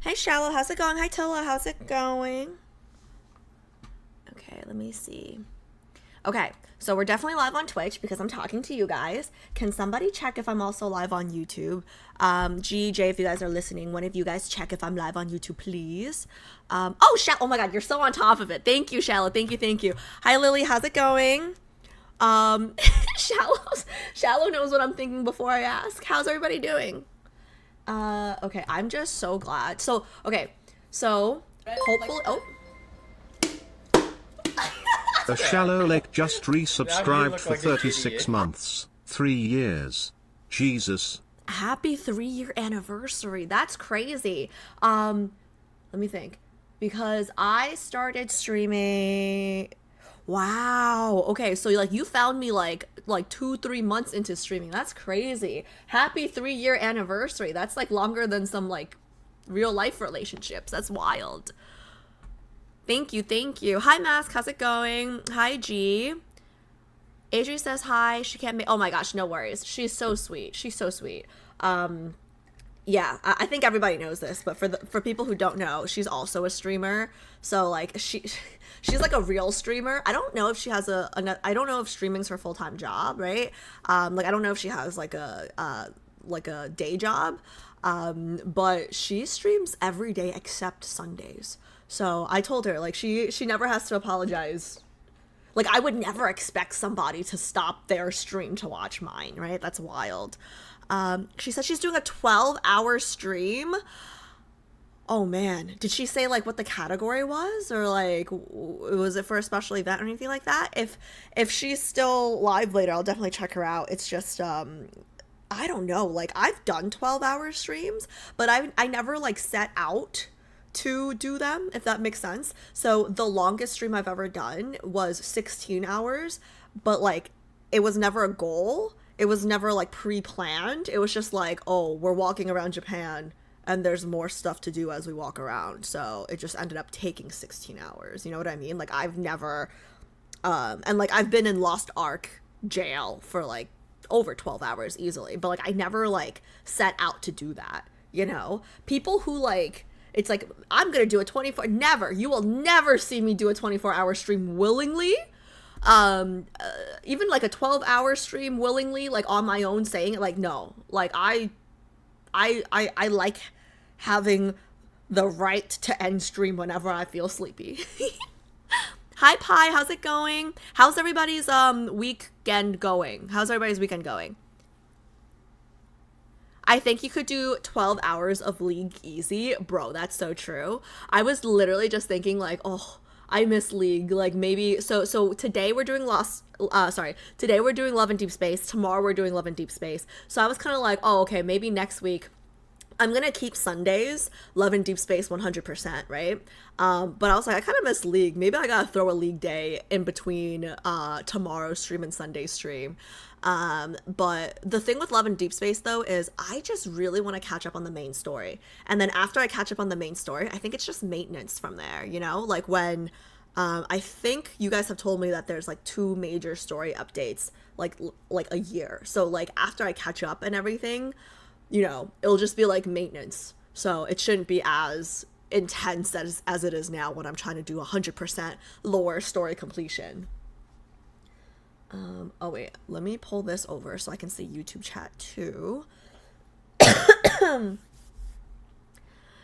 Hey Shallow, how's it going? Hi Tilla, how's it going? Okay, let me see. Okay, so we're definitely live on Twitch because I'm talking to you guys. Can somebody check if I'm also live on YouTube? G, J, if you guys are listening, one of you guys check if I'm live on YouTube, please. Oh my God, you're so on top of it. Thank you, Shallow. Thank you, thank you. Hi Lily, how's it going? Um, Shallow, Shallow knows what I'm thinking before I ask. How's everybody doing? Okay, I'm just so glad. So hopefully, oh, A shallow lake just resubscribed for 36 months. 3 years. Jesus. happy 3 year anniversary. That's crazy. Let me think. Because I started streaming. Wow. Okay, so like you found me like 2-3 months into streaming. That's crazy. Happy 3 year anniversary. That's like longer than some like real life relationships. That's wild. Thank you, thank you. Hi Mask, how's it going? Hi G. Adri says hi. She can't make. Oh my gosh, no worries. She's so sweet. She's so sweet. Um, yeah, I think everybody knows this, but for people who don't know, she's also a streamer. So like she's like a real streamer. I don't know if she has I don't know if streaming's her full time job, right? Like I don't know if she has like a day job. But she streams every day except Sundays. So I told her like she never has to apologize. Like I would never expect somebody to stop their stream to watch mine, right? That's wild. She said she's doing a 12-hour stream. Oh man, did she say like what the category was, or like was it for a special event or anything like that? If she's still live later, I'll definitely check her out. It's just I don't know. Like I've done 12-hour streams, but I never like set out to do them, if that makes sense. So the longest stream I've ever done was 16 hours, but like it was never a goal. It was never like pre-planned. It was just like, oh, we're walking around Japan and there's more stuff to do as we walk around. So it just ended up taking 16 hours. You know what I mean? Like I've never and like I've been in Lost Ark jail for like over 12 hours easily, but like I never like set out to do that, you know? People who like it's like I'm gonna do a 24, never, you will never see me do a 24-hour stream willingly. Even like a 12-hour stream willingly, like on my own, saying it, like no, like I like having the right to end stream whenever I feel sleepy. Hi Pi, how's it going? How's everybody's weekend going? How's everybody's weekend going? I think you could do 12 hours of League easy. Bro, that's so true. I was literally just thinking like, oh, I miss League. Like maybe so today we're doing today we're doing Love and Deepspace. Tomorrow we're doing Love and Deepspace. So I was kind of like, oh, okay, maybe next week I'm gonna keep Sundays Love and Deepspace 100%, right? But I was like, I kind of miss League. Maybe I gotta throw a League day in between tomorrow's stream and Sunday's stream. But the thing with Love and Deepspace though is I just really want to catch up on the main story, and then after I catch up on the main story, I think it's just maintenance from there. You know, like when I think you guys have told me that there's like 2 major story updates like a year. So like after I catch up and everything, you know, it'll just be like maintenance. So it shouldn't be as intense as it is now when I'm trying to do 100% lore story completion. Oh wait, let me pull this over so I can see YouTube chat too.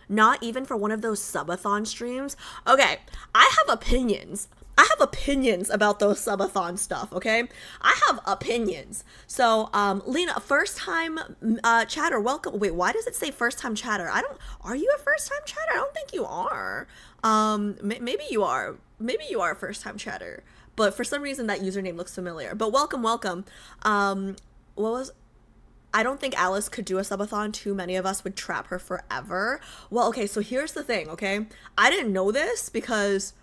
Not even for one of those subathon streams. Okay, I have opinions. I have opinions about those subathon stuff, okay? I have opinions. So, Lena, first time chatter, welcome. Wait, why does it say first time chatter? Are you a first time chatter? I don't think you are. Maybe you are. Maybe you are a first time chatter. But for some reason that username looks familiar. But welcome, welcome. What was I don't think Alice could do a subathon. Too many of us would trap her forever. Well, okay, so here's the thing, okay? I didn't know this because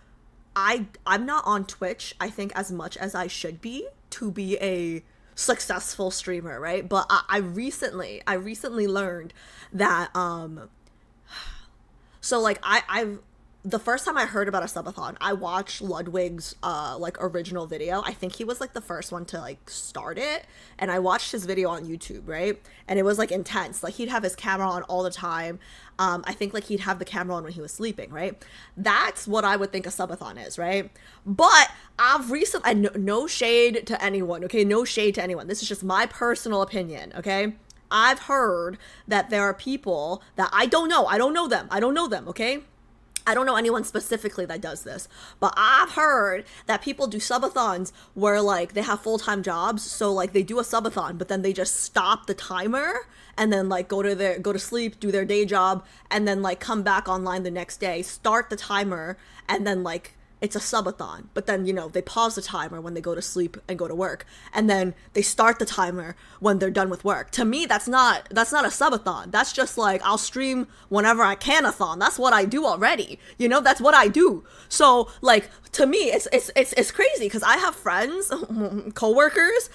I'm not on Twitch, I think, as much as I should be to be a successful streamer, right? But I recently learned that so like the first time I heard about a subathon, I watched Ludwig's like original video. I think he was like the first one to like start it, and I watched his video on YouTube, right? And it was like intense. Like he'd have his camera on all the time. I think like he'd have the camera on when he was sleeping, right? That's what I would think a subathon is, right? But I've recently, no shade to anyone, okay? No shade to anyone. This is just my personal opinion, okay? I've heard that there are people that I don't know. I don't know them, okay? I don't know anyone specifically that does this, but I've heard that people do subathons where like they have full-time jobs, so like they do a subathon, but then they just stop the timer and then like go to sleep, do their day job, and then like come back online the next day, start the timer, and then like it's a subathon. But then, you know, they pause the timer when they go to sleep and go to work, and then they start the timer when they're done with work. To me, that's not a subathon. That's just like, I'll stream whenever I can-a-thon. That's what I do already. You know, that's what I do. So like, to me, it's crazy because I have friends, coworkers,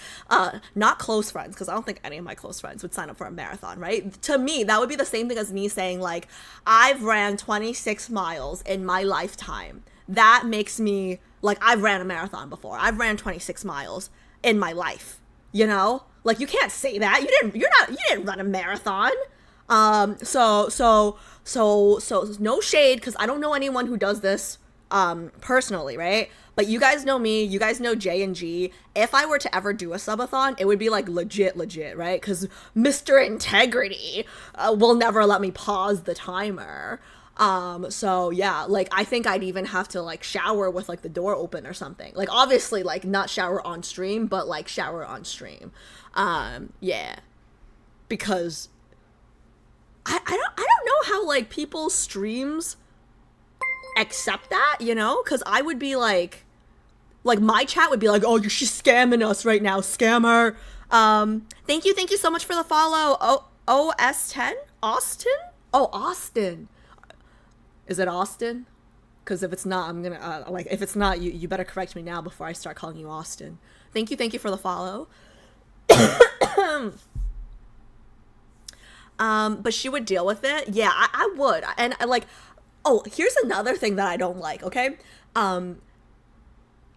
not close friends, because I don't think any of my close friends would sign up for a marathon, right? To me, that would be the same thing as me saying like, I've ran 26 miles in my lifetime. That makes me, like, I've ran a marathon before. I've ran 26 miles in my life, you know? Like, you can't say that. You didn't run a marathon. So no shade, because I don't know anyone who does this, personally, right? But you guys know me, you guys know J and G. If I were to ever do a subathon, it would be, like, legit, right? Because Mr. Integrity will never let me pause the timer. So yeah, like I think I'd even have to like shower with like the door open or something. Like obviously like not shower on stream, but like shower on stream. Yeah. Because I don't know how like people's streams accept that, you know? Cause I would be like my chat would be like, oh, she's scamming us right now, scammer. Thank you so much for the follow. OS10? Austin? Oh, Austin. Is it Austin? Because if it's not, I'm gonna like if it's not, you better correct me now before I start calling you Austin. Thank you for the follow. But she would deal with it. Yeah, I would. And I like, oh, here's another thing that I don't like. Okay,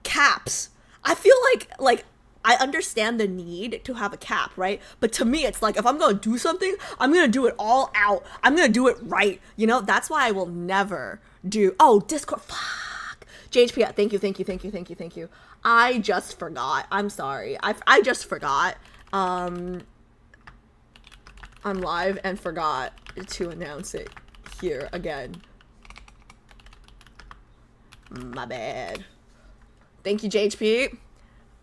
caps. I feel like I understand the need to have a cap, right? But to me, it's like, if I'm going to do something, I'm going to do it all out. I'm going to do it right. You know, that's why I will never do, oh, Discord, fuck. JHP, thank you. I just forgot. I'm sorry. I just forgot. I'm live and forgot to announce it here again. My bad. Thank you, JHP.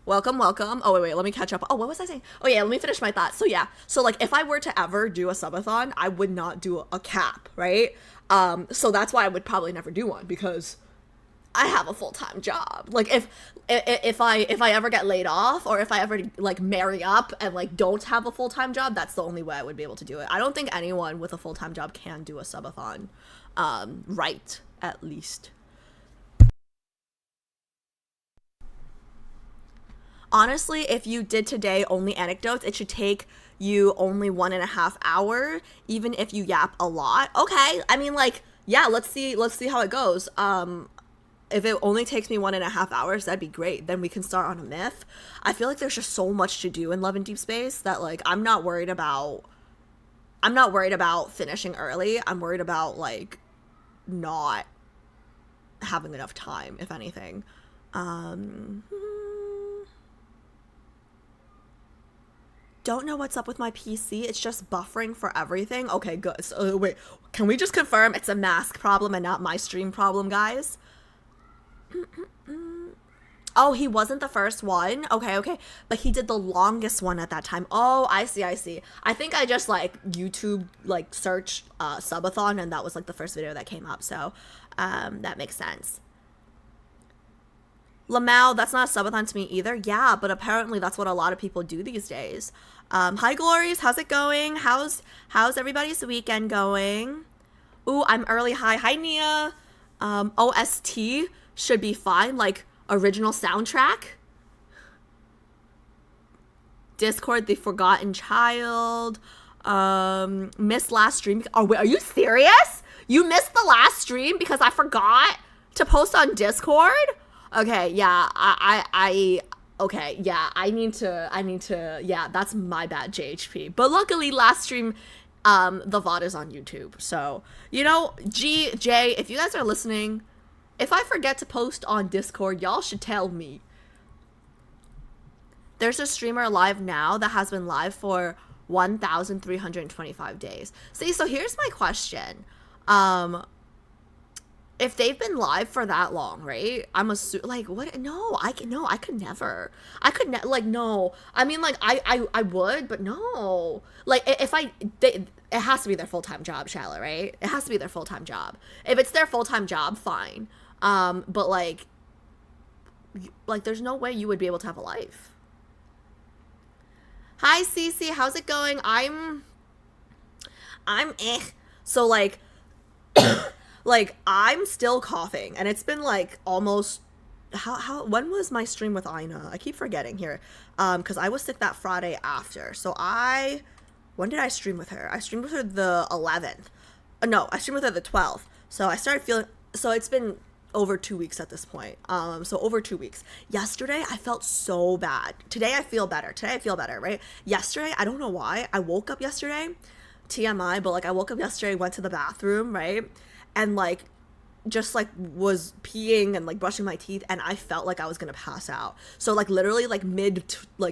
Welcome. Oh, wait, let me catch up. Oh, what was I saying? Oh, yeah, let me finish my thoughts. So, yeah. So, like, if I were to ever do a subathon, I would not do a cap, right? So that's why I would probably never do one, because I have a full-time job. Like, if I ever get laid off, or if I ever, like, marry up and, like, don't have a full-time job, that's the only way I would be able to do it. I don't think anyone with a full-time job can do a subathon, right, at least. Honestly, if you did today only anecdotes, it should take you only 1.5 hours, even if you yap a lot. Okay, I mean, like, yeah, let's see how it goes. If it only takes me 1.5 hours, that'd be great. Then we can start on a myth. I feel like there's just so much to do in Love and Deepspace that, like, I'm not worried about finishing early. I'm worried about, like, not having enough time, if anything. Don't know what's up with my PC. It's just buffering for everything. Okay, good. So, wait, can we just confirm it's a mask problem and not my stream problem, guys? Oh, he wasn't the first one? Okay. But he did the longest one at that time. Oh, I see. I think I just, like, YouTube, like, searched subathon, and that was, like, the first video that came up. So, that makes sense. Lamau, that's not a subathon to me either. Yeah, but apparently that's what a lot of people do these days. Hi, Glories. How's it going? How's everybody's weekend going? Ooh, I'm early. Hi, Nia. OST should be fine. Like, original soundtrack. Discord, The Forgotten Child. Missed last stream. Oh, wait, are you serious? You missed the last stream because I forgot to post on Discord? Okay, yeah, okay, yeah, I need to, yeah, that's my bad, JHP. But luckily, last stream, the VOD is on YouTube. So, you know, J, if you guys are listening, if I forget to post on Discord, y'all should tell me. There's a streamer live now that has been live for 1,325 days. See, so here's my question. If they've been live for that long, right? I'm like, what? No, I could never. Like, no. I mean, like, I would, but no. Like, it has to be their full-time job, Shala, right? It has to be their full-time job. If it's their full-time job, fine. But like, there's no way you would be able to have a life. Hi, Cece, how's it going? I'm So, like, like, I'm still coughing, and it's been, like, almost, when was my stream with Ina? I keep forgetting here, because I was sick that Friday after, so when did I stream with her? I streamed with her the 11th. No, I streamed with her the 12th, so I started feeling, so it's been over 2 weeks at this point, so over 2 weeks. Yesterday, I felt so bad. Today, I feel better, right? Yesterday, I don't know why, I woke up yesterday, TMI, but, like, I woke up yesterday, went to the bathroom, right? And, like, just, like, was peeing and, like, brushing my teeth, and I felt like I was gonna pass out. So, like, literally, like,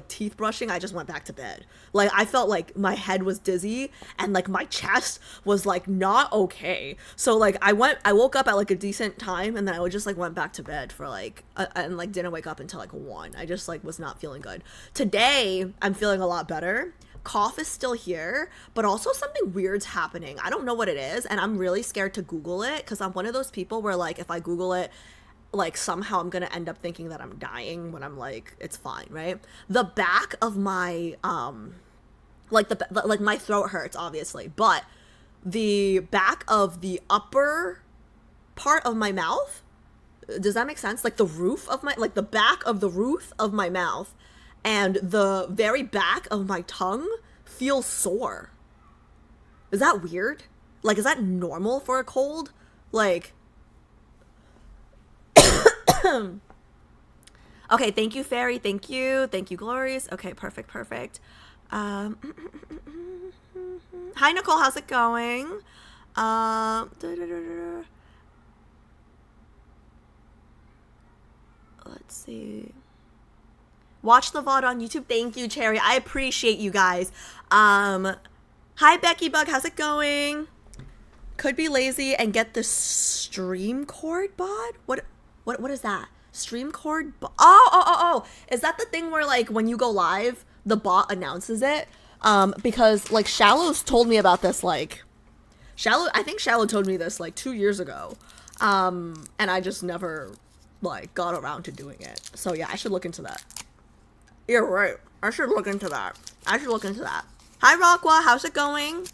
teeth brushing, I just went back to bed. Like, I felt like my head was dizzy, and, like, my chest was, like, not okay. So, like, I woke up at, like, a decent time, and then I just, like, went back to bed for, like, and, like, didn't wake up until, like, 1. I just, like, was not feeling good. Today, I'm feeling a lot better. Cough is still here, but also something weird's happening. I don't know what it is, and I'm really scared to Google it, because I'm one of those people where, like, if I Google it, like, somehow I'm gonna end up thinking that I'm dying when I'm like, it's fine, right? The back of my, like, my throat hurts, obviously, but the back of the upper part of my mouth, does that make sense? Like, the roof of my, like, the back of the roof of my mouth and the very back of my tongue feels sore. Is that weird? Like, is that normal for a cold? Like, okay, thank you, Fairy. Thank you, Glories. Okay, perfect. Hi, Nicole. How's it going? Let's see. Watch the VOD on YouTube. Thank you, Cherry. I appreciate you guys. Hi, Becky Bug. How's it going? Could be lazy and get the stream cord bod? What is that? Stream cord? Oh. Is that the thing where, like, when you go live, the bot announces it? Because, like, Shallow's told me about this, like, I think Shallow told me this, like, 2 years ago. And I just never, like, got around to doing it. So, yeah, I should look into that. You're right. I should look into that. Hi, Rockwa. How's it going?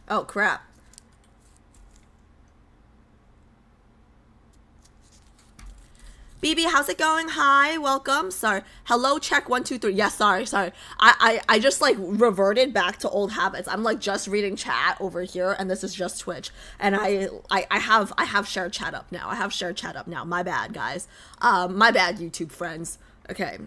Oh, crap. BB, how's it going? Hi, welcome. Sorry. Hello, check 1, 2, 3. Yeah, sorry. I just, like, reverted back to old habits. I'm, like, just reading chat over here, and this is just Twitch. And I have shared chat up now. My bad, guys. My bad, YouTube friends. Okay.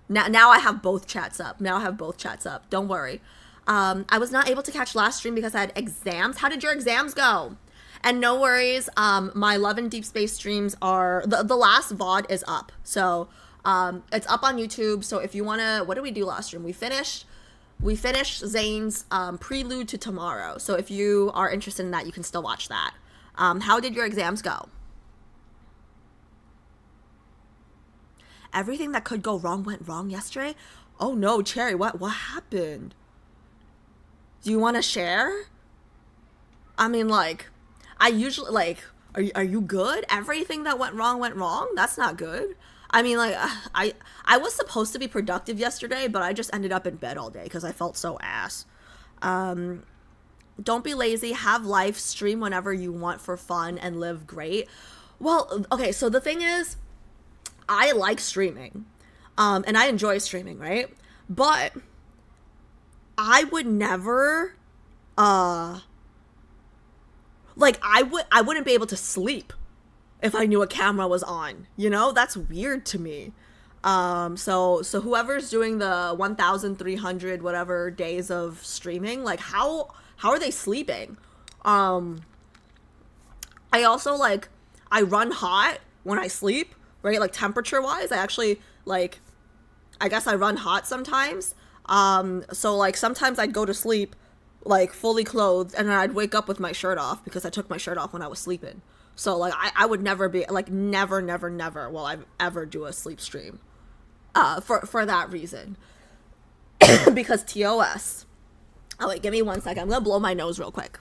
Now I have both chats up. Don't worry. I was not able to catch last stream because I had exams. How did your exams go? And no worries, my Love and Deepspace streams are, the last VOD is up. So, it's up on YouTube. So if you wanna, what did we do last stream? We finished Zane's prelude to tomorrow. So if you are interested in that, you can still watch that. How did your exams go? Everything that could go wrong went wrong yesterday? Oh no, Cherry, what happened? Do you want to share? I mean, like, I usually, like, are you good? Everything that went wrong? That's not good. I mean, like, I was supposed to be productive yesterday, but I just ended up in bed all day because I felt so ass. Don't be lazy, have life, stream whenever you want for fun, and live great. Well, okay, so the thing is, I like streaming, and I enjoy streaming, right? But I would never, like, I wouldn't be able to sleep if I knew a camera was on. You know, that's weird to me. So whoever's doing the 1,300 whatever days of streaming, like, how are they sleeping? Um, I also, like, I run hot when I sleep, right? Like, temperature wise, I actually, like, I guess I run hot sometimes. So, like, sometimes I'd go to sleep, like, fully clothed, and then I'd wake up with my shirt off because I took my shirt off when I was sleeping. So, like, I would never be, like, never, never, never will I ever do a sleep stream. For that reason. Because TOS. Oh, wait, give me 1 second. I'm gonna blow my nose real quick.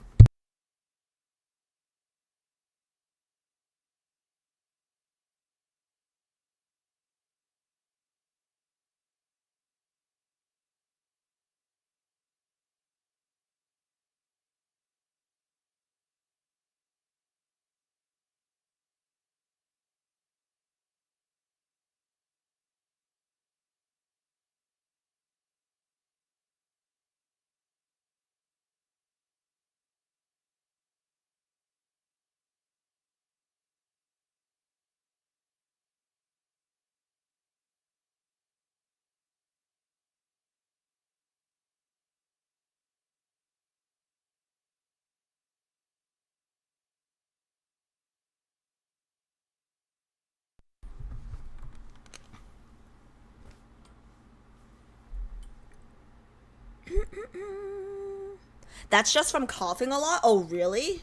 That's just from coughing a lot? Oh, really?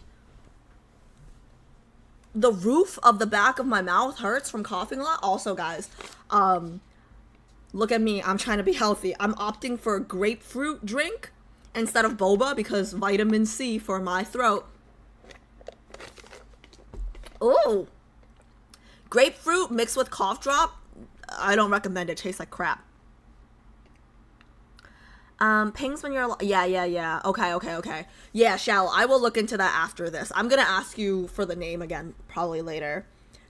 The roof of the back of my mouth hurts from coughing a lot? Also, guys, um, look at me. I'm trying to be healthy. I'm opting for a grapefruit drink instead of boba because vitamin C for my throat. Oh, grapefruit mixed with cough drop. I don't recommend it. Tastes like crap. Pings when you're yeah. Okay. Yeah, shall I will look into that after this. I'm gonna ask you for the name again probably later.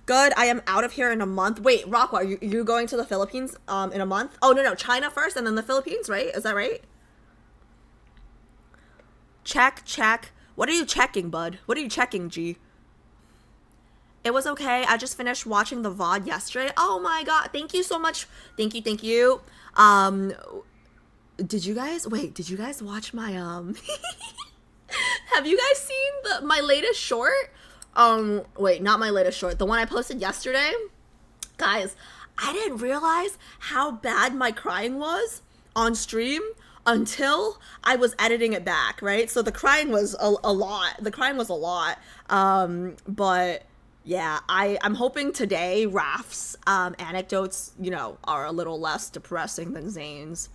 Good. I am out of here in a month. Wait, Rockwell, are you going to the Philippines in a month? Oh no, China first and then the Philippines, right? Is that right? Check. What are you checking, bud? What are you checking, G? It was okay. I just finished watching the VOD yesterday. Oh my god. Thank you so much. Thank you. Um did you guys watch my have you guys seen my latest short? Wait, not my latest short. The one I posted yesterday? Guys, I didn't realize how bad my crying was on stream until I was editing it back, right? So the crying was a lot. The crying was a lot. But yeah, I'm hoping today Raf's anecdotes, you know, are a little less depressing than Zane's.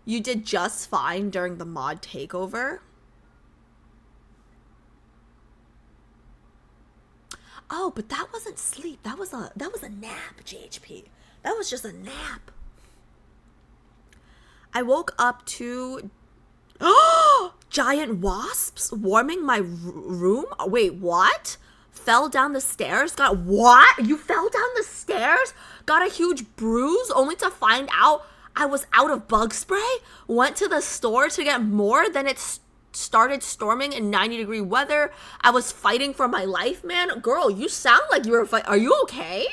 You did just fine during the mod takeover. Oh, but that wasn't sleep. That was a nap, JHP. That was just a nap. I woke up to giant wasps warming my room. Wait, what? Fell down the stairs? Got what? You fell down the stairs? Got a huge bruise only to find out I was out of bug spray? Went to the store to get more, then it started storming in 90-degree weather. I was fighting for my life, man. Girl, you sound like you were fighting. Are you okay?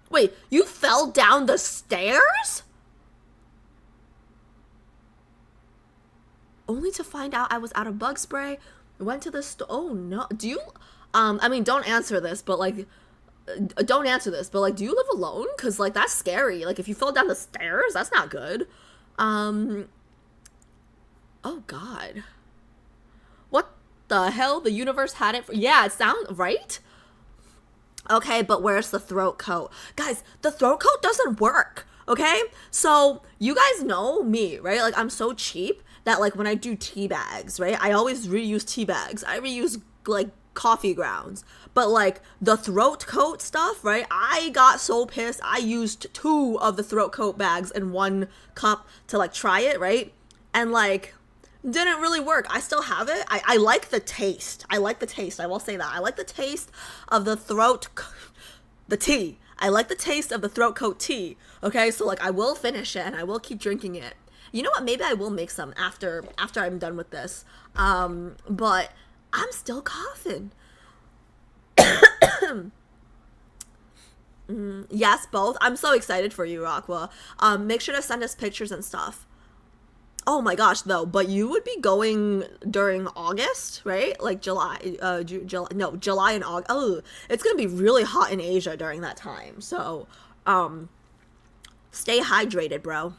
Wait, you fell down the stairs? Only to find out I was out of bug spray. Went to the store. Oh no. Do you I mean, don't answer this, but like do you live alone? Cuz like that's scary. Like if you fell down the stairs, that's not good. Oh god. What the hell? The universe had it for. Yeah, it sounds right. Okay, but where's the throat coat? Guys, the throat coat doesn't work. Okay? So, you guys know me, right? Like I'm so cheap that like when I do tea bags, right? I always reuse tea bags. I reuse like coffee grounds. But like the throat coat stuff, right? I got so pissed. I used 2 of the throat coat bags in 1 cup to like try it, right? And like didn't really work. I still have it. I like the taste. I like the taste. I will say that. I like the taste of the the tea. I like the taste of the throat coat tea. Okay, so like I will finish it and I will keep drinking it. You know what? Maybe I will make some after I'm done with this. But I'm still coughing. Yes, both. I'm so excited for you, Rockwell. Make sure to send us pictures and stuff. Oh my gosh, though, but you would be going during August, right? Like July, July, no, July and August. Oh, it's gonna be really hot in Asia during that time. So, stay hydrated, bro.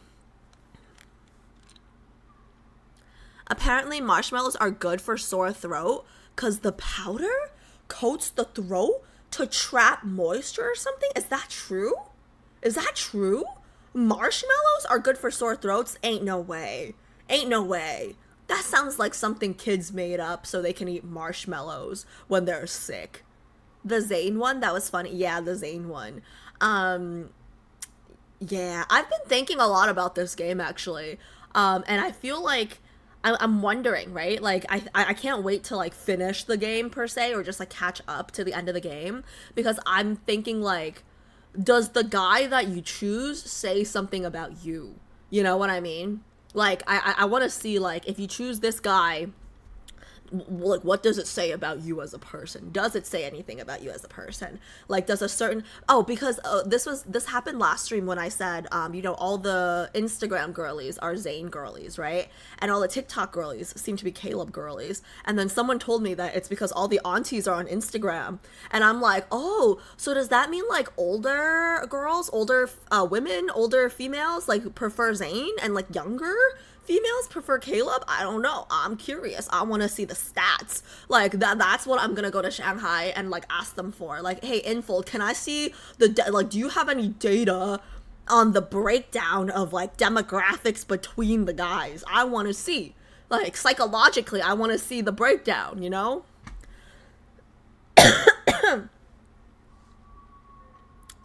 Apparently, marshmallows are good for sore throat because the powder coats the throat to trap moisture or something. Is that true? Is that true? Marshmallows are good for sore throats? Ain't no way. Ain't no way. That sounds like something kids made up so they can eat marshmallows when they're sick. The Zane one, that was funny. Yeah, the Zane one. Yeah, I've been thinking a lot about this game actually. And I feel like I'm wondering, right? Like I can't wait to like finish the game per se or just like catch up to the end of the game because I'm thinking like does the guy that you choose say something about you? You know what I mean? Like I want to see like if you choose this guy, like what does it say about you as a person? Does it say anything about you as a person? Like does a certain because this happened last stream when I said all the Instagram girlies are Zayn girlies, right? And all the TikTok girlies seem to be Caleb girlies. And then someone told me that it's because all the aunties are on Instagram. And I'm like, oh, so does that mean like older girls, older women, older females like prefer Zayn and like younger females prefer Caleb? I don't know. I'm curious. I want to see the stats. Like that's what I'm going to go to Shanghai and like ask them for. Like, hey, Infold, can I see like do you have any data on the breakdown of like demographics between the guys? I want to see. Like psychologically, I want to see the breakdown, you know?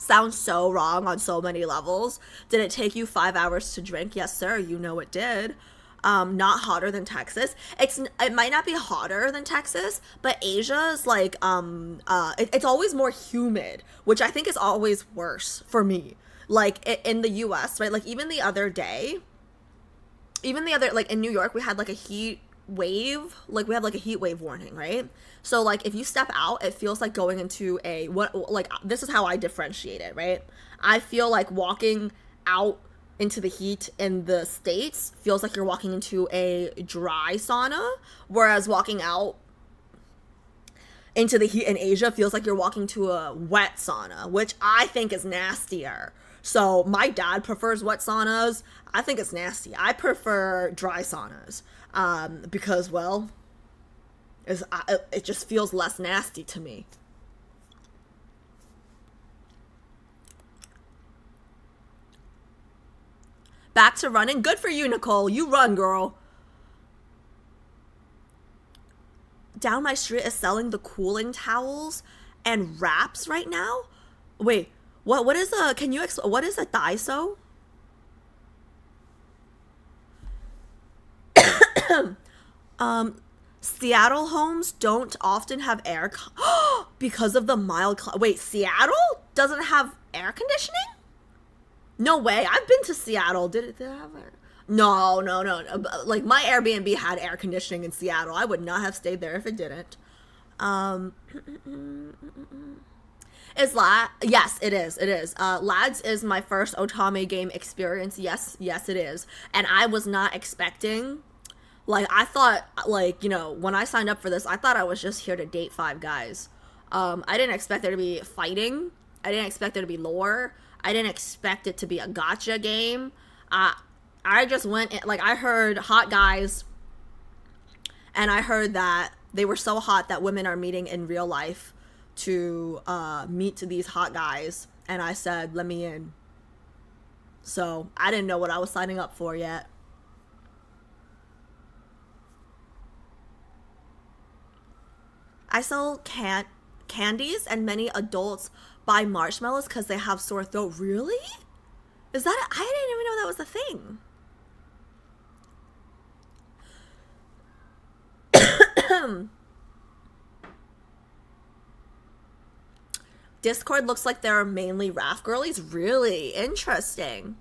Sounds so wrong on so many levels. Did it take you 5 hours to drink? Yes, sir. You know it did. Not hotter than Texas. It might not be hotter than Texas, but Asia is like it's always more humid, which I think is always worse for me. Like in the U.S., right? Like even the other like in New York, we had like a heat wave. Like we had like a heat wave warning, right? So like if you step out, it feels like going into this is how I differentiate it, right? I feel like walking out into the heat in the States feels like you're walking into a dry sauna, whereas walking out into the heat in Asia feels like you're walking to a wet sauna, which I think is nastier. So my dad prefers wet saunas. I think it's nasty. I prefer dry saunas because, well, it just feels less nasty to me. Back to running. Good for you, Nicole. You run, girl. Down my street is selling the cooling towels and wraps right now. Wait, what is can you explain, what is a Daiso? Seattle homes don't often have air because of the mild wait, Seattle doesn't have air conditioning? No way. I've been to Seattle. Did it have air? No. Like my Airbnb had air conditioning in Seattle. I would not have stayed there if it didn't. Yes, it is. It is. Lads is my first Otame game experience. Yes, it is. And I was not expecting. Like, I thought, like, when I signed up for this, I thought I was just here to date 5 guys. I didn't expect there to be fighting. I didn't expect there to be lore. I didn't expect it to be a gacha game. I just went, I heard hot guys, and I heard that they were so hot that women are meeting in real life to meet these hot guys, and I said, let me in. So, I didn't know what I was signing up for yet. I sell candies, and many adults buy marshmallows because they have sore throat. Really? I didn't even know that was a thing. Discord looks like there are mainly Raf girlies. Really interesting.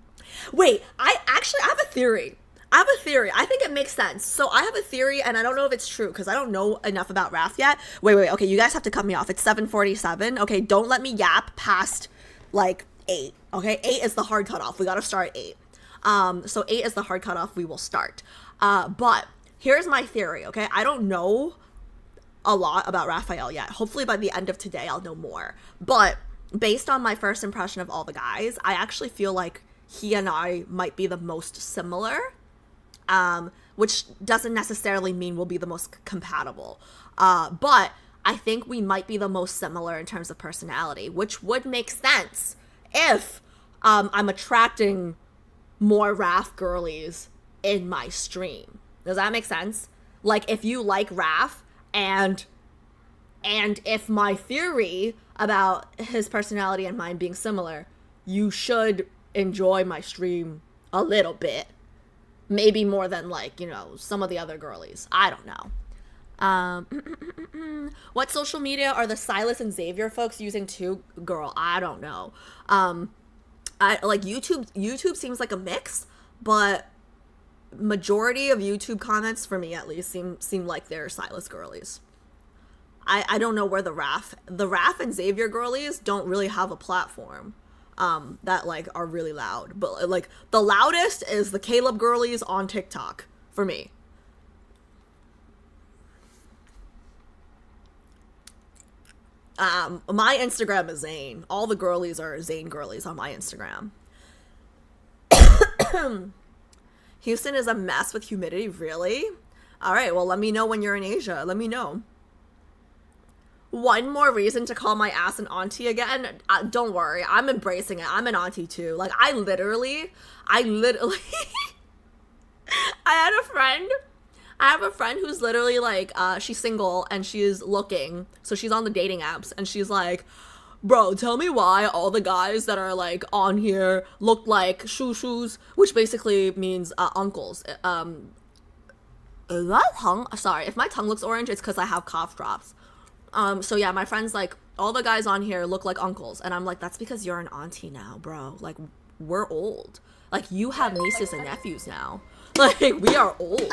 Wait, I have a theory. I think it makes sense. So I have a theory, and I don't know if it's true because I don't know enough about Raf yet. Wait. Okay, you guys have to cut me off. It's 7:47. Okay, don't let me yap past like 8. Okay, 8 is the hard cutoff. We gotta start at 8. So 8 is the hard cutoff. We will start. But here's my theory. Okay, I don't know a lot about Rafayel yet. Hopefully by the end of today, I'll know more. But based on my first impression of all the guys, I actually feel like he and I might be the most similar. Which doesn't necessarily mean we'll be the most compatible. But I think we might be the most similar in terms of personality, which would make sense if I'm attracting more Raf girlies in my stream. Does that make sense? Like, if you like Raf, and if my theory about his personality and mine being similar, you should enjoy my stream a little bit. Maybe more than, like, you know, some of the other girlies. I don't know. What social media are the Silas and Xavier folks using too? Girl, I don't know. I like YouTube seems like a mix, but majority of YouTube comments, for me at least, seem like they're Silas girlies. I don't know where the Raf and Xavier girlies don't really have a platform. That like are really loud, but like the loudest is the Caleb girlies on TikTok for me. My Instagram is Zane. All the girlies are Zane girlies on my Instagram. Houston is a mess with humidity, really? All right, well, let me know when you're in Asia. Let me know. One more reason to call my ass an auntie again. Don't worry, I'm embracing it. I'm an auntie too. Like, I literally I have a friend who's literally like, she's single and she's looking, so she's on the dating apps, and she's like, bro, tell me why all the guys that are like on here look like shoo-shoos, which basically means uncles. Is that tongue? Sorry, if my tongue looks orange, it's because I have cough drops. So yeah, my friend's like, all the guys on here look like uncles. And I'm like, that's because you're an auntie now, bro. Like, we're old. Like, you have nieces and nephews now. Like, we are old.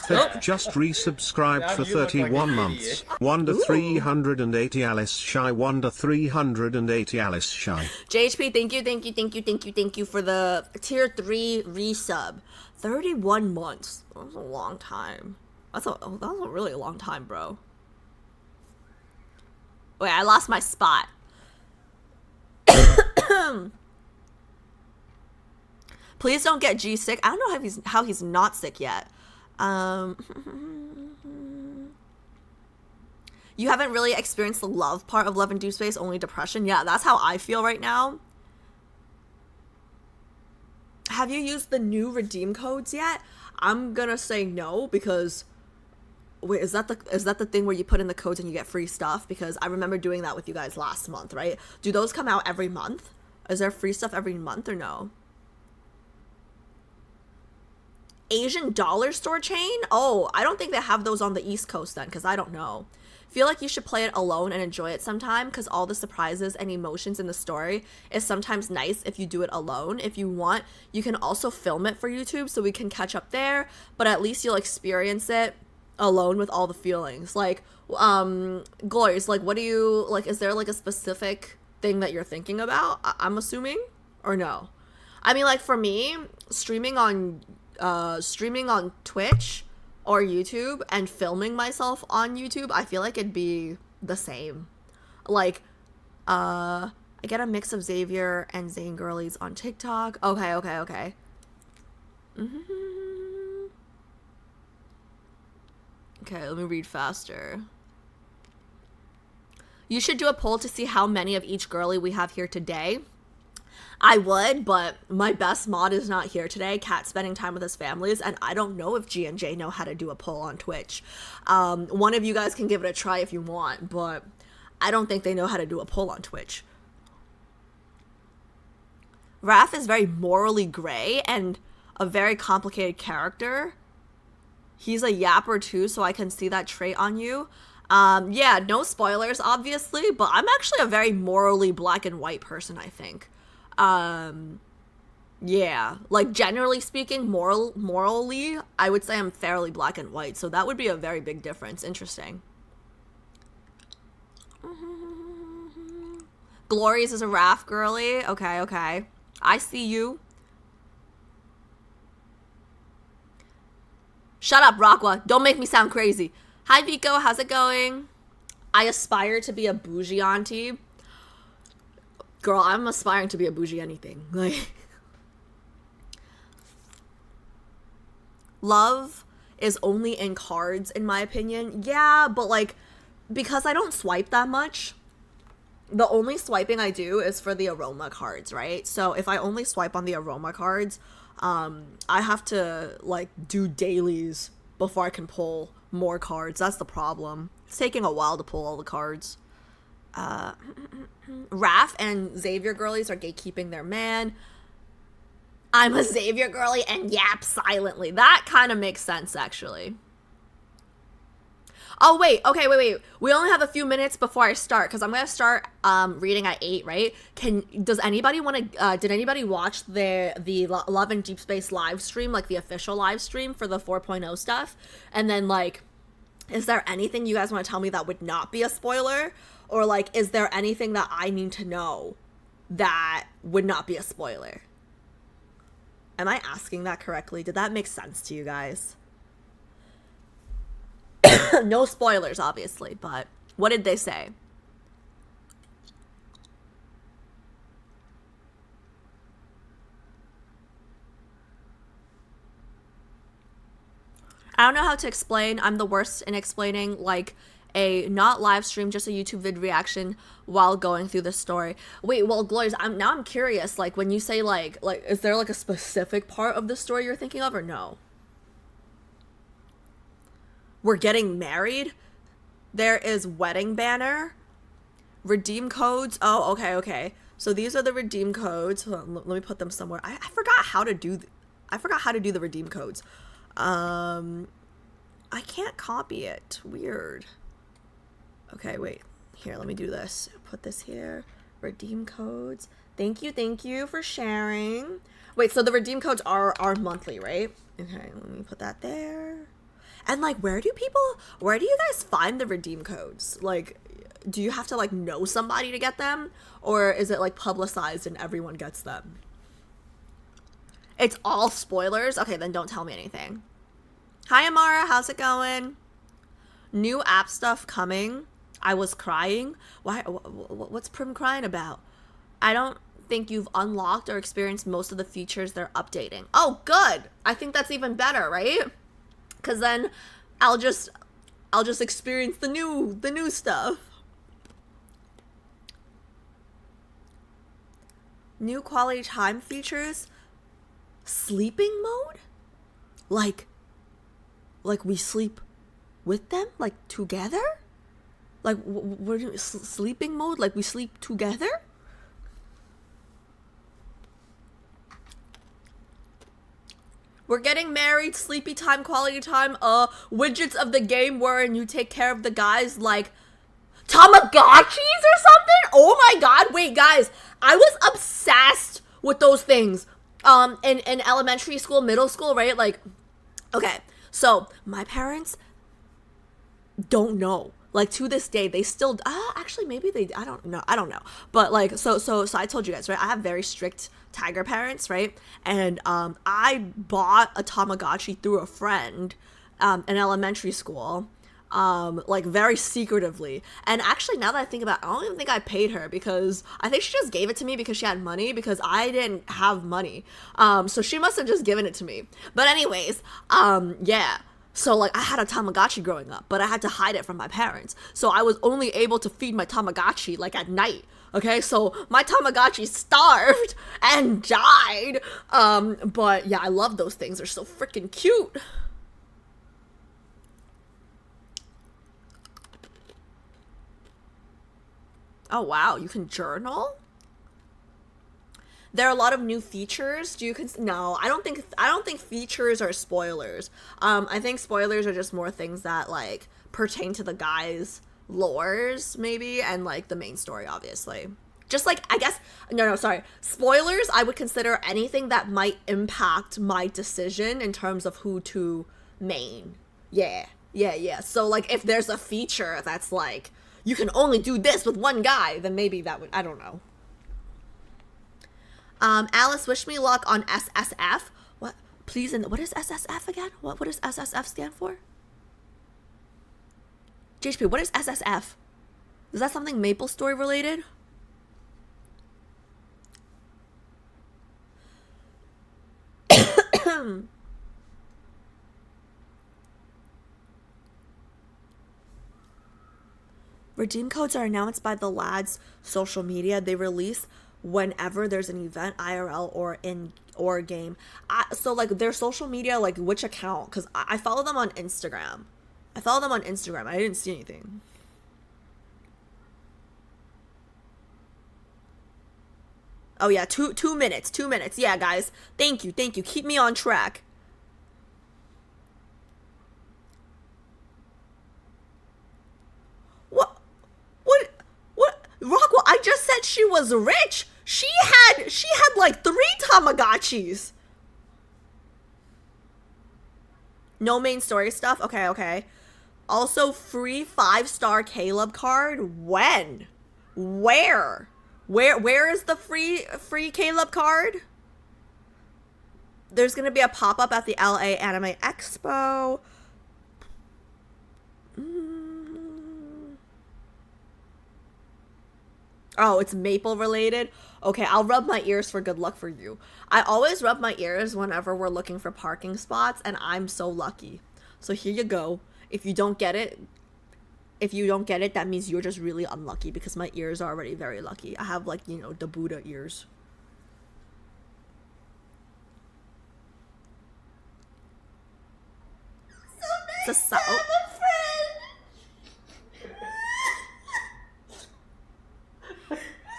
Pip just resubscribed for 31 months. Wonder 380 Alice Shy. Wonder 380 Alice Shy. JHP, thank you for the tier 3 resub. 31 months. That was a long time. That was a really long time, bro. Wait, I lost my spot. Please don't get G sick. I don't know how he's not sick yet. You haven't really experienced the love part of Love and Deepspace, only depression. Yeah, that's how I feel right now. Have you used the new redeem codes yet? I'm gonna say no, because wait, is that the thing where you put in the codes and you get free stuff? Because I remember doing that with you guys last month, right? Do those come out every month? Is there free stuff every month or no? Asian dollar store chain? Oh, I don't think they have those on the East Coast then, because I don't know. Feel like you should play it alone and enjoy it sometime, because all the surprises and emotions in the story is sometimes nice if you do it alone. If you want, you can also film it for YouTube so we can catch up there, but at least you'll experience it alone with all the feelings. Like, Glories, like, what do you, like, is there like a specific thing that you're thinking about? I'm assuming, or no? I mean, like, for me, streaming on Twitch or YouTube and filming myself on YouTube, I feel like it'd be the same. Like, I get a mix of Xavier and Zane girlies on TikTok. Okay. Okay, let me read faster. You should do a poll to see how many of each girly we have here today. I would, but my best mod is not here today. Cat's spending time with his families, and I don't know if G&J know how to do a poll on Twitch. One of you guys can give it a try if you want, but I don't think they know how to do a poll on Twitch. Raf is very morally gray and a very complicated character. He's a yapper too, so I can see that trait on you. Yeah, no spoilers, obviously, but I'm actually a very morally black and white person, I think. Yeah, like generally speaking, morally, I would say I'm fairly black and white, so that would be a very big difference. Interesting. Glories is a Raf girly. Okay, okay. I see you. Shut up, Rockwell. Don't make me sound crazy. Hi, Vico. How's it going? I aspire to be a bougie auntie. Girl, I'm aspiring to be a bougie anything. Like, love is only in cards, in my opinion. Yeah, but like, because I don't swipe that much, the only swiping I do is for the aroma cards, right? So if I only swipe on the aroma cards, I have to like do dailies before I can pull more cards. That's the problem. It's taking a while to pull all the cards. Raf and Xavier girlies are gatekeeping their man. I'm a Xavier girly and yap silently. That kind of makes sense, actually. Oh, wait. Okay, wait. We only have a few minutes before I start, because I'm going to start reading at 8, right? Does anybody want to, did anybody watch the Love and Deepspace live stream, like the official live stream for the 4.0 stuff? And then, like, is there anything you guys want to tell me that would not be a spoiler? Or, like, is there anything that I need to know that would not be a spoiler? Am I asking that correctly? Did that make sense to you guys? No spoilers, obviously, but what did they say? I don't know how to explain. I'm the worst in explaining, like, a not live stream, just a YouTube vid reaction while going through the story. Wait, well, Glories, I'm curious. Like, when you say like, is there like a specific part of the story you're thinking of, or no? We're getting married. There is wedding banner, redeem codes. Oh, okay. So these are the redeem codes. Hold on, let me put them somewhere. I forgot how to do. I forgot how to do the redeem codes. I can't copy it. Weird. Okay, wait. Here, let me do this. Put this here. Redeem codes. Thank you for sharing. Wait, so the redeem codes are monthly, right? Okay, let me put that there. And like, where do you guys find the redeem codes? Like, do you have to like know somebody to get them? Or is it like publicized and everyone gets them? It's all spoilers? Okay, then don't tell me anything. Hi, Amara. How's it going? New app stuff coming. I was crying. Why? What's Prim crying about? I don't think you've unlocked or experienced most of the features they're updating. Oh, good. I think that's even better, right? Because then I'll just experience the new stuff. New quality time features. Sleeping mode? Like we sleep with them? Like together? Like we're doing sleeping mode? Like we sleep together? We're getting married, sleepy time, quality time, widgets of the game wherein you take care of the guys like Tamagotchis or something? Oh my god, wait guys, I was obsessed with those things. In elementary school, middle school, right? Like, okay, so my parents don't know. Like to this day, they still actually maybe they I don't know. But like so I told you guys, right? I have very strict tiger parents, right? And I bought a Tamagotchi through a friend in elementary school. Like very secretively. And actually now that I think about it, I don't even think I paid her, because I think she just gave it to me because she had money, because I didn't have money. So she must have just given it to me. But anyways, yeah. So, like, I had a Tamagotchi growing up, but I had to hide it from my parents. So I was only able to feed my Tamagotchi, like, at night. Okay, so my Tamagotchi starved and died. But yeah, I love those things. They're so freaking cute. Oh, wow, you can journal? there are a lot of new features. No, I don't think features are spoilers. I think spoilers are just more things that like pertain to the guy's lores maybe, and like the main story obviously. Just like, I guess, no, sorry. Spoilers, I would consider anything that might impact my decision in terms of who to main. Yeah. So, like, if there's a feature that's like, you can only do this with one guy, then maybe that would, I don't know. Alice, wish me luck on SSF. What? Please, what is SSF again? What does SSF stand for? JHP, what is SSF? Is that something Maple Story related? Redeem codes are announced by the lads' social media. They release whenever there's an event, IRL or game. So like their social media, like which account? Because I follow them on Instagram. I didn't see anything. Oh yeah, two minutes. Yeah, guys. Thank you. Keep me on track. What? Rockwell, I just said she was rich. She had like 3 Tamagotchis. No main story stuff? Okay. Also, free 5-star Caleb card? When? Where is the free Caleb card? There's gonna be a pop-up at the LA Anime Expo. Oh, it's Maple related? Okay, I'll rub my ears for good luck for you. I always rub my ears whenever we're looking for parking spots, and I'm so lucky. So here you go. If you don't get it, that means you're just really unlucky because my ears are already very lucky. I have like, you know, the Buddha ears.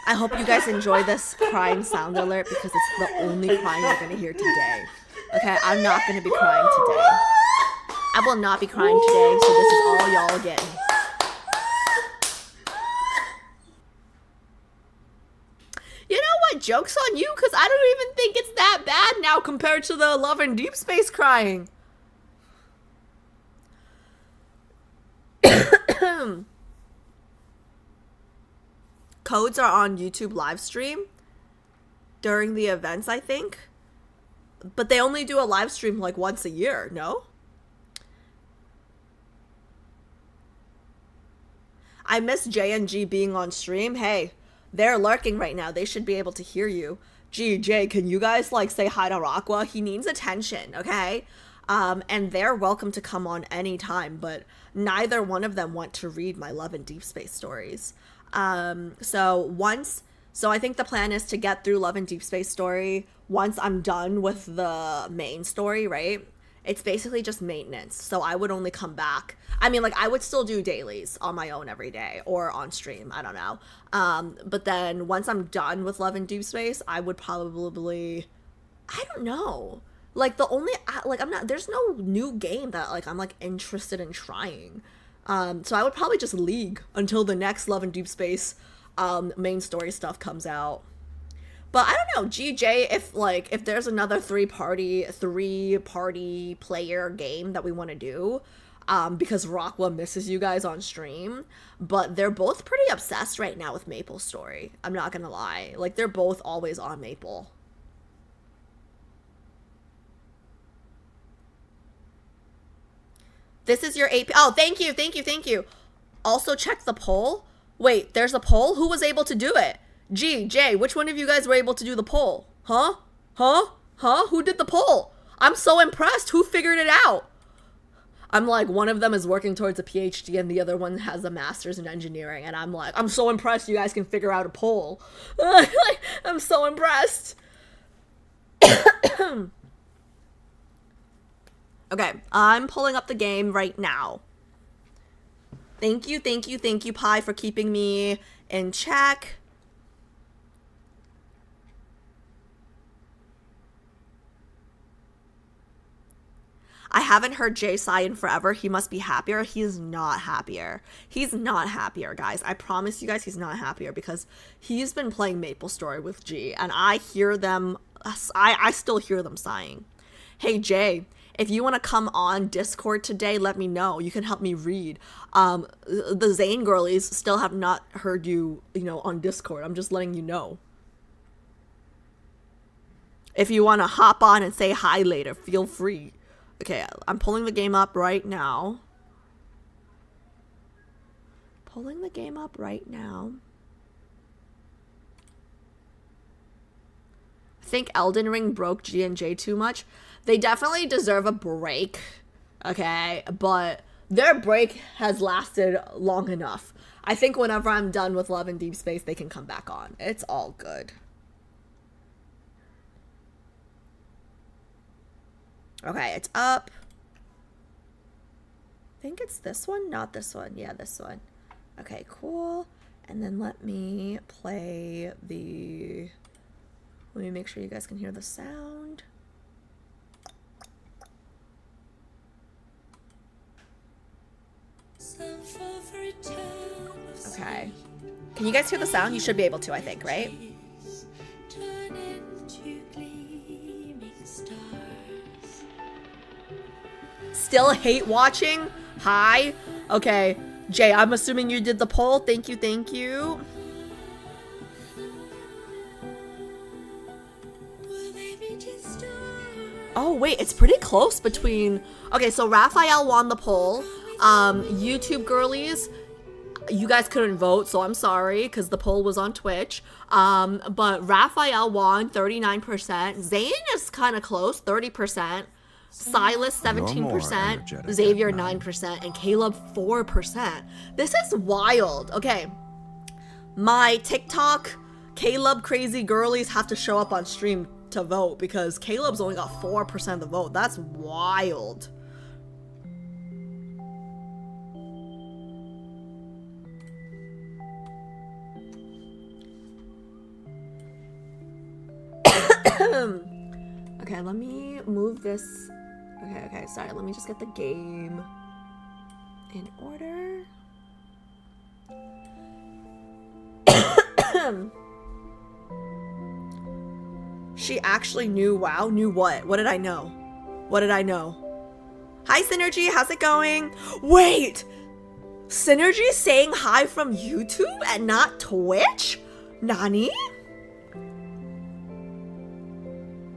I hope you guys enjoy this crying sound alert because it's the only crying you're gonna hear today. Okay, I'm not gonna be crying today. I will not be crying today, so this is all y'all getting. You know what? Joke's on you, because I don't even think it's that bad now compared to the Love and Deepspace crying. Codes are on YouTube live stream during the events, I think. But they only do a live stream like once a year, no? I miss J&G being on stream. Hey, they're lurking right now. They should be able to hear you. Jay, can you guys like say hi to Rockwell? He needs attention, okay? And they're welcome to come on anytime, but neither one of them want to read my Love and Deepspace stories. So I think the plan is to get through Love and Deepspace story once I'm done with the main story, right? It's basically just maintenance. So I would only come back. I mean, like, I would still do dailies on my own every day or on stream. I don't know. But then once I'm done with Love and Deepspace, I would probably, I don't know. Like, there's no new game that, like, I'm, like, interested in trying. So I would probably just league until the next Love and Deepspace main story stuff comes out. But I don't know, GJ, if there's another three party player game that we want to do, because Rockwell misses you guys on stream, but they're both pretty obsessed right now with Maple Story. I'm not gonna lie. Like, they're both always on Maple. This is your AP. Oh, thank you. Also check the poll. Wait, there's a poll? Who was able to do it? G, J, which one of you guys were able to do the poll? Huh? Who did the poll? I'm so impressed. Who figured it out? I'm like, one of them is working towards a PhD and the other one has a master's in engineering. And I'm like, I'm so impressed you guys can figure out a poll. I'm so impressed. Okay, I'm pulling up the game right now. Thank you, Pi, for keeping me in check. I haven't heard Jay sigh in forever. He must be happier. He is not happier. He's not happier, guys. I promise you guys he's not happier because he's been playing MapleStory with G, and I hear them, I still hear them sighing. Hey, Jay, if you want to come on Discord today, let me know. You can help me read. The Zane girlies still have not heard you, on Discord. I'm just letting you know. If you want to hop on and say hi later, feel free. Okay, I'm pulling the game up right now. Pulling the game up right now. I think Elden Ring broke G and J too much. They definitely deserve a break, okay? But their break has lasted long enough. I think whenever I'm done with Love and Deepspace, they can come back on. It's all good. Okay, it's up. I think it's this one, not this one. Yeah, this one. Okay, cool. And then let me play the... Let me make sure you guys can hear the sound. Okay. Can you guys hear the sound? You should be able to, I think, right? Still hate watching? Hi? Okay. Jay, I'm assuming you did the poll. Thank you, thank you. Oh, wait, it's pretty close between... Okay, so Rafayel won the poll. YouTube girlies, you guys couldn't vote, so I'm sorry, because the poll was on Twitch. But Rafayel won 39%. Zane is kind of close, 30%. Silas 17%, Xavier 9%, and Caleb 4%. This is wild. Okay, my TikTok Caleb crazy girlies have to show up on stream to vote because Caleb's only got 4% of the vote. That's wild. Okay, let me move this. Okay, sorry. Let me just get the game in order. She actually knew. Wow, knew what? What did I know? What did I know? Hi, Synergy. How's it going? Wait! Synergy saying hi from YouTube and not Twitch? Nani?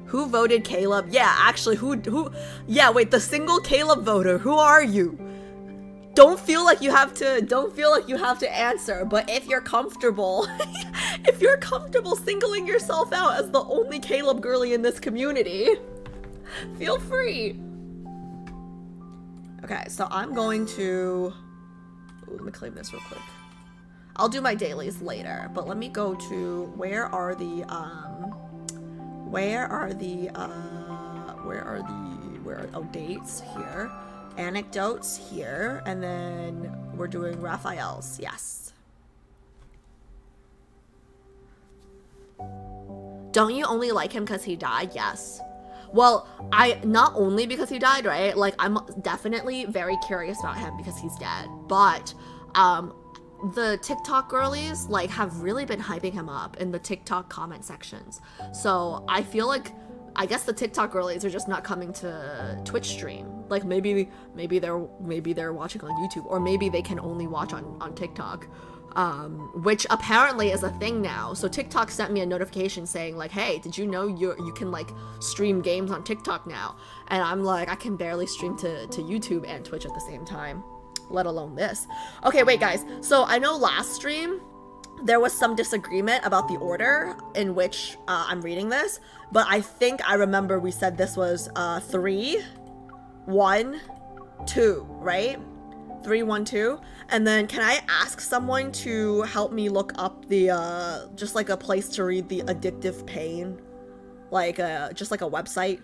Who voted Caleb? Yeah, actually, who? Yeah, wait, the single Caleb voter. Who are you? Don't feel like you have to answer, but if you're comfortable, if you're comfortable singling yourself out as the only Caleb girly in this community, feel free. Okay, so I'm going to, let me claim this real quick. I'll do my dailies later, but let me go to, where are the dates here, anecdotes here, and then we're doing Rafayel's. Yes. Don't you only like him because he died? Yes. Well, not only because he died, right? Like, I'm definitely very curious about him because he's dead, but the TikTok girlies like have really been hyping him up in the TikTok comment sections. So I feel like, I guess the TikTok girlies are just not coming to Twitch stream. Like maybe they're watching on YouTube, or maybe they can only watch on TikTok, which apparently is a thing now. So TikTok sent me a notification saying like, hey, did you know you can like stream games on TikTok now? And I'm like, I can barely stream to YouTube and Twitch at the same time, let alone this. Okay, wait guys, so I know last stream there was some disagreement about the order in which I'm reading this, but I think I remember we said this was 3, 1, 2, right? 3, 1, 2. And then can I ask someone to help me look up the just like a place to read the addictive pain, like just like a website?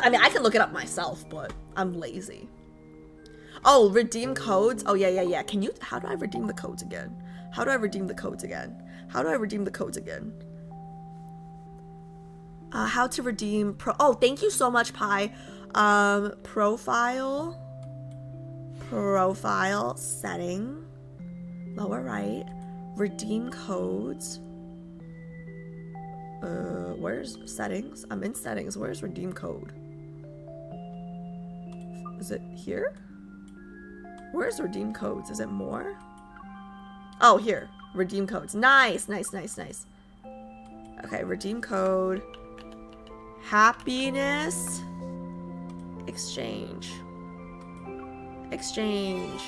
I mean, I can look it up myself, but I'm lazy. Oh, redeem codes. Oh, yeah. Can you, how do I redeem the codes again? How to redeem oh, thank you so much, Pi. Profile setting, lower right, redeem codes. Where's settings? I'm in settings. Where's redeem code? Is it here? Where's redeem codes? Is it more? Oh, here. Redeem codes. Nice, nice, nice, nice. Okay, redeem code. Happiness. Exchange. Exchange.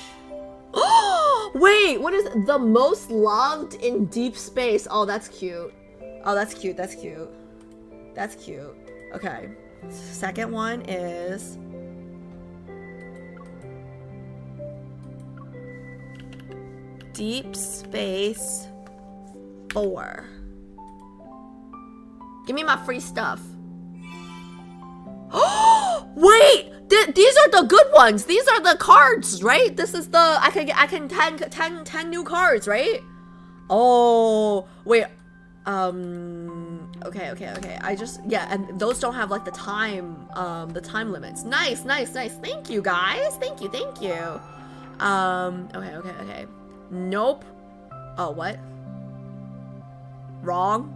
Oh, wait, what is the most loved in deep space? Oh, that's cute. Oh, that's cute. That's cute. That's cute. Okay. Second one is Deep Space 4. Give me my free stuff. Oh, wait! These are the good ones. These are the cards, right? This is the I can 10 new cards, right? Oh, wait. Okay. I just, yeah, and those don't have like the time limits. Nice. Thank you, guys. Thank you. Okay. Nope. Oh, what? Wrong.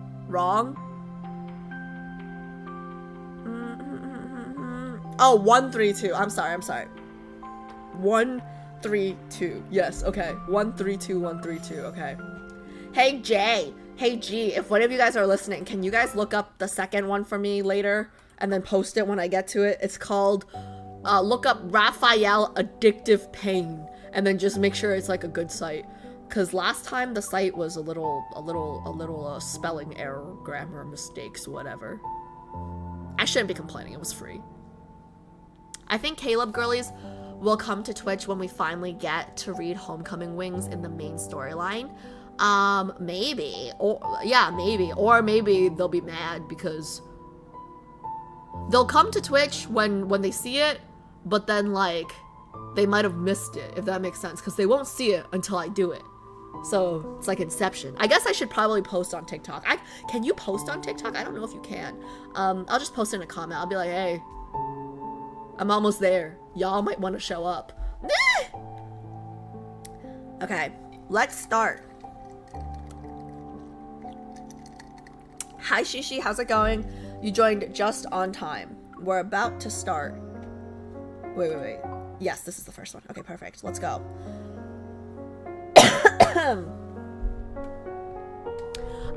Oh, 132. I'm sorry. 132. Yes, okay. 132. Okay. Hey, Jay. Hey, G. If one of you guys are listening, can you guys look up the second one for me later and then post it when I get to it? It's called, look up Rafayel Addictive Pain and then just make sure it's like a good site. Because last time the site was a little spelling error, grammar mistakes, whatever. I shouldn't be complaining. It was free. I think Caleb girlies will come to Twitch when we finally get to read Homecoming Wings in the main storyline. Maybe. Or maybe they'll be mad because they'll come to Twitch when they see it, but then like they might have missed it, if that makes sense, because they won't see it until I do it. So it's like Inception. I guess I should probably post on TikTok. Can you post on TikTok? I don't know if you can. I'll just post in a comment. I'll be like, hey, I'm almost there. Y'all might want to show up. Okay, let's start. Hi Shishi, how's it going? You joined just on time. We're about to start. Wait. Yes, this is the first one. Okay, perfect. Let's go.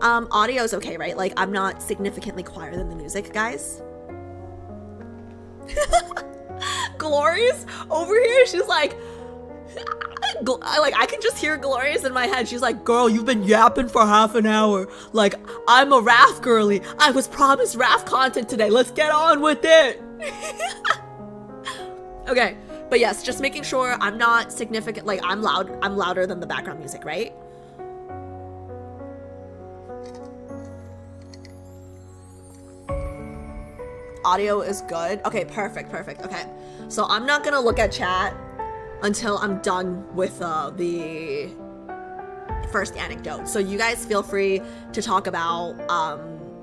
Audio's okay, right? Like, I'm not significantly quieter than the music, guys. Glorious over here, she's like, I can just hear Glorious in my head. She's like, girl, you've been yapping for half an hour. Like, I'm a Raf girly. I was promised Raf content today. Let's get on with it. Okay, but yes, just making sure I'm not significant. Like, I'm louder than the background music, right? Audio is good. Okay, perfect. Okay, so I'm not gonna look at chat until I'm done with the first anecdote. So you guys feel free to talk about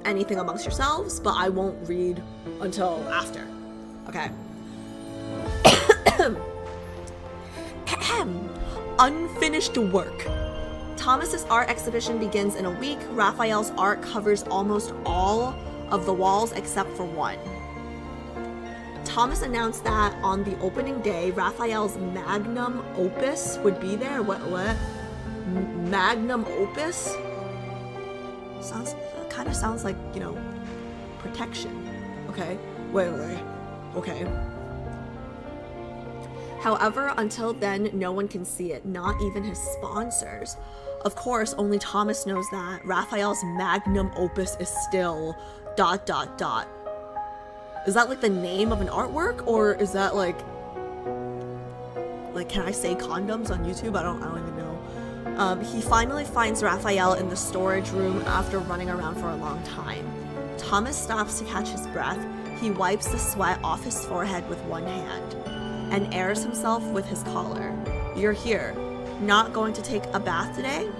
anything amongst yourselves, but I won't read until after. Okay. Unfinished work. Thomas's art exhibition begins in a week. Raphael's art covers almost all of the walls except for one. Thomas announced that on the opening day, Raphael's magnum opus would be there. What? Magnum opus? Kind of sounds like, you know, protection. Okay. Wait. Okay. However, until then, no one can see it, not even his sponsors. Of course, only Thomas knows that Raphael's magnum opus is still ... Is that like the name of an artwork, or is that like can I say condoms on YouTube? I don't even know. He finally finds Raphael in the storage room after running around for a long time. Thomas stops to catch his breath. He wipes the sweat off his forehead with one hand and airs himself with his collar. You're here. Not going to take a bath today?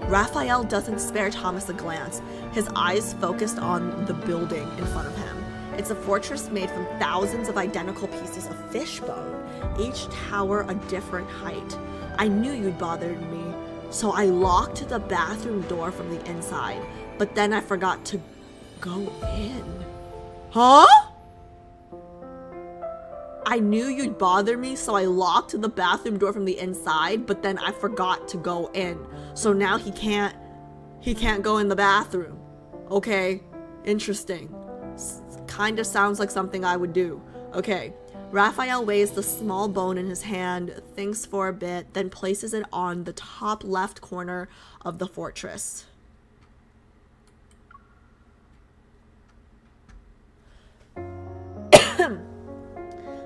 Raphael doesn't spare Thomas a glance. his eyes focused on the building in front of him. It's a fortress made from thousands of identical pieces of fishbone, each tower a different height. I knew you'd bothered me, so I locked the bathroom door from the inside, but then I forgot to go in. Huh? I knew you'd bother me, so I locked the bathroom door from the inside, but then I forgot to go in. So now he can't go in the bathroom. Okay, interesting. Kinda sounds like something I would do. Okay, Raphael weighs the small bone in his hand, thinks for a bit, then places it on the top left corner of the fortress.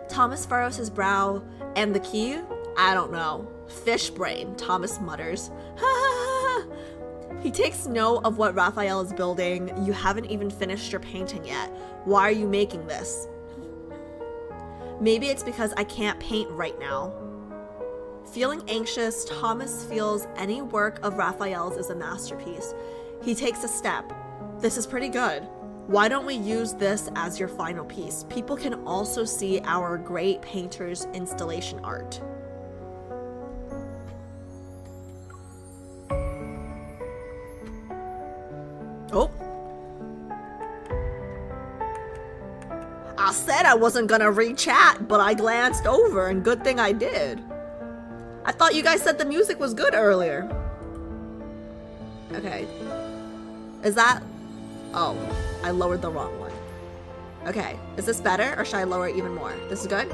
Thomas furrows his brow. And the key? I don't know. Fish brain, Thomas mutters. He takes note of what Raphael is building. You haven't even finished your painting yet. Why are you making this? Maybe it's because I can't paint right now. Feeling anxious, Thomas feels any work of Raphael's is a masterpiece. He takes a step. This is pretty good. Why don't we use this as your final piece? People can also see our great painter's installation art. Oh. I said I wasn't gonna read chat, but I glanced over, and good thing I did. I thought you guys said the music was good earlier. Okay. Is that... Oh, I lowered the wrong one. Okay, is this better, or should I lower it even more? This is good?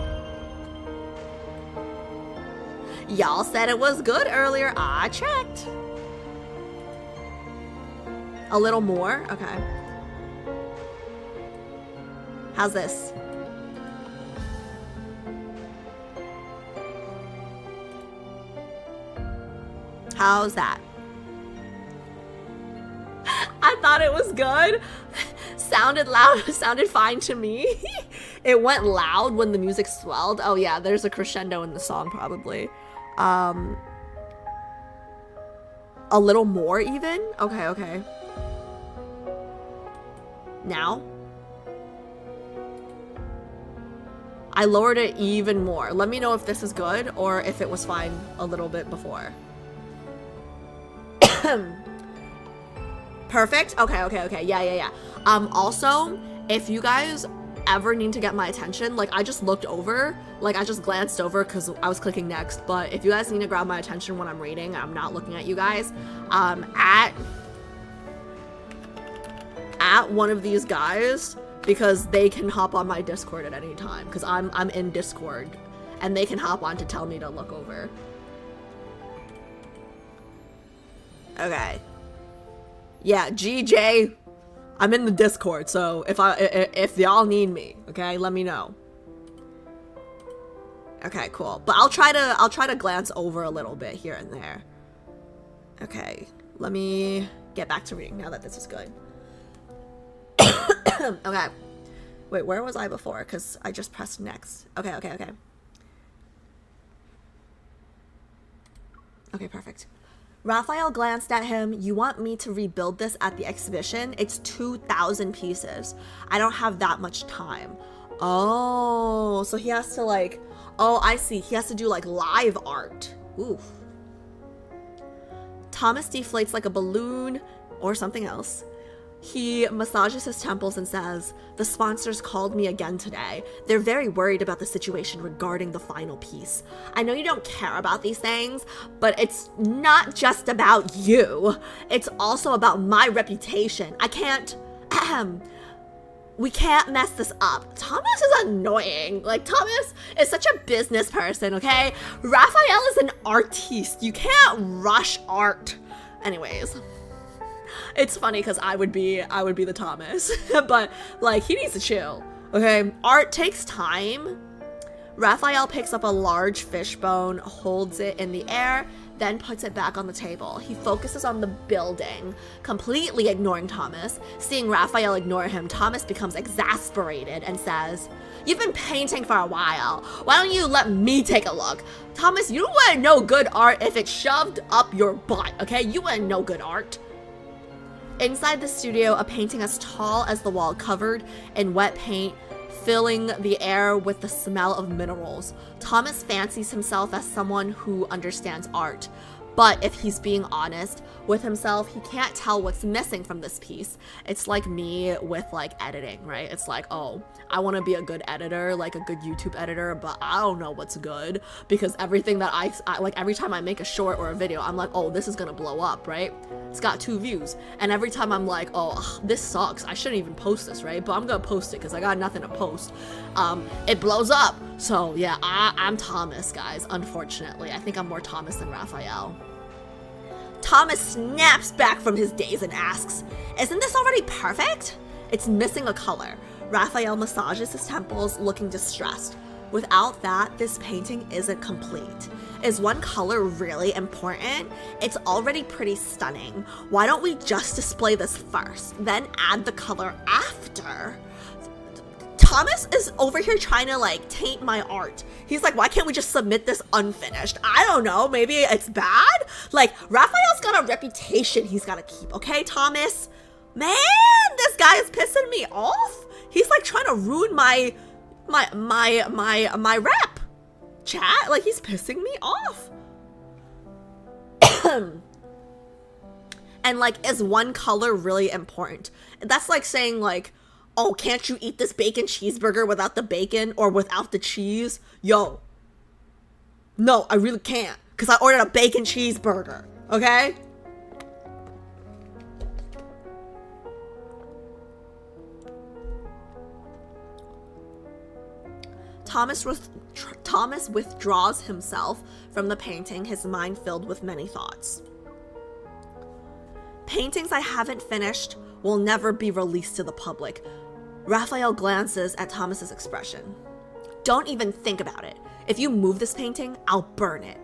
Y'all said it was good earlier. I checked. A little more? Okay. How's this? How's that? I thought it was good. Sounded loud, sounded fine to me. It went loud when the music swelled. Oh yeah, there's a crescendo in the song probably. A little more even? Okay, okay. Now? I lowered it even more. Let me know if this is good or if it was fine a little bit before. Perfect? Okay, okay, okay. Yeah. Also, if you guys ever need to get my attention, like I just looked over, like I just glanced over because I was clicking next, but if you guys need to grab my attention when I'm reading, I'm not looking at you guys, at one of these guys, because they can hop on my Discord at any time, because I'm in Discord, and they can hop on to tell me to look over. Okay. Yeah, GJ, I'm in the Discord, so if y'all need me, okay, let me know. Okay, cool. But I'll try to glance over a little bit here and there. Okay, let me get back to reading now that this is good. Okay. Wait, where was I before? Because I just pressed next. Okay. Okay, perfect. Raphael glanced at him. You want me to rebuild this at the exhibition? It's 2,000 pieces. I don't have that much time. Oh, so he has to like, oh, I see. He has to do like live art. Oof. Thomas deflates like a balloon or something else. He massages his temples and says, the sponsors called me again today. They're very worried about the situation regarding the final piece. I know you don't care about these things, but it's not just about you. It's also about my reputation. I can't, we can't mess this up. Thomas is annoying. Like, Thomas is such a business person, okay? Raphael is an artiste. You can't rush art. Anyways. It's funny because I would be the Thomas, but like he needs to chill, okay? Art takes time. Raphael picks up a large fishbone, holds it in the air, then puts it back on the table. He focuses on the building, completely ignoring Thomas. Seeing Raphael ignore him, Thomas becomes exasperated and says, you've been painting for a while. Why don't you let me take a look? Thomas, you wouldn't know good art if it's shoved up your butt, okay? You wouldn't know good art. Inside the studio, a painting as tall as the wall, covered in wet paint, filling the air with the smell of minerals. Thomas fancies himself as someone who understands art. But if he's being honest with himself, he can't tell what's missing from this piece. It's like me with like editing, right? It's like, oh, I want to be a good editor, like a good YouTube editor, but I don't know what's good, because everything that I like, every time I make a short or a video, I'm like, oh, this is gonna blow up, right? It's got 2 views. And every time I'm like, oh, ugh, this sucks, I shouldn't even post this, right? But I'm gonna post it because I got nothing to post. It blows up. So yeah, I'm Thomas, guys. Unfortunately, I think I'm more Thomas than Raphael. Thomas snaps back from his daze and asks, isn't this already perfect? It's missing a color. Raphael massages his temples, looking distressed. Without that, this painting isn't complete. Is one color really important? It's already pretty stunning. Why don't we just display this first, then add the color after? Thomas is over here trying to like taint my art. He's like, why can't we just submit this unfinished? I don't know, maybe it's bad? Like, Raphael's got a reputation he's gotta keep, okay, Thomas? Man, this guy is pissing me off. He's like trying to ruin my rep. Chat, like he's pissing me off. And like, is one color really important? That's like saying like, oh, can't you eat this bacon cheeseburger without the bacon or without the cheese? Yo, no, I really can't, because I ordered a bacon cheeseburger, okay? Thomas withdraws himself from the painting, his mind filled with many thoughts. Paintings I haven't finished will never be released to the public. Raphael glances at Thomas's expression. Don't even think about it. If you move this painting, I'll burn it.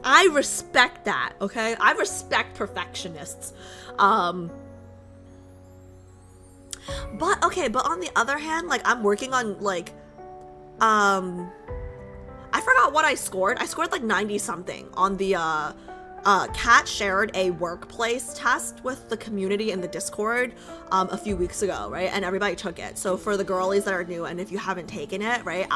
I respect that, okay? I respect perfectionists. But on the other hand, like, I'm working on, like, I forgot what I scored. I scored, like, 90-something on the, Kat shared a workplace test with the community in the Discord a few weeks ago, right? And everybody took it. So for the girlies that are new, and if you haven't taken it, right,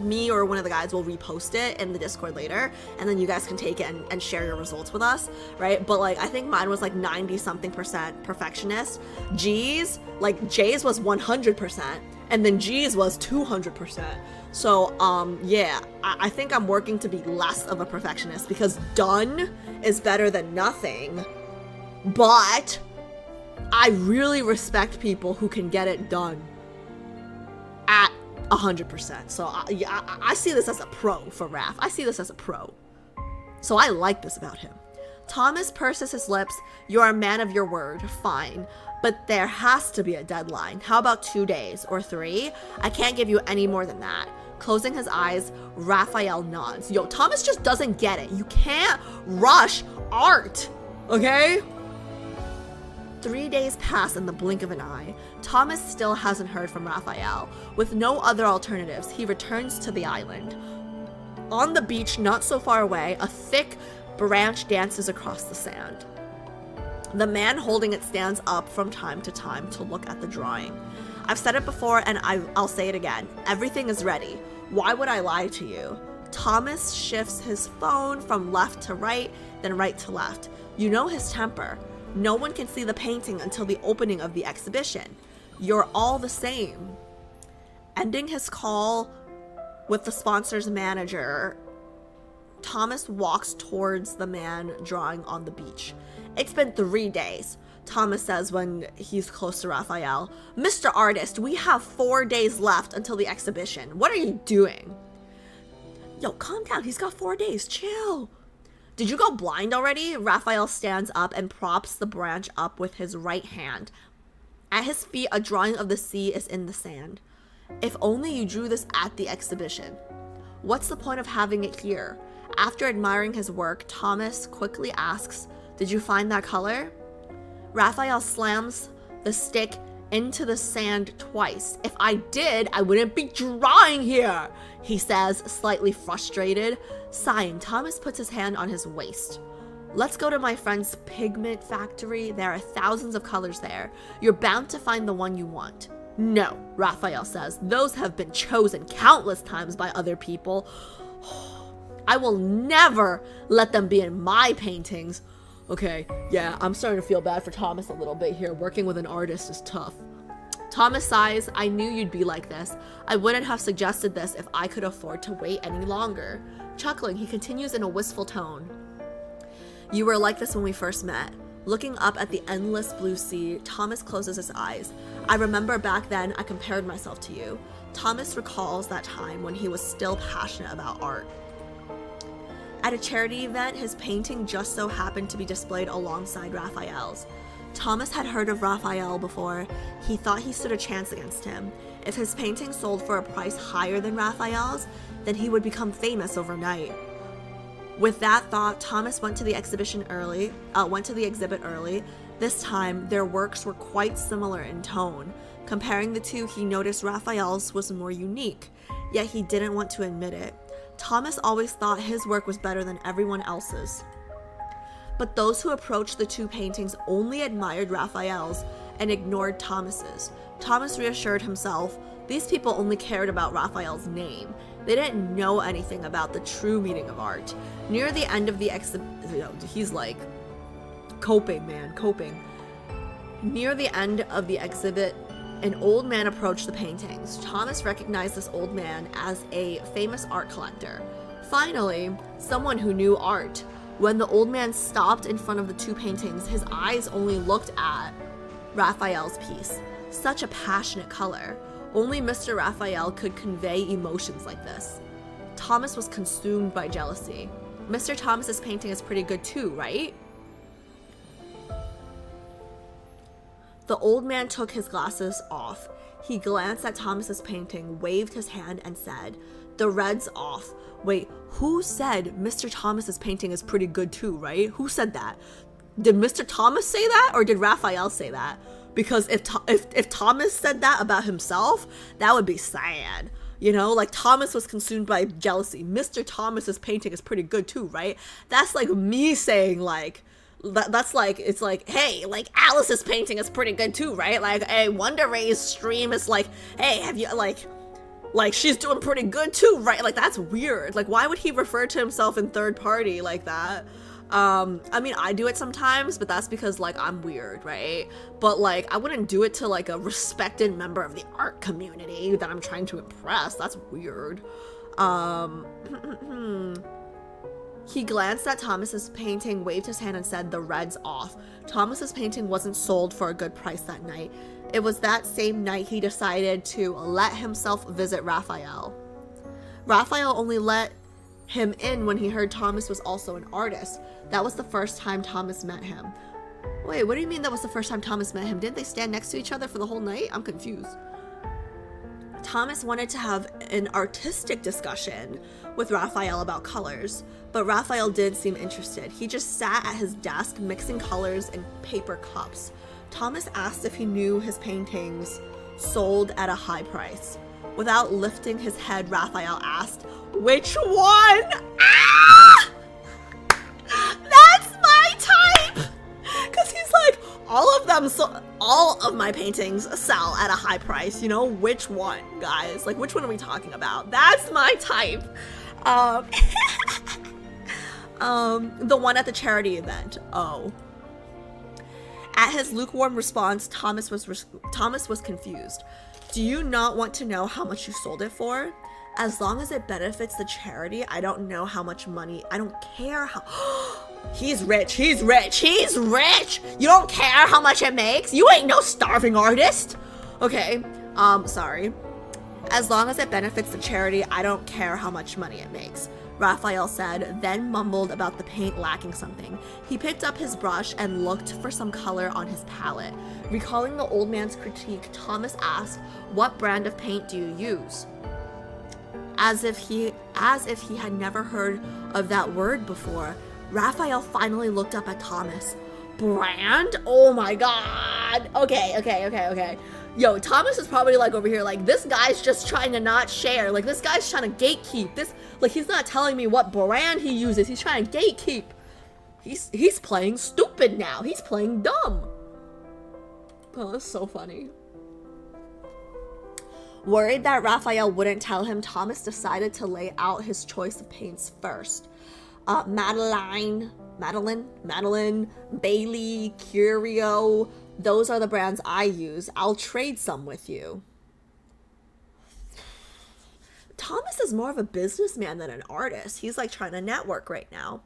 me or one of the guys will repost it in the Discord later, and then you guys can take it and share your results with us, right? But like, I think mine was like 90-something% perfectionist. G's, like J's was 100%, and then G's was 200%. So, yeah, I think I'm working to be less of a perfectionist, because done is better than nothing. But I really respect people who can get it done at 100%. So, I see this as a pro for Raf. I see this as a pro. So I like this about him. Thomas purses his lips. You're a man of your word. Fine. But there has to be a deadline. How about 2 days or 3? I can't give you any more than that. Closing his eyes, Raphael nods. Yo, Thomas just doesn't get it. You can't rush art, okay? 3 days pass in the blink of an eye. Thomas still hasn't heard from Raphael. With no other alternatives, he returns to the island. On the beach, not so far away, a thick branch dances across the sand. The man holding it stands up from time to time to look at the drawing. I've said it before, and I'll say it again. Everything is ready. Why would I lie to you? Thomas shifts his phone from left to right, then right to left. You know his temper. No one can see the painting until the opening of the exhibition. You're all the same. Ending his call with the sponsor's manager, Thomas walks towards the man drawing on the beach. It's been 3 days, Thomas says when he's close to Raphael. Mr. Artist, we have 4 days left until the exhibition. What are you doing? Yo, calm down. He's got 4 days. Chill. Did you go blind already? Raphael stands up and props the branch up with his right hand. At his feet, a drawing of the sea is in the sand. If only you drew this at the exhibition. What's the point of having it here? After admiring his work, Thomas quickly asks, did you find that color? Raphael slams the stick into the sand twice. If I did, I wouldn't be drawing here, he says, slightly frustrated. Sighing, Thomas puts his hand on his waist. Let's go to my friend's pigment factory. There are thousands of colors there. You're bound to find the one you want. No, Rafayel says. Those have been chosen countless times by other people. I will never let them be in my paintings. Okay, yeah, I'm starting to feel bad for Thomas a little bit here. Working with an artist is tough. Thomas sighs. I knew you'd be like this. I wouldn't have suggested this if I could afford to wait any longer. Chuckling, he continues in a wistful tone. You were like this when we first met. Looking up at the endless blue sea, Thomas closes his eyes. I remember back then I compared myself to you. Thomas recalls that time when he was still passionate about art. At a charity event, his painting just so happened to be displayed alongside Rafayel's. Thomas had heard of Rafayel before. He thought he stood a chance against him. If his painting sold for a price higher than Rafayel's, then he would become famous overnight. With that thought, Thomas went to the exhibit early. This time, their works were quite similar in tone. Comparing the two, he noticed Rafayel's was more unique, yet he didn't want to admit it. Thomas always thought his work was better than everyone else's. But those who approached the two paintings only admired Rafayel's and ignored Thomas's. Thomas reassured himself, these people only cared about Rafayel's name. They didn't know anything about the true meaning of art. Near the end of the exhibit, he's like, coping. Near the end of the exhibit, an old man approached the paintings. Thomas recognized this old man as a famous art collector. Finally, someone who knew art. When the old man stopped in front of the two paintings, his eyes only looked at Rafayel's piece. Such a passionate color. Only Mr. Rafayel could convey emotions like this. Thomas was consumed by jealousy. Mr. Thomas's painting is pretty good too, right? The old man took his glasses off. He glanced at Thomas's painting, waved his hand, and said, "The red's off." Wait, who said Mr. Thomas's painting is pretty good too, right? Who said that? Did Mr. Thomas say that, or did Rafayel say that? Because if Thomas said that about himself, that would be sad. You know, like Thomas was consumed by jealousy. Mr. Thomas's painting is pretty good too, right? That's like me saying like, that's like, it's like, hey, like Alice's painting is pretty good too, right? Like, hey, Wonder Ray's stream is like, hey, have you like she's doing pretty good too, right? Like that's weird. Like why would he refer to himself in third party like that? I mean, I do it sometimes, but that's because like I'm weird, right? But like I wouldn't do it to like a respected member of the art community that I'm trying to impress. That's weird. He glanced at Thomas's painting, waved his hand, and said, "The red's off." Thomas's painting wasn't sold for a good price that night. It was that same night he decided to let himself visit Rafayel. Rafayel only let him in when he heard Thomas was also an artist. That was the first time Thomas met him. Wait, what do you mean that was the first time Thomas met him? Didn't they stand next to each other for the whole night? I'm confused. Thomas wanted to have an artistic discussion with Rafayel about colors, but Rafayel did seem interested. He just sat at his desk mixing colors in paper cups. Thomas asked if he knew his paintings sold at a high price. Without lifting his head, Rafayel asked, "Which one?" Ah! That's my type! Because he's like, all of my paintings sell at a high price, you know? Which one, guys? Like, which one are we talking about? That's my type. The one at the charity event. Oh. At his lukewarm response, Thomas was confused. "Do you not want to know how much you sold it for? As long as it benefits the charity, I don't know how much money. I don't care how." He's rich. You don't care how much it makes? You ain't no starving artist. Okay, sorry. "As long as it benefits the charity, I don't care how much money it makes," Rafayel said, then mumbled about the paint lacking something. He picked up his brush and looked for some color on his palette. Recalling the old man's critique, Thomas asked, "What brand of paint do you use?" As if he had never heard of that word before, Rafayel finally looked up at Thomas. "Brand? Oh my god." Okay. Yo, Thomas is probably like over here like, this guy's just trying to not share. Like this guy's trying to gatekeep. This, like he's not telling me what brand he uses. He's trying to gatekeep. He's playing stupid now. He's playing dumb. Oh, that's so funny. Worried that Raphael wouldn't tell him, Thomas decided to lay out his choice of paints first. Madeline, Bailey, Curio, those are the brands I use. I'll trade some with you. Thomas is more of a businessman than an artist. He's like trying to network right now.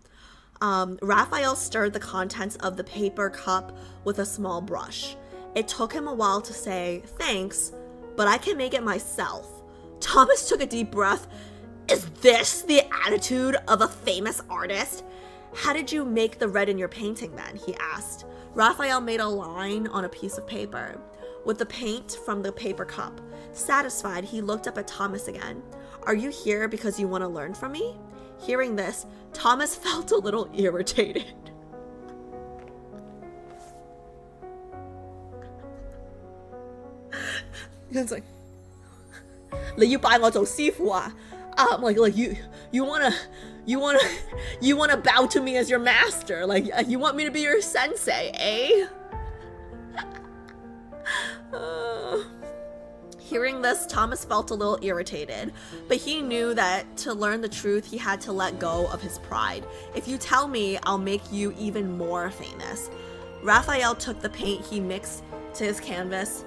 Raphael stirred the contents of the paper cup with a small brush. It took him a while to say, thanks, but I can make it myself. Thomas took a deep breath. Is this the attitude of a famous artist? How did you make the red in your painting then? He asked. Raphael made a line on a piece of paper with the paint from the paper cup. Satisfied, he looked up at Thomas again. Are you here because you want to learn from me? Hearing this, Thomas felt a little irritated. It's like, 你要拜我做師傅啊? Like you wanna bow to me as your master? Like you want me to be your sensei, eh? Hearing this, Thomas felt a little irritated, but he knew that to learn the truth, he had to let go of his pride. If you tell me, I'll make you even more famous. Raphael took the paint he mixed to his canvas.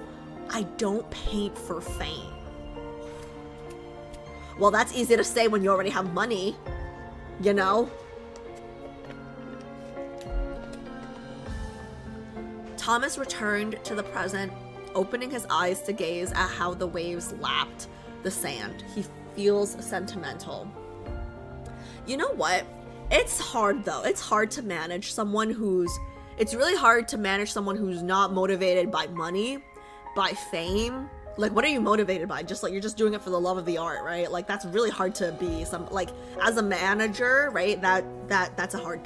I don't paint for fame. Well, that's easy to say when you already have money, you know? Thomas returned to the present, opening his eyes to gaze at how the waves lapped the sand. He feels sentimental. You know what? It's hard though. It's hard to manage someone it's really hard to manage someone who's not motivated by money, by fame. Like, what are you motivated by? Just like, you're just doing it for the love of the art, right? Like, that's really hard to be like, as a manager, right? That's a hard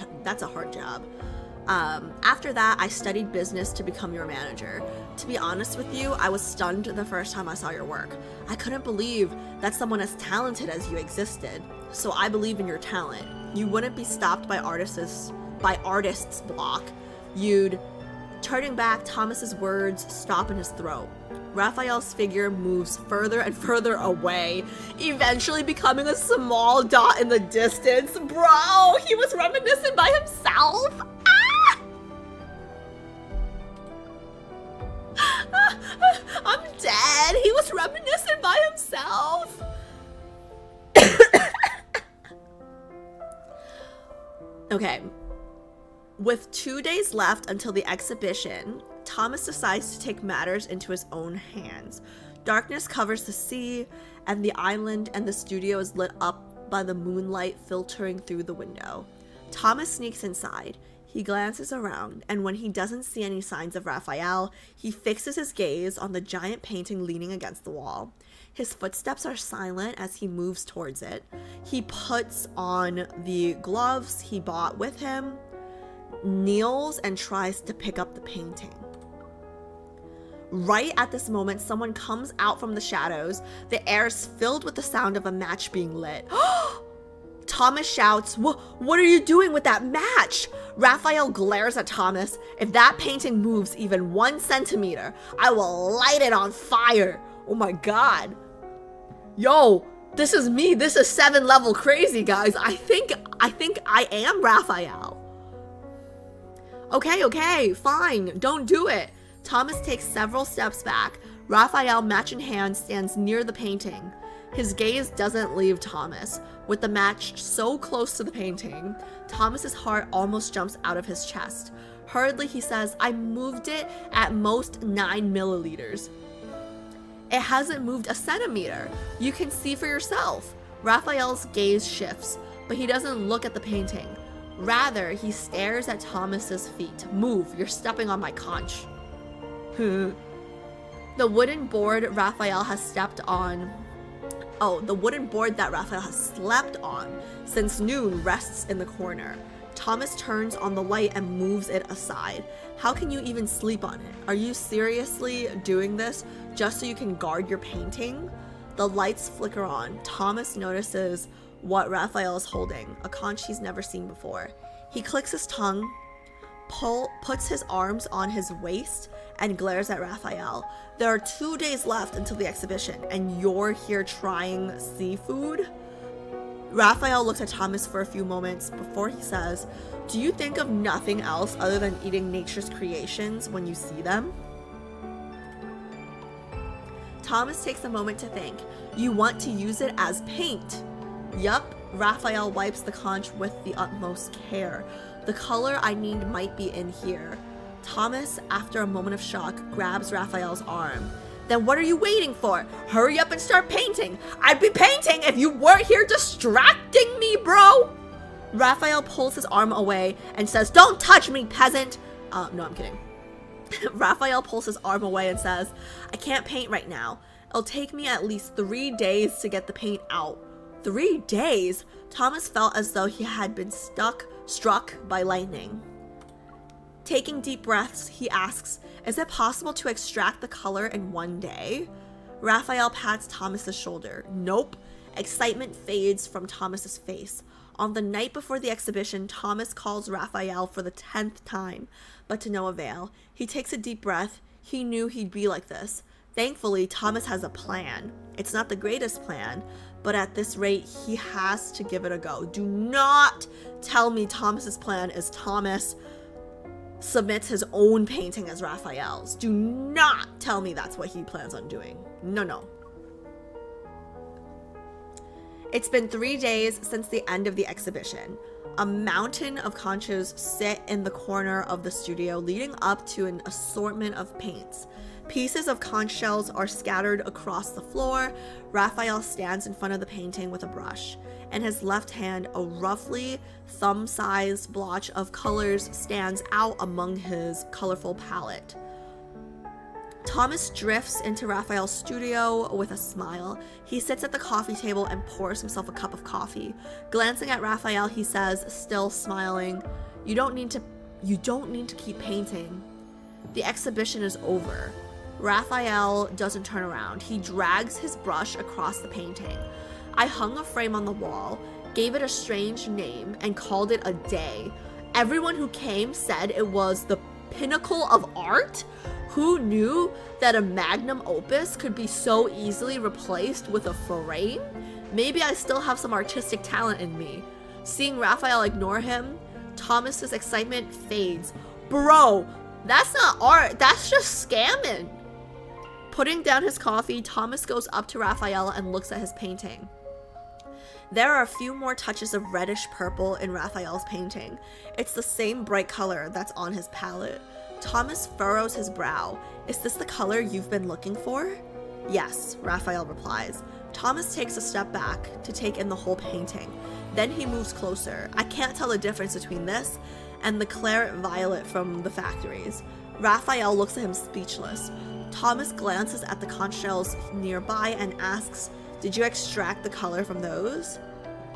job. After that, I studied business to become your manager. To be honest with you, I was stunned the first time I saw your work. I couldn't believe that someone as talented as you existed. So I believe in your talent. You wouldn't be stopped by artists' block. Turning back, Thomas's words stop in his throat. Raphael's figure moves further and further away, eventually becoming a small dot in the distance. Bro, he was reminiscent by himself. I'm dead. He was reminiscent by himself. Okay. With 2 days left until the exhibition, Thomas decides to take matters into his own hands. Darkness covers the sea and the island, and the studio is lit up by the moonlight filtering through the window. Thomas sneaks inside. He glances around, and when he doesn't see any signs of Raphael, he fixes his gaze on the giant painting leaning against the wall. His footsteps are silent as he moves towards it. He puts on the gloves he bought with him, kneels, and tries to pick up the painting. Right at this moment, someone comes out from the shadows. The air is filled with the sound of a match being lit. Thomas shouts, "What are you doing with that match?" Raphael glares at Thomas. "If that painting moves even 1 centimeter, I will light it on fire." Oh my god. Yo, this is me. This is 7-level crazy, guys. I think I am Raphael. Okay, fine. Don't do it. Thomas takes several steps back. Raphael, match in hand, stands near the painting. His gaze doesn't leave Thomas. With the match so close to the painting, Thomas's heart almost jumps out of his chest. Hurriedly, he says, "I moved it at most 9 milliliters. It hasn't moved a centimeter. You can see for yourself." Raphael's gaze shifts, but he doesn't look at the painting. Rather, he stares at Thomas's feet. "Move, you're stepping on my conch." The wooden board that Raphael has slept on since noon rests in the corner. Thomas turns on the light and moves it aside. How can you even sleep on it? Are you seriously doing this just so you can guard your painting? The lights flicker on. Thomas notices what Raphael is holding, a conch he's never seen before. He clicks his tongue, puts his arms on his waist, and glares at Rafayel. There are 2 days left until the exhibition, and you're here trying seafood? Rafayel looks at Thomas for a few moments before he says, do you think of nothing else other than eating nature's creations when you see them? Thomas takes a moment to think. You want to use it as paint? Yup. Rafayel wipes the conch with the utmost care. The color I need might be in here. Thomas, after a moment of shock, grabs Rafayel's arm. Then what are you waiting for? Hurry up and start painting. I'd be painting if you weren't here distracting me, bro. Rafayel pulls his arm away and says, don't touch me, peasant. No, I'm kidding. Rafayel pulls his arm away and says, I can't paint right now. It'll take me at least 3 days to get the paint out. 3 days? Thomas felt as though he had been struck by lightning. Taking deep breaths, he asks, is it possible to extract the color in 1 day? Rafayel pats Thomas's shoulder. Nope. Excitement fades from Thomas's face. On the night before the exhibition, Thomas calls Rafayel for the 10th time, but to no avail. He takes a deep breath. He knew he'd be like this. Thankfully, Thomas has a plan. It's not the greatest plan, but at this rate, he has to give it a go. Do not tell me Thomas's plan is Thomas submits his own painting as Raphael's. Do not tell me that's what he plans on doing. No. It's been 3 days since the end of the exhibition. A mountain of conchos sit in the corner of the studio, leading up to an assortment of paints. Pieces of conch shells are scattered across the floor. Rafayel stands in front of the painting with a brush. In his left hand, a roughly thumb-sized blotch of colors stands out among his colorful palette. Thomas drifts into Rafayel's studio with a smile. He sits at the coffee table and pours himself a cup of coffee. Glancing at Rafayel, he says, still smiling, You don't need to keep painting. The exhibition is over. Rafayel doesn't turn around. He drags his brush across the painting. I hung a frame on the wall, gave it a strange name, and called it a day. Everyone who came said it was the pinnacle of art. Who knew that a magnum opus could be so easily replaced with a frame? Maybe I still have some artistic talent in me. Seeing Rafayel ignore him, Thomas's excitement fades. Bro, that's not art, that's just scamming. Putting down his coffee, Thomas goes up to Rafayel and looks at his painting. There are a few more touches of reddish purple in Rafayel's painting. It's the same bright color that's on his palette. Thomas furrows his brow. Is this the color you've been looking for? Yes, Rafayel replies. Thomas takes a step back to take in the whole painting. Then he moves closer. I can't tell the difference between this and the claret violet from the factories. Rafayel looks at him speechless. Thomas glances at the conch shells nearby and asks, Did you extract the color from those?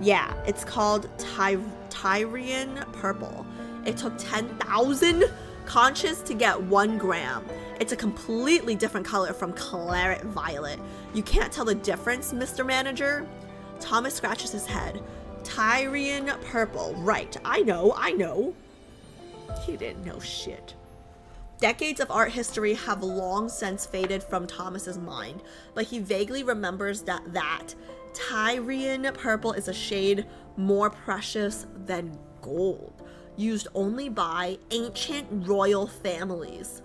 Yeah, it's called Tyrian purple. It took 10,000 conches to get 1 gram. It's a completely different color from claret violet. You can't tell the difference, Mr. Manager? Thomas scratches his head. Tyrian purple, right, I know. He didn't know shit. Decades of art history have long since faded from Thomas's mind, but he vaguely remembers that Tyrian purple is a shade more precious than gold, used only by ancient royal families.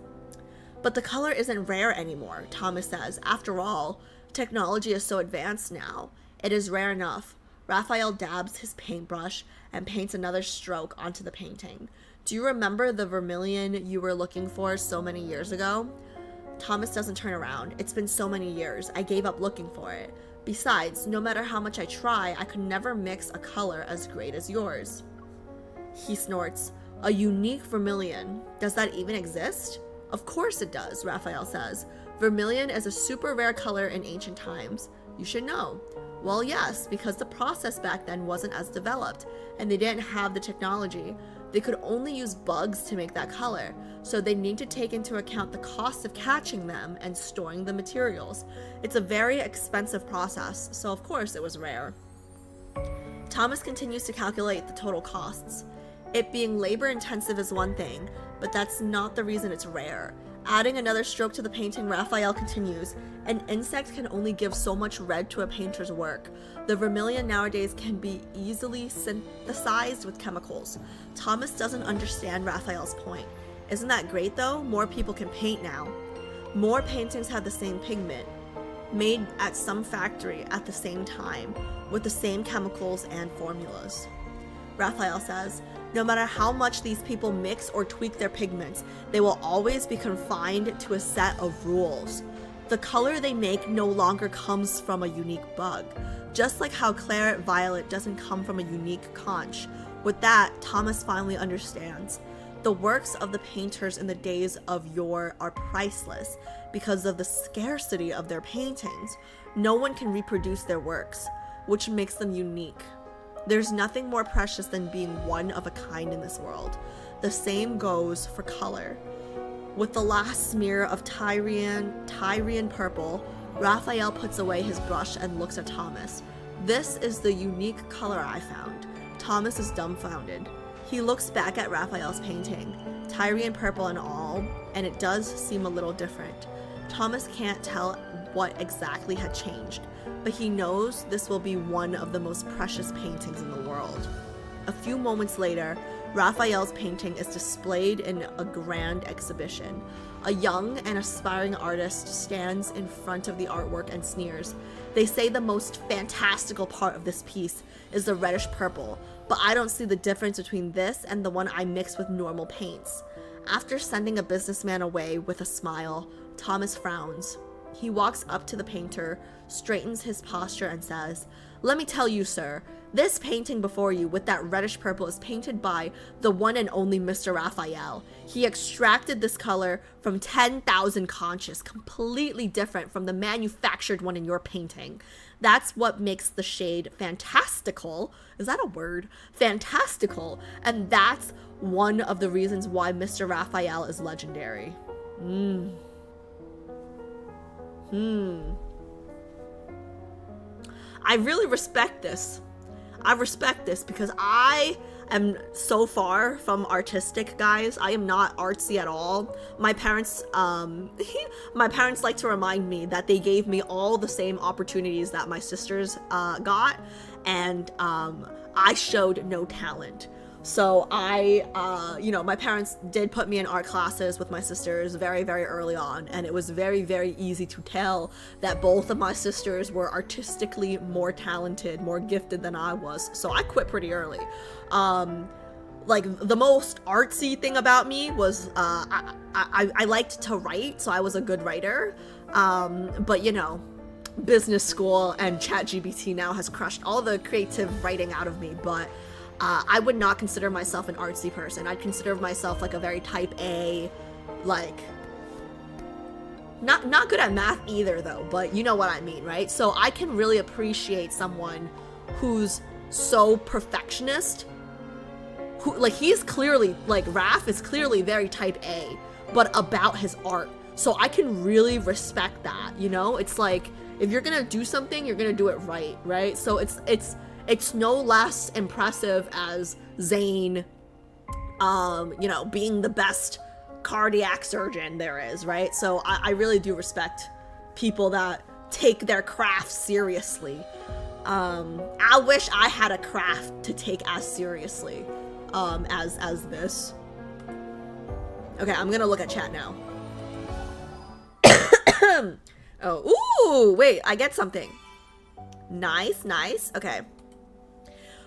But the color isn't rare anymore, Thomas says. After all, technology is so advanced now. It is rare enough. Rafayel dabs his paintbrush and paints another stroke onto the painting. Do you remember the vermilion you were looking for so many years ago? Thomas doesn't turn around. It's been so many years. I gave up looking for it. Besides, no matter how much I try, I could never mix a color as great as yours. He snorts. A unique vermilion. Does that even exist? Of course it does, Rafayel says. Vermilion is a super rare color in ancient times. You should know. Well, yes, because the process back then wasn't as developed, and they didn't have the technology. They could only use bugs to make that color, so they need to take into account the cost of catching them and storing the materials. It's a very expensive process, so of course it was rare. Thomas continues to calculate the total costs. It being labor intensive is one thing, but that's not the reason it's rare. Adding another stroke to the painting, Raphael continues, an insect can only give so much red to a painter's work. The vermilion nowadays can be easily synthesized with chemicals. Thomas doesn't understand Raphael's point. Isn't that great though? More people can paint now. More paintings have the same pigment, made at some factory at the same time, with the same chemicals and formulas. Raphael says, no matter how much these people mix or tweak their pigments, they will always be confined to a set of rules. The color they make no longer comes from a unique bug, just like how claret violet doesn't come from a unique conch. With that, Thomas finally understands. The works of the painters in the days of yore are priceless because of the scarcity of their paintings. No one can reproduce their works, which makes them unique. There's nothing more precious than being one of a kind in this world. The same goes for color. With the last smear of Tyrian purple, Raphael puts away his brush and looks at Thomas. This is the unique color I found. Thomas is dumbfounded. He looks back at Raphael's painting, Tyrian purple and all, and it does seem a little different. Thomas can't tell what exactly had changed, but he knows this will be one of the most precious paintings in the world. A few moments later, Raphael's painting is displayed in a grand exhibition. A young and aspiring artist stands in front of the artwork and sneers. They say the most fantastical part of this piece is the reddish purple, but I don't see the difference between this and the one I mix with normal paints. After sending a businessman away with a smile, Thomas frowns. He walks up to the painter, straightens his posture, and says, "Let me tell you, sir, this painting before you with that reddish purple is painted by the one and only Mr. Raphael. He extracted this color from 10,000 conches, completely different from the manufactured one in your painting. That's what makes the shade fantastical." Is that a word? Fantastical. And that's one of the reasons why Mr. Raphael is legendary. I really respect this. I respect this because I am so far from artistic, guys. I am not artsy at all. My parents like to remind me that they gave me all the same opportunities that my sisters got, and I showed no talent. So my parents did put me in art classes with my sisters very, very early on, and it was very, very easy to tell that both of my sisters were artistically more talented, more gifted than I was. So I quit pretty early. Like the most artsy thing about me was I liked to write, so I was a good writer. But you know, business school and ChatGPT now has crushed all the creative writing out of me, but I would not consider myself an artsy person. I'd consider myself like a very type A, like, not good at math either though, but you know what I mean, right? So I can really appreciate someone who's so perfectionist, who, like, he's clearly, like, Raf is clearly very type A, but about his art. So I can really respect that, you know? It's like, if you're gonna do something, you're gonna do it right? So it's no less impressive as Zayn, being the best cardiac surgeon there is, right? So I really do respect people that take their craft seriously. I wish I had a craft to take as seriously as this. Okay, I'm gonna look at chat now. Oh, ooh, wait, I get something. Nice. Okay.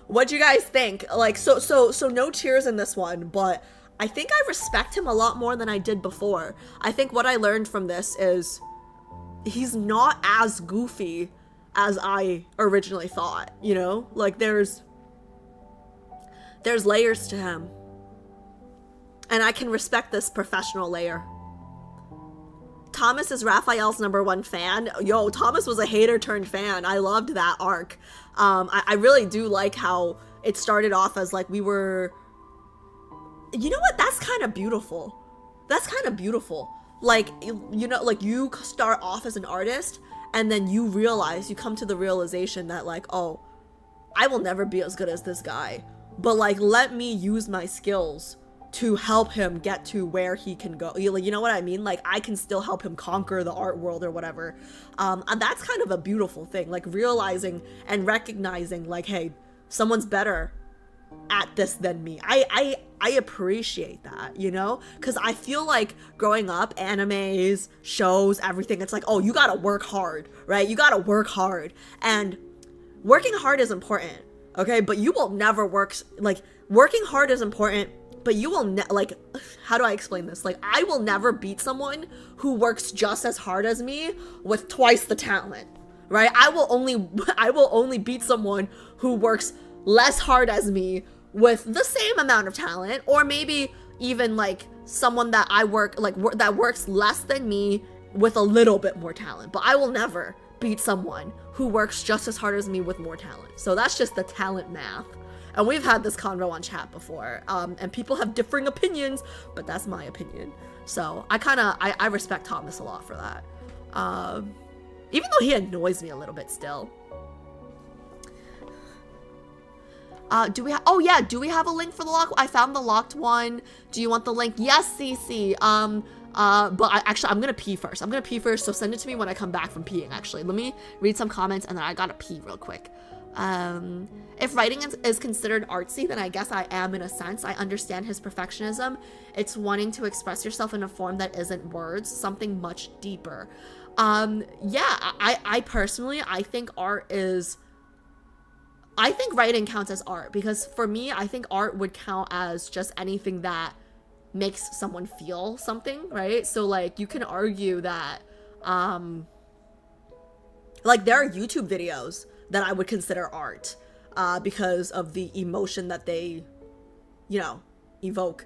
What'd you guys think? Like, so no tears in this one, but I think I respect him a lot more than I did before. I think what I learned from this is he's not as goofy as I originally thought, you know? Like, there's layers to him. And I can respect this professional layer. Thomas is Raphael's #1 fan. Yo, Thomas was a hater turned fan. I loved that arc. I really do like how it started off as like we were... You know what? That's kind of beautiful. Like, you know, like you start off as an artist and then you come to the realization that like, oh, I will never be as good as this guy. but like let me use my skills to help him get to where he can go. You know what I mean? Like I can still help him conquer the art world or whatever. And that's kind of a beautiful thing, like realizing and recognizing like, hey, someone's better at this than me. I appreciate that, you know, because I feel like growing up, animes, shows, everything, it's like, oh, you gotta work hard, right? You gotta work hard, and working hard is important, okay? But you will never working hard is important, but you will like, how do I explain this? Like, I will never beat someone who works just as hard as me with twice the talent, right? I will only beat someone who works less hard as me with the same amount of talent, or maybe even like someone that that works less than me with a little bit more talent. But I will never beat someone who works just as hard as me with more talent. So that's just the talent math. And we've had this convo on chat before, and people have differing opinions, but that's my opinion. So I respect Thomas a lot for that, even though he annoys me a little bit still. Do we have a link for the lock? I found the locked one. Do you want the link? Yes, CC. But I'm gonna pee first. So send it to me when I come back from peeing, actually. Let me read some comments and then I gotta pee real quick. If writing is considered artsy, then I guess I am in a sense. I understand his perfectionism. It's wanting to express yourself in a form that isn't words, something much deeper. I personally, I think writing counts as art, because for me, I think art would count as just anything that makes someone feel something, right? So like you can argue that like there are YouTube videos that I would consider art because of the emotion that they, you know, evoke.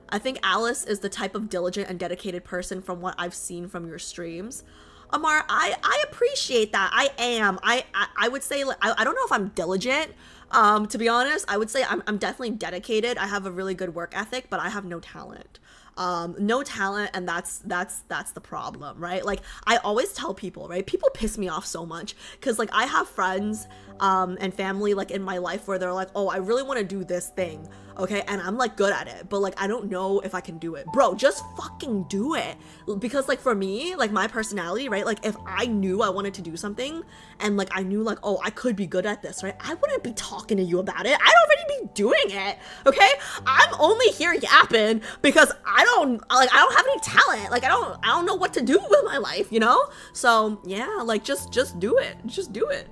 I think Alice is the type of diligent and dedicated person from what I've seen from your streams. Amar, I appreciate that. I am. I would say, like, I don't know if I'm diligent, to be honest. I would say I'm definitely dedicated. I have a really good work ethic, but I have no talent. No talent, and that's the problem, right? Like, I always tell people, right? People piss me off so much, because, like, I have friends and family, like, in my life where they're like, oh, I really want to do this thing, okay? And I'm, like, good at it, but, like, I don't know if I can do it. Bro, just fucking do it. Because, like, for me, like, my personality, right? Like, if I knew I wanted to do something, and, like, I knew, like, oh, I could be good at this, right? I wouldn't be talking to you about it. I'd already be doing it, okay? I'm only here yapping because I don't have any talent. Like, I don't know what to do with my life, you know? So, yeah, like, just do it. Just do it.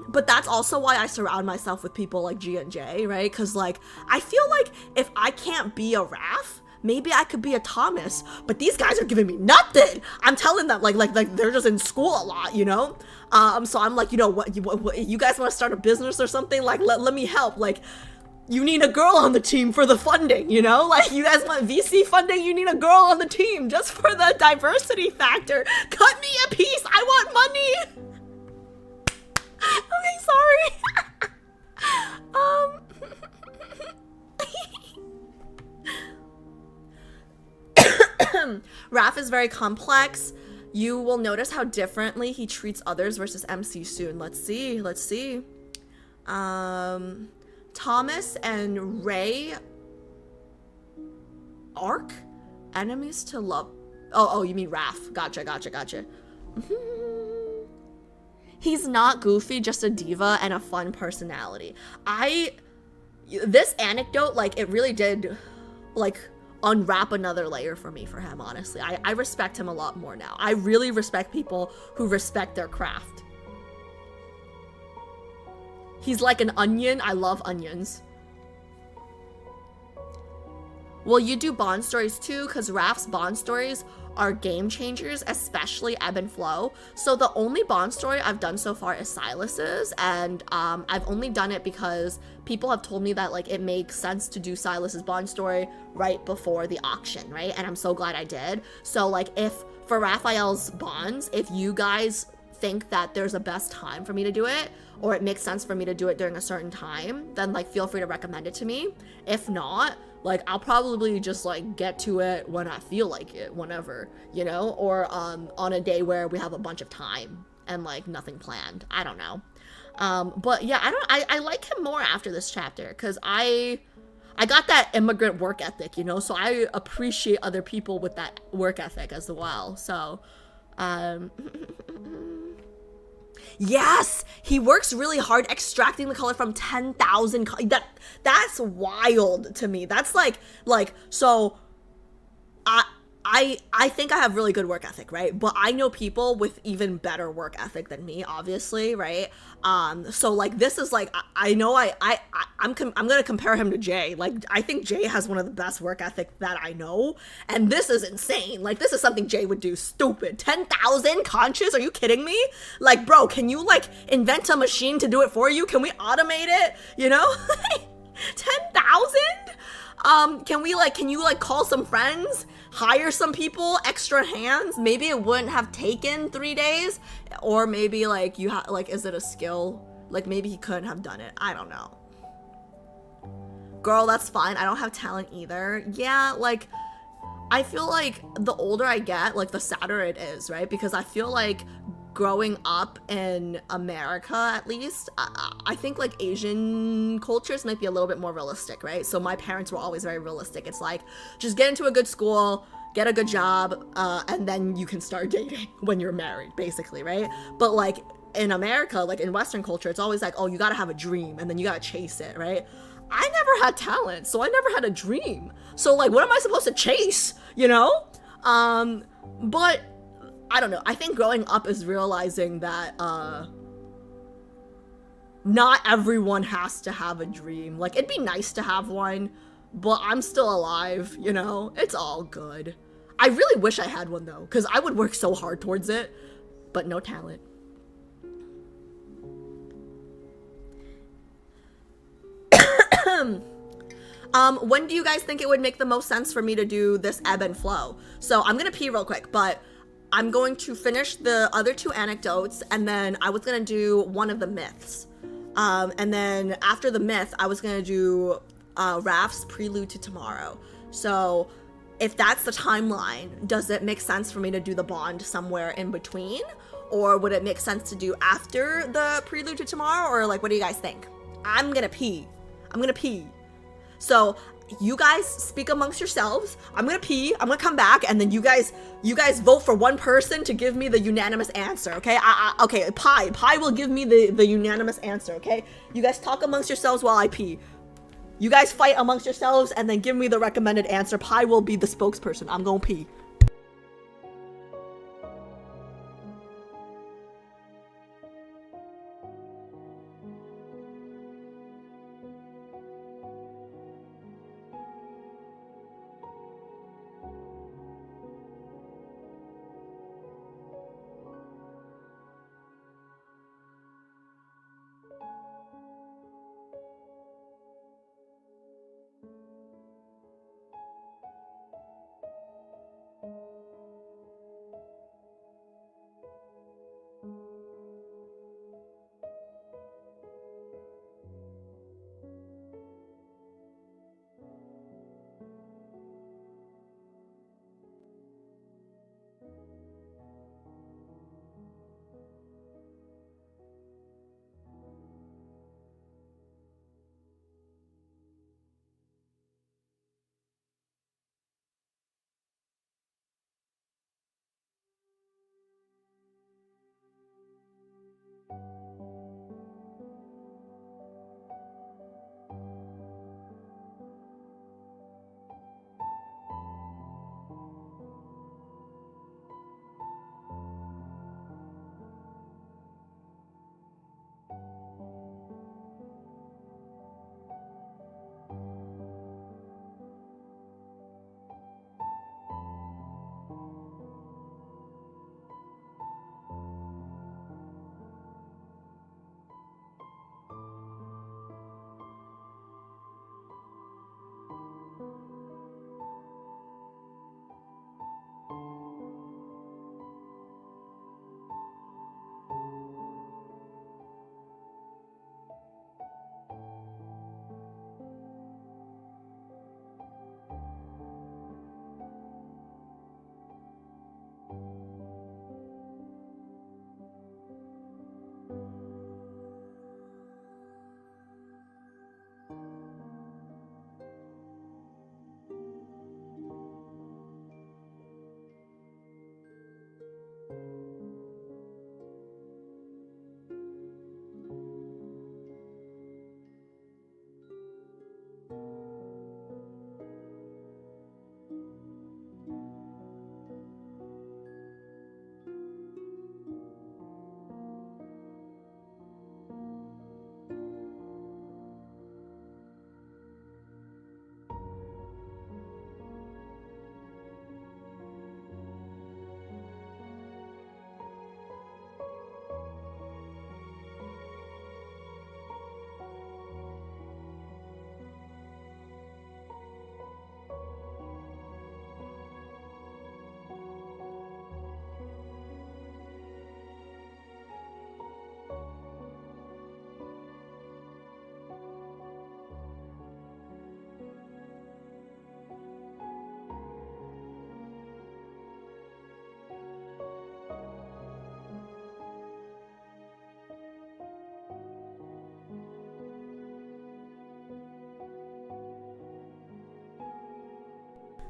But that's also why I surround myself with people like G and J, right? Because, like, I feel like if I can't be a Raf, maybe I could be a Thomas, but these guys are giving me nothing. I'm telling them, like they're just in school a lot, you know? So I'm like, you know what, you guys want to start a business or something? Like, let me help. Like, you need a girl on the team for the funding, you know? Like, you guys want VC funding, you need a girl on the team just for the diversity factor. Cut me a piece, I want money. Okay, sorry. Raf is very complex. You will notice how differently he treats others versus MC soon. Let's see. Thomas and Ray Arc? Enemies to love. Oh, you mean Raf. Gotcha. He's not goofy, just a diva and a fun personality. This anecdote, like, it really did, like, unwrap another layer for him, honestly. I respect him a lot more now. I really respect people who respect their craft. He's like an onion. I love onions. Will you do Bond stories too? Because Raf's Bond stories are game changers, especially Ebb and Flow. So the only Bond story I've done so far is Silas's, and I've only done it because people have told me that, like, it makes sense to do Silas's Bond story right before the auction, right? And I'm so glad I did. So, like, if for Raphael's Bonds, if you guys think that there's a best time for me to do it, or it makes sense for me to do it during a certain time, then, like, feel free to recommend it to me. If not, like, I'll probably just, like, get to it when I feel like it, whenever, you know? Or on a day where we have a bunch of time and, like, nothing planned. I don't know. But yeah, I like him more after this chapter because I got that immigrant work ethic, you know, so I appreciate other people with that work ethic as well. So, um, yes, he works really hard extracting the color from 10,000. That's wild to me. That's so I I think I have really good work ethic, right? But I know people with even better work ethic than me, obviously, right? So like this is like I know I'm gonna compare him to Jay. Like I think Jay has one of the best work ethic that I know, and this is insane. Like this is something Jay would do. Stupid. 10,000 conches? Are you kidding me? Like, bro, can you like invent a machine to do it for you? Can we automate it? You know, 10,000. Can you like call some friends, hire some people, extra hands? Maybe it wouldn't have taken 3 days, or maybe like is it a skill? Like maybe he couldn't have done it. I don't know. Girl, that's fine. I don't have talent either. Yeah, like I feel like the older I get, like the sadder it is, right? Because I feel like growing up in America, at least, I think like Asian cultures might be a little bit more realistic, right? So my parents were always very realistic. It's like, just get into a good school, get a good job, and then you can start dating when you're married, basically, right? But like in America, like in Western culture, it's always like, oh, you gotta have a dream and then you gotta chase it, right? I never had talent, so I never had a dream. So like, what am I supposed to chase, you know? But I don't know. I think growing up is realizing that not everyone has to have a dream. Like it'd be nice to have one, but I'm still alive, you know? It's all good. I really wish I had one though, because I would work so hard towards it, but no talent. When do you guys think it would make the most sense for me to do this ebb and flow? So I'm gonna pee real quick, but I'm going to finish the other 2 anecdotes, and then I was gonna do one of the myths. And then after the myth, I was gonna do Raf's prelude to tomorrow. So if that's the timeline, does it make sense for me to do the bond somewhere in between? Or would it make sense to do after the prelude to tomorrow? Or like, what do you guys think? I'm gonna pee. So you guys speak amongst yourselves. I'm gonna pee. I'm gonna come back, and then you guys vote for one person to give me the unanimous answer. Okay? Okay. Pi will give me the unanimous answer. Okay? You guys talk amongst yourselves while I pee. You guys fight amongst yourselves, and then give me the recommended answer. Pi will be the spokesperson. I'm gonna pee.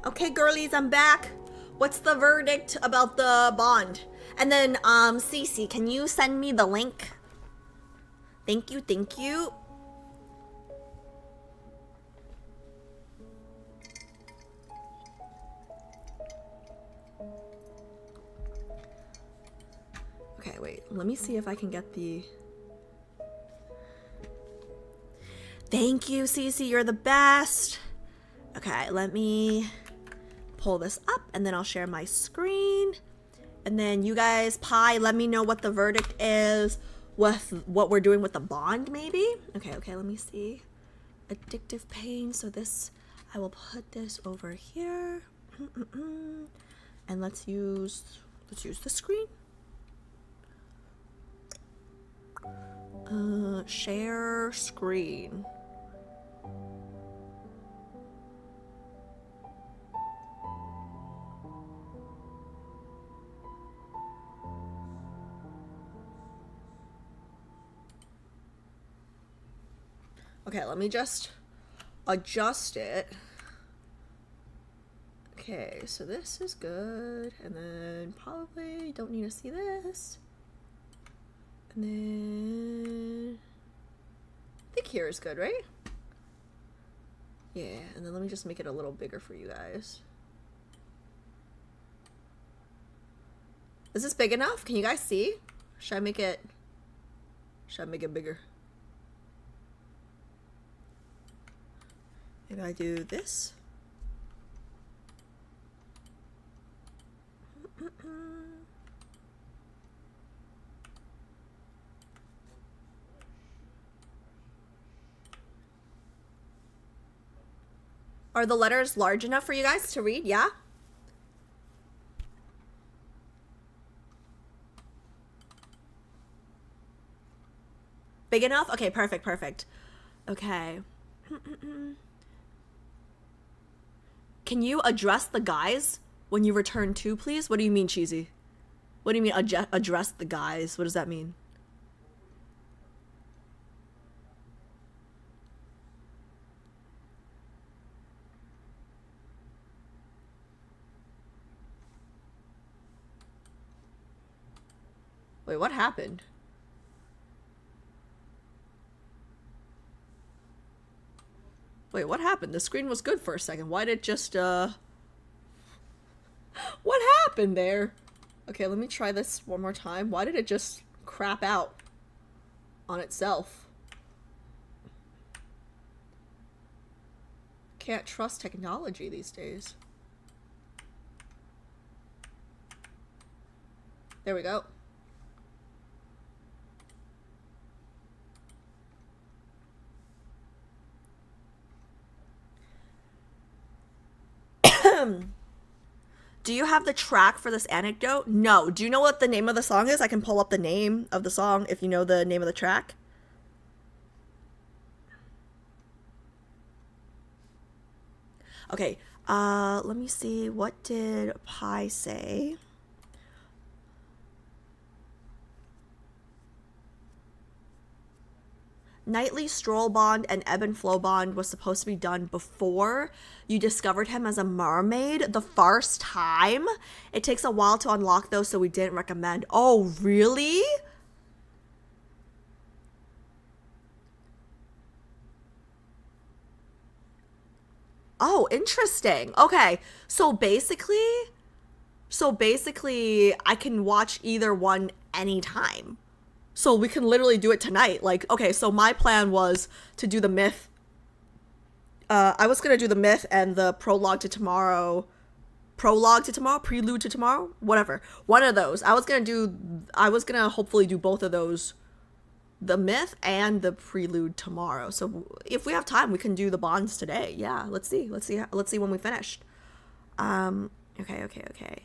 Okay, girlies, I'm back. What's the verdict about the bond? And then, Cece, can you send me the link? Thank you, thank you. Okay, wait, let me see if I can get the... Thank you, Cece, you're the best. Okay, let me pull this up and then I'll share my screen. And then you guys, Pi, let me know what the verdict is with what we're doing with the bond, maybe? Okay, let me see. Addictive pain, so this, I will put this over here. And let's use the screen. Share screen. Okay, let me just adjust it. Okay, so this is good, and then probably don't need to see this. And then I think here is good, right? Yeah, and then let me just make it a little bigger for you guys. Is this big enough? Can you guys see? Should I make it bigger? Maybe I do this. Are the letters large enough for you guys to read? Yeah? Big enough? Okay, perfect. Okay. Can you address the guys when you return to, please? What do you mean, Cheesy? What do you mean, address the guys? What does that mean? Wait, what happened? Wait, what happened? The screen was good for a second. Why did it just, what happened there? Okay, let me try this one more time. Why did it just crap out on itself? Can't trust technology these days. There we go. Do you have the track for this anecdote? No. Do you know what the name of the song is? I can pull up the name of the song if you know the name of the track. Okay, let me see. What did Pi say? Nightly Stroll bond and ebb and flow bond was supposed to be done before you discovered him as a mermaid the first time. It takes a while to unlock those, so we didn't recommend. Oh, really? Oh, interesting. Okay, so basically I can watch either one anytime. So we can literally do it tonight. Like, okay, so my plan was to do the myth. I was gonna do the myth and the prologue to tomorrow, prelude to tomorrow, whatever. One of those. I was gonna hopefully do both of those, the myth and the prelude tomorrow. So if we have time, we can do the bonds today. Yeah, let's see when we finished. Okay.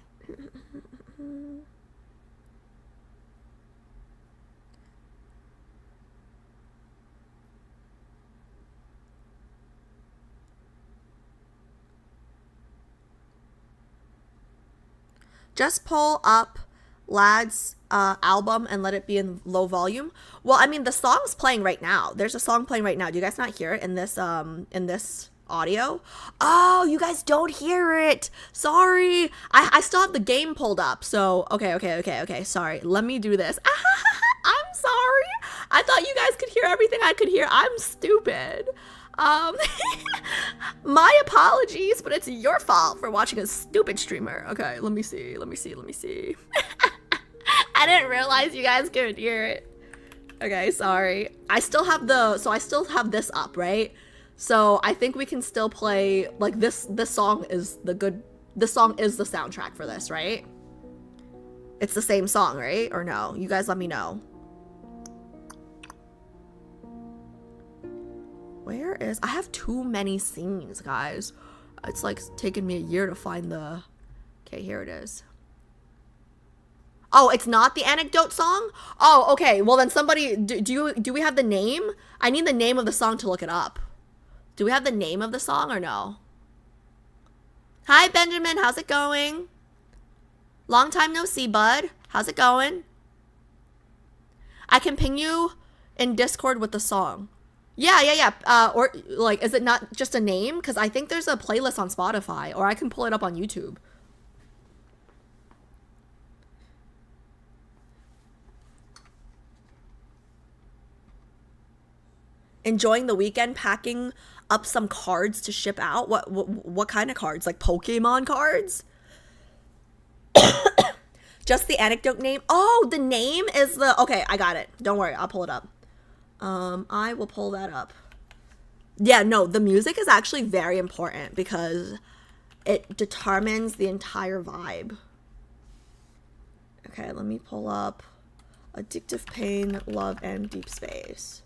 Just pull up Lad's album and let it be in low volume. Well, I mean, the song's playing right now. There's a song playing right now. Do you guys not hear it in this audio. Oh, you guys don't hear it. Sorry. I still have the game pulled up. So, okay. Sorry. Let me do this. I'm sorry. I thought you guys could hear everything I could hear. I'm stupid. My apologies, but it's your fault for watching a stupid streamer. Okay, let me see. I didn't realize you guys couldn't hear it. Okay, sorry. I still have this up, right? So I think we can still play, like, this song is the soundtrack for this, right? It's the same song, right? Or no? You guys let me know. Where is... I have too many scenes, guys. It's like taken me a year to find the... Okay, here it is. Oh, it's not the anecdote song? Oh, okay. Well, then somebody... Do we have the name? I need the name of the song to look it up. Do we have the name of the song or no? Hi, Benjamin. How's it going? Long time no see, bud. How's it going? I can ping you in Discord with the song. Yeah. Or, like, is it not just a name? Because I think there's a playlist on Spotify. Or I can pull it up on YouTube. Enjoying the weekend, packing up some cards to ship out. What kind of cards? Like Pokemon cards? Just the anecdote name. Oh, the name is the... Okay, I got it. Don't worry, I'll pull it up. I will pull that up. Yeah, no, the music is actually very important because it determines the entire vibe. Okay, let me pull up Addictive Pain, Love and Deepspace.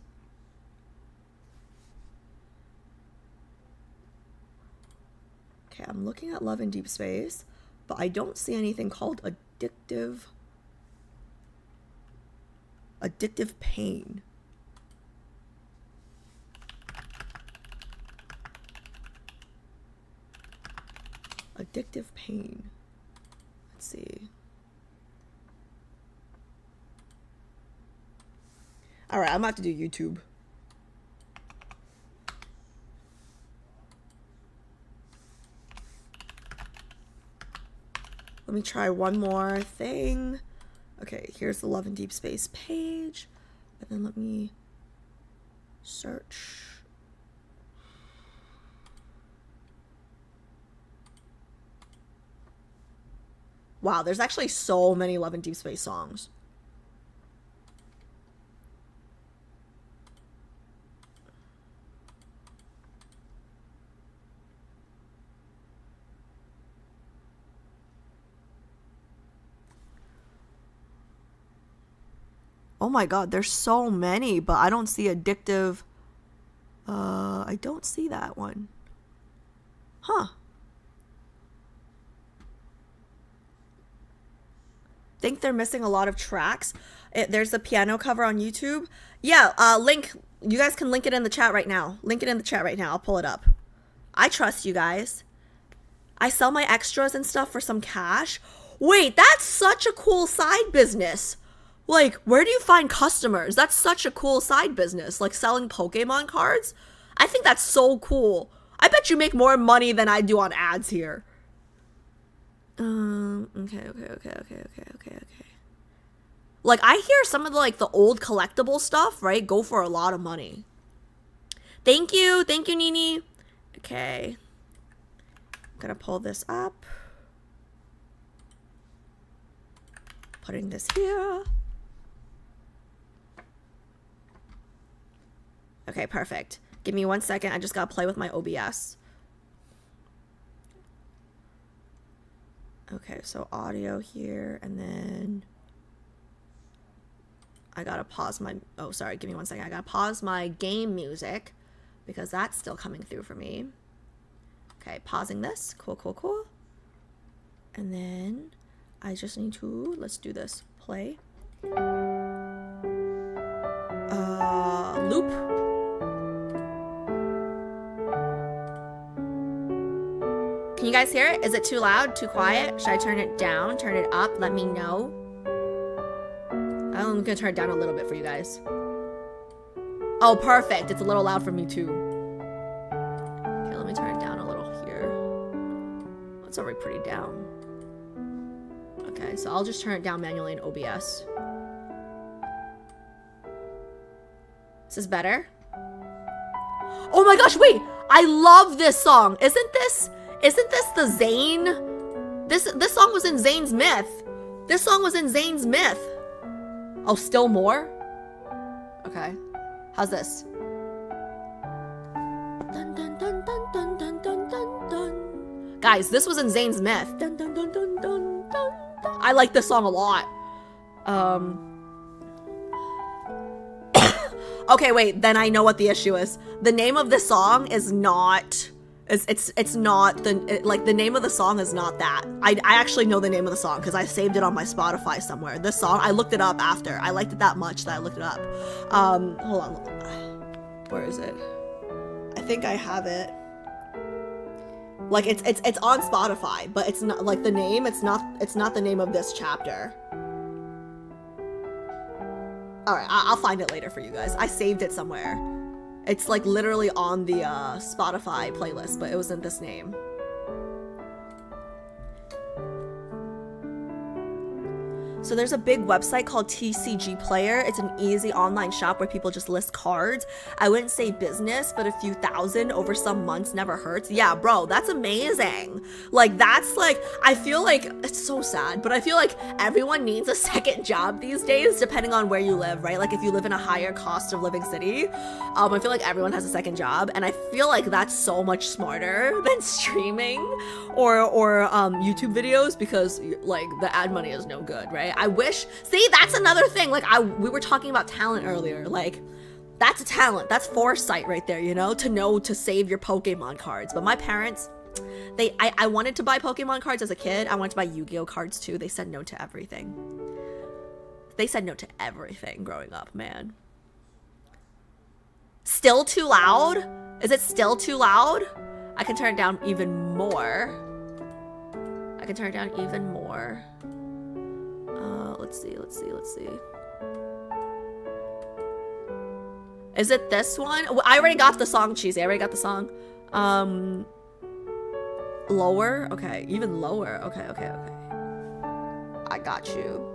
Okay, I'm looking at Love and Deepspace, but I don't see anything called Addictive Pain. Addictive Pain. Let's see. All right, I'm about to do YouTube. Let me try one more thing. Okay, here's the Love and Deepspace page. And then let me search. Wow, there's actually so many Love and Deepspace songs. Oh my god, there's so many, but I don't see Addictive. I don't see that one. Huh. Think they're missing a lot of tracks. There's a piano cover on YouTube. Yeah, link. You guys can link it in the chat right now. Link it in the chat right now. I'll pull it up. I trust you guys. I sell my extras and stuff for some cash. Wait, that's such a cool side business. Like, where do you find customers? That's such a cool side business. Like selling Pokemon cards. I think that's so cool. I bet you make more money than I do on ads here. Okay. Like, I hear some of the, like, the old collectible stuff, right, go for a lot of money. Thank you, Nini. Okay. I'm gonna pull this up. Putting this here. Okay, perfect. Give me 1 second. I just gotta play with my OBS. Okay, so audio here, and then I gotta pause my... Oh, sorry, give me 1 second. I gotta pause my game music because that's still coming through for me. Okay, pausing this. Cool. And then I just need to... Let's do this. Play. Loop. Can you guys hear it? Is it too loud? Too quiet? Should I turn it down? Turn it up? Let me know. I'm gonna turn it down a little bit for you guys. Oh, perfect. It's a little loud for me too. Okay, let me turn It's already pretty down. Okay, so I'll just turn it down manually in OBS. Is this better? Oh my gosh, wait! I love this song! Isn't this the Zayn? This song was in Zayn's Myth. This song was in Zayn's Myth. Oh, still more? Okay. How's this? Dun, dun, dun, dun, dun, dun, dun, dun, dun. Guys, this was in Zayn's Myth. Dun, dun, dun, dun, dun, dun, dun. I like this song a lot. Okay, wait, then I know what the issue is. The name of this song is not... It's not... the name of the song is not that. I actually know the name of the song because I saved it on my Spotify somewhere. This song, I looked it up after. I liked it that much that I looked it up. Hold on. Where is it? I think I have it. Like, it's on Spotify, but it's not... Like, the name, it's not the name of this chapter. Alright, I'll find it later for you guys. I saved it somewhere. It's like literally on the Spotify playlist, but it wasn't this name. So there's a big website called TCG Player. It's an easy online shop where people just list cards. I wouldn't say business, but a few thousand over some months never hurts. Yeah, bro, that's amazing. Like, that's like, I feel like, it's so sad, but I feel like everyone needs a second job these days, depending on where you live, right? Like, if you live in a higher cost of living city, I feel like everyone has a second job, and I feel like that's so much smarter than streaming or YouTube videos, because, like, the ad money is no good, right? I wish, see, that's another thing. Like, we were talking about talent earlier. Like, that's a talent. That's foresight right there, you know to save your Pokemon cards. But my parents, I wanted to buy Pokemon cards as a kid. I wanted to buy Yu-Gi-Oh cards too. They said no to everything. They said no to everything growing up, man. Still too loud? Is it still too loud? I can turn it down even more. I can turn it down even more. Let's see. Is it this one? I already got the song, Cheesy. I already got the song. Lower? Okay, even lower. Okay. I got you.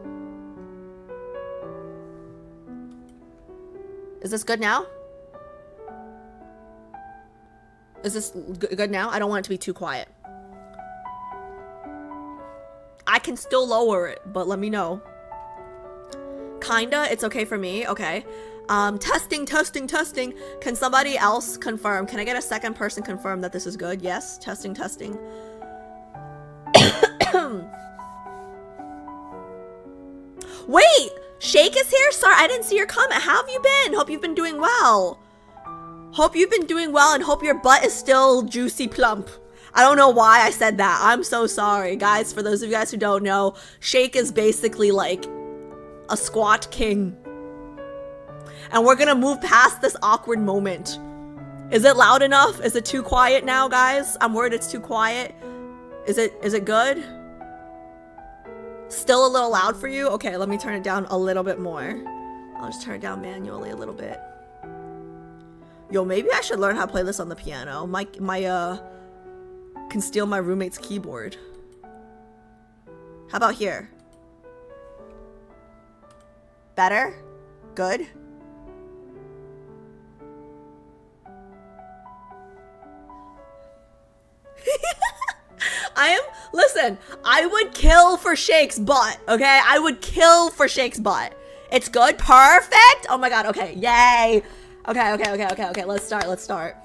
Is this good now? Is this good now? I don't want it to be too quiet. I can still lower it, but let me know. Kinda, it's okay for me. Okay. Testing. Can somebody else confirm? Can I get a second person confirm that this is good? Yes. Testing. Wait! Shake is here? Sorry, I didn't see your comment. How have you been? Hope you've been doing well. Hope you've been doing well and hope your butt is still juicy plump. I don't know why I said that. I'm so sorry, guys. For those of you guys who don't know, Shake is basically like a squat king. And we're gonna move past this awkward moment. Is it loud enough? Is it too quiet now, guys? I'm worried it's too quiet. Is it good? Still a little loud for you? Okay, let me turn it down a little bit more. I'll just turn it down manually a little bit. Yo, maybe I should learn how to play this on the piano. My can steal my roommate's keyboard. How about here? Better? Good? Listen, I would kill for Shake's butt, okay? I would kill for Shake's butt. It's good? Perfect? Oh my god, okay, yay. Okay, let's start.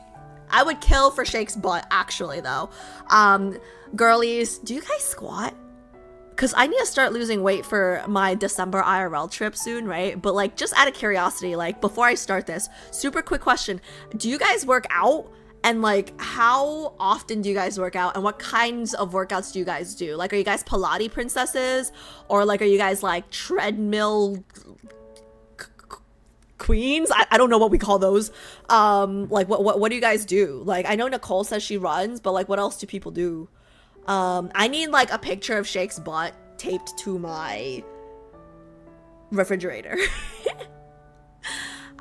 I would kill for Shake's butt, actually, though. Girlies, do you guys squat? Because I need to start losing weight for my December IRL trip soon, right? But, like, just out of curiosity, like, before I start this, super quick question. Do you guys work out? And, like, how often do you guys work out? And what kinds of workouts do you guys do? Like, are you guys Pilates princesses? Or, like, are you guys, like, treadmill queens? I don't know what we call those. Like, what do you guys do? Like, I know Nicole says she runs, but, like, what else do people do? I need, like, a picture of Shake's butt taped to my refrigerator.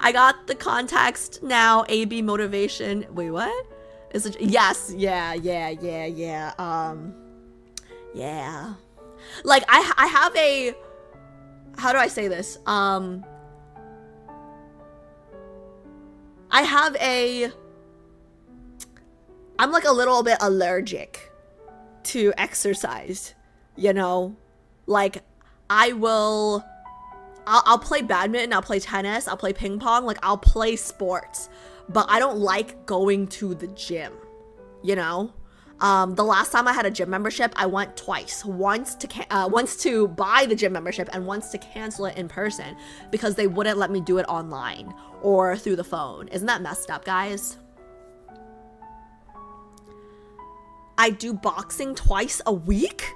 I got the context now. AB motivation. Wait, what? Is it? Yes. Yeah. Yeah. Like, I have a, how do I say this? I have a, I'm like a little bit allergic to exercise, you know? Like, I'll play badminton, I'll play tennis, I'll play ping pong, like I'll play sports, but I don't like going to the gym, you know? The last time I had a gym membership, I went twice. Once to buy the gym membership and once to cancel it in person because they wouldn't let me do it online or through the phone. Isn't that messed up, guys? I do boxing twice a week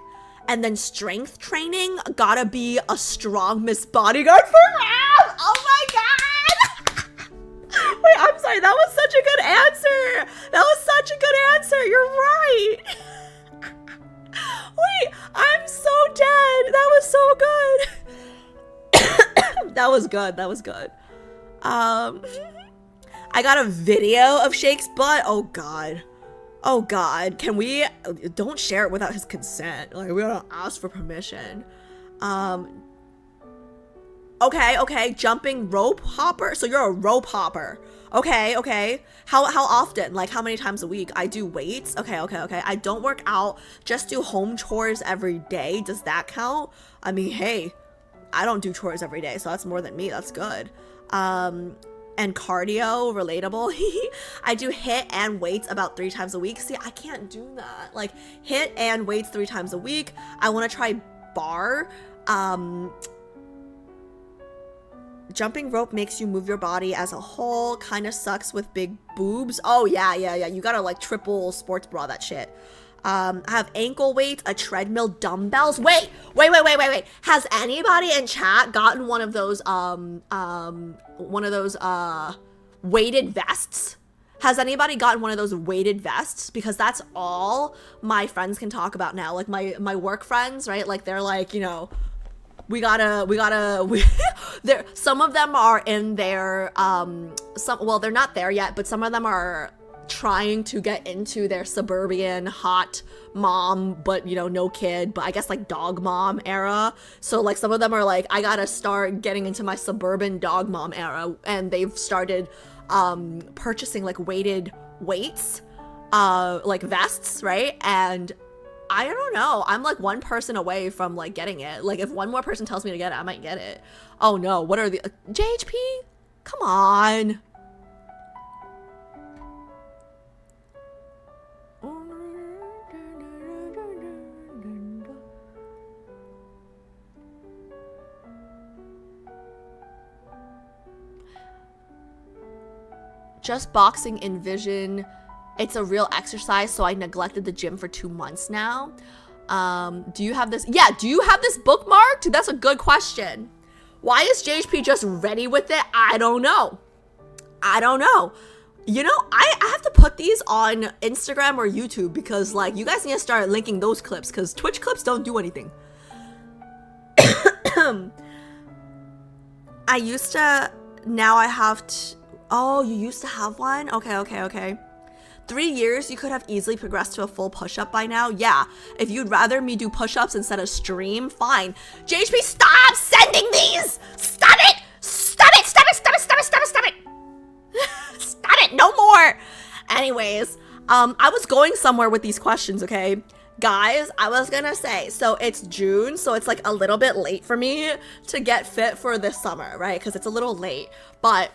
and then strength training. Gotta be a strong Miss Bodyguard for Raf. Oh my god. Wait, I'm sorry. That was such a good answer. That was such a good answer. You're right. Wait, I'm so dead. That was so good. That was good. That was good. I got a video of Shake's butt. Oh god. Oh god, can we, don't share it without his consent. Like, we don't ask for permission. Okay, jumping rope hopper. So you're a rope hopper. Okay. How often? Like, how many times a week? I do weights. Okay. I don't work out, just do home chores every day. Does that count? I mean, hey, I don't do chores every day, so that's more than me. That's good. And cardio, relatable. I do HIIT and weights about 3 times a week. See, I can't do that. Like, HIIT and weights 3 times a week. I want to try bar. Jumping rope makes you move your body as a whole. Kind of sucks with big boobs. Oh, yeah. You gotta, like, triple sports bra that shit. I have ankle weights, a treadmill, dumbbells. Wait. Has anybody in chat gotten one of those weighted vests? Has anybody gotten one of those weighted vests? Because that's all my friends can talk about now. Like my work friends, right? Like they're like, you know, we gotta some of them are in their well, they're not there yet, but some of them are trying to get into their suburban hot mom, but you know, no kid, but I guess like dog mom era. So like some of them are like, I gotta start getting into my suburban dog mom era, and they've started purchasing like weighted weights, like vests, right? And I don't know, I'm like one person away from like getting it. Like if one more person tells me to get it, I might get it. Oh no, what are the JHP? Come on. Just boxing Envision. It's a real exercise, so I neglected the gym for 2 months now. Do you have this? Yeah, do you have this bookmarked? That's a good question. Why is JHP just ready with it? I don't know. You know, I have to put these on Instagram or YouTube because like you guys need to start linking those clips because Twitch clips don't do anything. I used to, now I have to. Oh, you used to have one? Okay. 3 years, you could have easily progressed to a full push-up by now. Yeah, if you'd rather me do push-ups instead of stream, fine. JHP, stop sending these! Stop it! Stop it! No more! Anyways, I was going somewhere with these questions, okay? Guys, I was gonna say, so it's June, so it's like a little bit late for me to get fit for this summer, right? Because it's a little late. But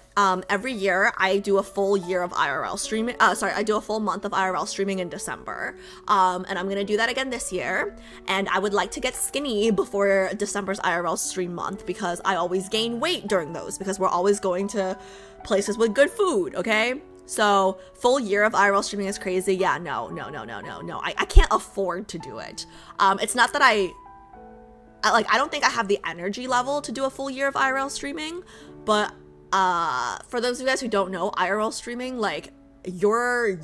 every year I do a full year of IRL streaming. I do a full month of IRL streaming in December. And I'm gonna do that again this year. And I would like to get skinny before December's IRL stream month because I always gain weight during those because we're always going to places with good food, okay? So full year of IRL streaming is crazy. Yeah, no. I can't afford to do it. It's not that I don't think I have the energy level to do a full year of IRL streaming, but for those of you guys who don't know, IRL streaming, like well,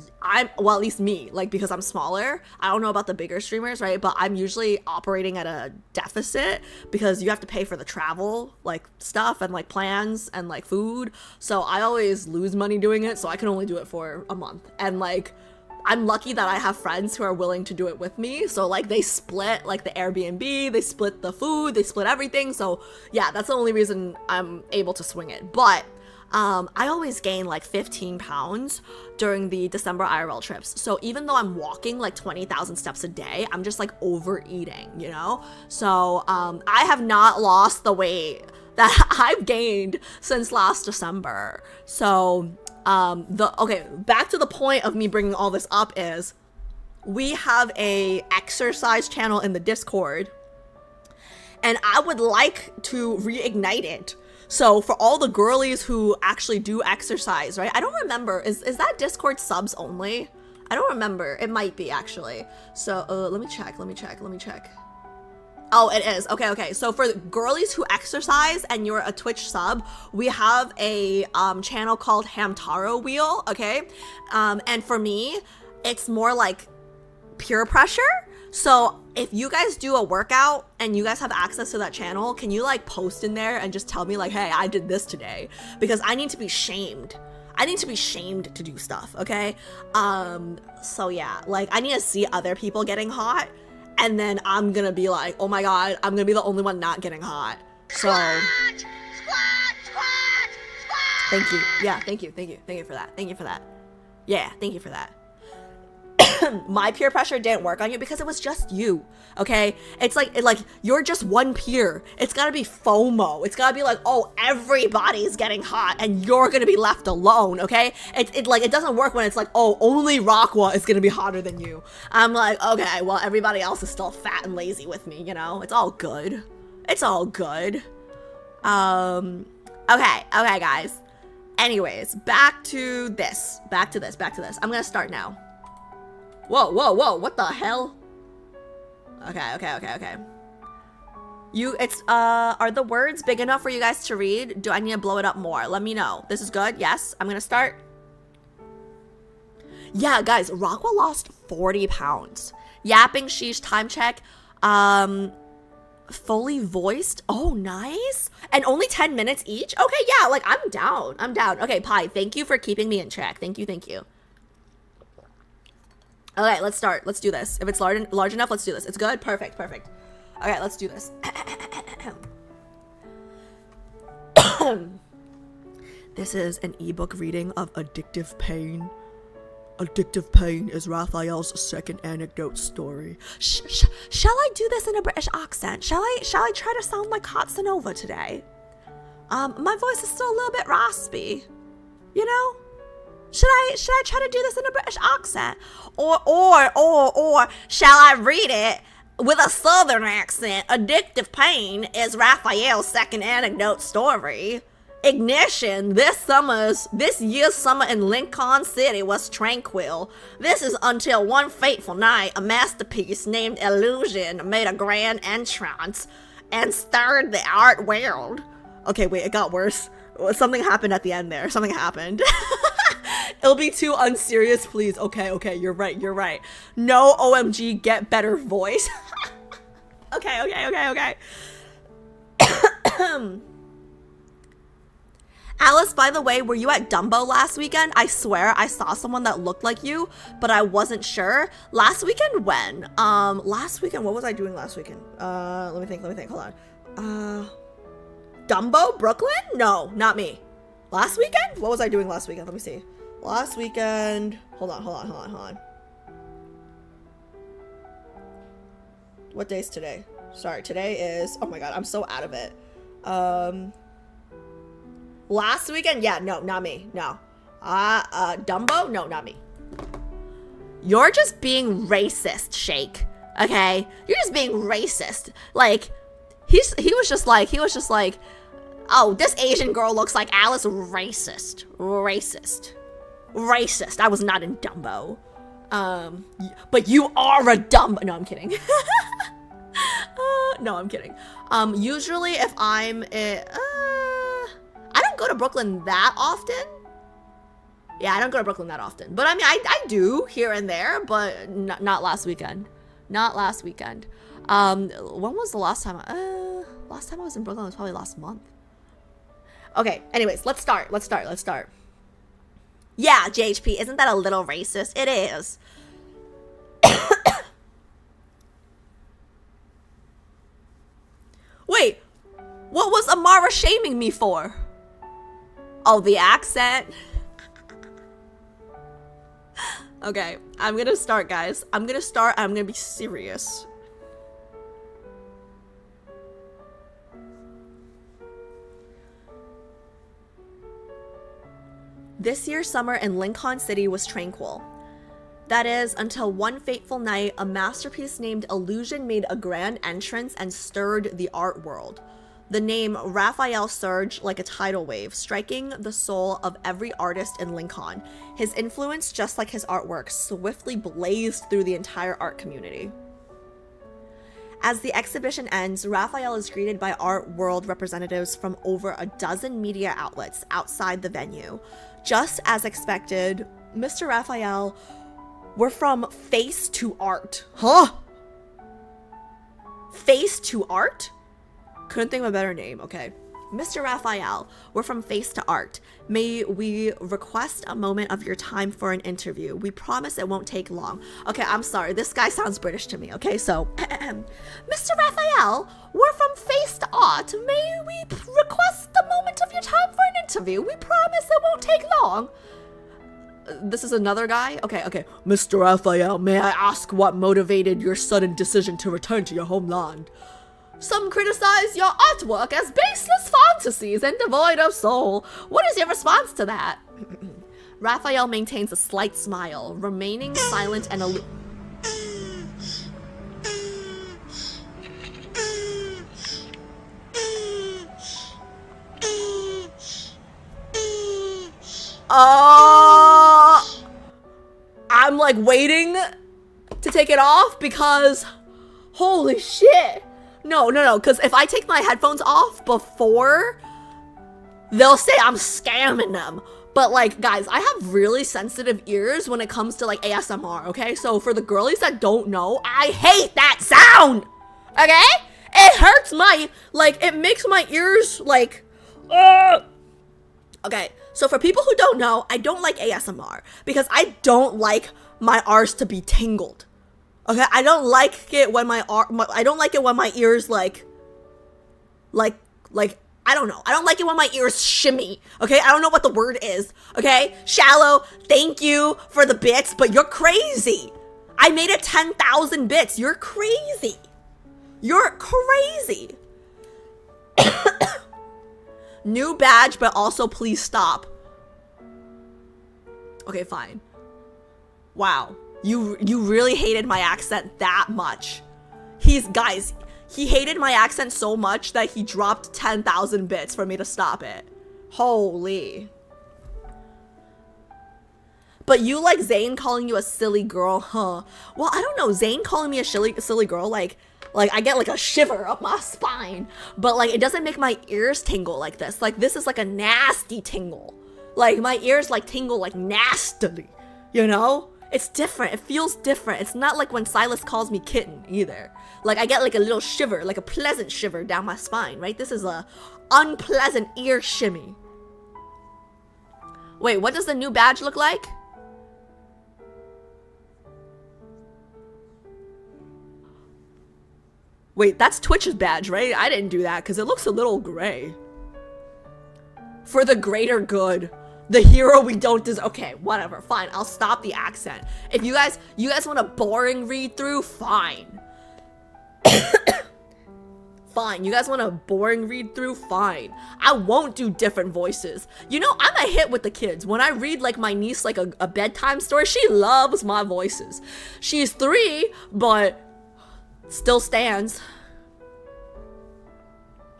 at least me, like because I'm smaller, I don't know about the bigger streamers, right? But I'm usually operating at a deficit because you have to pay for the travel, like stuff and like plans and like food. So I always lose money doing it. So I can only do it for a month. And like I'm lucky that I have friends who are willing to do it with me. So like they split like the Airbnb, they split the food, they split everything. So yeah, that's the only reason I'm able to swing it. But I always gain like 15 pounds during the December IRL trips. So even though I'm walking like 20,000 steps a day, I'm just like overeating, you know? So I have not lost the weight that I've gained since last December. So okay, back to the point of me bringing all this up is we have a exercise channel in the Discord, and I would like to reignite it. So for all the girlies who actually do exercise, right? I don't remember, is that Discord subs only? I don't remember. It might be actually. So let me check. Oh, it is. Okay. So for the girlies who exercise and you're a Twitch sub, we have a channel called Hamtaro Wheel, okay? And for me, it's more like peer pressure. So if you guys do a workout and you guys have access to that channel, can you like post in there and just tell me like, hey, I did this today? Because I need to be shamed. I need to be shamed to do stuff, okay? So yeah, like I need to see other people getting hot, and then I'm gonna be like, oh my god, I'm gonna be the only one not getting hot. So squat. Thank you. Yeah, thank you for that. Yeah, thank you for that. My peer pressure didn't work on you because it was just you, okay? It's like you're just one peer. It's gotta be FOMO. It's gotta be like, oh, everybody's getting hot and you're gonna be left alone, okay? It doesn't work when it's like, oh, only Raqua is gonna be hotter than you. I'm like, okay, well, everybody else is still fat and lazy with me, you know? It's all good. Okay, guys. Anyways, back to this. I'm gonna start now. Whoa, what the hell? Okay. Are the words big enough for you guys to read? Do I need to blow it up more? Let me know. This is good? Yes, I'm gonna start. Yeah, guys, Raqua lost 40 pounds. Yapping, sheesh, time check. Fully voiced. Oh, nice. And only 10 minutes each? Okay, yeah, like, I'm down. Okay, Pi, thank you for keeping me in check. Thank you. Okay, let's start. Let's do this. If it's large enough, let's do this. It's good? Perfect. Okay, let's do this. This is an ebook reading of Addictive Pain. Addictive Pain is Raphael's second anecdote story. Shall I do this in a British accent? Shall I try to sound like Hatsanova today? My voice is still a little bit raspy, you know? Should I try to do this in a British accent? Or shall I read it with a southern accent? Addictive Pain is Raphael's second anecdote story. Ignition, this year's summer in Lincoln City was tranquil. This is until one fateful night, a masterpiece named Illusion made a grand entrance and stirred the art world. Okay, wait, it got worse. Something happened at the end there. Something happened. It'll be too unserious, please. Okay, you're right. No, OMG, get better voice. Okay. Alice, by the way, were you at Dumbo last weekend? I swear I saw someone that looked like you, but I wasn't sure. Last weekend when? Last weekend, what was I doing last weekend? Let me think, hold on. Dumbo? Brooklyn? No, not me. Last weekend? What was I doing last weekend? Let me see. Last weekend, hold on. What day is today? Sorry, today is, oh my god, I'm so out of it. Last weekend? Yeah, no, not me, no. Dumbo? No, not me. You're just being racist, Shake, okay? You're just being racist. Like, he was just like, oh, this Asian girl looks like Alice. Racist. I was not in Dumbo. But you are a Dumbo. No, I'm kidding. No, I'm kidding. Usually if I don't go to Brooklyn that often. Yeah, I don't go to Brooklyn that often. But I mean, I do here and there, but not last weekend. When was the last time? Last time I was in Brooklyn was probably last month. Okay, anyways, let's start. Yeah, JHP, isn't that a little racist? It is. Wait, what was Amara shaming me for? Oh, the accent? Okay, I'm gonna start, guys. I'm gonna be serious. This year's summer in Lincoln City was tranquil. That is, until one fateful night, a masterpiece named Illusion made a grand entrance and stirred the art world. The name Rafayel surged like a tidal wave, striking the soul of every artist in Lincoln. His influence, just like his artwork, swiftly blazed through the entire art community. As the exhibition ends, Rafayel is greeted by art world representatives from over a dozen media outlets outside the venue. Just as expected, Mr. Rafayel, we're from Face to Art. Huh? Face to Art? Couldn't think of a better name, okay. Mr. Rafayel, we're from Face to Art. May we request a moment of your time for an interview? We promise it won't take long. Okay, I'm sorry. This guy sounds British to me, okay? So, Mr. Rafayel, we're from Face to Art. May we request a moment of your time for an interview? We promise it won't take long. This is another guy? Okay. Mr. Rafayel, may I ask what motivated your sudden decision to return to your homeland? Some criticize your artwork as baseless fantasies and devoid of soul. What is your response to that? Rafayel maintains a slight smile, remaining silent and I'm like waiting to take it off because holy shit. No, because if I take my headphones off before, they'll say I'm scamming them. But like, guys, I have really sensitive ears when it comes to like ASMR, okay? So for the girlies that don't know, I hate that sound, okay? It hurts it makes my ears like, Okay, so for people who don't know, I don't like ASMR because I don't like my R's to be tingled. Okay, I don't like it when I don't like it when my ears I don't know. I don't like it when my ears shimmy. Okay, I don't know what the word is. Okay, Shallow, thank you for the bits, but you're crazy. I made it 10,000 bits. You're crazy. You're crazy. New badge, but also please stop. Okay, fine. Wow. You really hated my accent that much. He hated my accent so much that he dropped 10,000 bits for me to stop it. Holy. But you like Zayn calling you a silly girl, huh? Well, I don't know. Zayn calling me a silly girl, like I get like a shiver up my spine. But like it doesn't make my ears tingle like this. Like this is like a nasty tingle. Like my ears like tingle like nastily, you know? It's different. It feels different. It's not like when Silas calls me kitten either. Like I get like a little shiver, like a pleasant shiver down my spine, right? This is a unpleasant ear shimmy. Wait, what does the new badge look like? Wait, that's Twitch's badge, right? I didn't do that because it looks a little gray. For the greater good. The hero we don't deserve. Okay, whatever. Fine. I'll stop the accent. If you guys want a boring read through, fine. Fine. You guys want a boring read through, fine. I won't do different voices. You know, I'm a hit with the kids. When I read like my niece like a bedtime story, she loves my voices. She's 3, but still stands.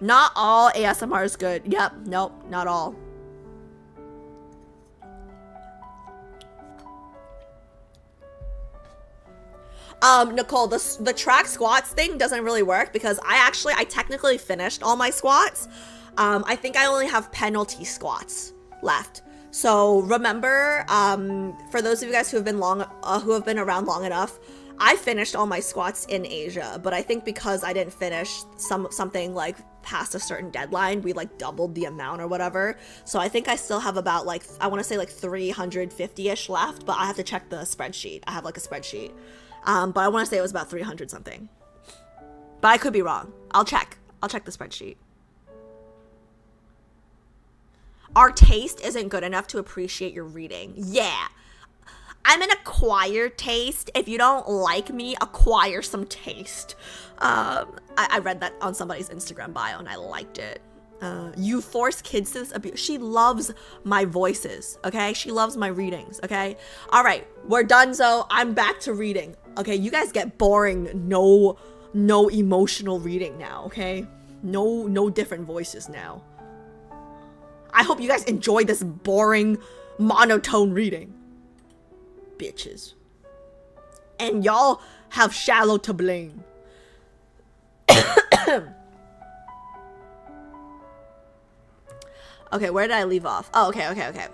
Not all ASMR is good. Yep. Nope. Not all. Nicole, the track squats thing doesn't really work because I technically finished all my squats. I think I only have penalty squats left. So remember, for those of you guys who have been around long enough, I finished all my squats in Asia, but I think because I didn't finish something like past a certain deadline, we like doubled the amount or whatever. So I think I still have about like, I want to say like 350-ish left, but I have to check the spreadsheet. I have like a spreadsheet. But I want to say it was about 300 something. But I could be wrong. I'll check the spreadsheet. Our taste isn't good enough to appreciate your reading. Yeah. I'm an acquired taste. If you don't like me, acquire some taste. I read that on somebody's Instagram bio and I liked it. You force kids to this abuse. She loves my voices, okay? She loves my readings, okay? All right, we're done, so I'm back to reading. Okay, you guys get boring, no emotional reading now, okay? No different voices now. I hope you guys enjoy this boring, monotone reading. Bitches. And y'all have shallow to blame. Okay, where did I leave off? Oh, okay.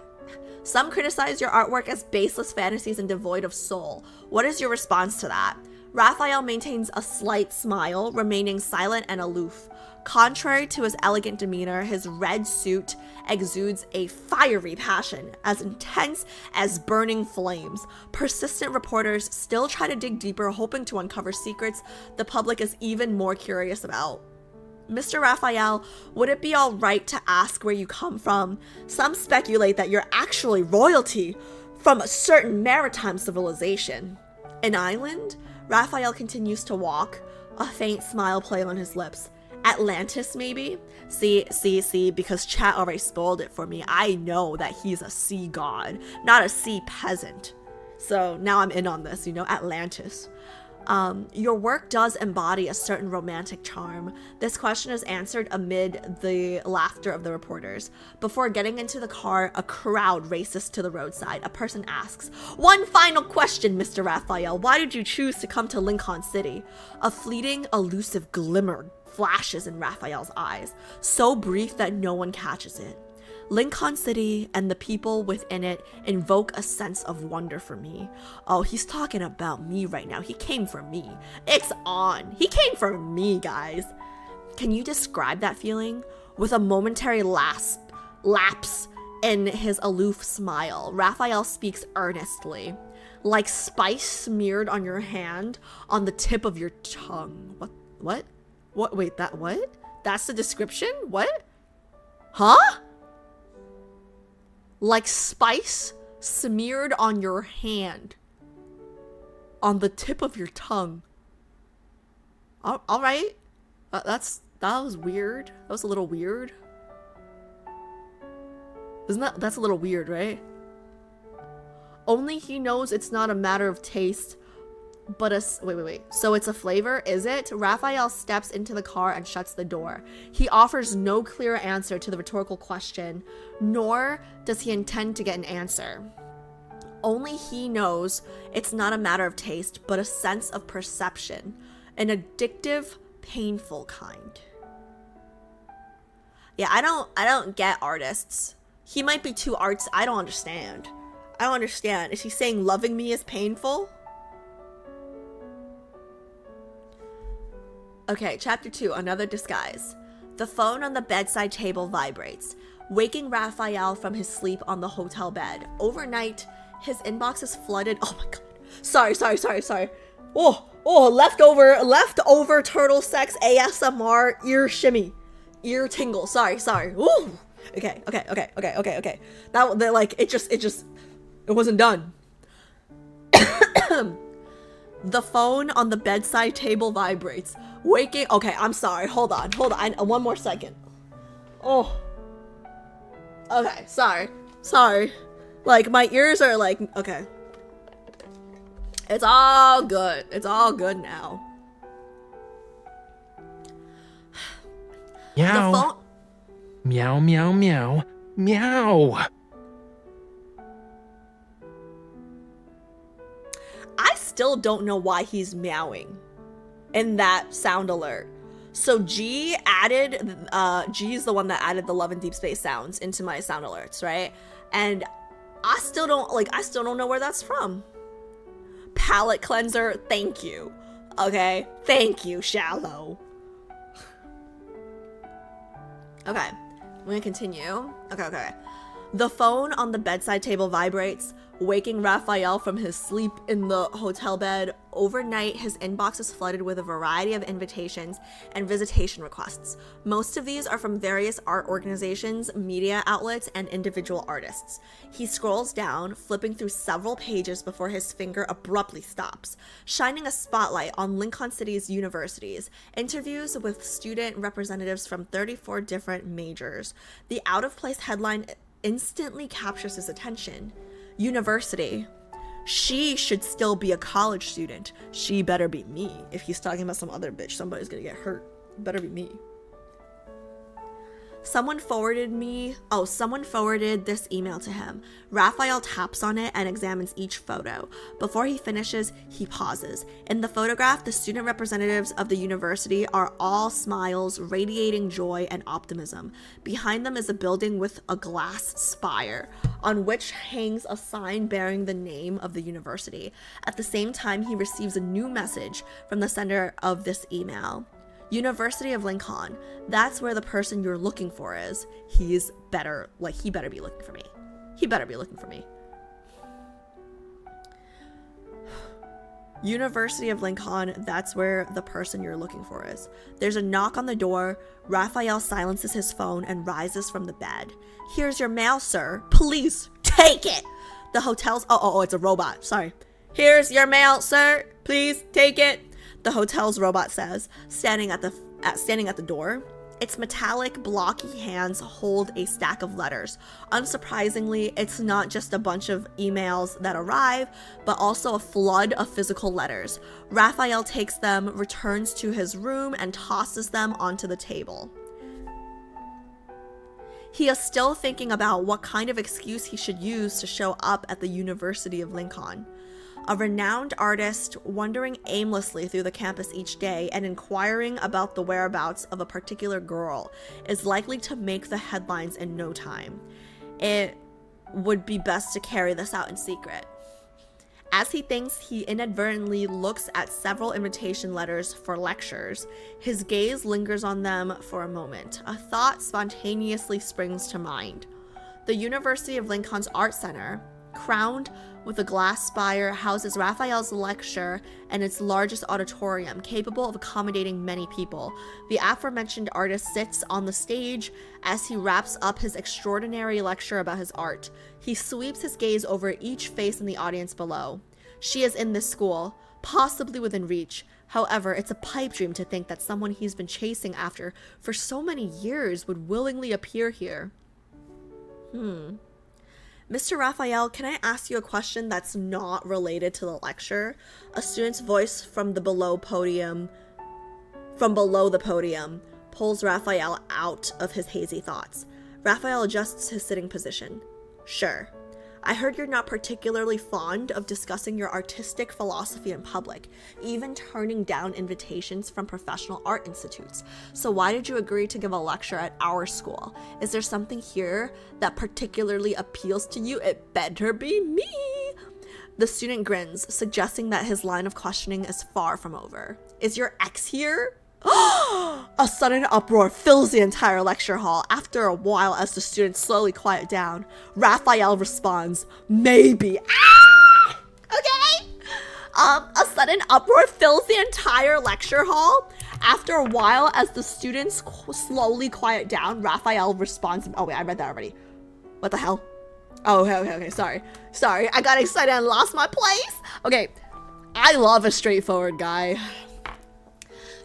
Some criticize your artwork as baseless fantasies and devoid of soul. What is your response to that? Raphael maintains a slight smile, remaining silent and aloof. Contrary to his elegant demeanor, his red suit exudes a fiery passion, as intense as burning flames. Persistent reporters still try to dig deeper, hoping to uncover secrets the public is even more curious about. Mr. Raphael, would it be alright to ask where you come from? Some speculate that you're actually royalty from a certain maritime civilization. An island? Raphael continues to walk, a faint smile playing on his lips. Atlantis, maybe? See, because chat already spoiled it for me. I know that he's a sea god, not a sea peasant. So now I'm in on this, Atlantis. Your work does embody a certain romantic charm. This question is answered amid the laughter of the reporters. Before getting into the car, a crowd races to the roadside. A person asks, "One final question, Mr. Raphael. Why did you choose to come to Lincoln City?" A fleeting, elusive glimmer flashes in Raphael's eyes, so brief that no one catches it. Lincoln City and the people within it invoke a sense of wonder for me. Oh, he's talking about me right now. He came for me. It's on. He came for me, guys. Can you describe that feeling? With a momentary lapse in his aloof smile, Raphael speaks earnestly. Like spice smeared on your hand, on the tip of your tongue. What? Wait, what? That's the description? What? Huh? Like spice smeared on your hand, on the tip of your tongue. All right. That was weird. That was a little weird. That's a little weird, right? Only he knows it's not a matter of taste, but wait. So it's a flavor, is it? Raphael steps into the car and shuts the door. He offers no clear answer to the rhetorical question, nor does he intend to get an answer. Only he knows it's not a matter of taste, but a sense of perception, an addictive, painful kind. Yeah, I don't get artists. He might be too arts. I don't understand. Is he saying loving me is painful? Okay, chapter 2, another disguise. The phone on the bedside table vibrates, waking Raphael from his sleep on the hotel bed. Overnight, his inbox is flooded. Oh my god. Sorry. Oh, leftover turtle sex ASMR ear shimmy. Ear tingle. Sorry. Ooh. Okay. It wasn't done. The phone on the bedside table vibrates. Waking. Okay, I'm sorry. Hold on. One more second. Oh. Okay, sorry. Like, my ears are like, okay. It's all good. It's all good now. Meow. The phone. Meow, meow, meow. Meow. I still don't know why he's meowing in that sound alert. So G is the one that added the Love and Deepspace sounds into my sound alerts, right? And I still don't know where that's from. Palette cleanser, thank you. Okay? Thank you, Shallow. Okay, I'm gonna continue. Okay. The phone on the bedside table vibrates, waking Raphael from his sleep in the hotel bed. Overnight, his inbox is flooded with a variety of invitations and visitation requests. Most of these are from various art organizations, media outlets, and individual artists. He scrolls down, flipping through several pages before his finger abruptly stops, shining a spotlight on Lincoln City's universities, interviews with student representatives from 34 different majors. The out-of-place headline instantly captures his attention. University. She should still be a college student. She better be me. If he's talking about some other bitch, somebody's gonna get hurt. Better be me. Someone forwarded this email to him. Raphael taps on it and examines each photo. Before he finishes, he pauses. In the photograph, the student representatives of the university are all smiles, radiating joy and optimism. Behind them is a building with a glass spire, on which hangs a sign bearing the name of the university. At the same time, he receives a new message from the sender of this email. University of Lincoln. That's where the person you're looking for is. He better be looking for me. He better be looking for me. University of Lincoln. That's where the person you're looking for is. There's a knock on the door. Raphael silences his phone and rises from the bed. Here's your mail, sir. Please take it. The hotel's... Oh, it's a robot. Sorry. Here's your mail, sir. Please take it. The hotel's robot says, standing at the door. Its metallic, blocky hands hold a stack of letters. Unsurprisingly, it's not just a bunch of emails that arrive, but also a flood of physical letters. Raphael takes them, returns to his room, and tosses them onto the table. He is still thinking about what kind of excuse he should use to show up at the University of Lincoln. A renowned artist wandering aimlessly through the campus each day and inquiring about the whereabouts of a particular girl is likely to make the headlines in no time. It would be best to carry this out in secret. As he thinks, he inadvertently looks at several invitation letters for lectures. His gaze lingers on them for a moment. A thought spontaneously springs to mind. The University of Lincoln's Art Center, crowned with a glass spire, houses Raphael's lecture and its largest auditorium, capable of accommodating many people. The aforementioned artist sits on the stage as he wraps up his extraordinary lecture about his art. He sweeps his gaze over each face in the audience below. She is in this school, possibly within reach. However, it's a pipe dream to think that someone he's been chasing after for so many years would willingly appear here. Mr. Raphael, can I ask you a question that's not related to the lecture? A student's voice from below the podium, pulls Raphael out of his hazy thoughts. Raphael adjusts his sitting position. Sure. I heard you're not particularly fond of discussing your artistic philosophy in public, even turning down invitations from professional art institutes. So why did you agree to give a lecture at our school? Is there something here that particularly appeals to you? It better be me. The student grins, suggesting that his line of questioning is far from over. Is your ex here? A sudden uproar fills the entire lecture hall. After a while, as the students slowly quiet down, Raphael responds, maybe. Okay. A sudden uproar fills the entire lecture hall. After a while, as the students slowly quiet down, Raphael responds, oh wait, I read that already. What the hell? Oh, okay, sorry. I got excited and lost my place. Okay, I love a straightforward guy.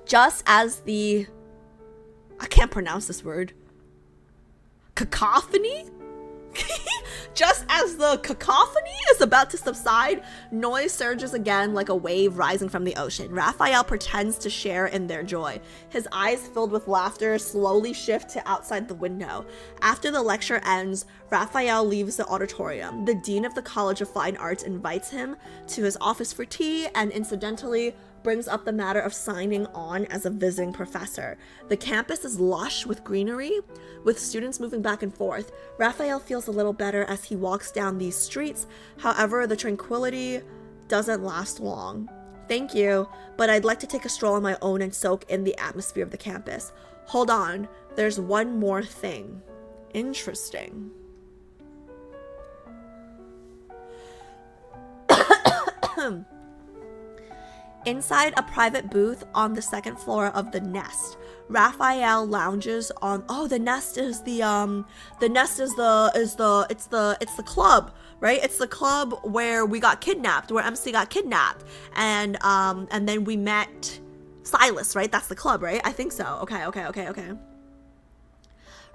Just as I can't pronounce this word, cacophony? Just as the cacophony is about to subside, noise surges again like a wave rising from the ocean. Raphael pretends to share in their joy. His eyes filled with laughter slowly shift to outside the window. After the lecture ends, Raphael leaves the auditorium. The dean of the College of Fine Arts invites him to his office for tea and incidentally brings up the matter of signing on as a visiting professor. The campus is lush with greenery, with students moving back and forth. Raphael feels a little better as he walks down these streets. However, the tranquility doesn't last long. Thank you, but I'd like to take a stroll on my own and soak in the atmosphere of the campus. Hold on, There's one more thing. Interesting. Inside a private booth on the second floor of the Nest, Raphael lounges on. Oh, the Nest is the club, right? It's the club where we got kidnapped, where MC got kidnapped, and then we met Silas, right? That's the club, right? I think so. Okay.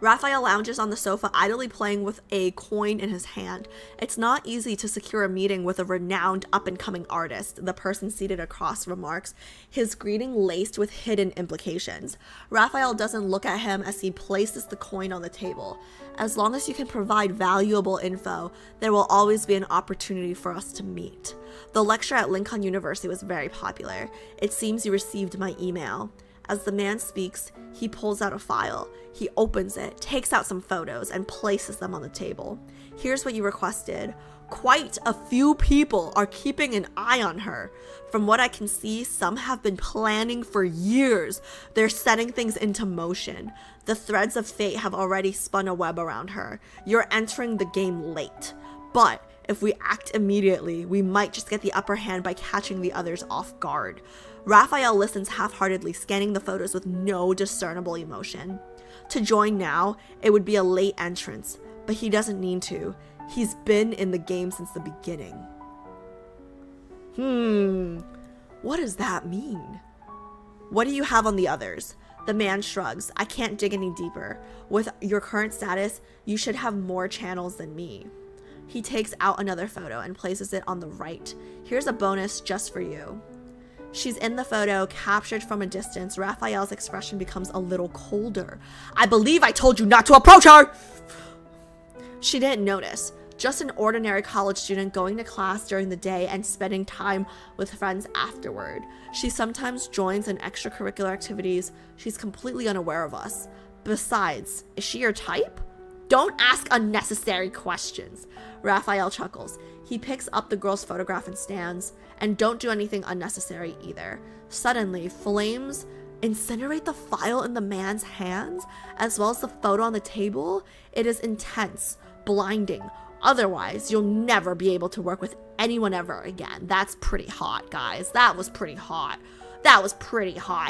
Raphael lounges on the sofa, idly playing with a coin in his hand. It's not easy to secure a meeting with a renowned up-and-coming artist, the person seated across remarks, his greeting laced with hidden implications. Raphael doesn't look at him as he places the coin on the table. As long as you can provide valuable info, there will always be an opportunity for us to meet. The lecture at Lincoln University was very popular. It seems you received my email. As the man speaks, he pulls out a file. He opens it, takes out some photos, and places them on the table. Here's what you requested. Quite a few people are keeping an eye on her. From what I can see, some have been planning for years. They're setting things into motion. The threads of fate have already spun a web around her. You're entering the game late. But if we act immediately, we might just get the upper hand by catching the others off guard. Raphael listens half-heartedly, scanning the photos with no discernible emotion. To join now, it would be a late entrance, but he doesn't need to. He's been in the game since the beginning. What does that mean? What do you have on the others? The man shrugs. I can't dig any deeper. With your current status, you should have more channels than me. He takes out another photo and places it on the right. Here's a bonus just for you. She's in the photo, captured from a distance. Raphael's expression becomes a little colder. I believe I told you not to approach her! She didn't notice. Just an ordinary college student going to class during the day and spending time with friends afterward. She sometimes joins in extracurricular activities. She's completely unaware of us. Besides, is she your type? Don't ask unnecessary questions. Raphael chuckles. He picks up the girl's photograph and stands. And don't do anything unnecessary either. Suddenly, flames incinerate the file in the man's hands, as well as the photo on the table. It is intense, blinding. Otherwise, you'll never be able to work with anyone ever again. That's pretty hot, guys. That was pretty hot.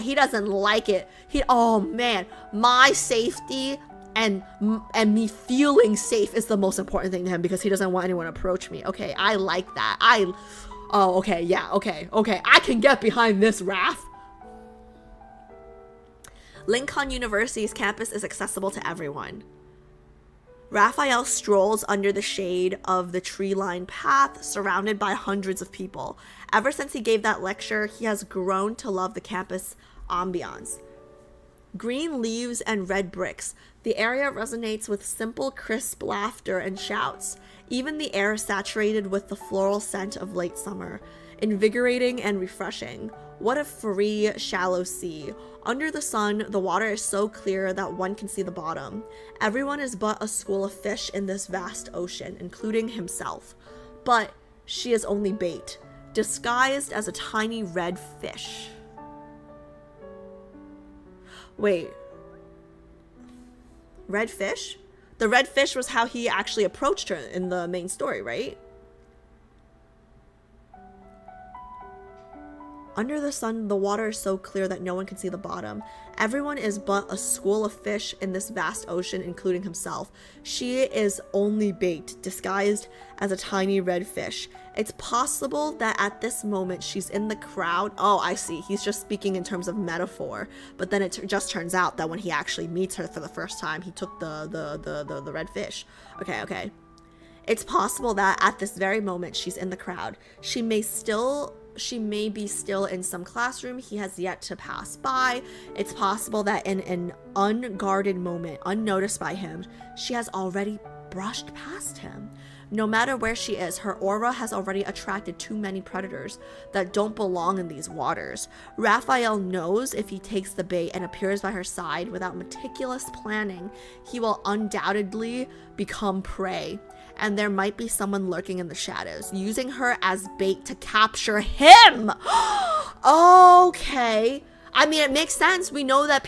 He doesn't like it. Oh man, my safety and me feeling safe is the most important thing to him, because he doesn't want anyone to approach me. Okay, I like that. Oh, okay, yeah, okay. I can get behind this, Raf. Lincoln University's campus is accessible to everyone. Raphael strolls under the shade of the tree-lined path, surrounded by hundreds of people. Ever since he gave that lecture, he has grown to love the campus ambiance. Green leaves and red bricks. The area resonates with simple, crisp laughter and shouts. Even the air is saturated with the floral scent of late summer. Invigorating and refreshing. What a free, shallow sea. Under the sun, the water is so clear that one can see the bottom. Everyone is but a school of fish in this vast ocean, including himself. But she is only bait, disguised as a tiny red fish. Wait. Red fish? The red fish was how he actually approached her in the main story, right? Under the sun, the water is so clear that no one can see the bottom. Everyone is but a school of fish in this vast ocean, including himself. She is only bait, disguised as a tiny red fish. It's possible that at this moment she's in the crowd. Oh, I see. He's just speaking in terms of metaphor. But then it just turns out that when he actually meets her for the first time, he took the red fish. Okay. It's possible that at this very moment she's in the crowd. She may be still in some classroom he has yet to pass by. It's possible that in an unguarded moment, unnoticed by him, she has already brushed past him. No matter where she is, her aura has already attracted too many predators that don't belong in these waters. Raphael knows if he takes the bait and appears by her side without meticulous planning, he will undoubtedly become prey. And there might be someone lurking in the shadows, using her as bait to capture him. Okay. I mean, it makes sense. We know that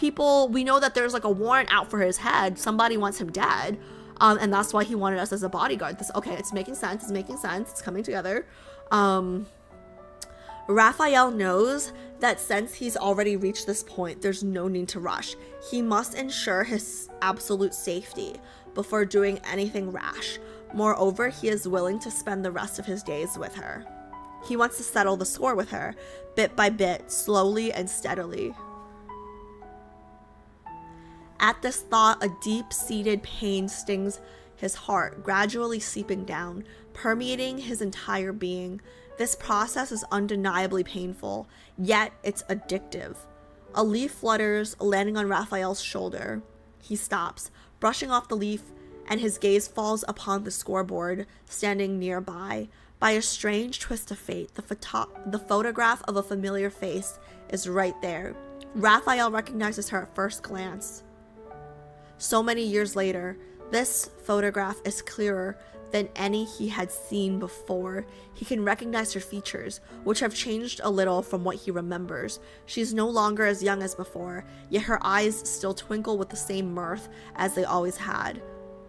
there's like a warrant out for his head. Somebody wants him dead. And that's why he wanted us as a bodyguard. Okay, it's making sense. It's coming together. Raphael knows that since he's already reached this point, there's no need to rush. He must ensure his absolute safety before doing anything rash. Moreover, he is willing to spend the rest of his days with her. He wants to settle the score with her, bit by bit, slowly and steadily. At this thought, a deep-seated pain stings his heart, gradually seeping down, permeating his entire being. This process is undeniably painful, yet it's addictive. A leaf flutters, landing on Raphael's shoulder. He stops, brushing off the leaf, and his gaze falls upon the scoreboard standing nearby. By a strange twist of fate, the photograph of a familiar face is right there. Raphael recognizes her at first glance. So many years later, this photograph is clearer than any he had seen before. He can recognize her features, which have changed a little from what he remembers. She's no longer as young as before, yet her eyes still twinkle with the same mirth as they always had.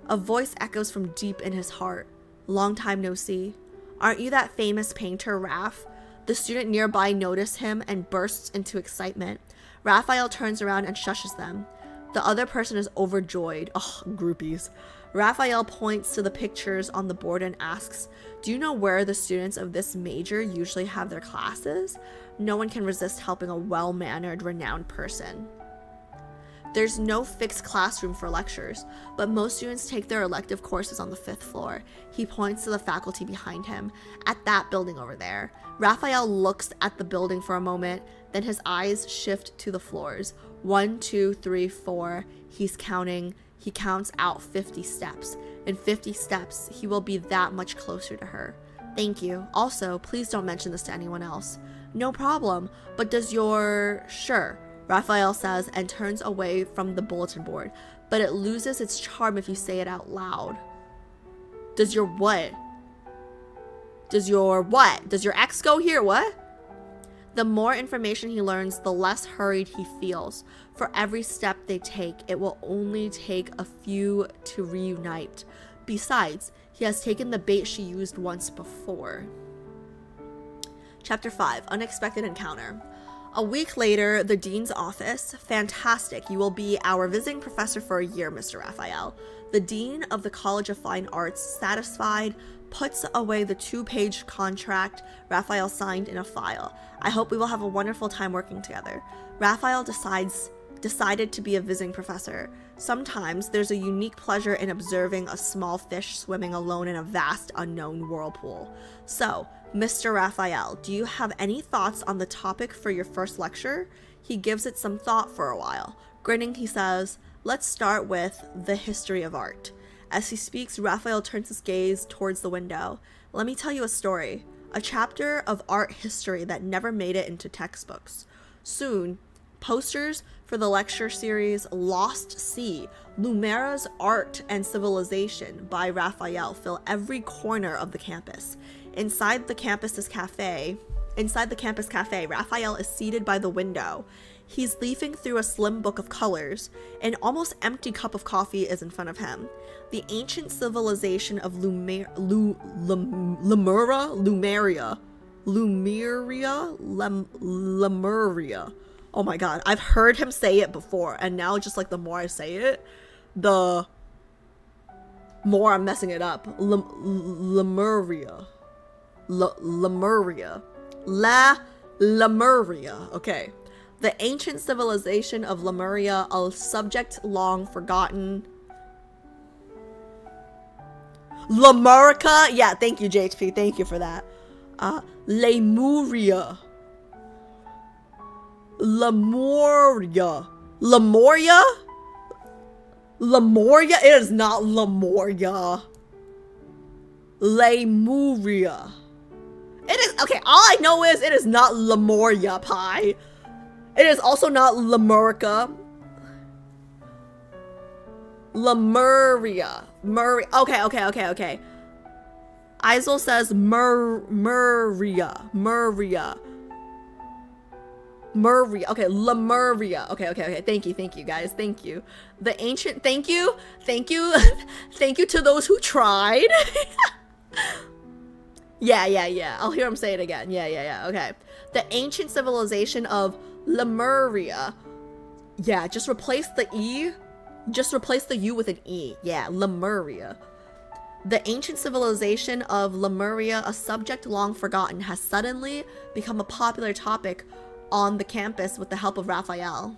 A voice echoes from deep in his heart. Long time no see. Aren't you that famous painter, Raf? The student nearby notices him and bursts into excitement. Raphael turns around and shushes them. The other person is overjoyed. Ugh, groupies. Raphael points to the pictures on the board and asks, "Do you know where the students of this major usually have their classes?" No one can resist helping a well-mannered, renowned person. There's no fixed classroom for lectures, but most students take their elective courses on the 5th floor. He points to the faculty behind him, at that building over there. Raphael looks at the building for a moment, then his eyes shift to the floors. 1, 2, 3, 4. He's counting. He counts out 50 steps. In 50 steps, he will be that much closer to her. Thank you. Also, please don't mention this to anyone else. No problem, but does your... Sure, Raphael says and turns away from the bulletin board, but it loses its charm if you say it out loud. Does your what? Does your what? Does your ex go here? What? The more information he learns, the less hurried he feels. For every step they take, it will only take a few to reunite. Besides, he has taken the bait she used once before. Chapter 5, Unexpected Encounter. A week later, the dean's office. Fantastic, you will be our visiting professor for a year, Mr. Raphael. The dean of the College of Fine Arts, satisfied, puts away the 2-page contract Raphael signed in a file. I hope we will have a wonderful time working together. Raphael decided to be a visiting professor. Sometimes there's a unique pleasure in observing a small fish swimming alone in a vast unknown whirlpool. So, Mr. Raphael, do you have any thoughts on the topic for your first lecture? He gives it some thought for a while. Grinning, he says, let's start with the history of art. As he speaks, Raphael turns his gaze towards the window. Let me tell you a story. A chapter of art history that never made it into textbooks. Soon, posters for the lecture series Lost Sea, Lumera's Art and Civilization by Raphael fill every corner of the campus. Inside the campus cafe, Raphael is seated by the window. He's leafing through a slim book of colors. An almost empty cup of coffee is in front of him. The ancient civilization of Lemuria. Oh my god, I've heard him say it before, and now just like the more I say it, the more I'm messing it up. Lemuria. Okay. The ancient civilization of Lemuria, a subject long forgotten. Lemurica? Yeah, thank you, JHP. Thank you for that. Lemuria. Lemuria. Lemuria? Lemuria? It is not Lemuria. Lemuria. It is, okay, all I know is it is not Lemuria pie. It is also not Lemurica. Lemuria. Okay. Isel says Muria. Lemuria. Okay, Lemuria. Okay. Thank you, guys. Thank you. The ancient. Thank you. Thank you to those who tried. Yeah. I'll hear him say it again. Yeah. Okay. The ancient civilization of Lemuria. Yeah, just replace the E. Just replace the U with an E. Yeah, Lemuria. The ancient civilization of Lemuria, a subject long forgotten, has suddenly become a popular topic on the campus with the help of Raphael.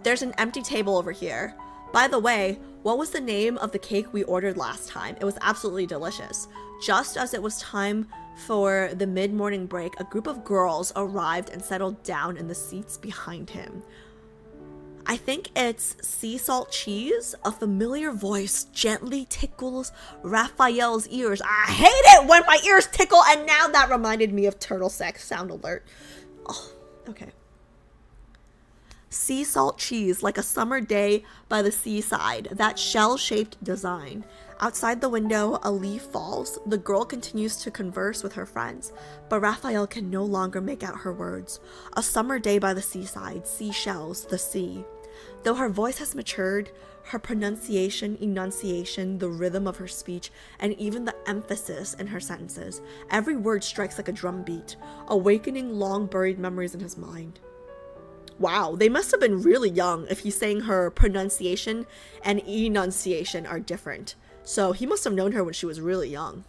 There's an empty table over here. By the way, what was the name of the cake we ordered last time? It was absolutely delicious. Just as it was time for the mid-morning break, a group of girls arrived and settled down in the seats behind him. I think it's sea salt cheese. A familiar voice gently tickles Raphael's ears. I hate it when my ears tickle, and now that reminded me of turtle sex. Sound alert. Oh, okay. Sea salt cheese, like a summer day by the seaside. That shell-shaped design. Outside the window, a leaf falls. The girl continues to converse with her friends, but Raphael can no longer make out her words. A summer day by the seaside, seashells, the sea. Though her voice has matured, her pronunciation, enunciation, the rhythm of her speech, and even the emphasis in her sentences, every word strikes like a drum beat, awakening long-buried memories in his mind. Wow, they must have been really young if he's saying her pronunciation and enunciation are different. So he must have known her when she was really young.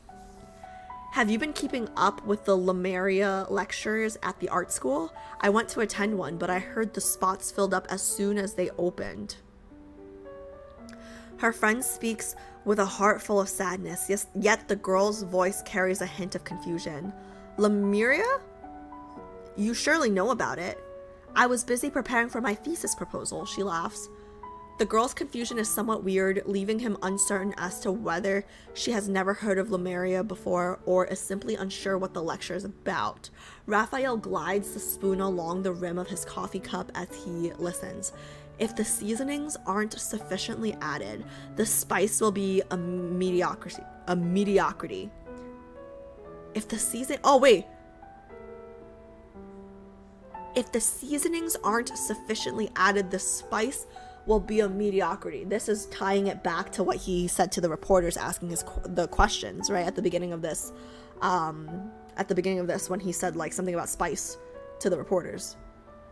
Have you been keeping up with the Lemuria lectures at the art school? I went to attend one, but I heard the spots filled up as soon as they opened. Her friend speaks with a heart full of sadness, yet the girl's voice carries a hint of confusion. Lemuria? You surely know about it. I was busy preparing for my thesis proposal, she laughs. The girl's confusion is somewhat weird, leaving him uncertain as to whether she has never heard of Lemuria before or is simply unsure what the lecture is about. Raphael glides the spoon along the rim of his coffee cup as he listens. If the seasonings aren't sufficiently added, the spice will be a mediocrity. If the seasonings aren't sufficiently added, the spice will be a mediocrity. This is tying it back to what he said to the reporters asking the questions, right? At the beginning of this, when he said like something about spice to the reporters.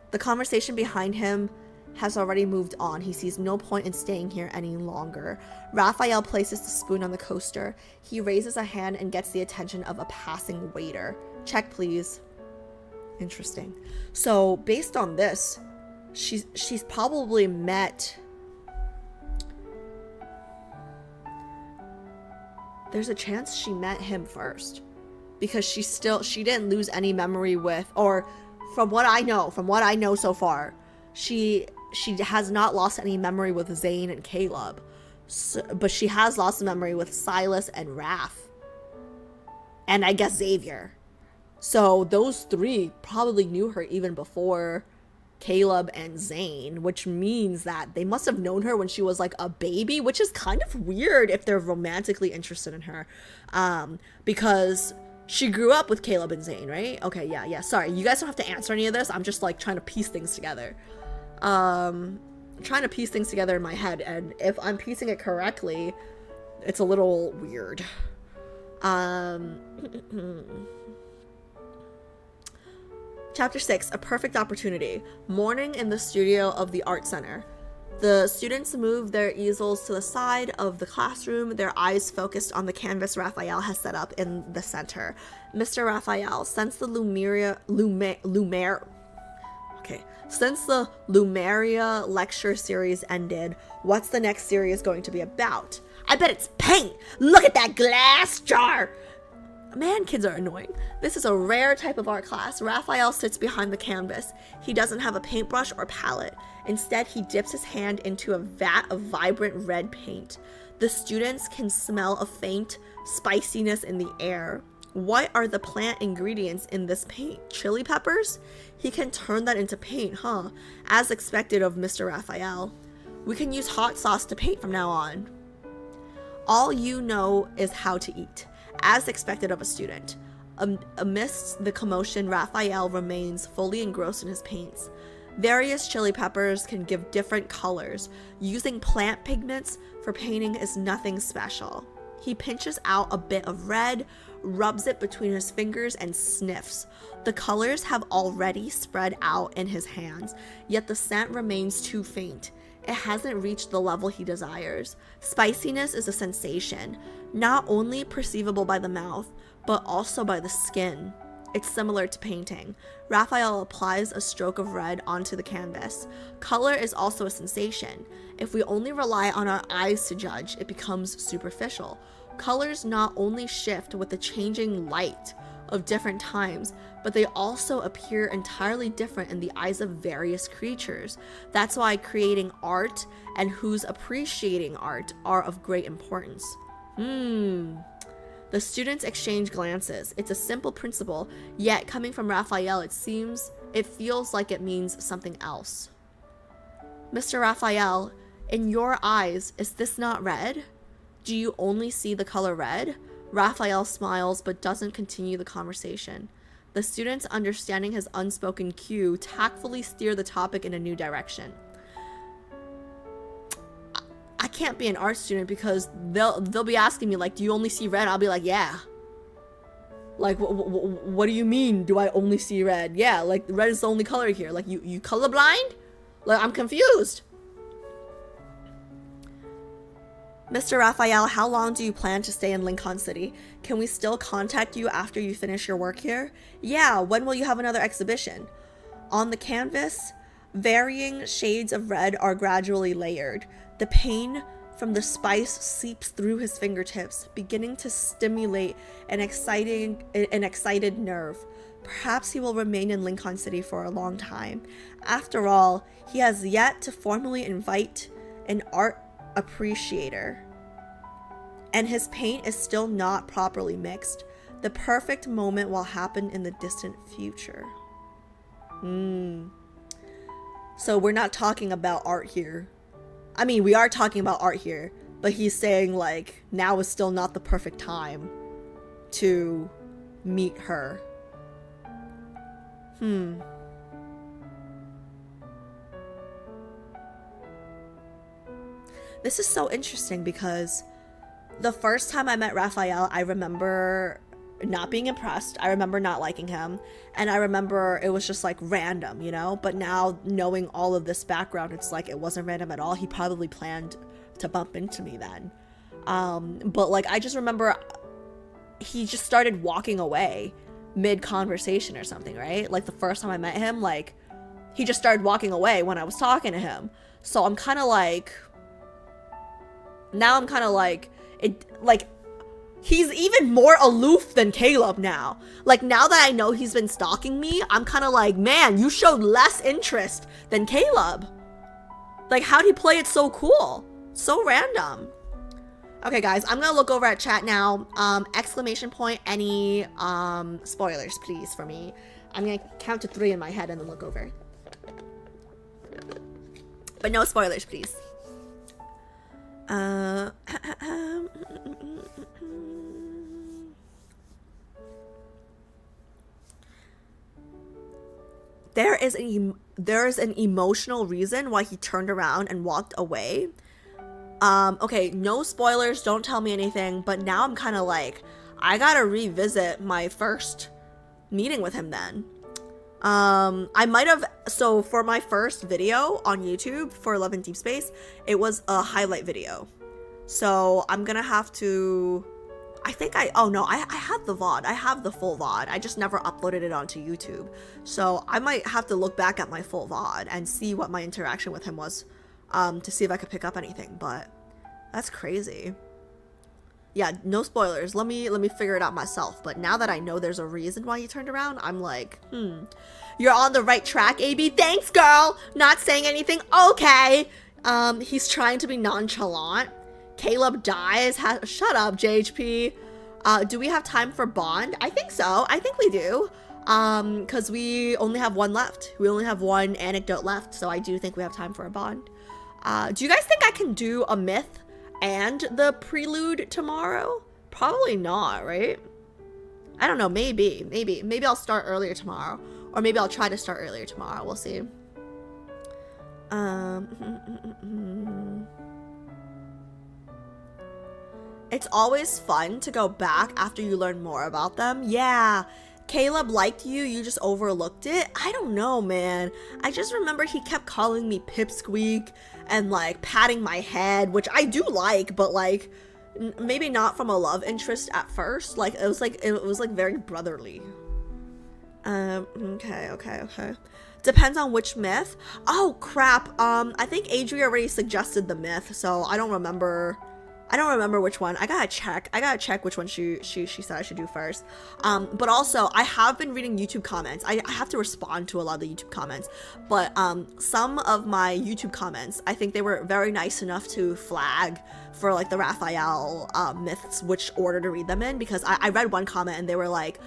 The conversation behind him has already moved on. He sees no point in staying here any longer. Raphael places the spoon on the coaster. He raises a hand and gets the attention of a passing waiter. Check, please. Interesting. So based on this, she's probably met. There's a chance she met him first, because she didn't lose any memory with, or from what I know so far, she has not lost any memory with Zane and Caleb, but she has lost memory with Silas and Raf, and I guess Xavier. So those three probably knew her even before Caleb and Zane, which means that they must have known her when she was like a baby, which is kind of weird if they're romantically interested in her, because she grew up with Caleb and Zane, right? Okay, yeah. Sorry, you guys don't have to answer any of this. I'm just like trying to piece things together. In my head, and if I'm piecing it correctly, it's a little weird. Chapter 6, A Perfect Opportunity. Morning in the studio of the Art Center. The students move their easels to the side of the classroom, their eyes focused on the canvas Raphael has set up in the center. Mr. Raphael, since the Lemuria lecture series ended, what's the next series going to be about? I bet it's paint! Look at that glass jar! Man, kids are annoying. This is a rare type of art class. Raphael sits behind the canvas. He doesn't have a paintbrush or palette. Instead, he dips his hand into a vat of vibrant red paint. The students can smell a faint spiciness in the air. What are the plant ingredients in this paint? Chili peppers? He can turn that into paint, huh? As expected of Mr. Raphael. We can use hot sauce to paint from now on. All you know is how to eat. As expected of a student. Amidst the commotion, Raphael remains fully engrossed in his paints. Various chili peppers can give different colors. Using plant pigments for painting is nothing special. He pinches out a bit of red, rubs it between his fingers, and sniffs. The colors have already spread out in his hands, yet the scent remains too faint. It hasn't reached the level he desires. Spiciness is a sensation, not only perceivable by the mouth, but also by the skin. It's similar to painting. Raphael applies a stroke of red onto the canvas. Color is also a sensation. If we only rely on our eyes to judge, it becomes superficial. Colors not only shift with the changing light of different times, but they also appear entirely different in the eyes of various creatures. That's why creating art and who's appreciating art are of great importance. The students exchange glances. It's a simple principle, yet coming from Raphael, it feels like it means something else. Mr. Raphael, in your eyes, is this not red? Do you only see the color red? Raphael smiles but doesn't continue the conversation. The students, understanding his unspoken cue, tactfully steer the topic in a new direction. I can't be an art student because they'll be asking me, like, do you only see red? I'll be like, yeah. Like, what do you mean, do I only see red? Yeah, like, red is the only color here. Like, you colorblind? Like, I'm confused. Mr. Raphael, how long do you plan to stay in Lincoln City? Can we still contact you after you finish your work here? Yeah, when will you have another exhibition? On the canvas, varying shades of red are gradually layered. The pain from the spice seeps through his fingertips, beginning to stimulate an excited nerve. Perhaps he will remain in Lincoln City for a long time. After all, he has yet to formally invite an art appreciator, and his paint is still not properly mixed. The perfect moment will happen in the distant future. So we're not talking about art here. I mean, we are talking about art here, but he's saying, like, now is still not the perfect time to meet her. This is so interesting because the first time I met Raphael, I remember not being impressed. I remember not liking him. And I remember it was just like random, you know? But now knowing all of this background, it's like it wasn't random at all. He probably planned to bump into me then. But like, I just remember he just started walking away mid-conversation or something, right? Like the first time I met him, like he just started walking away when I was talking to him. So I'm kind of like, now I'm kind of like, he's even more aloof than Caleb now. Like, now that I know he's been stalking me, I'm kind of like, man, you showed less interest than Caleb. Like, how'd he play it so cool? So random. Okay, guys, I'm gonna look over at chat now. Exclamation point, any spoilers, please, for me. I'm gonna count to 3 in my head and then look over. But no spoilers, please. There is an emotional reason why he turned around and walked away. Okay, no spoilers, don't tell me anything, but now I'm kind of like, I gotta revisit my first meeting with him then. I might have, so for my first video on YouTube for Love and Deepspace, it was a highlight video. So I'm gonna have to, I had the VOD. I have the full VOD. I just never uploaded it onto YouTube. So I might have to look back at my full VOD and see what my interaction with him was, to see if I could pick up anything, but that's crazy. Yeah, no spoilers. Let me figure it out myself. But now that I know there's a reason why he turned around, I'm like, you're on the right track, AB. Thanks, girl. Not saying anything. Okay. He's trying to be nonchalant. Caleb dies. Shut up, JHP. Do we have time for Bond? I think so. I think we do. Because we only have one left. We only have one anecdote left. So I do think we have time for a Bond. Do you guys think I can do a myth and the prelude tomorrow? Probably not, right? I don't know, maybe I'll start earlier tomorrow. Or maybe I'll try to start earlier tomorrow. We'll see. It's always fun to go back after you learn more about them. Yeah. Caleb liked you, you just overlooked it. I don't know, man. I just remember he kept calling me Pipsqueak and like patting my head, which I do like, but like maybe not from a love interest at first. Like it was like very brotherly. Okay. Depends on which myth. Oh crap. I think Adria already suggested the myth, so I don't remember which one. I gotta check which one she said I should do first. But also I have been reading YouTube comments. I have to respond to a lot of the YouTube comments, but some of my YouTube comments, I think they were very nice enough to flag for like the Rafayel myths, which order to read them in, because I read one comment and they were like,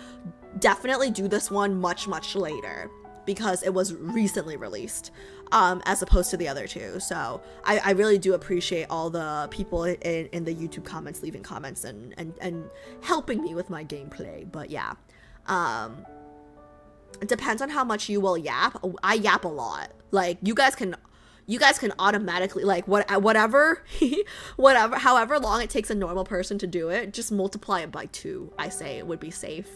definitely do this one much later because it was recently released. As opposed to the other two. So I really do appreciate all the people in the YouTube comments leaving comments and helping me with my gameplay. But yeah, it depends on how much you will yap. I yap a lot. Like you guys can automatically, like whatever however long it takes a normal person to do it, just multiply it by 2. I say it would be safe.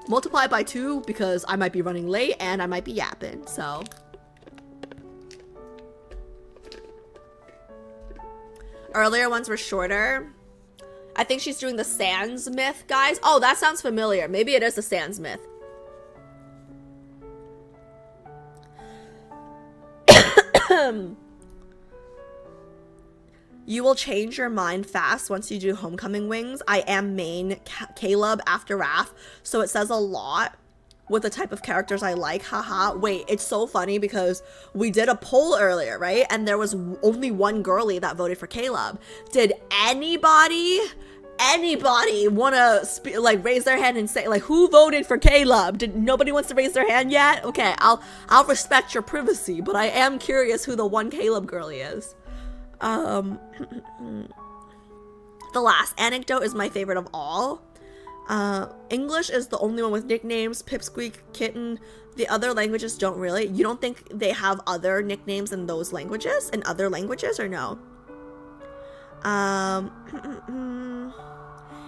Multiply by 2 because I might be running late and I might be yapping, so. Earlier ones were shorter. I think she's doing the Sans myth, guys. Oh, that sounds familiar. Maybe it is the Sans myth. You will change your mind fast once you do Homecoming Wings. I am main Caleb after Raf, so it says a lot with the type of characters I like. Haha. Wait, it's so funny because we did a poll earlier, right? And there was only one girly that voted for Caleb. Did anybody want to like raise their hand and say like who voted for Caleb? Did nobody wants to raise their hand yet? Okay, I'll respect your privacy, but I am curious who the one Caleb girly is. The last anecdote is my favorite of all. English is the only one with nicknames. Pipsqueak, Kitten. The other languages don't really. You don't think they have other nicknames in those languages? In other languages or no?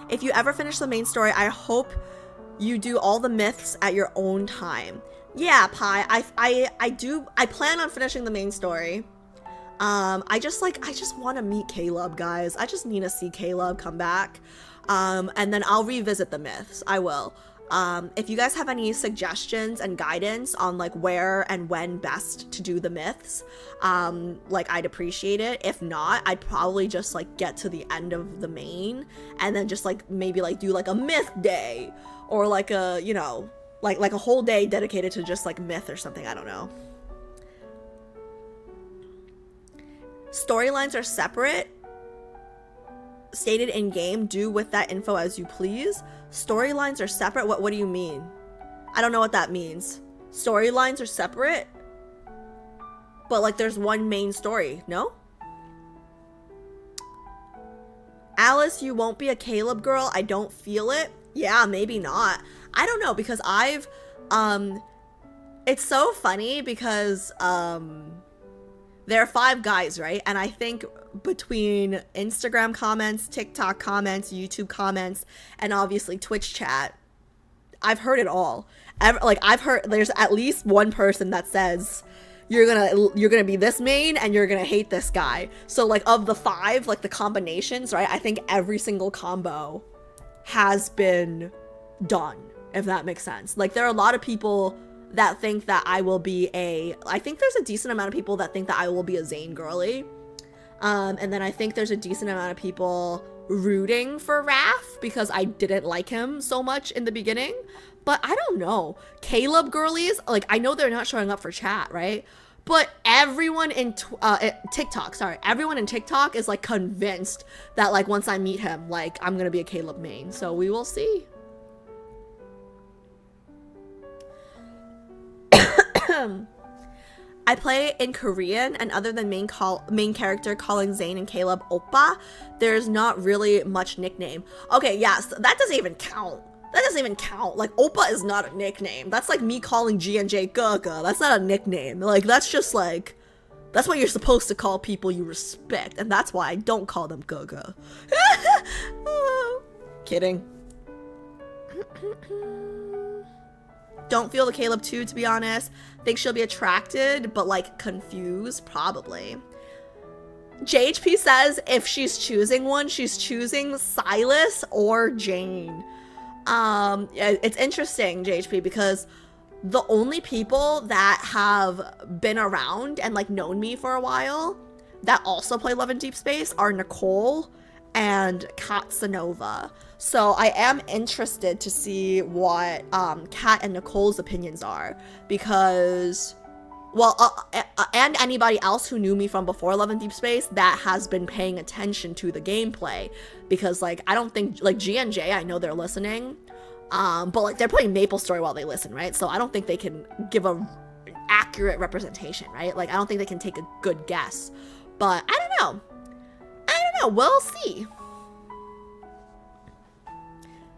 If you ever finish the main story, I hope you do all the myths at your own time. Yeah, Pi. I plan on finishing the main story. I just want to meet Caleb, guys. I just need to see Caleb come back. And then I'll revisit the myths. I will. If you guys have any suggestions and guidance on like where and when best to do the myths, like I'd appreciate it. If not, I'd probably just like get to the end of the main and then just like maybe like do like a myth day or like a, you know, like a whole day dedicated to just like myth or something. I don't know. Storylines are separate. Stated in game. Do with that info as you please. Storylines are separate. What do you mean? I don't know what that means. Storylines are separate, but like there's one main story. No? Alice, you won't be a Caleb girl. I don't feel it. Yeah, maybe not. I don't know because I've it's so funny because there are 5 guys, right? And I think between Instagram comments, TikTok comments, YouTube comments, and obviously Twitch chat, I've heard it all. I've heard there's at least one person that says you're gonna be this main and you're gonna hate this guy. So like of the 5, like the combinations, right? I think every single combo has been done, if that makes sense. Like there are a lot of people that think that I will be I think there's a decent amount of people that think that I will be a Zayn girly. And then I think there's a decent amount of people rooting for Raf because I didn't like him so much in the beginning. But I don't know. Caleb girlies, like I know they're not showing up for chat, right? But everyone in everyone in TikTok is like convinced that like once I meet him, like I'm gonna be a Caleb main. So we will see. I play in Korean, and other than main character calling Zayn and Caleb oppa, there's not really much nickname. Okay, yes, that doesn't even count. That doesn't even count. Like, oppa is not a nickname. That's like me calling G&J Gaga. That's not a nickname. Like, that's just like, that's what you're supposed to call people you respect, and that's why I don't call them Gaga. Kidding. Don't feel the Caleb too, to be honest. Think she'll be attracted, but like confused, probably. JHP says if she's choosing one, she's choosing Silas or Jane. It's interesting, JHP, because the only people that have been around and like known me for a while that also play Love and Deepspace are Nicole and Katsanova. So I am interested to see what Kat and Nicole's opinions are, because, well, and anybody else who knew me from before Love and Deepspace that has been paying attention to the gameplay, because like I don't think like G&J, I know they're listening, but like they're playing MapleStory while they listen, right? So I don't think they can give a accurate representation, right? Like I don't think they can take a good guess, but I don't know. We'll see.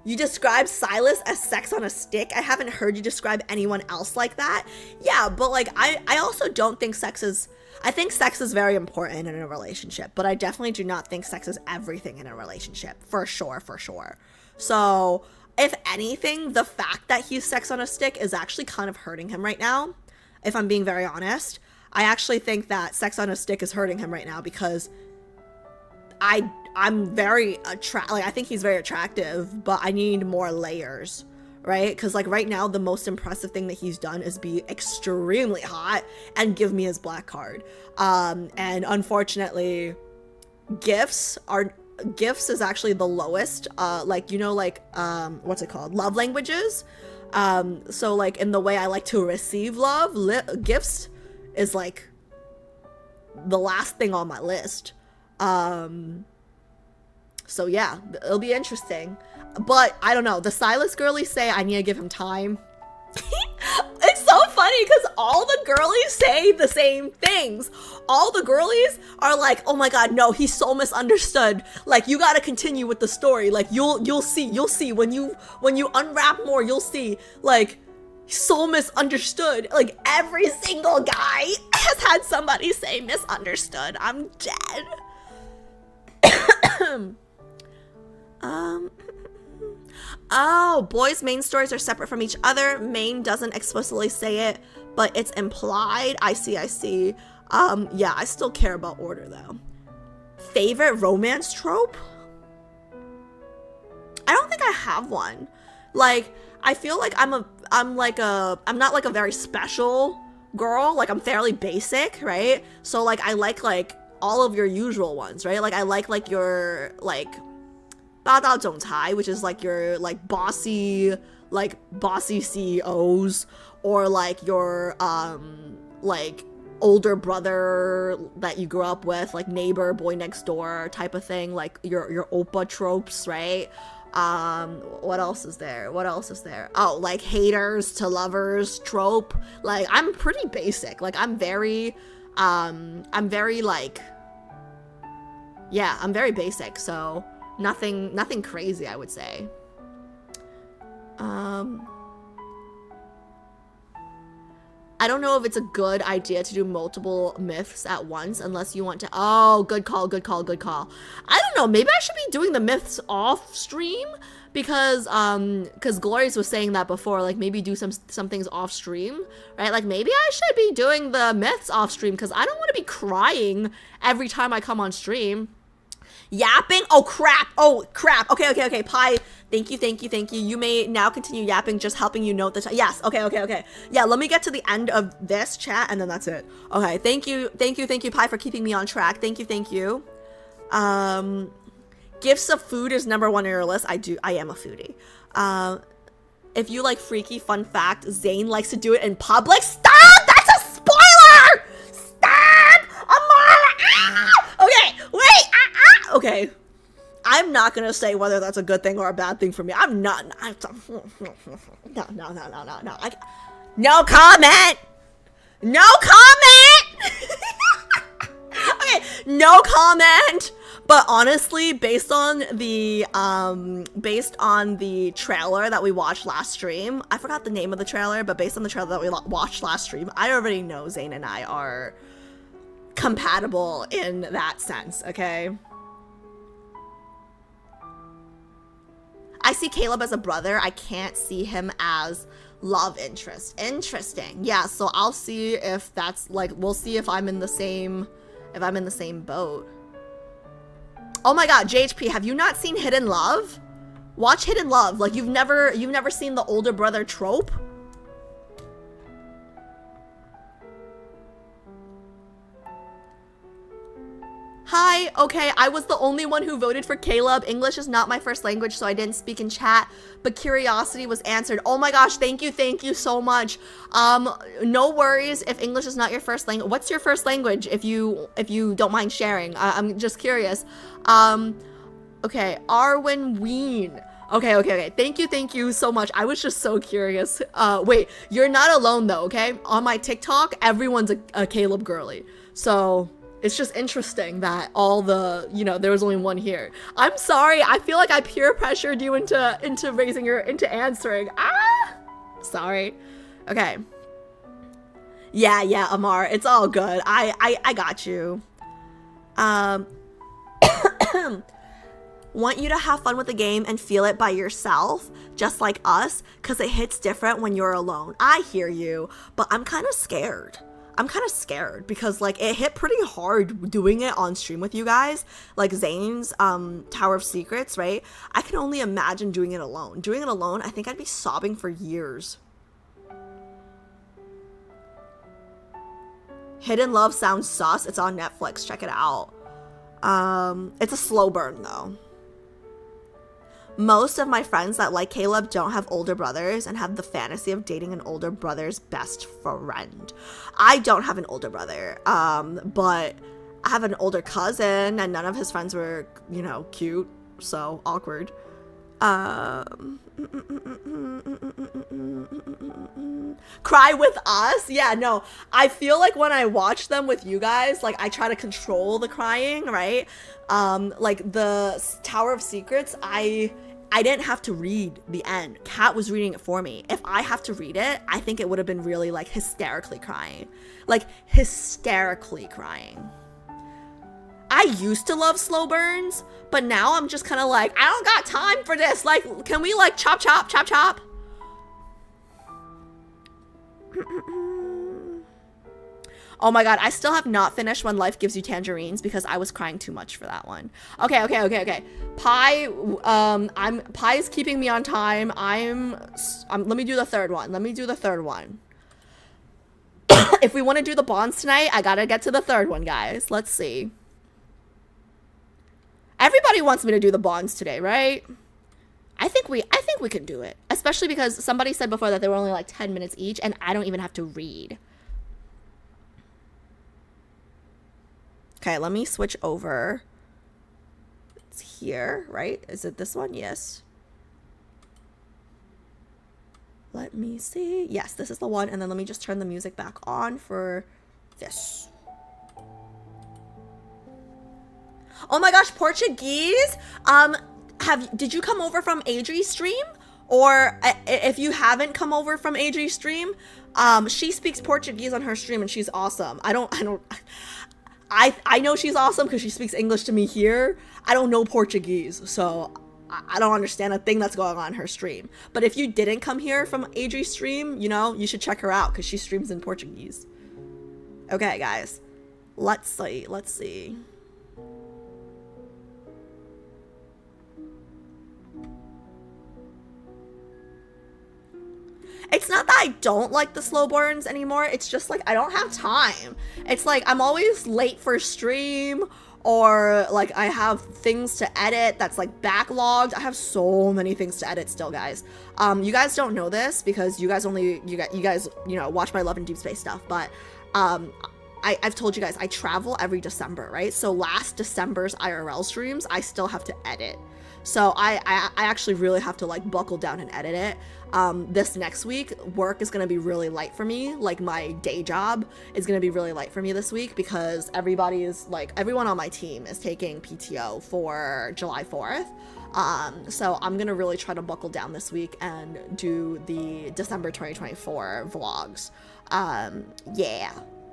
You describe Silas as sex on a stick. I haven't heard you describe anyone else like that. Yeah, but like I also don't think I think sex is very important in a relationship, but I definitely do not think sex is everything in a relationship. For sure. So if anything, the fact that he's sex on a stick is actually kind of hurting him right now. If I'm being very honest, I actually think that sex on a stick is hurting him right now, because I'm very I think he's very attractive, but I need more layers, right? Because like right now, the most impressive thing that he's done is be extremely hot and give me his black card. And unfortunately, gifts is actually the lowest. Like, you know, like what's it called? Love languages. So like in the way I like to receive love, gifts is like the last thing on my list. So yeah, it'll be interesting. But I don't know, the Silas girlies say I need to give him time. It's so funny because all the girlies say the same things. All the girlies are like, oh my god, no, he's so misunderstood. Like, you gotta continue with the story. Like, you'll see when you unwrap more, you'll see. Like, so misunderstood. Like, every single guy has had somebody say misunderstood. I'm dead. Oh, boys' main stories are separate from each other. Main doesn't explicitly say it, but it's implied. I see. Yeah, I still care about order though. Favorite romance trope? I don't think I have one. Like, I feel like I'm not like a very special girl. Like, I'm fairly basic, right? So like I like all of your usual ones, right? Like I like your like 霸道总裁, which is like your like bossy CEOs, or like your like older brother that you grew up with, like neighbor, boy next door type of thing, like your oppa tropes, right? What else is there? Oh, like haters to lovers trope. Like, I'm pretty basic. Like, I'm very like, yeah, I'm very basic, so nothing crazy, I would say. I don't know if it's a good idea to do multiple myths at once unless you want to. Oh, good call. I don't know, maybe I should be doing the myths off stream, because Glorious was saying that before, like maybe do some things off stream, right? Like maybe I should be doing the myths off stream, because I don't want to be crying every time I come on stream. Yapping? Oh crap. Okay. Pi, thank you. You may now continue yapping, just helping you note the time. Yes, okay. Yeah, let me get to the end of this chat and then that's it. Okay, thank you, Pi, for keeping me on track. Thank you. Gifts of food is number 1 on your list. I am a foodie. If you like freaky, fun fact, Zayn likes to do it in public. Stop! That's a spoiler! Stop! Okay, wait! Okay, I'm not gonna say whether that's a good thing or a bad thing for me. I'm not. No comment. No comment! Okay, no comment. But honestly, based on the trailer that we watched last stream, I forgot the name of the trailer, but based on the trailer that we watched last stream, I already know Zayn and I are compatible in that sense, okay? I see Caleb as a brother. I can't see him as love interest. Interesting. Yeah, so I'll see if that's like, we'll see if I'm in the same boat. Oh my god, JHP, have you not seen Hidden Love? Watch Hidden Love. Like, you've never seen the older brother trope? Hi, okay, I was the only one who voted for Caleb. English is not my first language, so I didn't speak in chat, but curiosity was answered. Oh my gosh, thank you so much. No worries if English is not your first language. What's your first language, if you don't mind sharing? I'm just curious. Okay, Arwen Ween. Okay. Thank you so much. I was just so curious. Wait, you're not alone though, okay? On my TikTok, everyone's a Caleb girly. So it's just interesting that all the, there was only one here. I'm sorry. I feel like I peer pressured you into answering. Ah, sorry. Okay. Yeah, Amar. It's all good. I got you. Want you to have fun with the game and feel it by yourself, just like us, because it hits different when you're alone. I hear you, but I'm kind of scared. Because like it hit pretty hard doing it on stream with you guys, like Zayn's Tower of Secrets, right? I can only imagine doing it alone. I think I'd be sobbing for years. Hidden Love sounds sus. It's on Netflix. Check it out. It's a slow burn though. Most of my friends that like Caleb don't have older brothers and have the fantasy of dating an older brother's best friend. I don't have an older brother, but I have an older cousin and none of his friends were, cute, so awkward. Cry with us? Yeah, no. I feel like when I watch them with you guys, like I try to control the crying, right? Like the Tower of Secrets, I didn't have to read the end. Kat was reading it for me. If I have to read it, I think it would have been really like hysterically crying. I used to love slow burns, but now I'm just kind of like, I don't got time for this. Like, can we like chop? Oh my god, I still have not finished When Life Gives You Tangerines because I was crying too much for that one. Okay. Pie is keeping me on time. Let me do the third one. If we want to do the bonds tonight, I gotta get to the third one, guys. Let's see. Everybody wants me to do the bonds today, right? I think we can do it. Especially because somebody said before that they were only like 10 minutes each and I don't even have to read. Okay, let me switch over. It's here, right? Is it this one? Yes. Let me see. Yes, this is the one. And then let me just turn the music back on for this. Oh my gosh, Portuguese? Did you come over from Adri's stream? Or if you haven't come over from Adri's stream, she speaks Portuguese on her stream and she's awesome. I know she's awesome because she speaks English to me here. I don't know Portuguese, so I don't understand a thing that's going on in her stream. But if you didn't come here from Adri's stream, you should check her out because she streams in Portuguese. Okay, guys. Let's see. It's not that I don't like the slow burns anymore. It's just like I don't have time. It's like I'm always late for stream or like I have things to edit that's like backlogged. I have so many things to edit still, guys. You guys don't know this because you guys watch my Love and Deepspace stuff, but I've told you guys, I travel every December, right? So last December's IRL streams, I still have to edit. So I actually really have to like buckle down and edit it. This next week, work is going to be really light for me. Like my day job is going to be really light for me this week because everyone on my team is taking PTO for July 4th. So I'm going to really try to buckle down this week and do the December 2024 vlogs.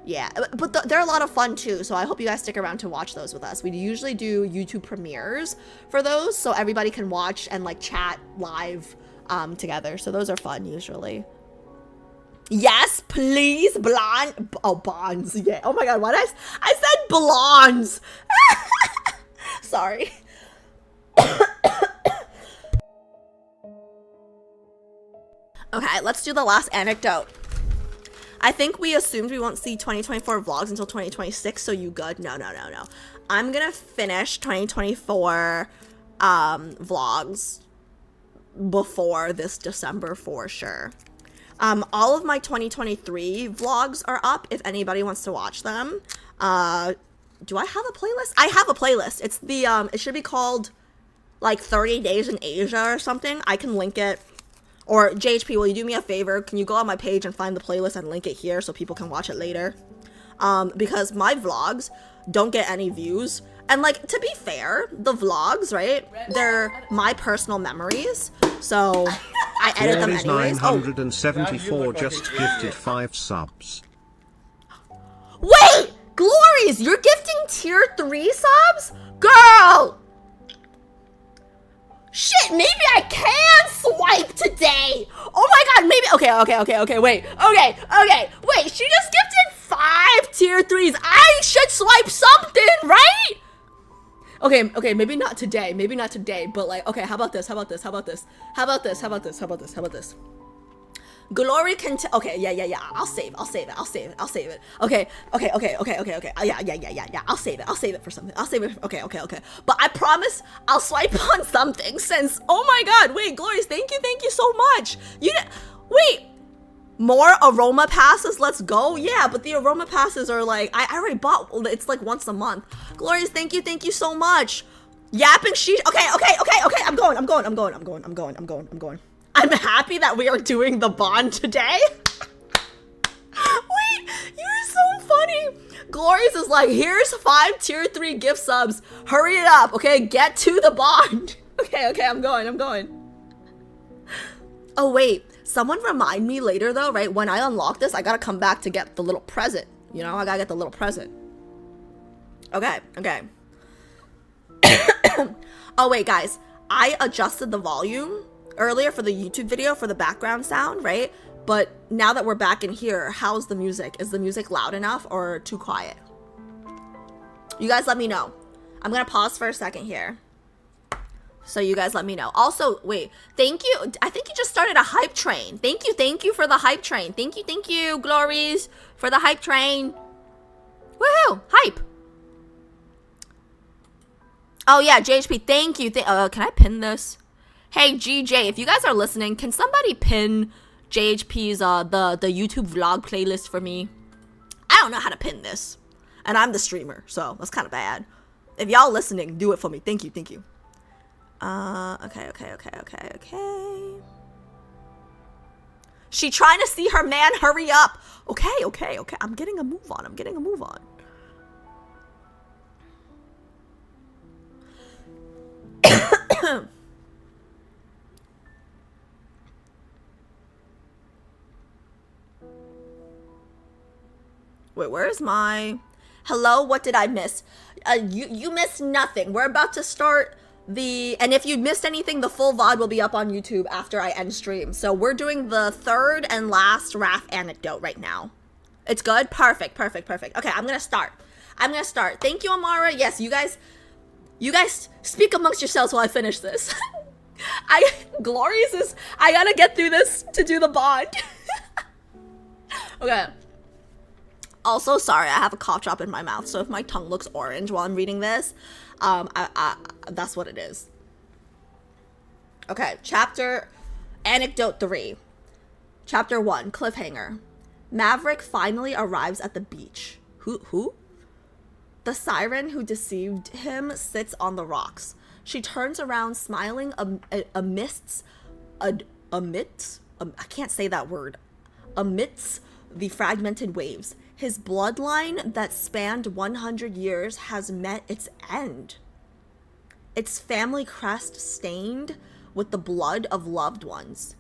Yeah, but they're a lot of fun too, so I hope you guys stick around to watch those with us. We usually do YouTube premieres for those, so everybody can watch and like chat live together. So those are fun usually. Yes, please, blonde. Oh, bonds. Yeah. Oh my God, what I said blondes. Sorry. Okay, let's do the last anecdote. I think we assumed we won't see 2024 vlogs until 2026, so you good? No. I'm gonna finish 2024 vlogs before this December for sure. All of my 2023 vlogs are up if anybody wants to watch them. Do I have a playlist? I have a playlist. It's the it should be called like 30 Days in Asia or something. I can link it. Or JHP, will you do me a favor? Can you go on my page and find the playlist and link it here so people can watch it later? Because my vlogs don't get any views. And like, to be fair, the vlogs, right? They're my personal memories. So I edit them anyways. 974 just gifted 5 subs. Wait! Glories, you're gifting tier 3 subs? Girl! Shit, maybe I can swipe today. Oh my God, maybe. Okay, wait. Wait, she just gifted 5 tier 3s. I should swipe something, right? Okay, maybe not today, but like, okay, how about this? Glory can okay, yeah. I'll save it. Okay. Yeah. I'll save it for something. Okay. But I promise I'll swipe on something since, oh my God, wait, Glories, thank you so much. Wait, more aroma passes, let's go. Yeah, but the aroma passes are like, I already bought, it's like once a month. Glories, thank you so much. Yapping sheet, okay, I'm going. I'm happy that we are doing the bond today. Wait, you're so funny. Glories is like, here's 5 tier 3 gift subs. Hurry it up, okay? Get to the bond. Okay, I'm going. Oh, wait. Someone remind me later, though, right? When I unlock this, I gotta come back to get the little present. You know, I gotta get the little present. Okay. Oh, wait, guys. I adjusted the volume earlier for the YouTube video for the background sound, right? But now that we're back in here, how's the music? Is the music loud enough or too quiet? You guys let me know. I'm gonna pause for a second here. So you guys let me know. Also, wait, thank you. I think you just started a hype train. Thank you for the hype train. Thank you, Glories, for the hype train. Woohoo, hype. Oh yeah, JHP, thank you. Can I pin this? Hey, GJ, if you guys are listening, can somebody pin JHP's, the YouTube vlog playlist for me? I don't know how to pin this. And I'm the streamer, so that's kind of bad. If y'all listening, do it for me. Thank you. Okay. She trying to see her man, hurry up. Okay. I'm getting a move on. Wait, where's my... Hello, what did I miss? You missed nothing. We're about to start and if you missed anything, the full VOD will be up on YouTube after I end stream. So we're doing the third and last Raf anecdote right now. It's good? Perfect. Okay, I'm gonna start. Thank you, Amara. Yes, you guys speak amongst yourselves while I finish this. Glorious is, I gotta get through this to do the bond. Okay. Also, sorry, I have a cough drop in my mouth, so if my tongue looks orange while I'm reading this, that's what it is. Okay, anecdote 3. Chapter 1, cliffhanger. Maverick finally arrives at the beach. Who? The siren who deceived him sits on the rocks. She turns around, smiling amidst I can't say that word. Amidst the fragmented waves. His bloodline that spanned 100 years has met its end. Its family crest stained with the blood of loved ones.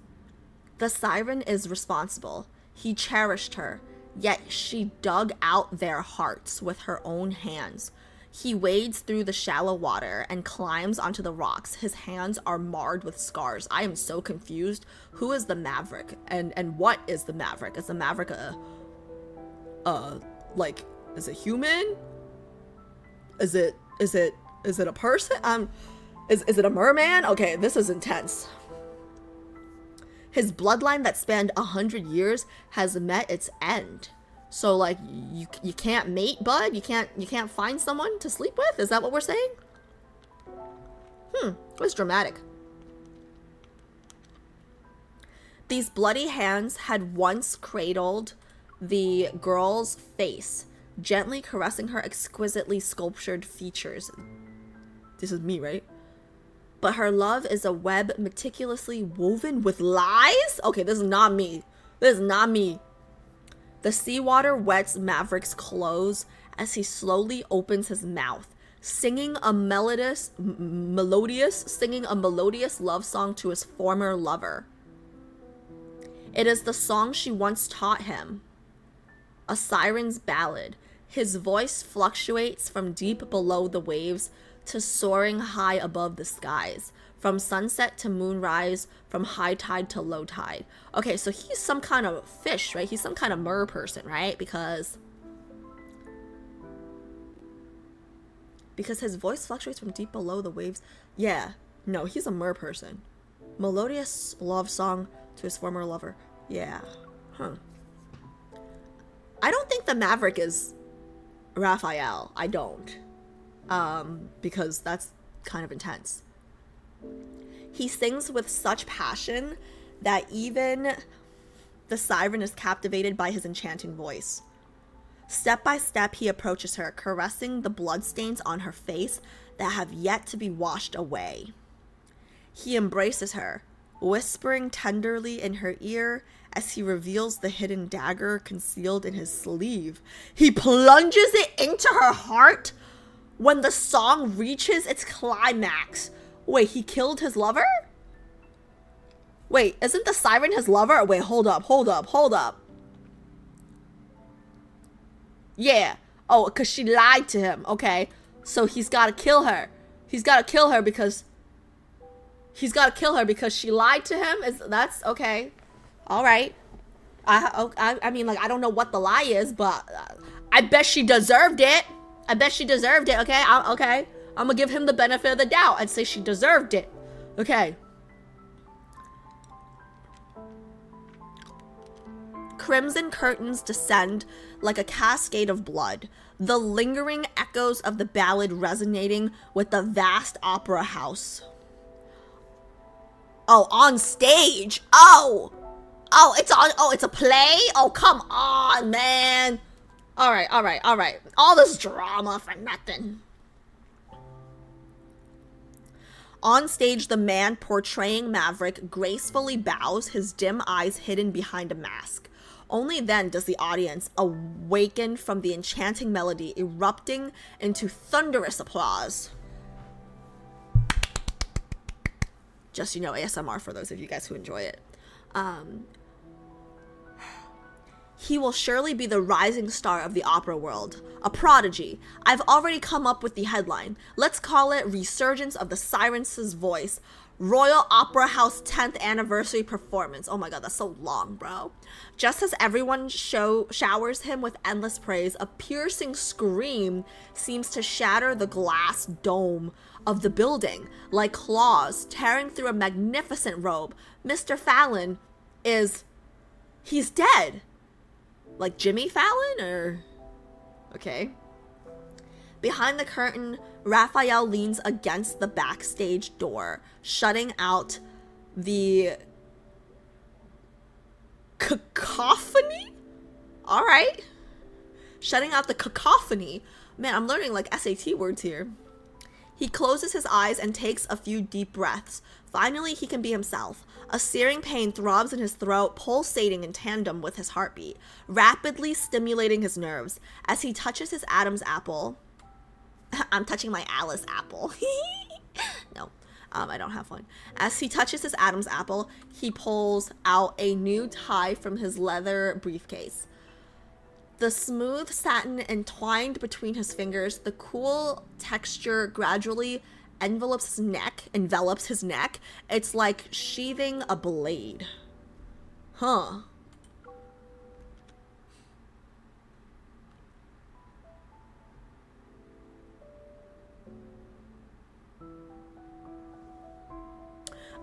The siren is responsible. He cherished her, yet she dug out their hearts with her own hands. He wades through the shallow water and climbs onto the rocks. His hands are marred with scars. I am so confused. Who is the Maverick? And what is the Maverick? Is the Maverick like, is it human? Is it a person? Is it a merman? Okay, this is intense. His bloodline that spanned 100 years has met its end. So like you can't mate, bud? You can't find someone to sleep with? Is that what we're saying? What's dramatic? These bloody hands had once cradled the girl's face, gently caressing her exquisitely sculptured features. This is me, right? But her love is a web meticulously woven with lies? Okay, this is not me. This is not me. The seawater wets Maverick's clothes as he slowly opens his mouth, singing a melodious love song to his former lover. It is the song she once taught him, a siren's ballad. His voice fluctuates from deep below the waves to soaring high above the skies, from sunset to moonrise, from high tide to low tide. Okay, so he's some kind of fish, right? He's some kind of mer person, right? Because his voice fluctuates from deep below the waves. Yeah, no, he's a mer person. Melodious love song to his former lover. Yeah, I don't think the Maverick is Raphael. I don't. Because that's kind of intense. He sings with such passion that even the siren is captivated by his enchanting voice. Step by step, he approaches her, caressing the bloodstains on her face that have yet to be washed away. He embraces her, whispering tenderly in her ear as he reveals the hidden dagger concealed in his sleeve. He plunges it into her heart when the song reaches its climax. Wait, he killed his lover? Wait, isn't the siren his lover? Wait, hold up. Yeah. Oh, because she lied to him. Okay. So he's got to kill her. He's got to kill her because she lied to him? That's okay. All right. I mean, like, I don't know what the lie is, but I bet she deserved it. Okay? Okay. I'm gonna give him the benefit of the doubt and say she deserved it. Okay. Crimson curtains descend like a cascade of blood, the lingering echoes of the ballad resonating with the vast opera house. Oh, on stage. Oh, it's a play? Oh, come on, man. All right. All this drama for nothing. On stage, the man portraying Maverick gracefully bows, his dim eyes hidden behind a mask. Only then does the audience awaken from the enchanting melody, erupting into thunderous applause. Just, ASMR for those of you guys who enjoy it. He will surely be the rising star of the opera world, a prodigy. I've already come up with the headline. Let's call it Resurgence of the Siren's Voice, Royal Opera House 10th Anniversary Performance. Oh my god, that's so long, bro. Just as everyone showers him with endless praise, a piercing scream seems to shatter the glass dome of the building, like claws tearing through a magnificent robe. Mr. Fallon he's dead. Like Jimmy Fallon, or... Okay. Behind the curtain, Raphael leans against the backstage door, shutting out the cacophony? Alright. shutting out the cacophony. Man, I'm learning like SAT words here. He closes his eyes and takes a few deep breaths. Finally, he can be himself. A searing pain throbs in his throat, pulsating in tandem with his heartbeat, rapidly stimulating his nerves. As he touches his Adam's apple... I'm touching my Alice apple. No, I don't have one. As he touches his Adam's apple, he pulls out a new tie from his leather briefcase. The smooth satin entwined between his fingers, the cool texture gradually envelops his neck. It's like sheathing a blade. Huh.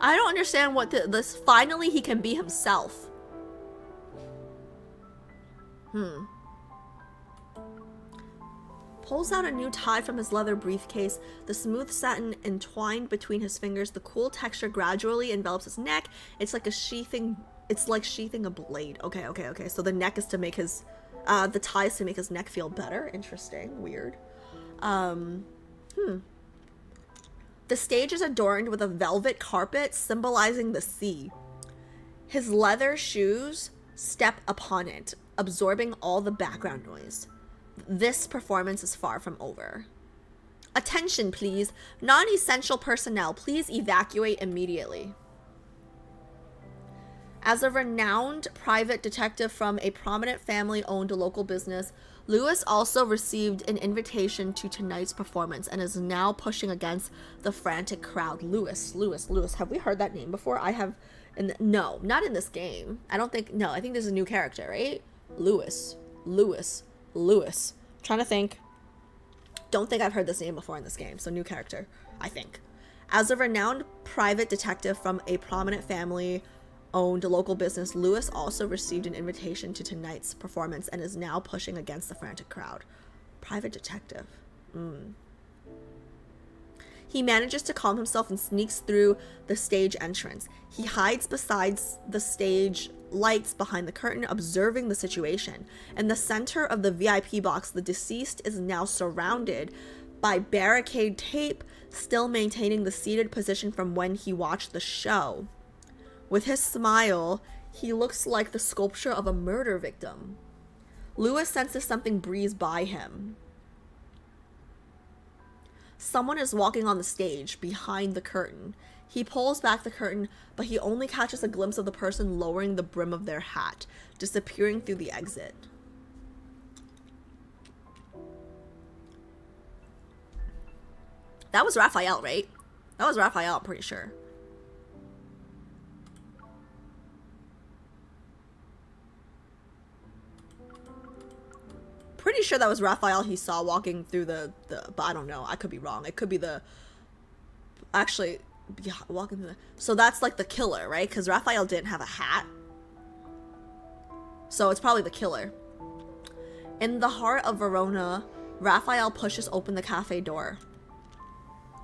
I don't understand what this. Finally, he can be himself. Pulls out a new tie from his leather briefcase. The smooth satin entwined between his fingers. The cool texture gradually envelops his neck. It's like sheathing a blade. Okay. So the neck is to make his, the tie is to make his neck feel better. Interesting. Weird. The stage is adorned with a velvet carpet symbolizing the sea. His leather shoes step upon it, absorbing all the background noise. This performance is far from over. Attention, please. Non-essential personnel, please evacuate immediately. As a renowned private detective from a prominent family-owned local business, Lewis also received an invitation to tonight's performance and is now pushing against the frantic crowd. Lewis. Have we heard that name before? I have. No, not in this game. I don't think. No, I think there's a new character, right? Lewis. Trying to think. Don't think I've heard this name before in this game. So new character, I think. As a renowned private detective from a prominent family-owned local business, Lewis also received an invitation to tonight's performance and is now pushing against the frantic crowd. Private detective. He manages to calm himself and sneaks through the stage entrance. He hides beside the stage lights behind the curtain, observing the situation. In the center of the VIP box, the deceased is now surrounded by barricade tape, still maintaining the seated position from when he watched the show. With his smile, he looks like the sculpture of a murder victim. Lewis senses something breeze by him. Someone is walking on the stage behind the curtain. He pulls back the curtain, but he only catches a glimpse of the person lowering the brim of their hat, disappearing through the exit. That was Rafayel, right? That was Rafayel, I'm pretty sure. Pretty sure that was Rafayel he saw walking through the but I don't know. I could be wrong. It could be the... Actually... Yeah, walking through the... So that's like the killer, right? Because Rafayel didn't have a hat. So it's probably the killer. In the heart of Verona, Rafayel pushes open the cafe door.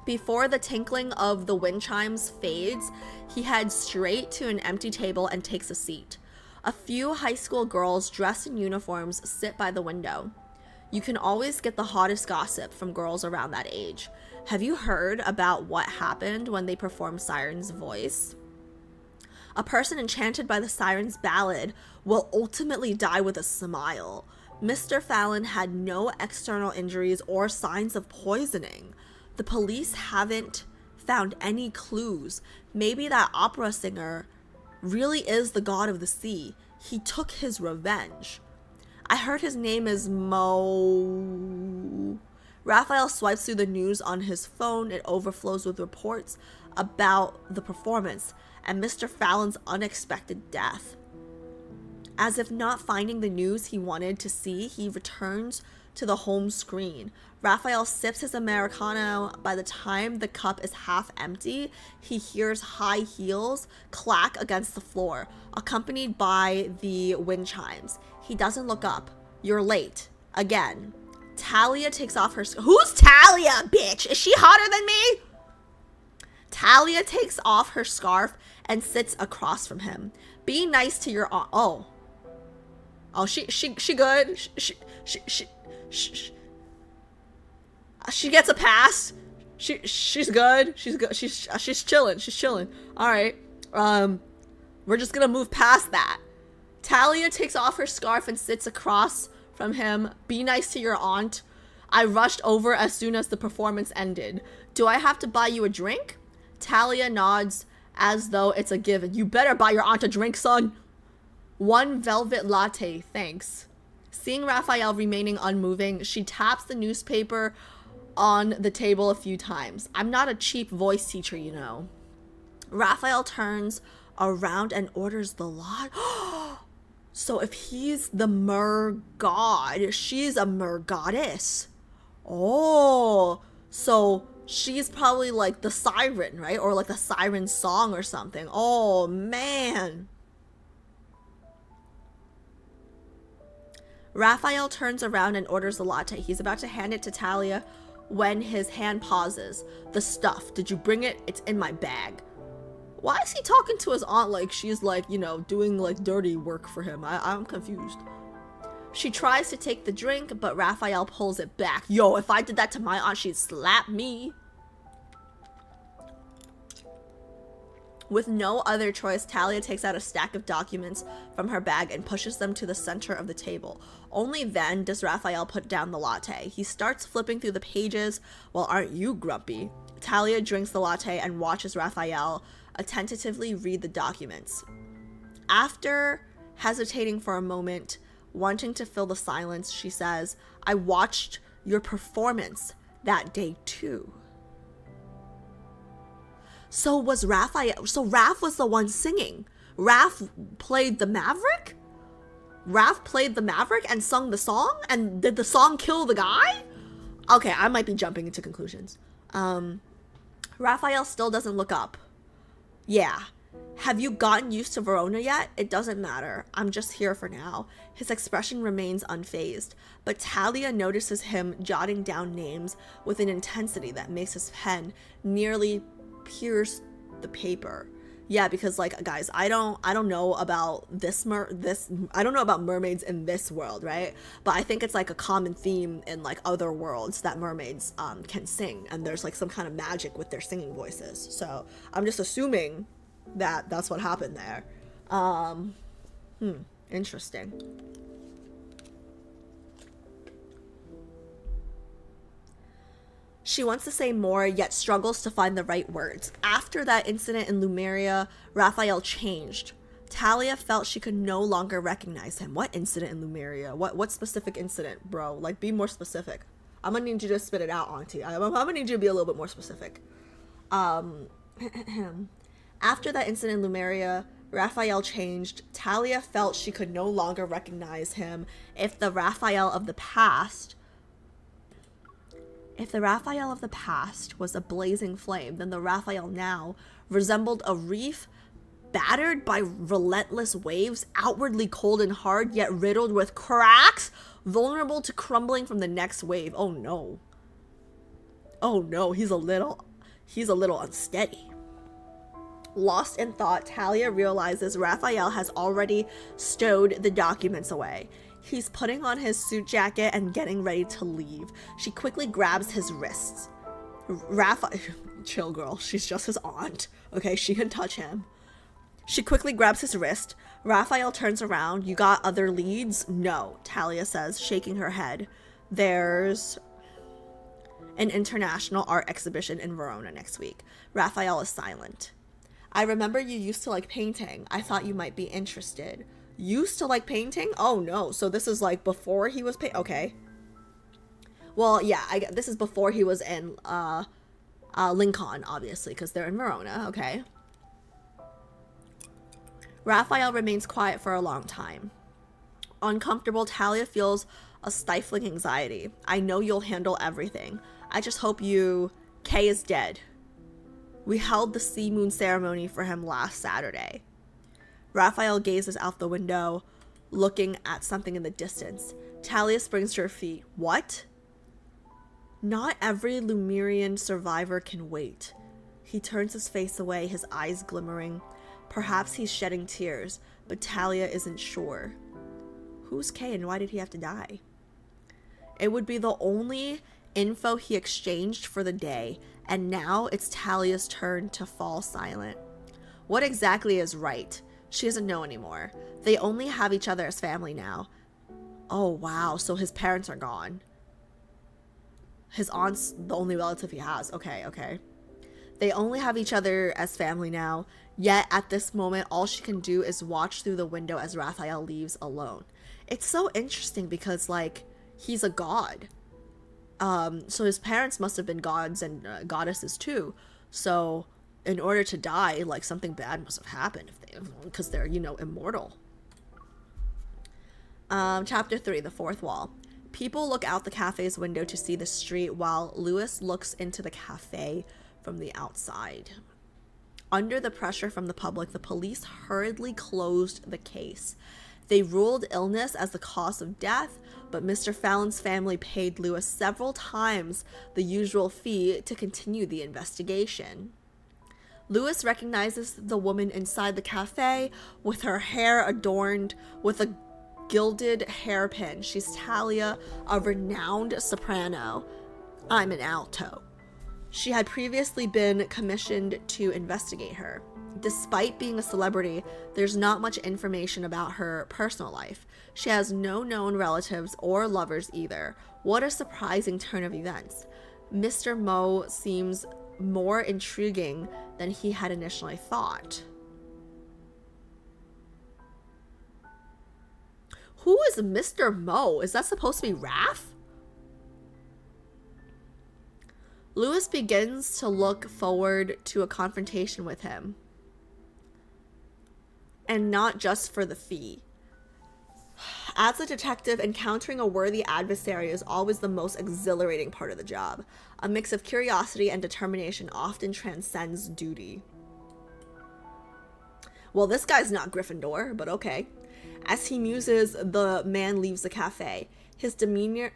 Before the tinkling of the wind chimes fades, he heads straight to an empty table and takes a seat. A few high school girls dressed in uniforms sit by the window. You can always get the hottest gossip from girls around that age. Have you heard about what happened when they performed Siren's voice? A person enchanted by the Siren's ballad will ultimately die with a smile. Mr. Fallon had no external injuries or signs of poisoning. The police haven't found any clues. Maybe that opera singer really is the god of the sea. He took his revenge. I heard his name is Mo... Rafayel swipes through the news on his phone. It overflows with reports about the performance and Mr. Fallon's unexpected death. As if not finding the news he wanted to see, he returns to the home screen. Rafayel sips his Americano. By the time the cup is half empty, he hears high heels clack against the floor, accompanied by the wind chimes. He doesn't look up. You're late. Again. Talia takes off her... Who's Talia, bitch? Is she hotter than me? Talia takes off her scarf and sits across from him. Be nice to your aunt. Oh. Oh, she good. She gets a pass. She's good. She's good. She's chilling. She's chilling. All right. We're just gonna move past that. Talia takes off her scarf and sits across from him. Be nice to your aunt. I rushed over as soon as the performance ended. Do I have to buy you a drink? Talia nods as though it's a given. You better buy your aunt a drink, son. 1 velvet latte, thanks. Seeing Rafayel remaining unmoving, she taps the newspaper on the table a few times. I'm not a cheap voice teacher, you know. Rafayel turns around and orders the lot. So if he's the mer god, she's a mer goddess. Oh, so she's probably like the siren, right? Or like the siren song or something. Oh, man. Rafayel turns around and orders the latte. He's about to hand it to Talia when his hand pauses. The stuff. Did you bring it? It's in my bag. Why is he talking to his aunt like she's like, you know, doing like dirty work for him? I'm confused. She tries to take the drink, but Rafayel pulls it back. Yo, if I did that to my aunt, she'd slap me. With no other choice, Talia takes out a stack of documents from her bag and pushes them to the center of the table. Only then does Rafayel put down the latte. He starts flipping through the pages. Well, aren't you grumpy? Talia drinks the latte and watches Rafayel attentively read the documents. After hesitating for a moment, wanting to fill the silence, she says, I watched your performance that day too. So Raf was the one singing. Raf played the Maverick? Raf played the Maverick and sung the song? And did the song kill the guy? Okay, I might be jumping into conclusions. Rafayel still doesn't look up. Yeah. Have you gotten used to Verona yet? It doesn't matter. I'm just here for now. His expression remains unfazed, but Talia notices him jotting down names with an intensity that makes his pen nearly pierce the paper. Yeah, because like guys, I don't know about I don't know about mermaids in this world, right? But I think it's like a common theme in like other worlds that mermaids can sing, and there's like some kind of magic with their singing voices. So I'm just assuming that that's what happened there. Interesting. She wants to say more, yet struggles to find the right words. After that incident in Lumeria, Rafayel changed. Talia felt she could no longer recognize him. What incident in Lumeria? What specific incident, bro? Like, be more specific. I'm gonna need you to spit it out, auntie. I'm gonna need you to be a little bit more specific. After that incident in Lumeria, Rafayel changed. Talia felt she could no longer recognize him. If the Rafayel of the past was a blazing flame, then the Rafayel now resembled a reef battered by relentless waves, outwardly cold and hard, yet riddled with cracks, vulnerable to crumbling from the next wave. Oh no. Oh no, he's a little unsteady. Lost in thought, Talia realizes Rafayel has already stowed the documents away. He's putting on his suit jacket and getting ready to leave. She quickly grabs his wrists. Chill girl, she's just his aunt. Okay, she can touch him. She quickly grabs his wrist. Rafayel turns around. You got other leads? No, Talia says, shaking her head. There's an international art exhibition in Verona next week. Rafayel is silent. I remember you used to like painting. I thought you might be interested. Used to like painting? Oh no, so this is like before he was okay. Well, yeah, this is before he was in Lincoln, obviously, because they're in Verona, okay. Rafayel remains quiet for a long time. Uncomfortable, Talia feels a stifling anxiety. I know you'll handle everything. I just hope Kay is dead. We held the sea moon ceremony for him last Saturday. Rafayel gazes out the window, looking at something in the distance. Talia springs to her feet. What? Not every Lumerian survivor can wait. He turns his face away, his eyes glimmering. Perhaps he's shedding tears, but Talia isn't sure. Who's Kay and why did he have to die? It would be the only info he exchanged for the day, and now it's Talia's turn to fall silent. What exactly is right? She doesn't know anymore. They only have each other as family now. Oh, wow. So his parents are gone. His aunt's the only relative he has. Okay. They only have each other as family now, yet at this moment, all she can do is watch through the window as Rafayel leaves alone. It's so interesting because, like, he's a god. So his parents must have been gods and goddesses too. So in order to die, like, something bad must have happened because they're, you know, immortal. Chapter 3, The Fourth Wall. People look out the cafe's window to see the street while Lewis looks into the cafe from the outside. Under the pressure from the public, the police hurriedly closed the case. They ruled illness as the cause of death, but Mr. Fallon's family paid Lewis several times the usual fee to continue the investigation. Lewis recognizes the woman inside the cafe with her hair adorned with a gilded hairpin. She's Talia, a renowned soprano. I'm an alto. She had previously been commissioned to investigate her. Despite being a celebrity, there's not much information about her personal life. She has no known relatives or lovers either. What a surprising turn of events. Mr. Mo seems more intriguing than he had initially thought. Who is Mr. Mo? Is that supposed to be Raf? Lewis begins to look forward to a confrontation with him. And not just for the fee. As a detective, encountering a worthy adversary is always the most exhilarating part of the job. A mix of curiosity and determination often transcends duty. Well, this guy's not Gryffindor, but okay. As he muses, the man leaves the cafe, his demeanor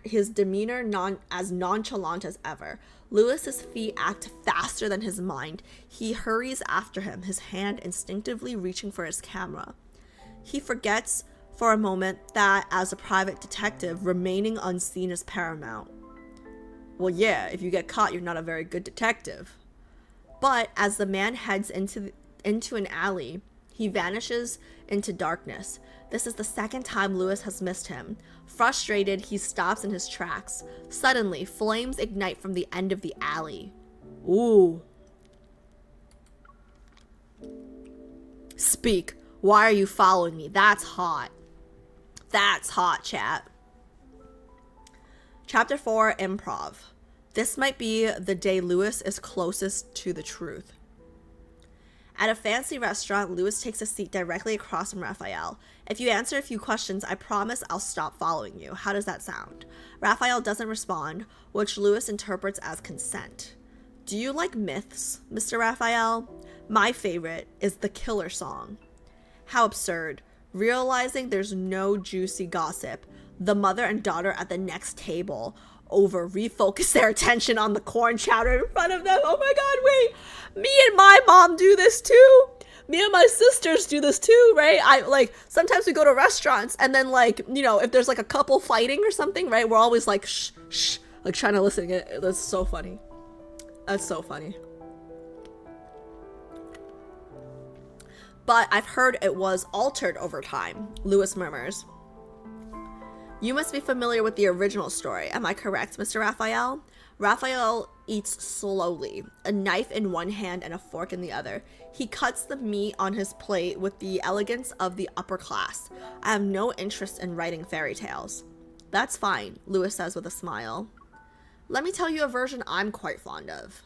as nonchalant as ever. Lewis's feet act faster than his mind. He hurries after him, his hand instinctively reaching for his camera. He forgets for a moment that as a private detective, remaining unseen is paramount. Well, yeah, if you get caught, you're not a very good detective. But as the man heads into an alley, he vanishes into darkness. This is the second time Lewis has missed him. Frustrated, he stops in his tracks. Suddenly, flames ignite from the end of the alley. Ooh. Speak. Why are you following me? That's hot. That's hot, chat. Chapter 4, Improv. This might be the day Lewis is closest to the truth. At a fancy restaurant, Lewis takes a seat directly across from Rafayel. If you answer a few questions, I promise I'll stop following you. How does that sound? Rafayel doesn't respond, which Lewis interprets as consent. Do you like myths, Mr. Rafayel? My favorite is the Killer Song. How absurd. Realizing there's no juicy gossip, the mother and daughter at the next table refocus their attention on the corn chowder in front of them. Oh my god, wait. Me and my mom do this too. Me and my sisters do this too, right? Sometimes we go to restaurants and then, like, you know, if there's like a couple fighting or something, right? We're always like, shh, shh, like trying to listen. That's so funny. That's so funny. But I've heard it was altered over time, Lewis murmurs. You must be familiar with the original story. Am I correct, Mr. Rafayel? Rafayel eats slowly, a knife in one hand and a fork in the other. He cuts the meat on his plate with the elegance of the upper class. I have no interest in writing fairy tales. That's fine, Lewis says with a smile. Let me tell you a version I'm quite fond of.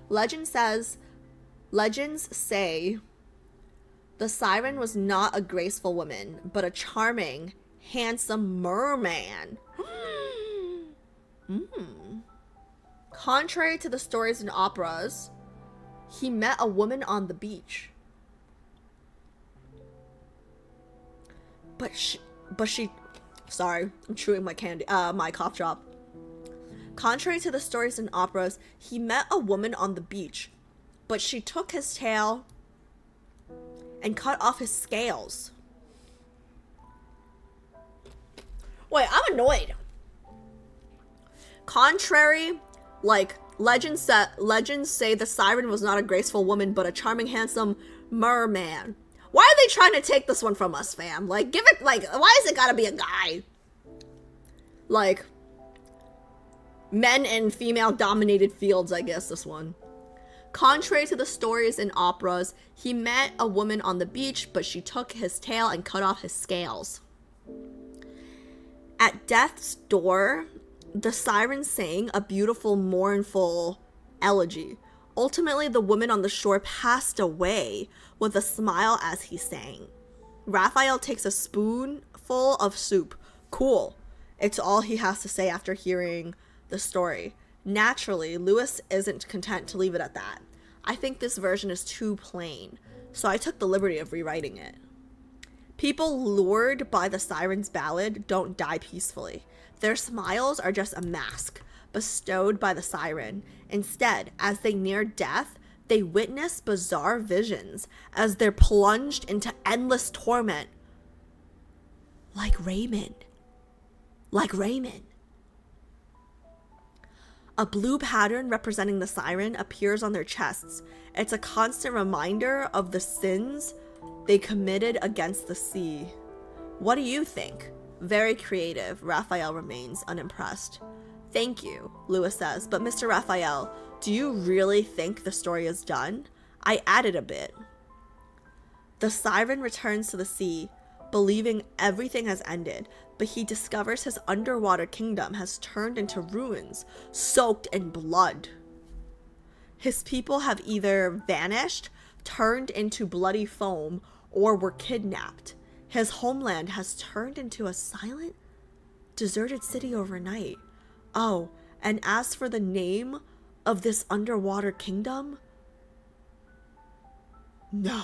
Legends say the siren was not a graceful woman, but a charming, handsome merman. Contrary to the stories in operas, he met a woman on the beach. But she, sorry, I'm chewing my candy, my cough drop. Contrary to the stories in operas, he met a woman on the beach, but she took his tail and cut off his scales. Wait, I'm annoyed. Contrary, like, legends say the siren was not a graceful woman, but a charming, handsome merman. Why are they trying to take this one from us, fam? Like, give it, like, why is it gotta be a guy? Like, men and female-dominated fields, I guess, this one. Contrary to the stories in operas, he met a woman on the beach, but she took his tail and cut off his scales. At death's door, the siren sang a beautiful, mournful elegy. Ultimately, the woman on the shore passed away with a smile as he sang. Raphael takes a spoonful of soup. Cool. It's all he has to say after hearing the story. Naturally, Lewis isn't content to leave it at that. I think this version is too plain, so I took the liberty of rewriting it. People lured by the siren's ballad don't die peacefully. Their smiles are just a mask bestowed by the siren. Instead, as they near death, they witness bizarre visions as they're plunged into endless torment. Like Raymond. Like Raymond. A blue pattern representing the siren appears on their chests. It's a constant reminder of the sins they committed against the sea. What do you think? Very creative. Raphael remains unimpressed. Thank you, Lewis says, but Mr. Raphael, do you really think the story is done? I added a bit. The siren returns to the sea, believing everything has ended, but he discovers his underwater kingdom has turned into ruins, soaked in blood. His people have either vanished, turned into bloody foam, or were kidnapped. His homeland has turned into a silent, deserted city overnight. Oh, and as for the name of this underwater kingdom? No.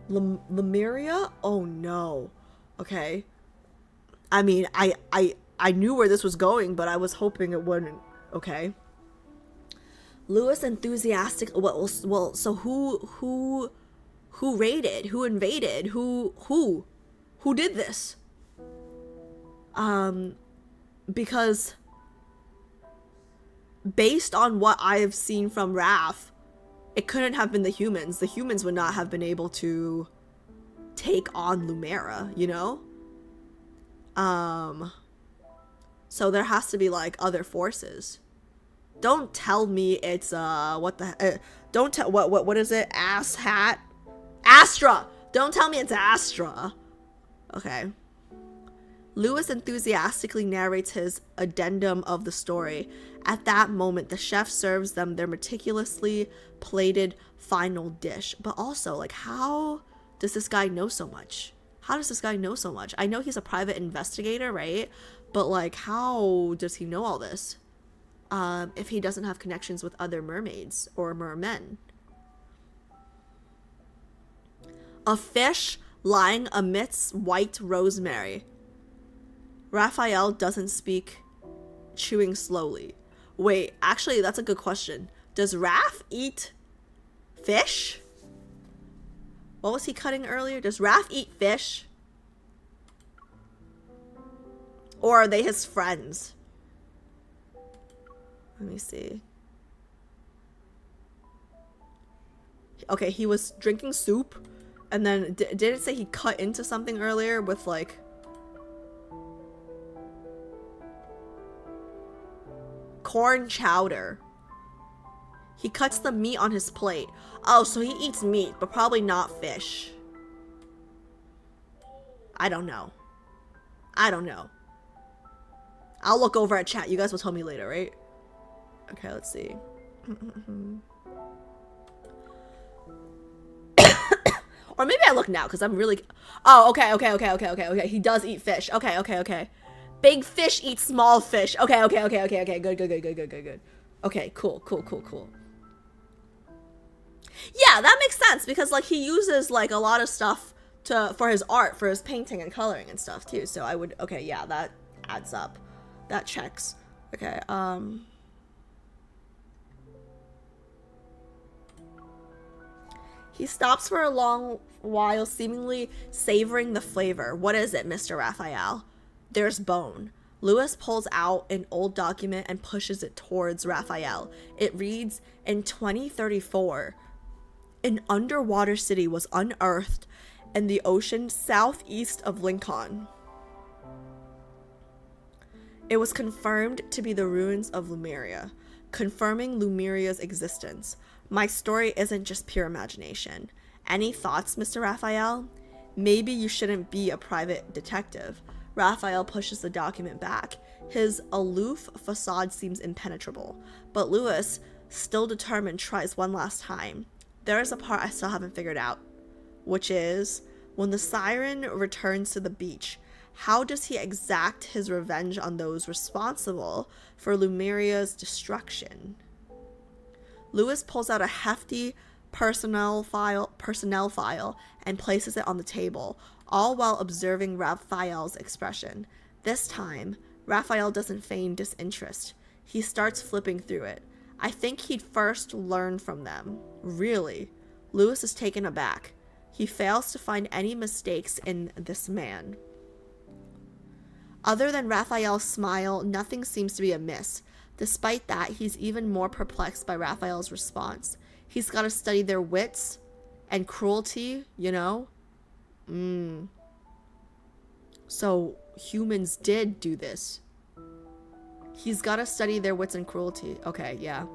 Lemuria? Oh no. Okay. I mean, I knew where this was going, but I was hoping it wouldn't. Okay. Lewis enthusiastic. Well, so who raided? Who invaded? Who did this? Because based on what I've seen from Raf, it couldn't have been the humans. The humans would not have been able to take on Lumera, you know? So there has to be like other forces. Don't tell me it's don't tell what is it? Astra. Don't tell me it's Astra. Okay. Lewis enthusiastically narrates his addendum of the story. At that moment, the chef serves them their meticulously plated final dish. But also, like, how does this guy know so much? How does this guy know so much? I know he's a private investigator, right? But, like, how does he know all this? If he doesn't have connections with other mermaids or mermen. A fish lying amidst white rosemary. Raphael doesn't speak, chewing slowly. Wait, actually, that's a good question. Does Raf eat fish? What was he cutting earlier? Does Raf eat fish? Or are they his friends? Let me see. Okay, he was drinking soup. And then, did it say he cut into something earlier with, like... corn chowder. He cuts the meat on his plate. Oh, so he eats meat, but probably not fish. I don't know. I don't know. I'll look over at chat. You guys will tell me later, right? Okay, let's see. Or maybe I look now, because I'm really... Oh, okay. He does eat fish. Okay. Big fish eats small fish. Okay. Good. Okay, cool. Yeah, that makes sense, because, like, he uses, like, a lot of stuff for his art, for his painting and coloring and stuff, too. So I would... Okay, yeah, that adds up. That checks. Okay, He stops for a long while, seemingly savoring the flavor. What is it, Mr. Raphael? There's bone. Lewis pulls out an old document and pushes it towards Raphael. It reads, in 2034, an underwater city was unearthed in the ocean southeast of Lincoln. It was confirmed to be the ruins of Lemuria, confirming Lemuria's existence. My story isn't just pure imagination. Any thoughts, Mr. Raphael? Maybe you shouldn't be a private detective. Raphael pushes the document back. His aloof facade seems impenetrable, but Lewis, still determined, tries one last time. There is a part I still haven't figured out, which is, when the siren returns to the beach, how does he exact his revenge on those responsible for Lemuria's destruction? Lewis pulls out a hefty personnel file and places it on the table, all while observing Raphael's expression. This time, Raphael doesn't feign disinterest. He starts flipping through it. I think he'd first learn from them. Really? Lewis is taken aback. He fails to find any mistakes in this man. Other than Raphael's smile, nothing seems to be amiss. Despite that, he's even more perplexed by Raphael's response. He's got to study their wits and cruelty, you know? So humans did do this. He's got to study their wits and cruelty. Okay, yeah.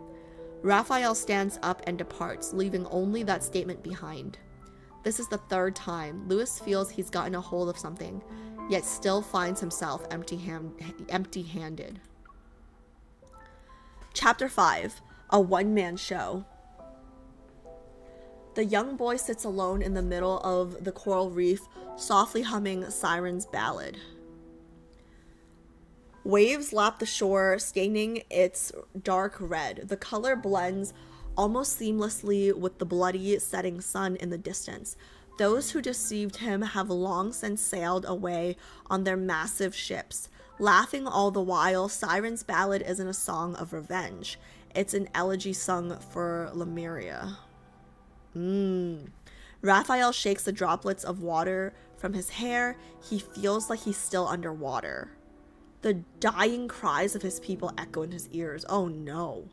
Raphael stands up and departs, leaving only that statement behind. This is the third time. Lewis feels he's gotten a hold of something, yet still finds himself empty-handed. Chapter 5. A one-man show. The young boy sits alone in the middle of the coral reef, softly humming Siren's ballad. Waves lap the shore, staining its dark red. The color blends almost seamlessly with the bloody setting sun in the distance. Those who deceived him have long since sailed away on their massive ships. Laughing all the while, Siren's ballad isn't a song of revenge. It's an elegy sung for Lemuria. Raphael shakes the droplets of water from his hair. He feels like he's still underwater. The dying cries of his people echo in his ears. Oh no.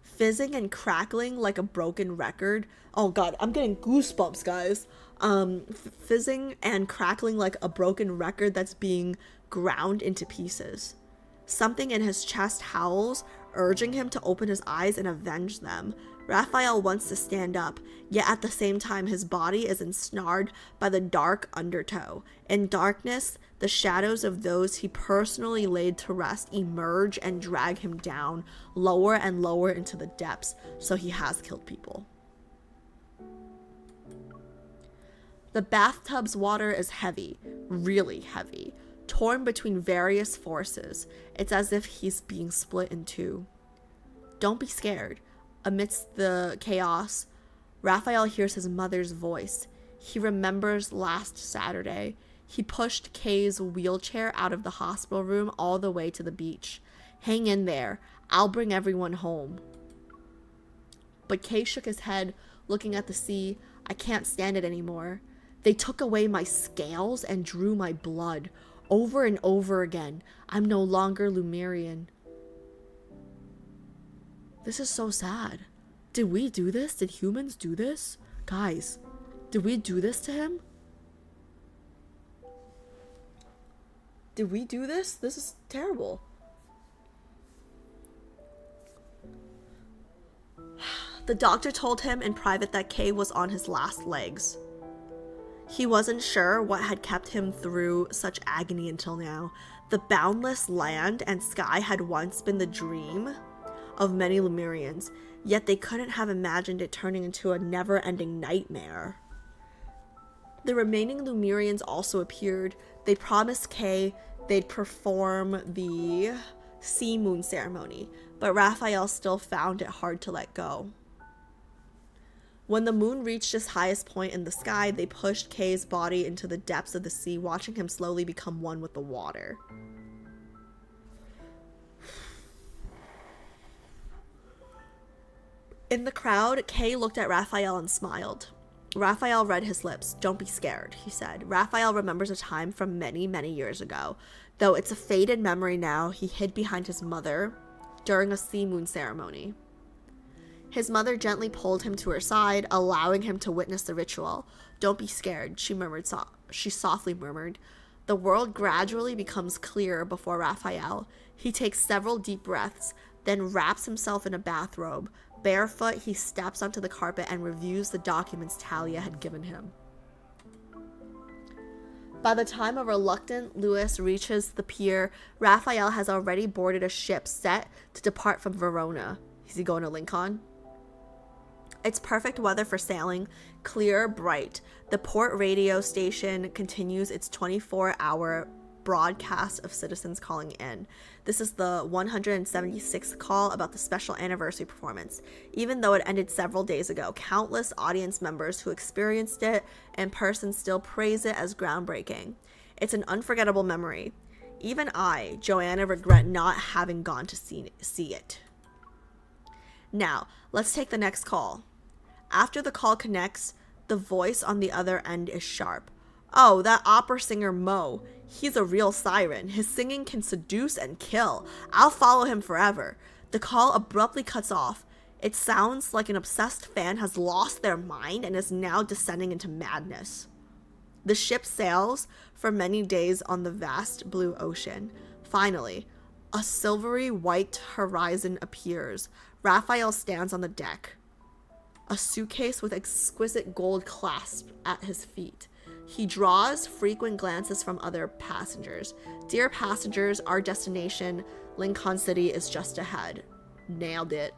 Fizzing and crackling like a broken record. Oh god, I'm getting goosebumps, guys. Fizzing and crackling like a broken record that's being ground into pieces. Something in his chest howls, urging him to open his eyes and avenge them. Raphael wants to stand up, yet at the same time his body is ensnared by the dark undertow. In darkness, the shadows of those he personally laid to rest emerge and drag him down, lower and lower into the depths, so he has killed people. The bathtub's water is heavy, really heavy, torn between various forces. It's as if he's being split in two. Don't be scared. Amidst the chaos, Raphael hears his mother's voice. He remembers last Saturday. He pushed Kay's wheelchair out of the hospital room all the way to the beach. Hang in there. I'll bring everyone home. But Kay shook his head, looking at the sea. I can't stand it anymore. They took away my scales and drew my blood. Over and over again. I'm no longer Lemurian. This is so sad. Did we do this? Did humans do this? Guys, did we do this to him? Did we do this? This is terrible. The doctor told him in private that Kay was on his last legs. He wasn't sure what had kept him through such agony until now. The boundless land and sky had once been the dream of many Lemurians, yet they couldn't have imagined it turning into a never-ending nightmare. The remaining Lemurians also appeared. They promised Kay they'd perform the sea moon ceremony, but Raphael still found it hard to let go. When the moon reached its highest point in the sky, they pushed Kay's body into the depths of the sea, watching him slowly become one with the water. In the crowd, Kay looked at Raphael and smiled. Raphael read his lips. Don't be scared, he said. Raphael remembers a time from many, many years ago. Though it's a faded memory now, he hid behind his mother during a sea moon ceremony. His mother gently pulled him to her side, allowing him to witness the ritual. Don't be scared, she murmured. She softly murmured. The world gradually becomes clearer before Raphael. He takes several deep breaths, then wraps himself in a bathrobe. Barefoot, he steps onto the carpet and reviews the documents Talia had given him. By the time a reluctant Louis reaches the pier, Raphael has already boarded a ship set to depart from Verona. Is he going to Lincoln? It's perfect weather for sailing, clear, bright. The port radio station continues its 24-hour broadcast of citizens calling in. This is the 176th call about the special anniversary performance. Even though it ended several days ago, countless audience members who experienced it in person still praise it as groundbreaking. It's an unforgettable memory. Even I, Joanna, regret not having gone to see it. Now, let's take the next call. After the call connects, the voice on the other end is sharp. Oh, that opera singer Mo. He's a real siren. His singing can seduce and kill. I'll follow him forever. The call abruptly cuts off. It sounds like an obsessed fan has lost their mind and is now descending into madness. The ship sails for many days on the vast blue ocean. Finally, a silvery white horizon appears. Raphael stands on the deck, a suitcase with exquisite gold clasp at his feet. He draws frequent glances from other passengers. Dear passengers, our destination, Lincoln City, is just ahead. Nailed it.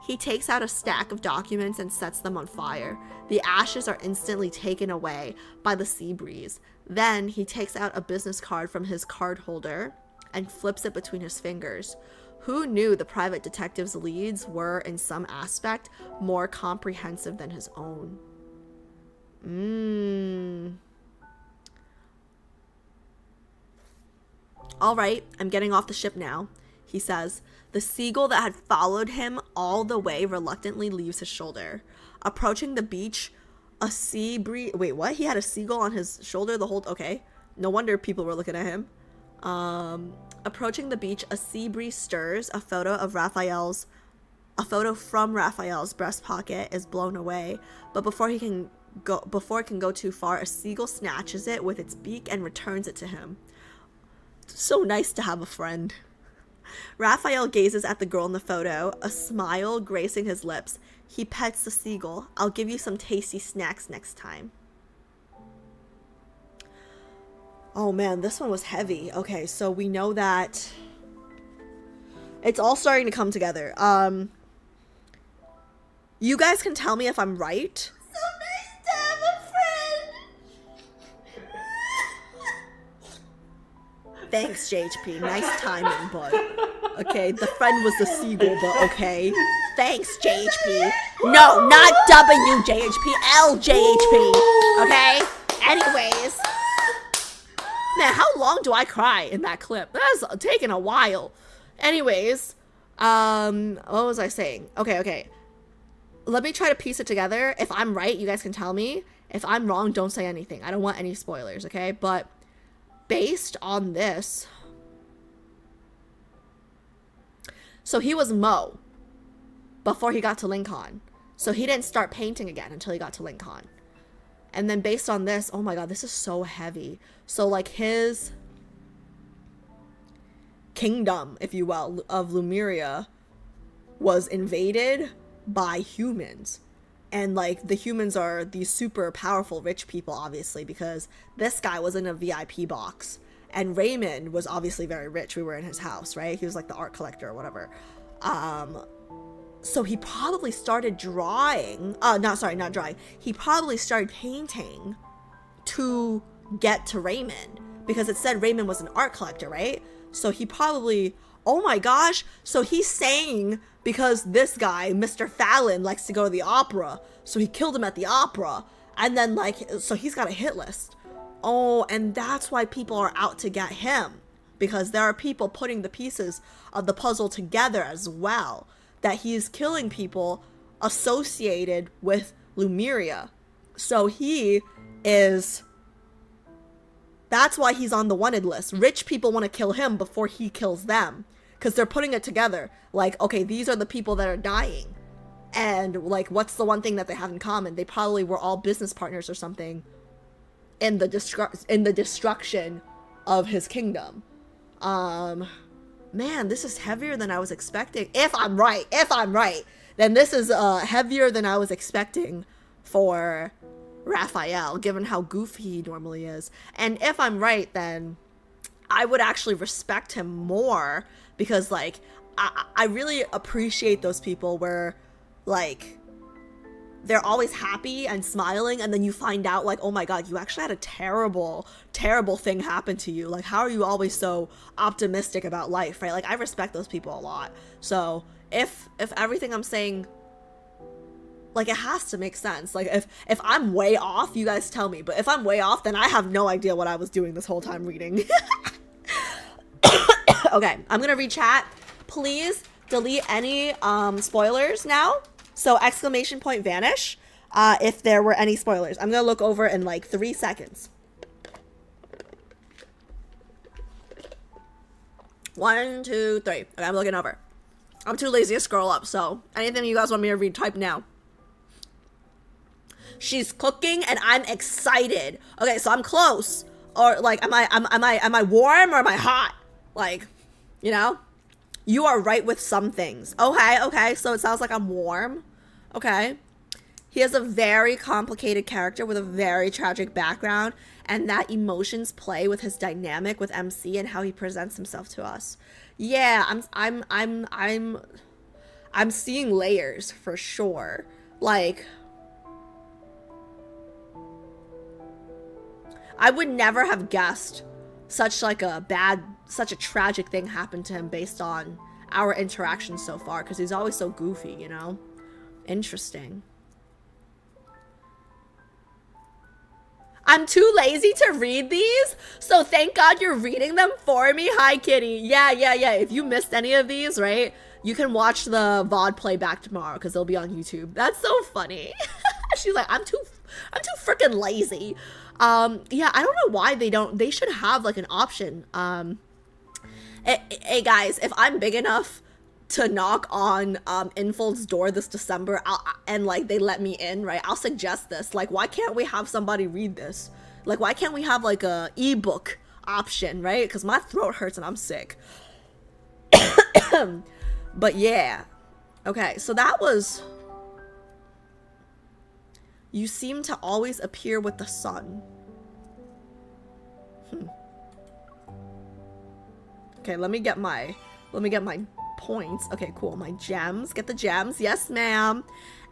He takes out a stack of documents and sets them on fire. The ashes are instantly taken away by the sea breeze. Then he takes out a business card from his card holder and flips it between his fingers. Who knew the private detective's leads were, in some aspect, more comprehensive than his own? All right, I'm getting off the ship now, he says. The seagull that had followed him all the way reluctantly leaves his shoulder. Approaching the beach, a sea breeze... Wait, what? He had a seagull on his shoulder the whole... Okay. No wonder people were looking at him. Approaching the beach, a sea breeze stirs. A photo from Raphael's breast pocket is blown away. But before it can go too far, a seagull snatches it with its beak and returns it to him. So nice to have a friend. Raphael gazes at the girl in the photo, a smile gracing his lips. He pets the seagull. I'll give you some tasty snacks next time. Oh man, this one was heavy. Okay, so we know that it's all starting to come together. You guys can tell me if I'm right. So nice to have a friend. Thanks, JHP. Nice timing, bud. Okay, the friend was the seagull, but okay. Thanks, JHP. No, not W, JHP. L, JHP. Okay? Anyways. Man, how long do I cry in that clip? That's taking a while. Anyways, what was I saying? Okay. Let me try to piece it together. If I'm right, you guys can tell me. If I'm wrong, don't say anything. I don't want any spoilers, okay? But based on this, so he was Mo before he got to Lincoln. So he didn't start painting again until he got to Lincoln. And then based on this, oh my god, this is so heavy. So like his kingdom, if you will, of Lemuria was invaded by humans. And like the humans are these super powerful rich people, obviously, because this guy was in a VIP box. And Raymond was obviously very rich. We were in his house, right? He was like the art collector or whatever. So he probably started drawing. Not drawing. He probably started painting to get to Raymond. Because it said Raymond was an art collector, right? So he probably... Oh my gosh. So he's saying because this guy, Mr. Fallon, likes to go to the opera. So he killed him at the opera. And then so he's got a hit list. Oh, and that's why people are out to get him. Because there are people putting the pieces of the puzzle together as well. That he's killing people associated with Lemuria. So he is, that's why he's on the wanted list. Rich people want to kill him before he kills them, because they're putting it together. Like, okay, these are the people that are dying. And like, what's the one thing that they have in common? They probably were all business partners or something in the destruction of his kingdom. Man, this is heavier than I was expecting. If I'm right, then this is heavier than I was expecting for Rafayel, given how goofy he normally is. And if I'm right, then I would actually respect him more, because like I really appreciate those people where like they're always happy and smiling, and then you find out like, oh my god, you actually had a terrible thing happen to you. Like, how are you always so optimistic about life, right? Like, I respect those people a lot. So if everything I'm saying, like, it has to make sense. Like, if I'm way off, you guys tell me. But if I'm way off, then I have no idea what I was doing this whole time reading. Okay, I'm gonna read chat. Please delete any spoilers now. So exclamation point vanish if there were any spoilers. I'm gonna look over in like 3 seconds. 1, 2, 3. Okay, I'm looking over. I'm too lazy to scroll up, so anything you guys want me to read, type now. She's cooking and I'm excited. Okay, so I'm close. Or like, am I warm or am I hot? Like, you know? You are right with some things. Okay, so it sounds like I'm warm. Okay. He has a very complicated character with a very tragic background, and that emotions play with his dynamic with MC and how he presents himself to us. Yeah, I'm seeing layers for sure. Like, I would never have guessed such a tragic thing happened to him based on our interactions so far, because he's always so goofy, you know? Interesting. I'm too lazy to read these, so thank God you're reading them for me. Hi, Kitty. Yeah. If you missed any of these, right, you can watch the VOD playback tomorrow, because they'll be on YouTube. That's so funny. She's like, I'm too freaking lazy. Yeah, I don't know why they should have like an option. Hey guys, if I'm big enough to knock on Infold's door this December, and like they let me in, right, I'll suggest this. Like, why can't we have somebody read this? Like, why can't we have like a ebook option, right? Because my throat hurts and I'm sick. But yeah. Okay, so that was, you seem to always appear with the sun. Okay, let me get my points. Okay, cool. My gems. Get the gems. Yes, ma'am.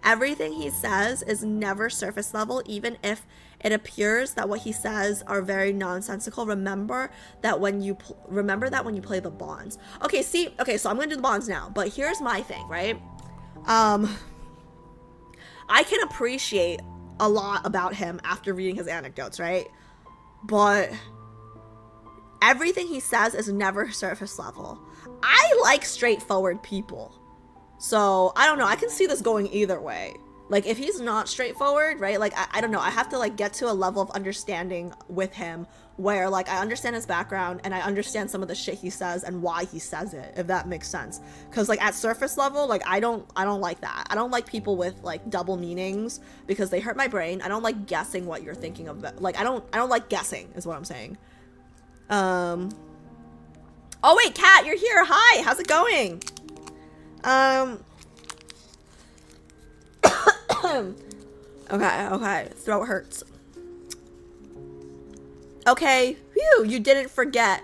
Everything he says is never surface level, even if it appears that what he says are very nonsensical. Remember that when you play the bonds. Okay, see. Okay, so I'm gonna do the bonds now. But here's my thing, right? I can appreciate a lot about him after reading his anecdotes, right? But everything he says is never surface level. I like straightforward people. So, I don't know. I can see this going either way. Like, if he's not straightforward, right? Like, I don't know. I have to, like, get to a level of understanding with him where, like, I understand his background and I understand some of the shit he says and why he says it, if that makes sense. Because, like, at surface level, like, I don't like that. I don't like people with, like, double meanings because they hurt my brain. I don't like guessing what you're thinking of. Like, I don't like guessing, is what I'm saying. Oh wait, Kat, you're here. Hi, how's it going? Okay, throat hurts. Okay, phew, you didn't forget.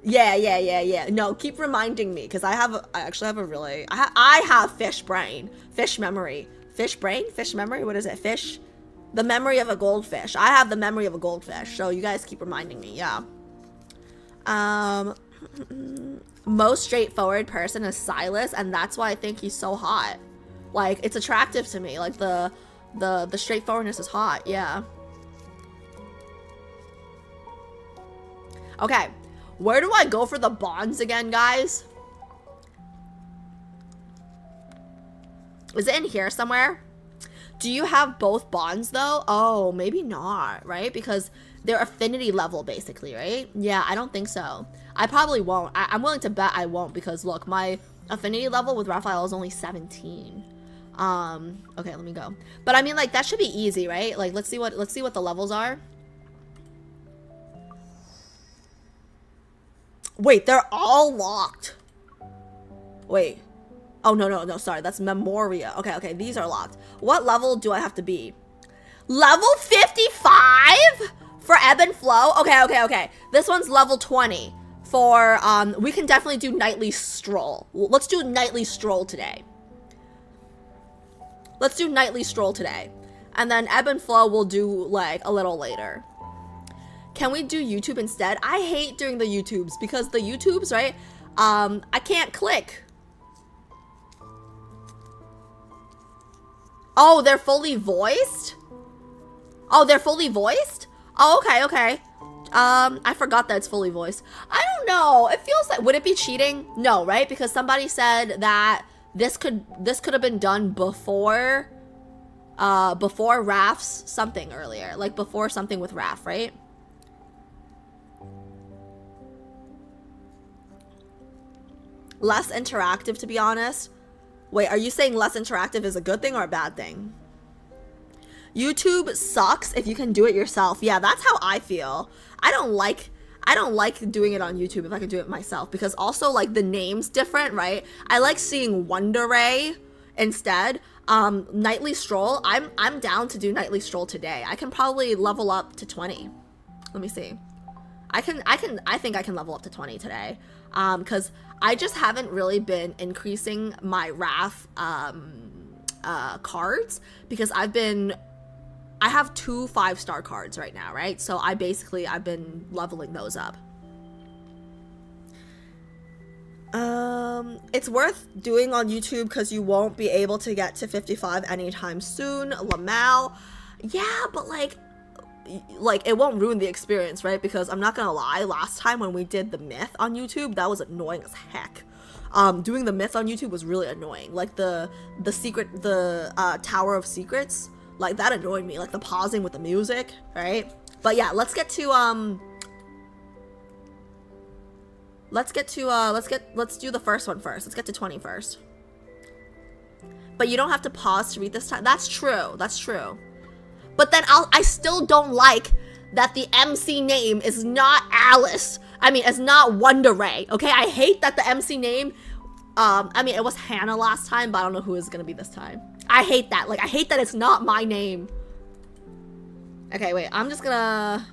Yeah. No, keep reminding me, because I actually have a really, I have fish brain, fish memory. Fish brain? Fish memory? What is it? Fish? The memory of a goldfish. I have the memory of a goldfish, so you guys keep reminding me, yeah. Most straightforward person is Silas, and that's why I think he's so hot. Like, it's attractive to me. Like, the straightforwardness is hot, yeah. Okay, where do I go for the bonds again, guys? Is it in here somewhere? Do you have both bonds though? Oh, maybe not, right? Because they're affinity level basically, right? Yeah, I don't think so. I probably won't. I'm willing to bet I won't because look, my affinity level with Rafayel is only 17. Okay, let me go. But I mean, like, that should be easy, right? Like, let's see what the levels are. Wait, they're all locked. Wait. Oh, no, sorry. That's Memoria. Okay, these are locked. What level do I have to be? Level 55 for Ebb and Flow? Okay. This one's level 20 for, we can definitely do Nightly Stroll. Let's do Nightly Stroll today. Let's do Nightly Stroll today. And then Ebb and Flow we'll do, like, a little later. Can we do YouTube instead? I hate doing the YouTubes because the YouTubes, right? I can't click. Oh, they're fully voiced? Oh, they're fully voiced? Oh, okay. I forgot that it's fully voiced. I don't know. It feels like, would it be cheating? No, right? Because somebody said that this could have been done before Raf's something earlier. Like before something with Raf, right? Less interactive, to be honest. Wait, are you saying less interactive is a good thing or a bad thing? YouTube sucks if you can do it yourself. Yeah, that's how I feel. I don't like doing it on YouTube if I can do it myself because also like the name's different, right? I like seeing Wonder Ray instead. Nightly Stroll. I'm down to do Nightly Stroll today. I can probably level up to 20. Let me see. I think I can level up to 20 today. Because I just haven't really been increasing my Raf cards because I've have 2 5-star cards right now, right? So I've been leveling those up. It's worth doing on YouTube because you won't be able to get to 55 anytime soon. Lamal. Yeah, but like it won't ruin the experience, right? Because I'm not gonna lie, last time when we did the myth on YouTube, that was annoying as heck. Doing the myth on YouTube was really annoying. Like the Tower of Secrets, like that annoyed me. Like the pausing with the music, right? But yeah, let's do the first one first. Let's get to 20 first. But you don't have to pause to read this time. That's true. But then I still don't like that the MC name is not Alice. I mean, it's not Wonder Ray, okay? I hate that the MC name, I mean, it was Hannah last time, but I don't know who it's gonna be this time. I hate that. Like, I hate that it's not my name. Okay, wait, I'm just gonna...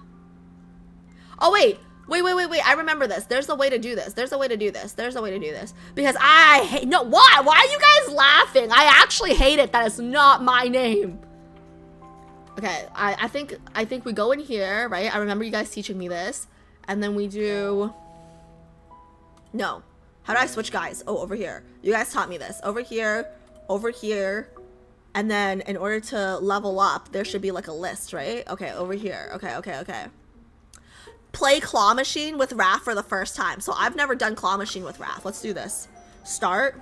Oh, wait. I remember this. There's a way to do this. Because I hate... No, why? Why are you guys laughing? I actually hate it that it's not my name. Okay, I think we go in here, right? I remember you guys teaching me this. And then we do... No. How do I switch guys? Oh, over here. You guys taught me this. Over here. And then in order to level up, there should be like a list, right? Okay, over here. Okay. Play Claw Machine with Raf for the first time. So I've never done Claw Machine with Raf. Let's do this. Start.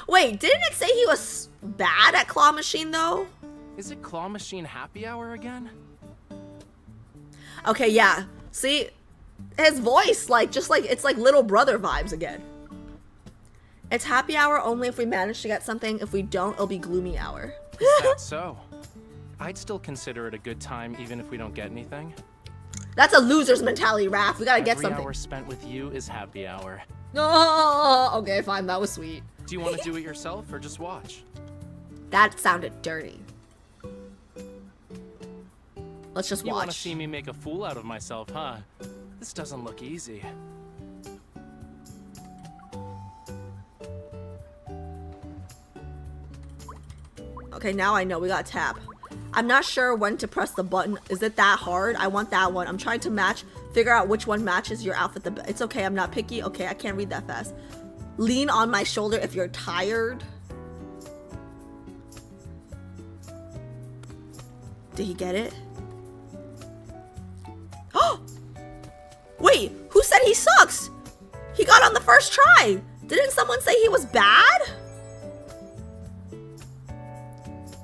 Wait, didn't it say he was bad at Claw Machine though? Is it Claw Machine happy hour again? Okay, yeah. See, his voice, it's like little brother vibes again. It's happy hour only if we manage to get something. If we don't, it'll be gloomy hour. Is that so? I'd still consider it a good time even if we don't get anything. That's a loser's mentality, Raf. We gotta get something. Every hour spent with you is happy hour. Oh, okay, fine. That was sweet. Do you want to do it yourself or just watch? That sounded dirty. Let's just watch. You want to see me make a fool out of myself, huh? This doesn't look easy. Okay, now I know. We gotta tap. I'm not sure when to press the button. Is it that hard? I want that one. I'm trying to figure out which one matches your outfit the best. It's okay, I'm not picky. Okay, I can't read that fast. Lean on my shoulder if you're tired. Did he get it? Oh! Wait, who said he sucks? He got on the first try. Didn't someone say he was bad?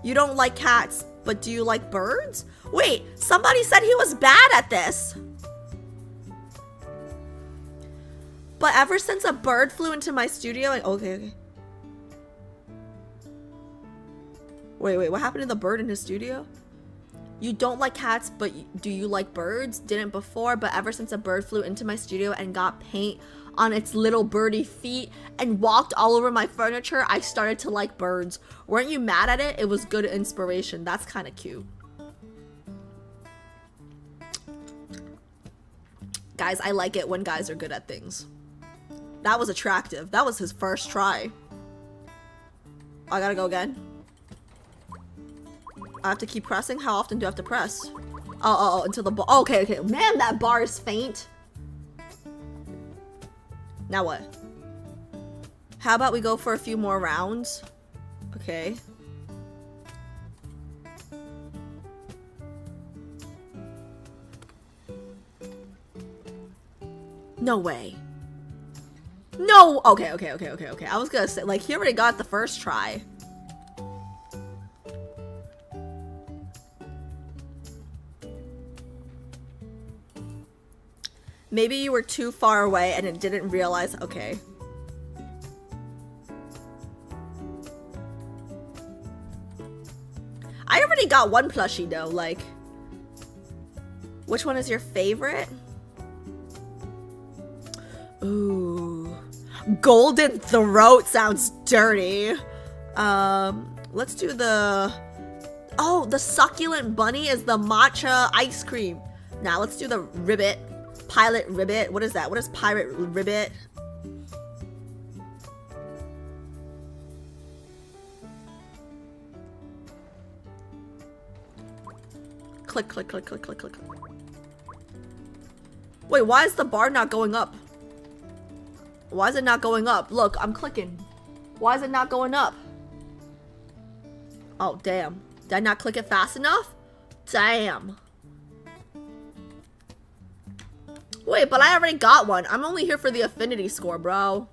You don't like cats, but do you like birds? Wait, somebody said he was bad at this. But ever since a bird flew into my studio and okay. Wait, what happened to the bird in his studio? You don't like cats, but do you like birds? Didn't before, but ever since a bird flew into my studio and got paint on its little birdie feet and walked all over my furniture, I started to like birds. Weren't you mad at it? It was good inspiration. That's kind of cute. Guys, I like it when guys are good at things. That was attractive. That was his first try. I gotta go again. I have to keep pressing? How often do I have to press? Oh, until the bar. Okay. Man, that bar is faint. Now what? How about we go for a few more rounds? Okay. No way. No. Okay. I was gonna say, like, he already got the first try. Maybe you were too far away and it didn't realize. Okay. I already got one plushie though, like. Which one is your favorite? Ooh. Golden throat sounds dirty. Let's do the... Oh, the succulent bunny is the matcha ice cream. Now let's do the ribbit. Pilot ribbit. What is that? What is pirate ribbit? Click. Wait, why is the bar not going up? Why is it not going up? Look, I'm clicking. Why is it not going up? Oh, damn. Did I not click it fast enough? Damn. Wait, but I already got one. I'm only here for the affinity score, bro.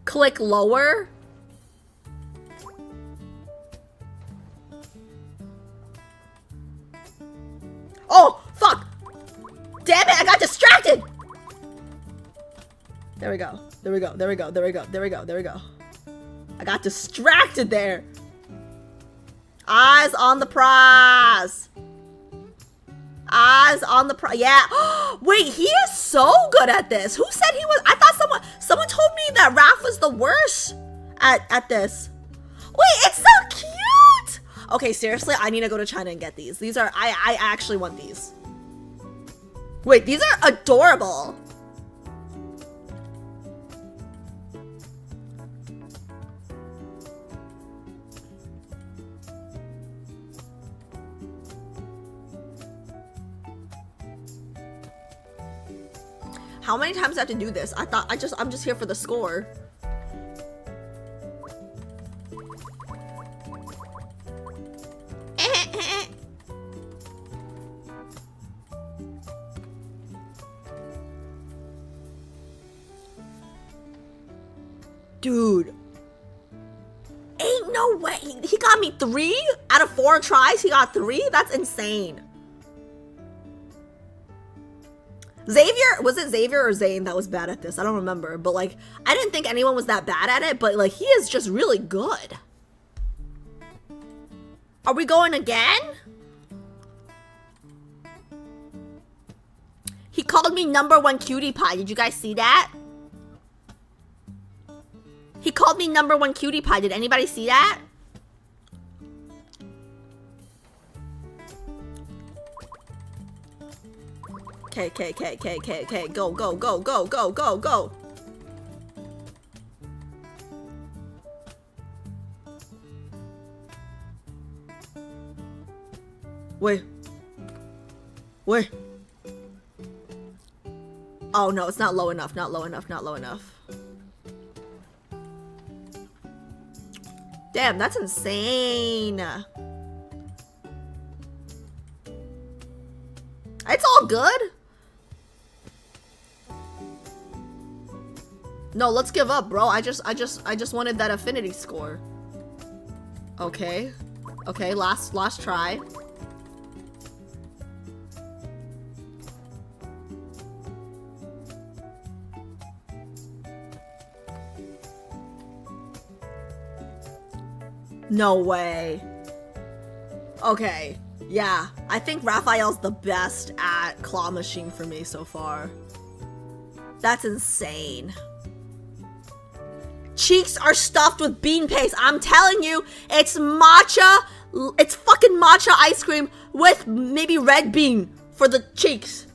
Click lower. Oh, fuck. Damn it, I got distracted. There we go. I got distracted there. Eyes on the prize. Eyes on the prize. Yeah. Wait, he is so good at this. Who said he was? I thought someone told me that Raf was the worst at this. Wait, it's so cute. Okay, seriously, I need to go to China and get these. These are, I actually want these. Wait, these are adorable. How many times do I have to do this? I'm just here for the score. Dude. Ain't no way. He got me 3 out of 4 tries. He got 3? That's insane. Xavier, was it Xavier or Zane that was bad at this? I don't remember, but like, I didn't think anyone was that bad at it, but like, he is just really good. Are we going again? He called me #1 cutie pie. Did you guys see that? He called me #1 cutie pie. Did anybody see that? Okay. Go. Wait. Oh no, it's not low enough. Not low enough. Damn, that's insane. It's all good. No, let's give up, bro. I just wanted that affinity score. Okay. Okay, last try. No way. Okay. Yeah, I think Raphael's the best at claw machine for me so far. That's insane. Cheeks are stuffed with bean paste. I'm telling you, it's matcha. It's fucking matcha ice cream with maybe red bean for the cheeks.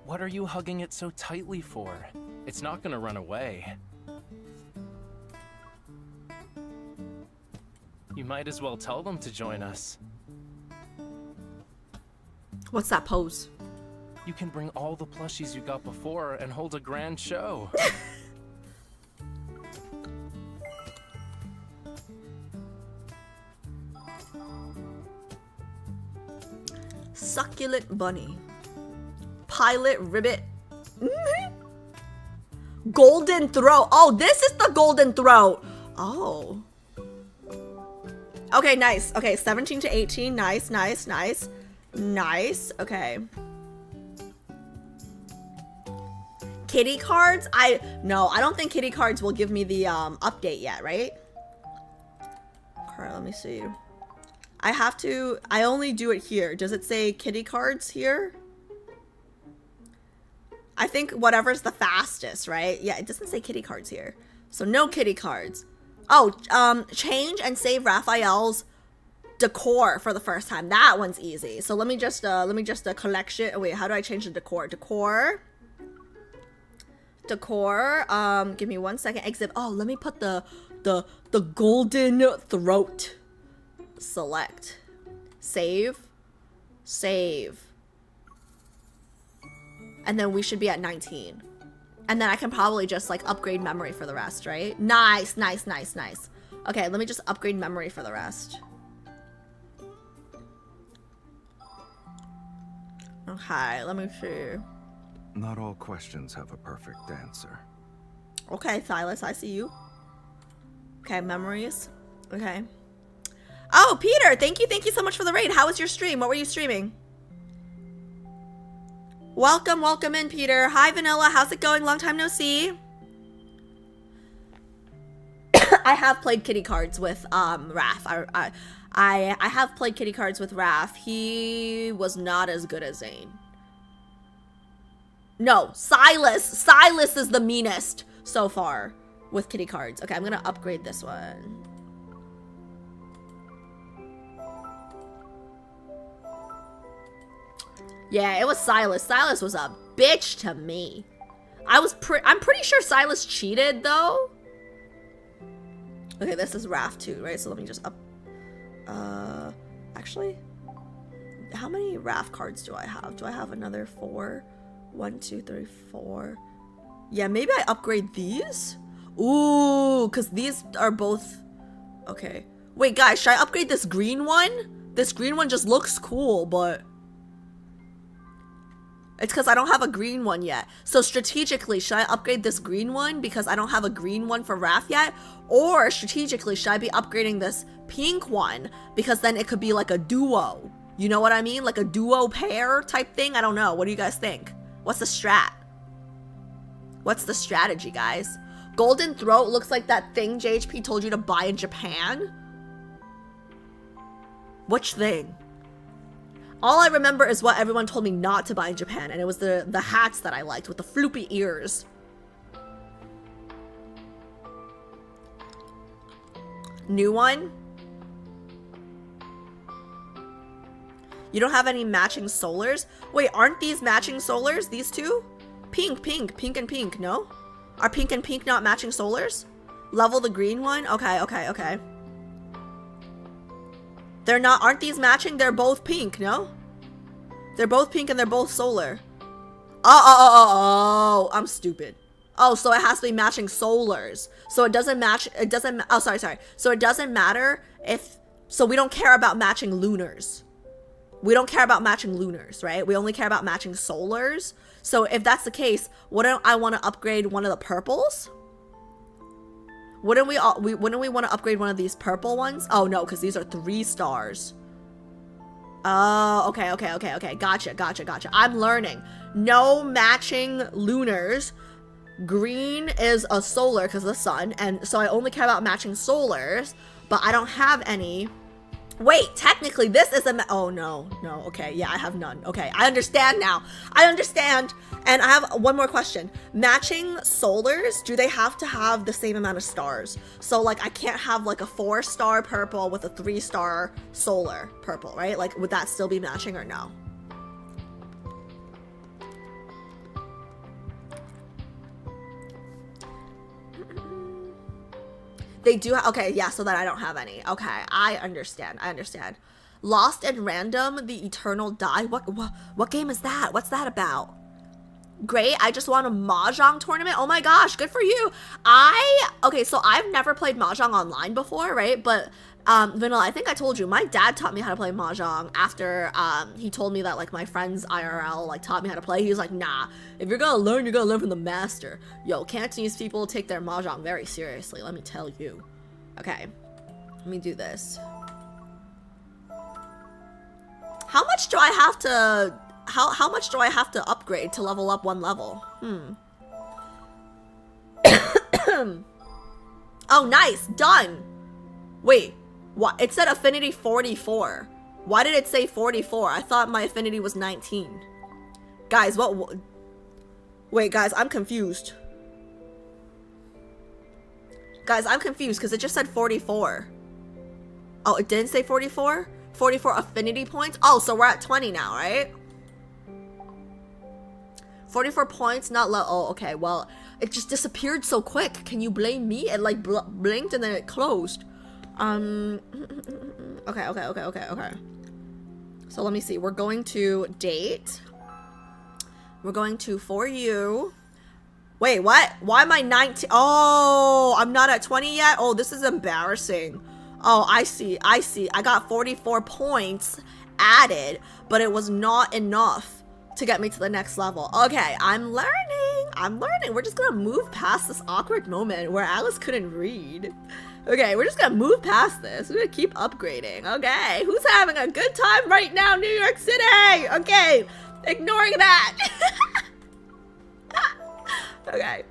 What are you hugging it so tightly for? It's not gonna run away. You might as well tell them to join us. What's that pose? You can bring all the plushies you got before and hold a grand show. Succulent bunny. Pilot ribbit. Golden throat. Oh, this is the golden throat. Oh. Okay, nice. Okay, 17 to 18. Nice, nice, nice. Nice. Okay. Kitty cards? No, I don't think kitty cards will give me the update yet, right? Okay, let me see. I only do it here. Does it say kitty cards here? I think whatever's the fastest, right? Yeah, it doesn't say kitty cards here. So no kitty cards. Oh, change and save Raphael's decor for the first time. That one's easy. So let me just collection. Oh, wait, how do I change the decor? Decor. Give me 1 second. Exhibit. Oh, let me put the golden throat. Select. Save. And then we should be at 19. And then I can probably just like upgrade memory for the rest, right? Nice. Okay, let me just upgrade memory for the rest. Okay, let me see. Not all questions have a perfect answer. Okay, Silas, I see you. Okay, memories. Okay. Oh, Peter, thank you so much for the raid. How was your stream? What were you streaming? Welcome in, Peter. Hi, Vanilla. How's it going? Long time no see. I have played kitty cards with Raf. I have played kitty cards with Raf. He was not as good as Zane. No, Silas. Silas is the meanest so far with kitty cards. Okay, I'm gonna upgrade this one. Yeah, it was Silas. Silas was a bitch to me. I'm pretty sure Silas cheated though. Okay, this is Raf too, right? So let me just actually, how many Raf cards do I have? Do I have another 4? 1, 2, 3, 4. Yeah, maybe I upgrade these. Ooh, because these are both okay. Wait, guys, should I upgrade this green one? This green one just looks cool, but it's because I don't have a green one yet. So strategically, should I upgrade this green one because I don't have a green one for Raf yet? Or strategically, should I be upgrading this pink one because then it could be like a duo? You know what I mean? Like a duo pair type thing? I don't know. What do you guys think? What's the strat? What's the strategy, guys? Golden throat looks like that thing JHP told you to buy in Japan. Which thing? All I remember is what everyone told me not to buy in Japan, and it was the hats that I liked with the floopy ears. New one? You don't have any matching solars? Wait, aren't these matching solars? These two? Pink and pink, no? Are pink and pink not matching solars? Level the green one? Okay. They're not, aren't these matching? They're both pink, no? They're both pink and they're both solar. Oh, I'm stupid. Oh, so it has to be matching solars. So it doesn't match, it doesn't, oh, sorry. So it doesn't matter if, so we don't care about matching lunars. We don't care about matching lunars, right? We only care about matching solars. So if that's the case, wouldn't I want to upgrade one of the purples? Wouldn't we want to upgrade one of these purple ones? Oh no, because these are 3 stars. Oh, okay. Gotcha. I'm learning. No matching lunars. Green is a solar because of the sun, and so I only care about matching solars, but I don't have any. Wait, technically this is a oh no, okay, yeah, I have none. Okay, I understand now. I understand. And I have one more question. Matching solars, do they have to have the same amount of stars? So like I can't have like a 4-star purple with a 3-star solar purple, right? Like would that still be matching or no? They do okay, yeah, so that I don't have any. Okay, I understand. Lost and Random, The Eternal Die. What game is that? What's that about? Great, I just won a Mahjong tournament. Oh my gosh, good for you. Okay, so I've never played Mahjong online before, right? But Vanilla, I think I told you, my dad taught me how to play Mahjong after he told me that like my friends IRL like taught me how to play. He was like, nah, if you're gonna learn from the master. Yo, Cantonese people take their Mahjong very seriously, let me tell you. Okay, let me do this. How much do I have to how much do I have to upgrade to level up 1 level? Oh, nice, done. Wait, what? It said Affinity 44. Why did it say 44? I thought my Affinity was 19. Guys, what? Wait, guys, I'm confused. Guys, I'm confused because it just said 44. Oh, it didn't say 44? 44 Affinity points? Oh, so we're at 20 now, right? 44 points, not low. Oh, okay, well, it just disappeared so quick. Can you blame me? It like blinked and then it closed. Okay. So let me see. We're going to date. We're going to For You. Wait, what? Why am I 19? Oh, I'm not at 20 yet? Oh, this is embarrassing. Oh, I see. I got 44 points added, but it was not enough to get me to the next level. Okay, I'm learning. We're just gonna move past this awkward moment where Alice couldn't read. Okay, we're just gonna move past this. We're gonna keep upgrading. Okay, who's having a good time right now, New York City? Okay, ignoring that. Okay.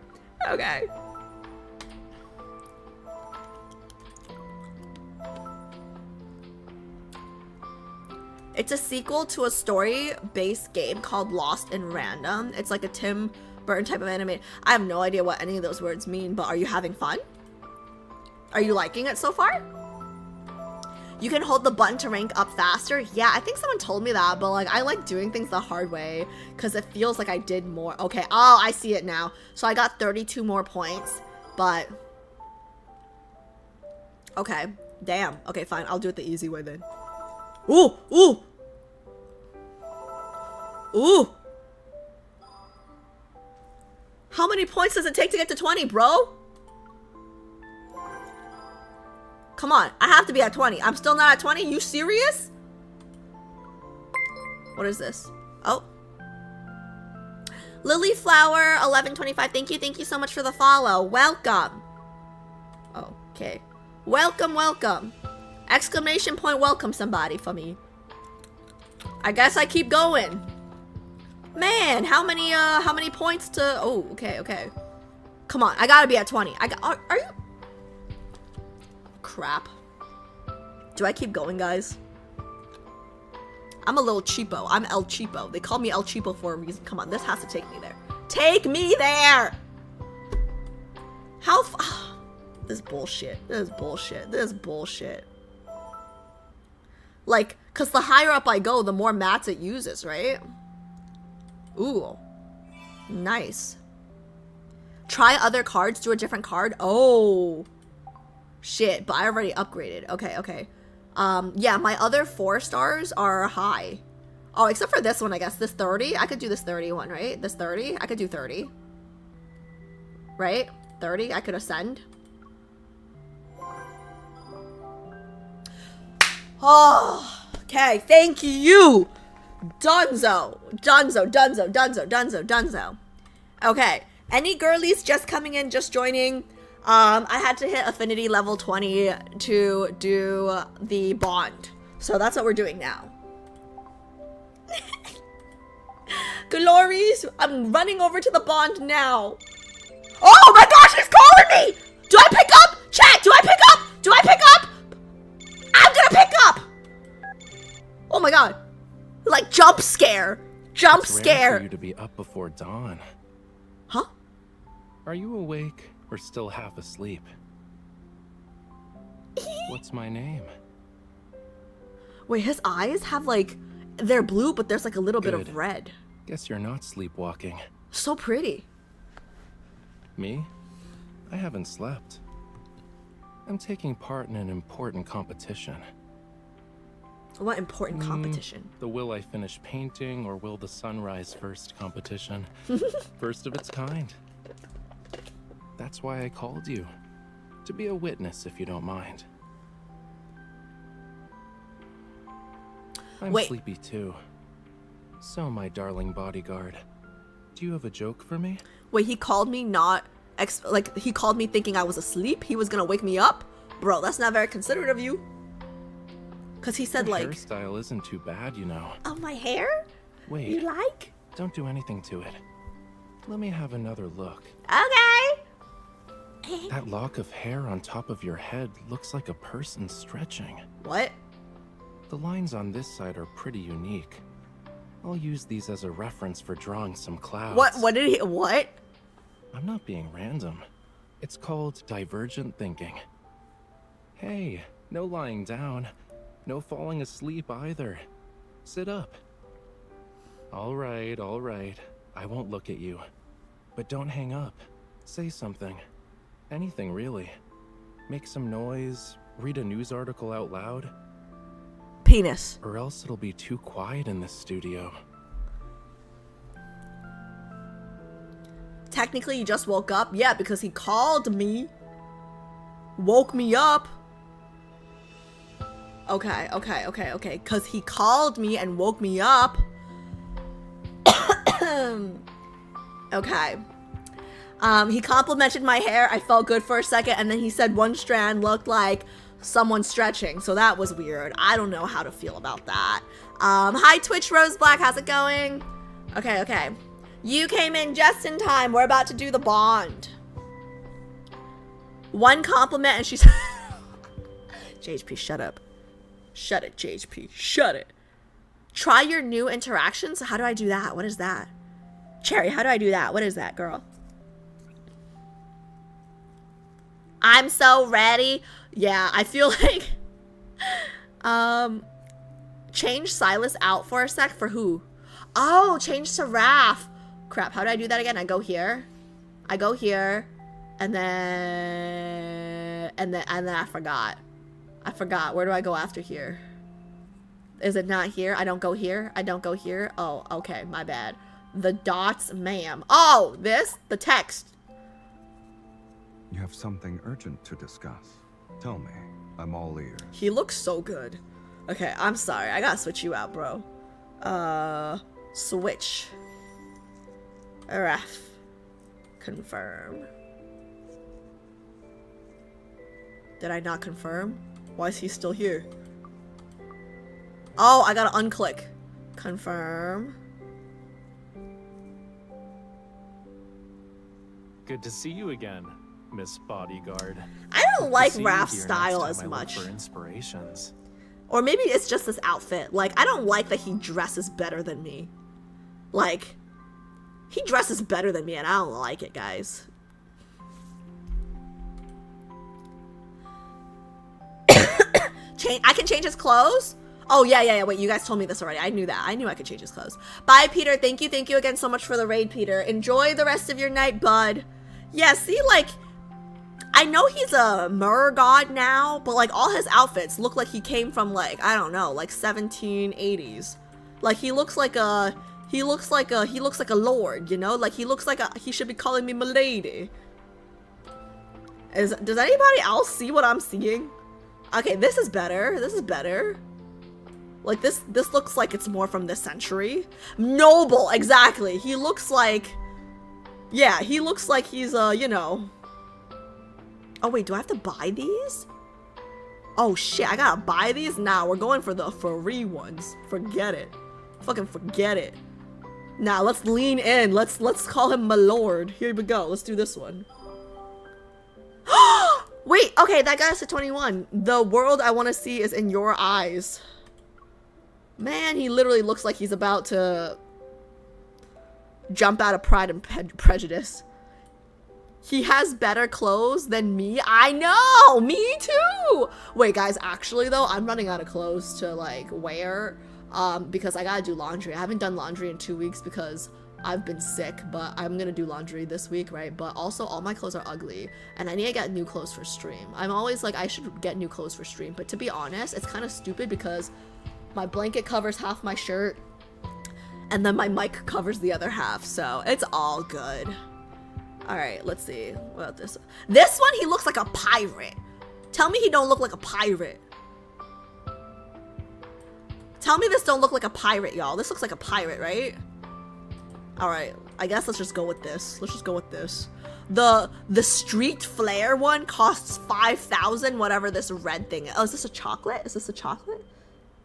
It's a sequel to a story-based game called Lost and Random. It's like a Tim Burton type of anime. I have no idea what any of those words mean, but are you having fun? Are you liking it so far? You can hold the button to rank up faster. Yeah, I think someone told me that, but like I like doing things the hard way because it feels like I did more. Okay, oh, I see it now. So I got 32 more points, but okay, damn. Okay, fine. I'll do it the easy way then. Ooh! How many points does it take to get to 20, bro? Come on, I have to be at 20. I'm still not at 20? You serious? What is this? Oh. Lilyflower 1125. Thank you so much for the follow. Welcome. Okay. Welcome. Exclamation point welcome somebody for me. I guess I keep going. Man, how many points to oh, okay. Come on, I gotta be at 20. Are you crap. Do I keep going, guys? I'm a little cheapo. I'm El Cheapo. They call me El Cheapo for a reason. Come on, this has to take me there. Take me there! How This is bullshit. Like, because the higher up I go, the more mats it uses, right? Ooh. Nice. Try other cards, do a different card. Oh. Shit, but I already upgraded. Okay. Yeah, my other 4 stars are high. Oh, except for this one, I guess. This 30? I could do this 30 one, right? This 30? I could do 30. right? 30, I could ascend. Oh, okay, thank you. Dunzo. Okay, any girlies just coming in, just joining? I had to hit Affinity level 20 to do the bond. So that's what we're doing now. Glories, I'm running over to the bond now. Oh my gosh, he's calling me! Do I pick up? Chat, do I pick up? Do I pick up? I'm gonna pick up! Oh my god. Like, jump scare. Jump It's rare scare. for you to be up before dawn. Huh? Are you awake or still half asleep? What's my name? Wait, his eyes have like, they're blue, but there's like a little bit Good. of red. Guess you're not sleepwalking. So pretty. Me? I haven't slept. I'm taking part in an important competition. What important competition? The will I finish painting or will the sun rise first competition. First of its kind. That's why I called you. To be a witness, if you don't mind. I'm Wait. sleepy too. So, my darling bodyguard, do you have a joke for me? Wait, he called me not, like, he called me thinking I was asleep? He was gonna wake me up? Bro, that's not very considerate of you. Because he said, Your like... hairstyle isn't too bad, you know. Oh, my hair? Wait, You like? don't do anything to it. Let me have another look. Okay. That lock of hair on top of your head looks like a person stretching. What? The lines on this side are pretty unique. I'll use these as a reference for drawing some clouds. What did he, what? I'm not being random. It's called divergent thinking. Hey, no lying down. No falling asleep either. Sit up. All right. I won't look at you. But don't hang up. Say something. Anything, really. Make some noise. Read a news article out loud. Penis. Or else it'll be too quiet in this studio. Technically, you just woke up? Yeah, because he called me. Woke me up. Okay. Because he called me and woke me up. Okay. He complimented my hair. I felt good for a second, and then he said one strand looked like someone stretching, so that was weird. I don't know how to feel about that. Hi, Twitch Rose Black. How's it going? Okay. You came in just in time. We're about to do the bond. One compliment, and she said... JHP, shut up. Shut it, JHP. Shut it. Try your new interactions? How do I do that? What is that? Cherry, how do I do that? What is that, girl? I'm so ready. Yeah, I feel like... Change Silas out for a sec. For who? Oh, change to Raf. Crap, how do I do that again? I go here. I go here. And then I forgot. Where do I go after here? Is it not here? I don't go here. Oh, okay, my bad. The dots, ma'am. Oh, this? The text. You have something urgent to discuss. Tell me. I'm all ears. He looks so good. Okay, I'm sorry. I gotta switch you out, bro. Switch. Raf. Confirm. Did I not confirm? Why is he still here? Oh, I gotta unclick. Confirm. Good to see you again, Miss Bodyguard. I don't like See you Raf's here style next as time I look much. for inspirations. Or maybe it's just this outfit. Like, I don't like that he dresses better than me. Like, he dresses better than me and I don't like it, guys. I can change his clothes? Oh, yeah. Wait, you guys told me this already. I knew that. I knew I could change his clothes. Bye, Peter. Thank you again so much for the raid, Peter. Enjoy the rest of your night, bud. Yeah, see, like, I know he's a mirror god now, but, like, all his outfits look like he came from, like, I don't know, like, 1780s. Like, he looks like a lord, you know? Like, he looks like he should be calling me milady. Does anybody else see what I'm seeing? Okay, this is better. This is better. Like, this looks like it's more from this century. Noble, exactly. He looks like... Yeah, he looks like he's, you know... Oh, wait, do I have to buy these? Oh, shit, I gotta buy these? Nah, we're going for the free ones. Forget it. Fucking forget it. Nah, let's lean in. Let's call him my lord. Here we go. Let's do this one. Wait, okay, that got us to 21. The world I want to see is in your eyes. Man, he literally looks like he's about to jump out of Pride and Prejudice. He has better clothes than me. I know, me too. Wait, guys, actually though, I'm running out of clothes to like wear because I gotta do laundry. I haven't done laundry in 2 weeks because I've been sick, but I'm gonna do laundry this week, right? But also all my clothes are ugly and I need to get new clothes for stream. I'm always like, I should get new clothes for stream, but to be honest, it's kind of stupid because my blanket covers half my shirt and then my mic covers the other half, so it's all good. All right, let's see. What about this? This one, he looks like a pirate. Tell me he don't look like a pirate. Tell me this don't look like a pirate, y'all. This looks like a pirate, right? All right, I guess let's just go with this. Let's just go with this. The street flare one costs 5,000, whatever this red thing is. Oh, is this a chocolate? Is this a chocolate?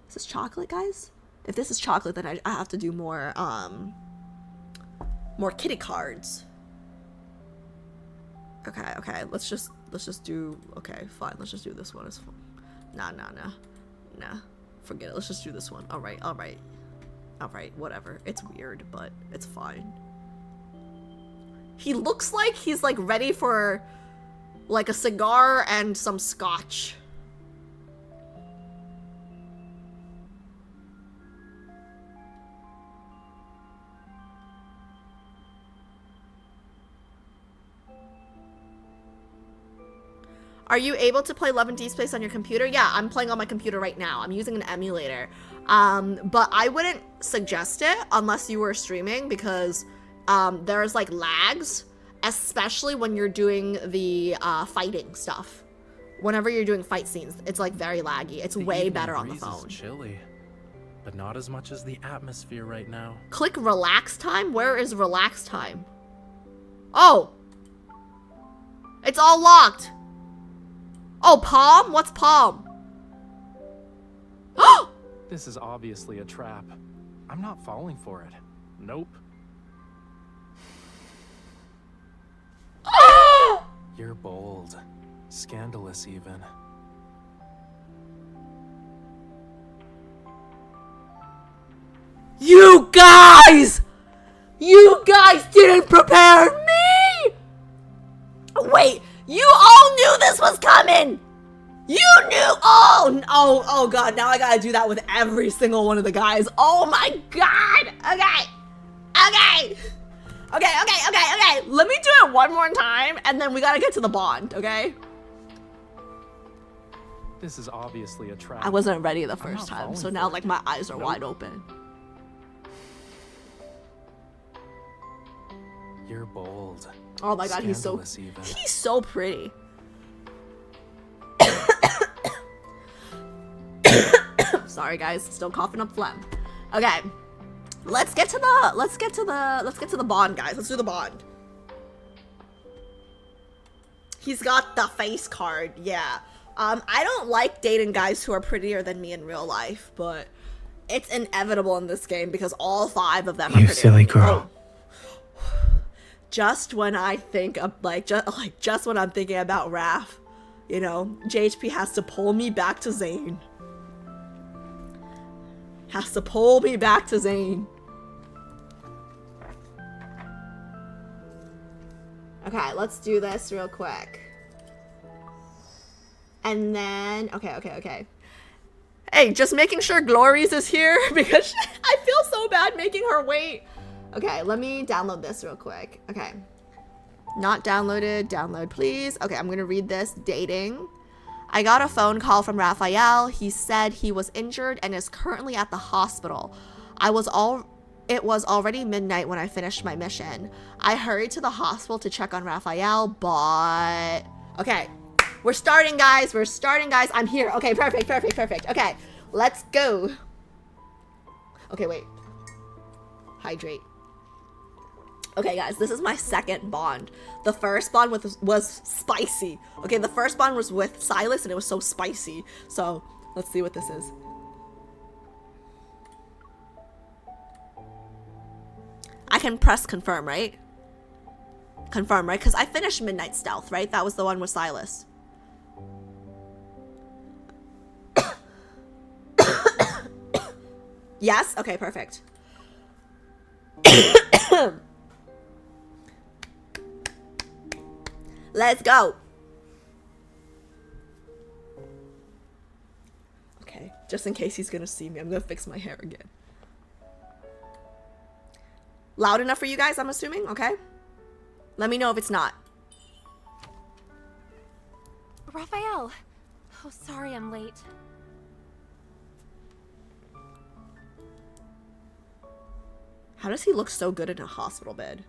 Is this chocolate, guys? If this is chocolate, then I have to do more kitty cards. Okay, let's just do, okay, fine, let's just do this one. It's fun. Nah, forget it, let's just do this one. All right, whatever. It's weird, but it's fine. He looks like he's like ready for like a cigar and some scotch. Are you able to play Love and Deepspace on your computer? Yeah, I'm playing on my computer right now. I'm using an emulator. But I wouldn't suggest it unless you were streaming because there's like lags, especially when you're doing the fighting stuff. Whenever you're doing fight scenes, it's like very laggy. It's way better on the phone. Is chilly, but not as much as the atmosphere right now. Click relax time. Where is relax time? Oh, it's all locked. Oh, palm? What's palm? This is obviously a trap. I'm not falling for it. Nope. You're bold. Scandalous even. You guys! You guys didn't prepare me! Wait, you all knew this was coming! You knew! Oh god, now I gotta do that with every single one of the guys. Oh my god! Okay. Let me do it one more time, and then we gotta get to the bond, okay? This is obviously a trap. I wasn't ready the first time, so now like my eyes are wide open. You're bold. Oh my god, he's so pretty. Sorry guys, still coughing up phlegm. Okay. Let's get to the bond, guys. Let's do the bond. He's got the face card, yeah. I don't like dating guys who are prettier than me in real life, but it's inevitable in this game because all 5 of them are prettier. You silly girl. Just when I think of just when I'm thinking about Raf, you know, JHP has to pull me back to Zane. Has to pull me back to Zane. Okay, let's do this real quick. And then, okay. Hey, just making sure Glories is here because I feel so bad making her wait. Okay, let me download this real quick. Okay. Not downloaded. Download, please. Okay, I'm gonna read this. Dating. I got a phone call from Rafayel. He said he was injured and is currently at the hospital. It was already midnight when I finished my mission. I hurried to the hospital to check on Rafayel, but... Okay. We're starting, guys. We're starting, guys. I'm here. Okay, perfect, perfect, perfect. Okay, let's go. Okay, wait. Hydrate. Okay, guys, this is my second bond. The first bond was spicy. Okay, the first bond was with Silas, and it was so spicy. So, let's see what this is. I can press confirm, right? Confirm, right? Because I finished Midnight Stealth, right? That was the one with Silas. Yes? Okay, perfect. Let's go. Okay, just in case he's gonna see me, I'm gonna fix my hair again. Loud enough for you guys, I'm assuming? Okay. Let me know if it's not. Raphael! Oh, sorry I'm late. How does he look so good in a hospital bed?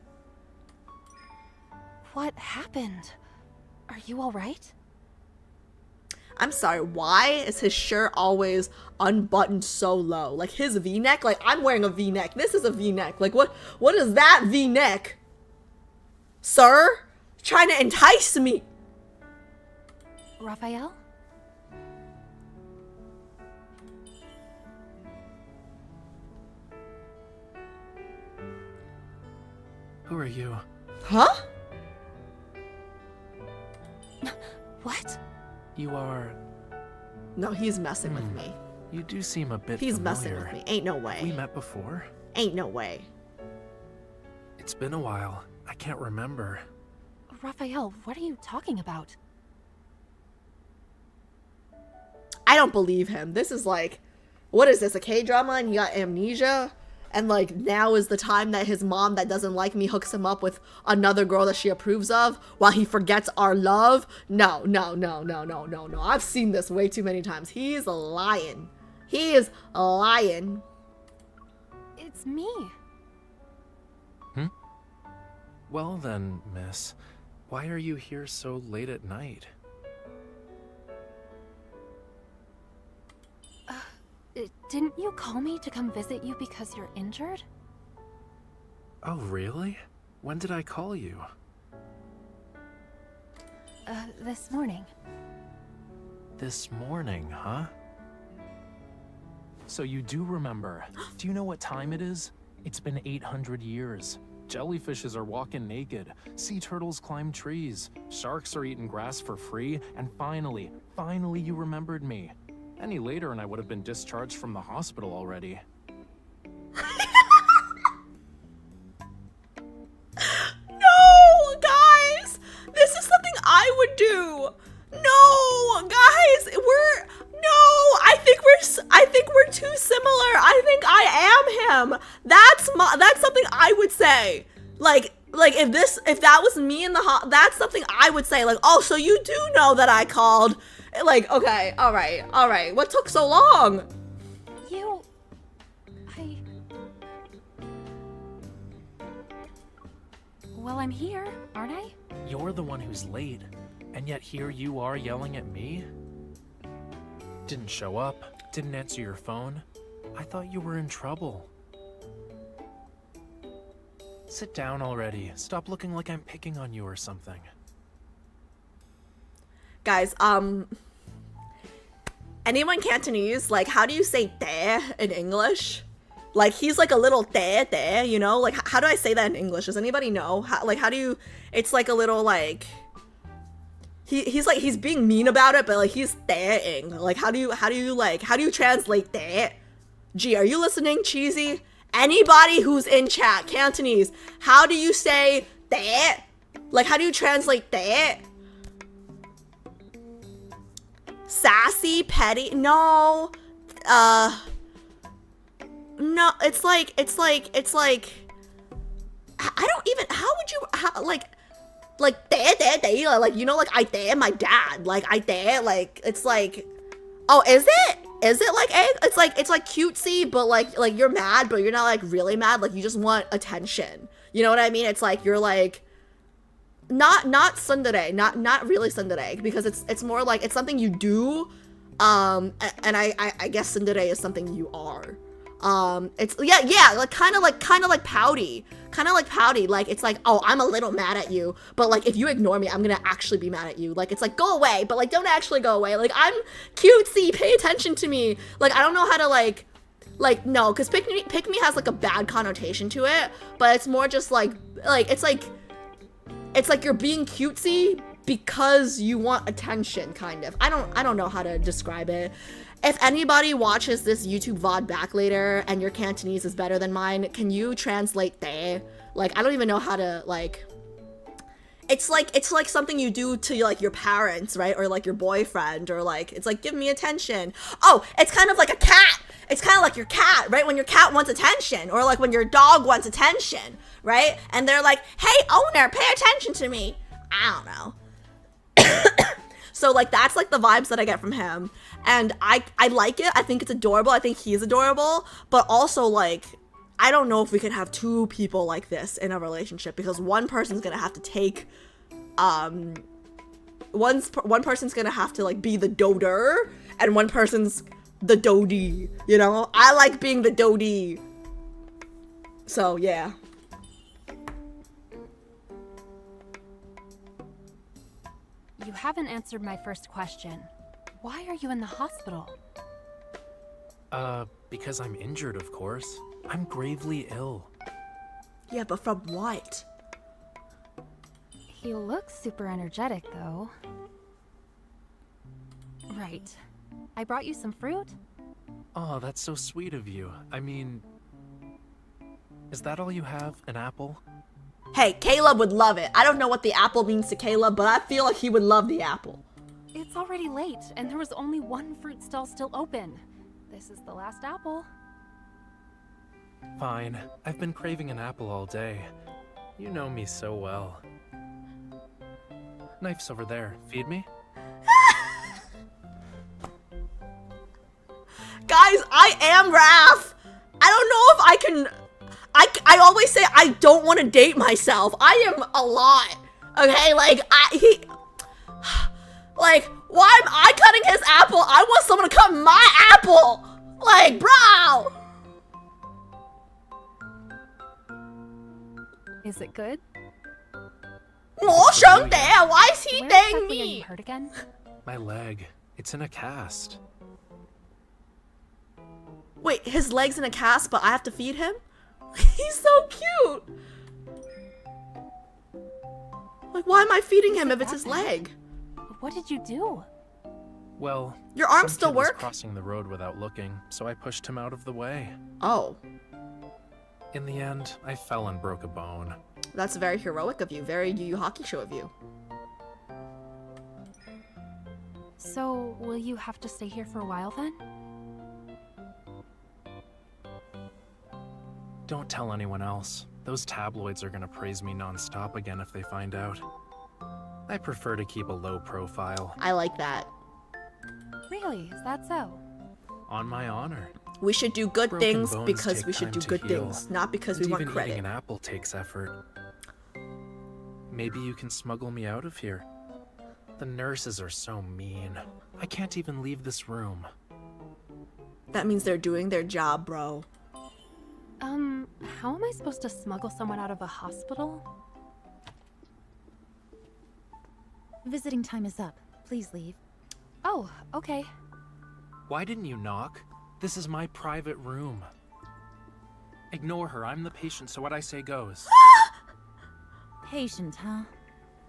What happened? Are you alright? I'm sorry, why is his shirt always unbuttoned so low? Like his V-neck? Like I'm wearing a V-neck. This is a V-neck. Like what is that V-neck? Sir? Trying to entice me. Raphael? Who are you? Huh? What? You are... No, he's messing with me. You do seem a bit He's familiar. messing with me. Ain't no way. We met before? Ain't no way. It's been a while. I can't remember. Raphael, what are you talking about? I don't believe him. This is like, what is this, a K-drama and he got amnesia? And like now is the time that his mom that doesn't like me hooks him up with another girl that she approves of while he forgets our love? No, no, no, no, no, no, no. I've seen this way too many times. He's lying. He is lying. It's me. Well then, miss. Why are you here so late at night? Didn't you call me to come visit you because you're injured? Oh, really? When did I call you? This morning. This morning, huh? So you do remember. Do you know what time it is? It's been 800 years. Jellyfishes are walking naked. Sea turtles climb trees. Sharks are eating grass for free. And finally you remembered me. Any later and I would have been discharged from the hospital already. No, guys! This is something I would do. No, guys, I think we're too similar. I think I am him. That's something I would say. Like if that was me in the that's something I would say. Like, oh, so you do know that I called. Like, okay, all right. What took so long? Well, I'm here, aren't I? You're the one who's late, and yet here you are yelling at me? Didn't show up, didn't answer your phone. I thought you were in trouble. Sit down already. Stop looking like I'm picking on you or something. Guys, anyone Cantonese, like, how do you say "te" in English? Like, he's like a little te, you know? Like, how do I say that in English? Does anybody know? How do you, it's like a little, like, he's being mean about it, but, like, he's te-ing. Like, how do you translate te? Gee, are you listening, Cheesy? Anybody who's in chat, Cantonese, how do you say te? Like, how do you translate te? Sassy, petty, no, no, it's like, I don't even, how would you, like, you know, like, I dare my dad, like, I dare, like, it's like, oh, is it like egg? It's like cutesy, but like you're mad, but you're not like really mad, like you just want attention, you know what I mean? It's like, you're like, not tsundere, not really tsundere, because it's more like it's something you do, and I guess tsundere is something you are. It's yeah, like kind of like pouty, like it's like, oh, I'm a little mad at you, but like if you ignore me, I'm gonna actually be mad at you. Like it's like, go away, but like don't actually go away. Like I'm cutesy, pay attention to me. Like I don't know how to like no, because pick me has like a bad connotation to it, but it's more just like it's like you're being cutesy because you want attention, kind of. I don't know how to describe it. If anybody watches this YouTube VOD back later and your Cantonese is better than mine, can you translate there? Like, I don't even know how to, like... It's like something you do to, like, your parents, right? Or, like, your boyfriend, or, like, it's like, give me attention. Oh, it's kind of like a cat. It's kind of like your cat, right? When your cat wants attention, or, like, when your dog wants attention, right? And they're like, hey, owner, pay attention to me. I don't know. So, like, that's, like, the vibes that I get from him. And I like it. I think it's adorable. I think he's adorable. But also, like, I don't know if we can have two people like this in a relationship, because one person's gonna have to take, one person's gonna have to, like, be the doter, and one person's the dodie, you know? I like being the dodie. So, yeah. You haven't answered my first question. Why are you in the hospital? Because I'm injured, of course. I'm gravely ill. Yeah, but from what? He looks super energetic, though. Right. I brought you some fruit? Oh, that's so sweet of you. I mean... Is that all you have? An apple? Hey, Caleb would love it. I don't know what the apple means to Caleb, but I feel like he would love the apple. It's already late, and there was only one fruit stall still open. This is the last apple. Fine. I've been craving an apple all day. You know me so well. Knife's over there. Feed me? Guys, I am Raf. I don't know if I can... I always say I don't want to date myself. I am a lot. Okay, like, like, why am I cutting his apple? I want someone to cut my apple. Like, bro. Is it good? Why is he Where dating exactly are you me? hurt again? My leg. It's in a cast. Wait, his leg's in a cast, but I have to feed him? He's so cute. Like, why am I feeding him if it's his leg? What did you do? Well, Your arms some still kid was work? crossing the road without looking, so I pushed him out of the way. Oh, In the end, I fell and broke a bone. that's very heroic of you. Very Yu Yu Hakusho of you. So, will you have to stay here for a while then? Don't tell anyone else. Those tabloids are gonna praise me non-stop again if they find out. I prefer to keep a low profile. I like that. Really? Is that so? On my honor. We should do good Broken things bones because take we should time do to good heal. things, not because And we want even credit. eating an apple takes effort. Maybe you can smuggle me out of here. The nurses are so mean. I can't even leave this room. That means they're doing their job, bro. How am I supposed to smuggle someone out of a hospital? Visiting time is up. Please leave. Oh, okay. Why didn't you knock? This is my private room. Ignore her. I'm the patient, so what I say goes. Patient, huh?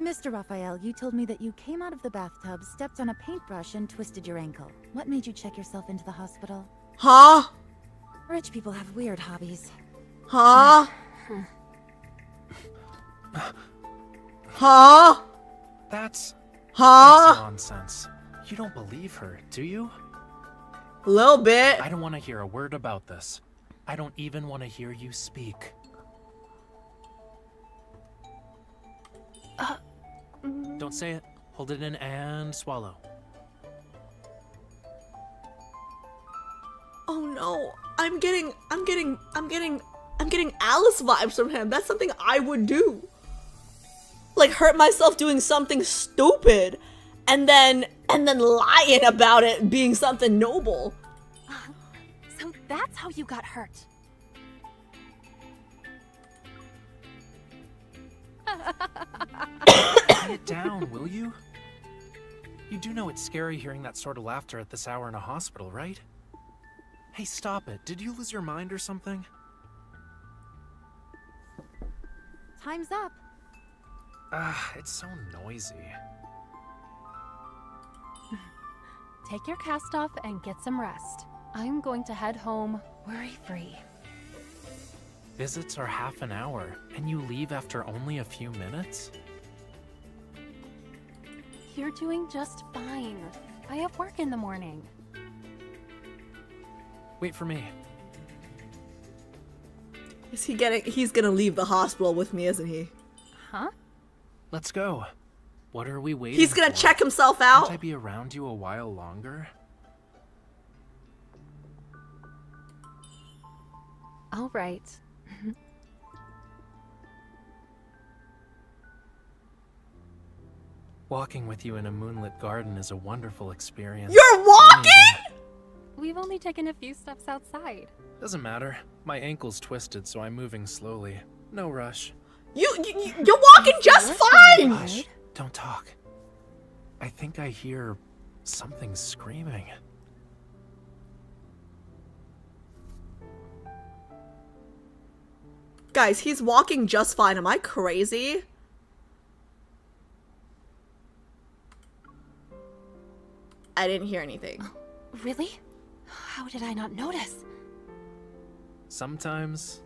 Mr. Raphael, you told me that you came out of the bathtub, stepped on a paintbrush, and twisted your ankle. What made you check yourself into the hospital? Huh? Rich people have weird hobbies. Huh? Huh? That's Huh? nonsense. You don't believe her, do you? A little bit. I don't want to hear a word about this. I don't even want to hear you speak. Don't say it. Hold it in and swallow. Oh no. I'm getting Alice vibes from him. That's something I would do. like hurt myself doing something stupid and then lying about it being something noble. So that's how you got hurt. Quiet it down, will you? You do know it's scary hearing that sort of laughter at this hour in a hospital, right? Hey, stop it. Did you lose your mind or something? Time's up. It's so noisy. Take your cast off and get some rest. I'm going to head home worry-free. Visits are half an hour, and you leave after only a few minutes? You're doing just fine. I have work in the morning. Wait for me. He's gonna leave the hospital with me, isn't he? Huh? Let's go. What are we waiting He's gonna for? check himself out. Can't I be around you a while longer? All right. Walking with you in a moonlit garden is a wonderful experience. You're walking? We've only taken a few steps outside. Doesn't matter. My ankle's twisted, so I'm moving slowly. No rush. You're walking just fine. Hush. Don't talk. I think I hear something screaming. Guys, he's walking just fine. Am I crazy? I didn't hear anything. Really? How did I not notice? Sometimes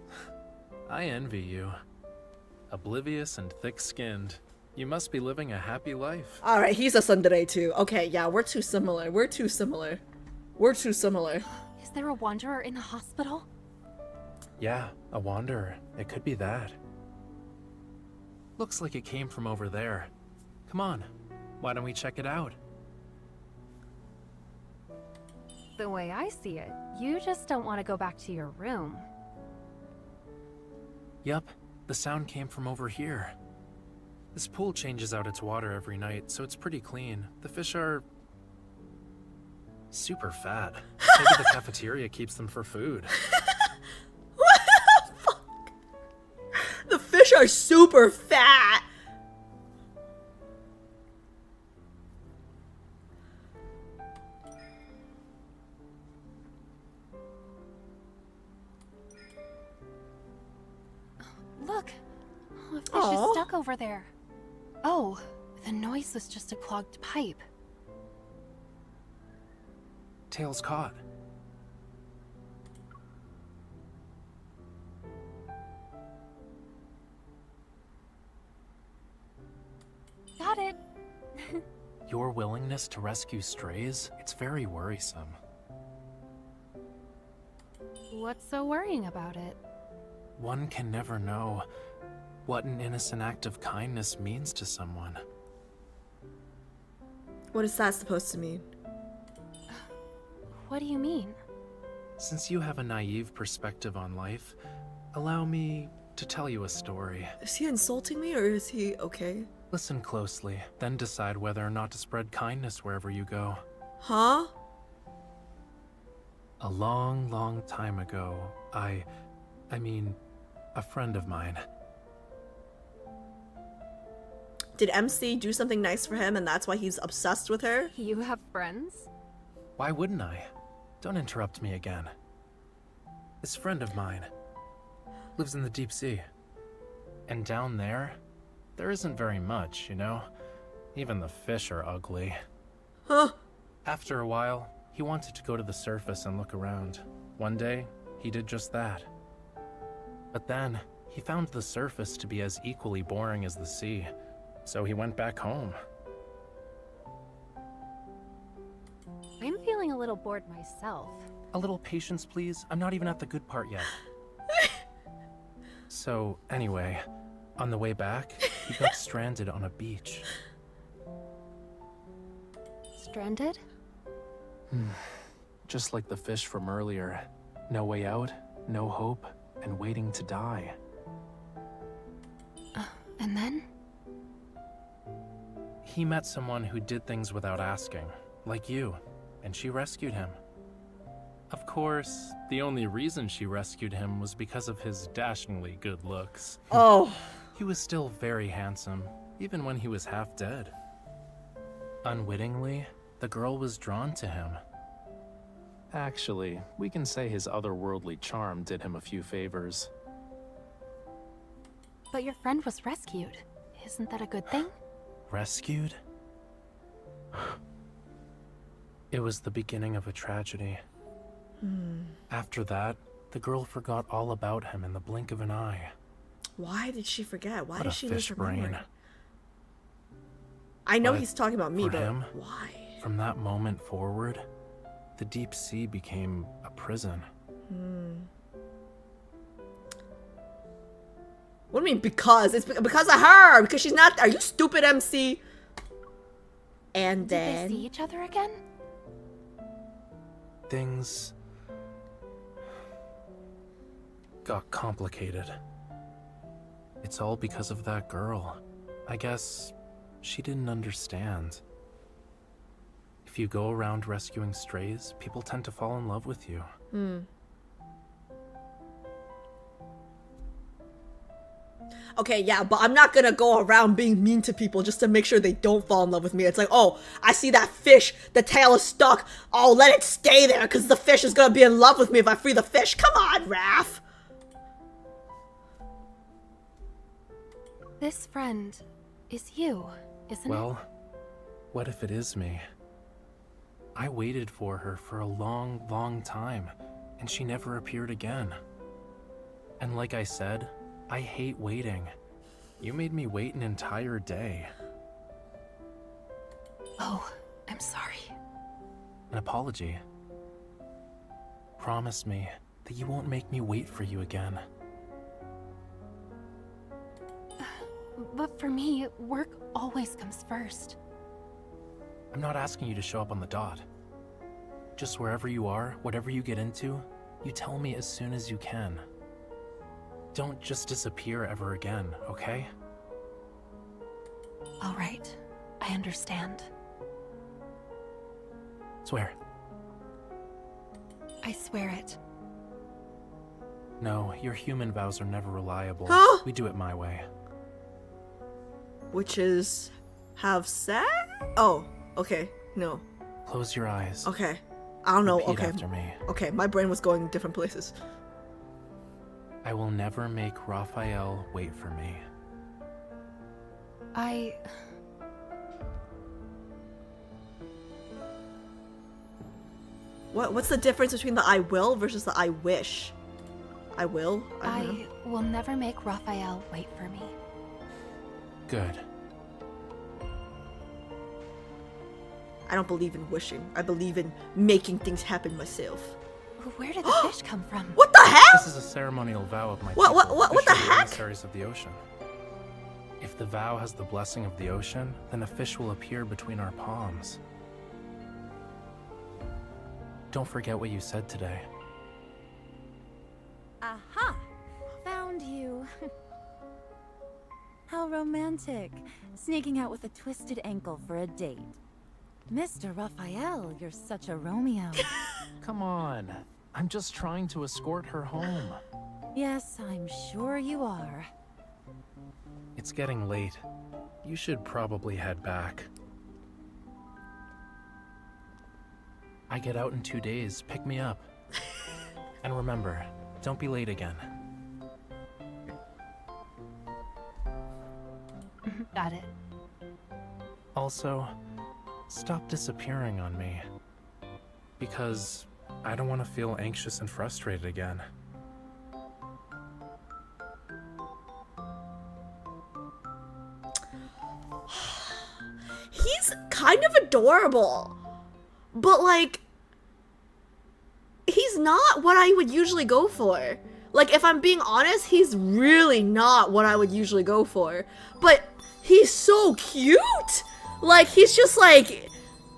I envy you. Oblivious and thick-skinned. You must be living a happy life. All right, he's a tsundere too. Okay, yeah, we're too similar. We're too similar. We're too similar. Is there a wanderer in the hospital? Yeah, a wanderer. It could be that. Looks like it came from over there. Come on, why don't we check it out? The way I see it, you just don't want to go back to your room. Yup, the sound came from over here. This pool changes out its water every night, so it's pretty clean. The fish are super fat. Maybe the cafeteria keeps them for food. What the fuck? The fish are super fat. Look! Oh, a fish Aw. is stuck over there. Oh, the noise was just a clogged pipe. Tail's caught. Got it! Your willingness to rescue strays? It's very worrisome. What's so worrying about it? One can never know what an innocent act of kindness means to someone. What is that supposed to mean? What do you mean? Since you have a naive perspective on life, allow me to tell you a story. Is he insulting me or is he okay? Listen closely, then decide whether or not to spread kindness wherever you go. Huh? A long, long time ago, I mean, a friend of mine. Did MC do something nice for him and that's why he's obsessed with her? You have friends? Why wouldn't I? Don't interrupt me again. This friend of mine lives in the deep sea. And down there isn't very much, you know? Even the fish are ugly. Huh? After a while, he wanted to go to the surface and look around. One day, he did just that. But then, he found the surface to be as equally boring as the sea, so he went back home. I'm feeling a little bored myself. A little patience, please. I'm not even at the good part yet. So, anyway, on the way back, he got stranded on a beach. Stranded? Just like the fish from earlier. No way out, no hope, and waiting to die. And then? He met someone who did things without asking, like you, and she rescued him. Of course, the only reason she rescued him was because of his dashingly good looks. Oh. He was still very handsome, even when he was half dead. Unwittingly, the girl was drawn to him. Actually, we can say his otherworldly charm did him a few favors. But your friend was rescued. Isn't that a good thing? Rescued? It was the beginning of a tragedy. After that, the girl forgot all about him in the blink of an eye. Why did she forget? Why What did a she lose fish her brain. memory? I know But he's talking about me, for but him, why? From that moment forward, the deep sea became a prison. What do you mean because? It's because of her! Because she's not- Are you stupid, MC? And Did then... they see each other again? Things got complicated. It's all because of that girl. I guess she didn't understand. If you go around rescuing strays, people tend to fall in love with you. Okay, yeah, but I'm not gonna go around being mean to people just to make sure they don't fall in love with me. It's like, oh, I see that fish, the tail is stuck. Oh, let it stay there, because the fish is gonna be in love with me if I free the fish. Come on, Raf! This friend is you, isn't it? Well, what if it is me? I waited for her for a long, long time, and she never appeared again. And like I said, I hate waiting. You made me wait an entire day. Oh, I'm sorry. An apology. Promise me that you won't make me wait for you again. But for me, work always comes first. I'm not asking you to show up on the dot. Just wherever you are, whatever you get into, you tell me as soon as you can. Don't just disappear ever again, okay? All right, I understand. Swear. I swear it. No, your human vows are never reliable. Huh? We do it my way. Which is... have sex? Oh, okay, no. Close your eyes. Okay. I don't know, Repeat okay. after me. Okay, my brain was going different places. I will never make Raphael wait for me. What's the difference between the I will versus the I wish? I will? I don't know. I will never make Raphael wait for me. Good. I don't believe in wishing. I believe in making things happen myself. Where did the fish come from? What the hell? This is a ceremonial vow of my What people, the officially heck? emissaries of the ocean. If the vow has the blessing of the ocean, then a fish will appear between our palms. Don't forget what you said today. Aha! Found you. How romantic. Sneaking out with a twisted ankle for a date. Mr. Raphael, you're such a Romeo. Come on. I'm just trying to escort her home. Yes, I'm sure you are. It's getting late. You should probably head back. I get out in 2 days. Pick me up. And remember, don't be late again. Got it. Also, stop disappearing on me. Because I don't want to feel anxious and frustrated again. He's kind of adorable. But like, he's not what I would usually go for. Like, if I'm being honest, he's really not what I would usually go for. But he's so cute. Like, he's just like,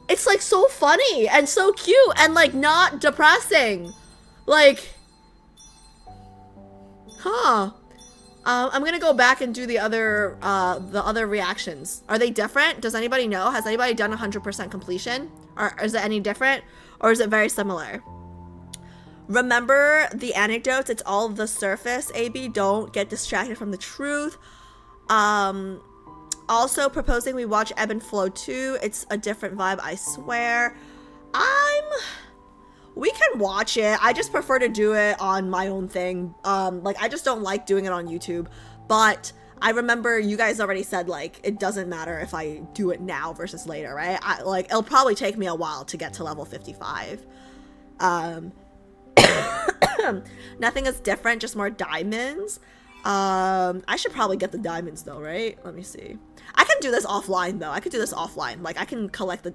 it's like so funny and so cute and like not depressing. Like, huh. I'm gonna go back and do the other reactions. Are they different? Does anybody know? Has anybody done 100% completion? Or is it any different? Or is it very similar? Remember the anecdotes, it's all the surface, AB. Don't get distracted from the truth. Also proposing we watch Ebb and Flow 2. It's a different vibe, I swear. We can watch it. I just prefer to do it on my own thing. Like, I just don't like doing it on YouTube. But I remember you guys already said, like, it doesn't matter if I do it now versus later, right? Like, it'll probably take me a while to get to level 55. Nothing is different, just more diamonds. I should probably get the diamonds though, right? Let me see. I can do this offline though. I could do this offline. Like, I can collect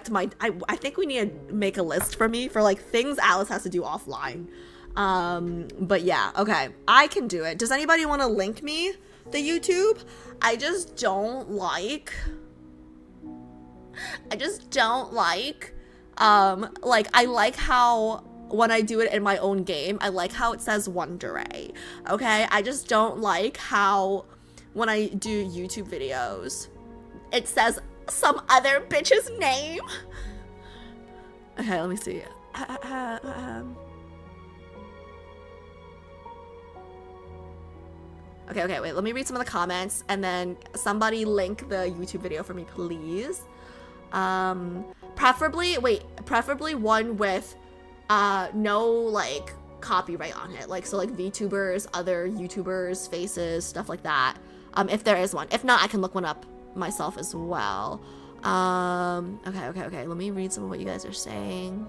my, I think we need to make a list for me for like things Alice has to do offline. But yeah, okay. I can do it. Does anybody want to link me the YouTube? I just don't like, I like how when I do it in my own game, I like how it says Wonderay. Okay, I just don't like how when I do YouTube videos, it says some other bitch's name. Okay, let me see. Okay, wait, let me read some of the comments and then somebody link the YouTube video for me, please. Preferably one with no like copyright on it, like, so like VTubers, other YouTubers faces, stuff like that, if there is one. If not, I can look one up myself as well. Okay, let me read some of what you guys are saying.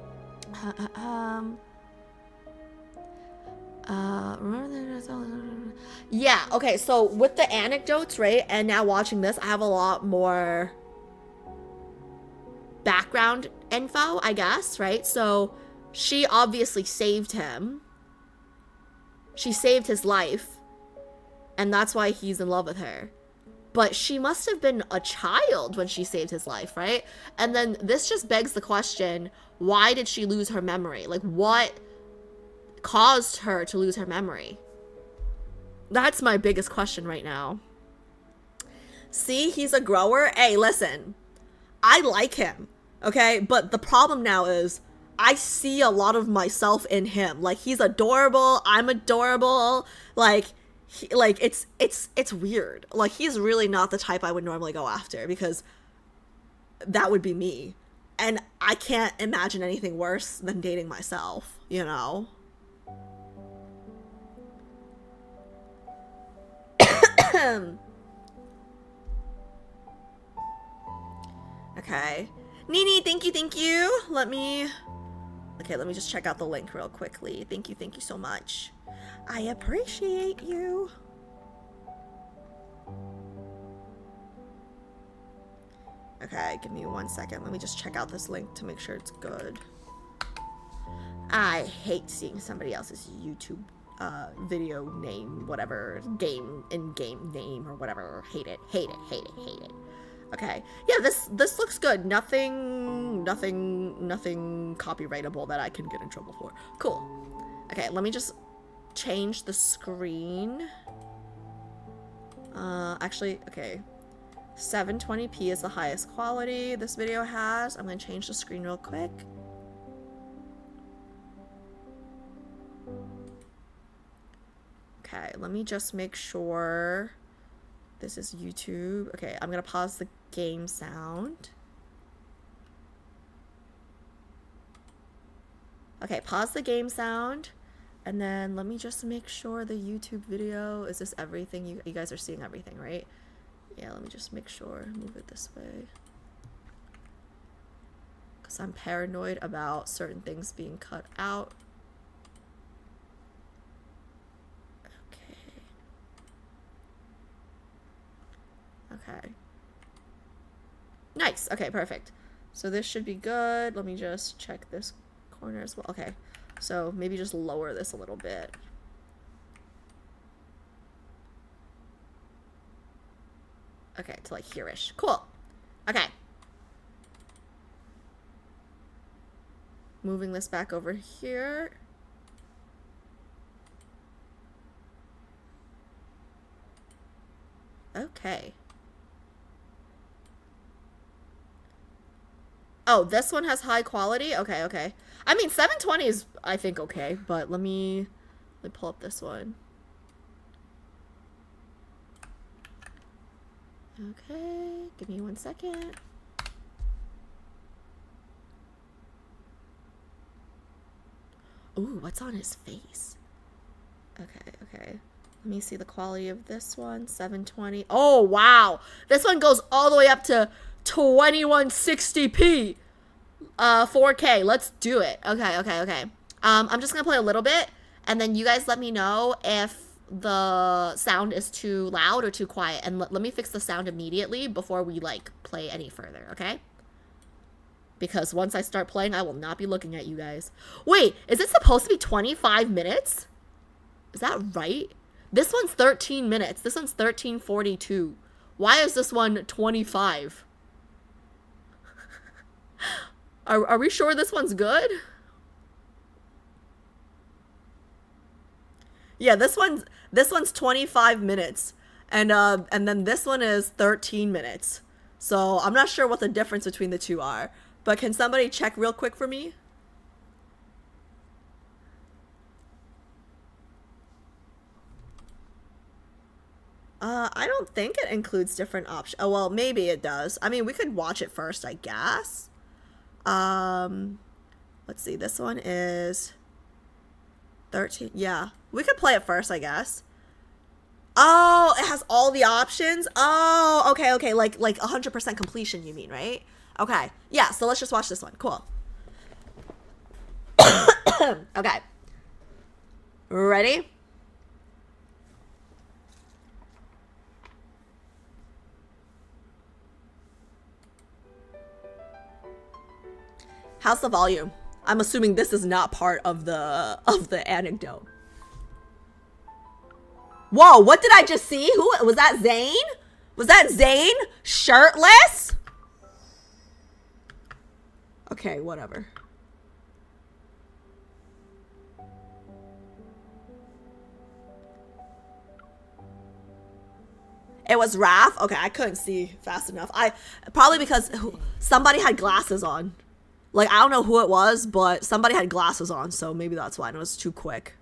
Yeah, okay, so with the anecdotes, right, and now watching this, I have a lot more background info, I guess, right? So she obviously saved him. She saved his life, and that's why he's in love with her. But she must have been a child when she saved his life, right? And then this just begs the question, why did she lose her memory? Like, what caused her to lose her memory? That's my biggest question right now. See, he's a grower. Hey, listen, I like him, okay? But the problem now is I see a lot of myself in him. Like, he's adorable, I'm adorable. Like, it's weird. Like, he's really not the type I would normally go after, because that would be me. And I can't imagine anything worse than dating myself, you know? Okay. Nini, thank you. Let me just check out the link real quickly. Thank you so much. I appreciate you. Okay, give me 1 second. Let me just check out this link to make sure it's good. I hate seeing somebody else's YouTube video name, whatever, in-game name or whatever. Hate it. Okay, yeah, this looks good. Nothing copyrightable that I can get in trouble for. Cool. Okay, let me just change the screen. Actually, okay, 720p is the highest quality this video has. I'm gonna change the screen real quick. Okay, let me just make sure this is YouTube. Okay, I'm gonna pause the game sound. Okay, pause the game sound, and then let me just make sure the YouTube video, is this everything? You guys are seeing everything, right? Yeah, let me just make sure, move it this way. Because I'm paranoid about certain things being cut out. Okay. Nice. Okay, perfect. So this should be good. Let me just check this corner as well. Okay. So maybe just lower this a little bit. Okay, to like here-ish. Cool. Okay. Moving this back over here. 4K. Oh, this one has high quality? Okay, okay. I mean, 720 is, I think, okay, but let me pull up this one. Okay, give me 1 second. Ooh, what's on his face? Okay, okay. Let me see the quality of this one. 720. Oh, wow. This one goes all the way up to 2160p. 4K. Let's do it. Okay, okay, okay. I'm just gonna play a little bit, and then you guys let me know if the sound is too loud or too quiet, and let me fix the sound immediately before we, like, play any further, okay? Because once I start playing, I will not be looking at you guys. Wait, is it supposed to be 25 minutes? Is that right? This one's 13 minutes. This one's 13:42. Why is this one 25? Are we sure this one's good? Yeah, this one's 25 minutes. And then this one is 13 minutes. So I'm not sure what the difference between the two are. But can somebody check real quick for me? I don't think it includes different options. Oh, well, maybe it does. I mean, we could watch it first, I guess. Let's see. This one is 13. Yeah, we could play it first, I guess. Oh, it has all the options. Oh, okay, okay. Like 100% completion, you mean, right? Okay. Yeah, so let's just watch this one. Cool. Okay. Ready? How's the volume? I'm assuming this is not part of the anecdote. Whoa, what did I just see? Who was that? Zane? Was that Zane? Shirtless? Okay, whatever. It was Raf? Okay, I couldn't see fast enough. Probably because somebody had glasses on. Like, I don't know who it was, but somebody had glasses on, so maybe that's why it was too quick.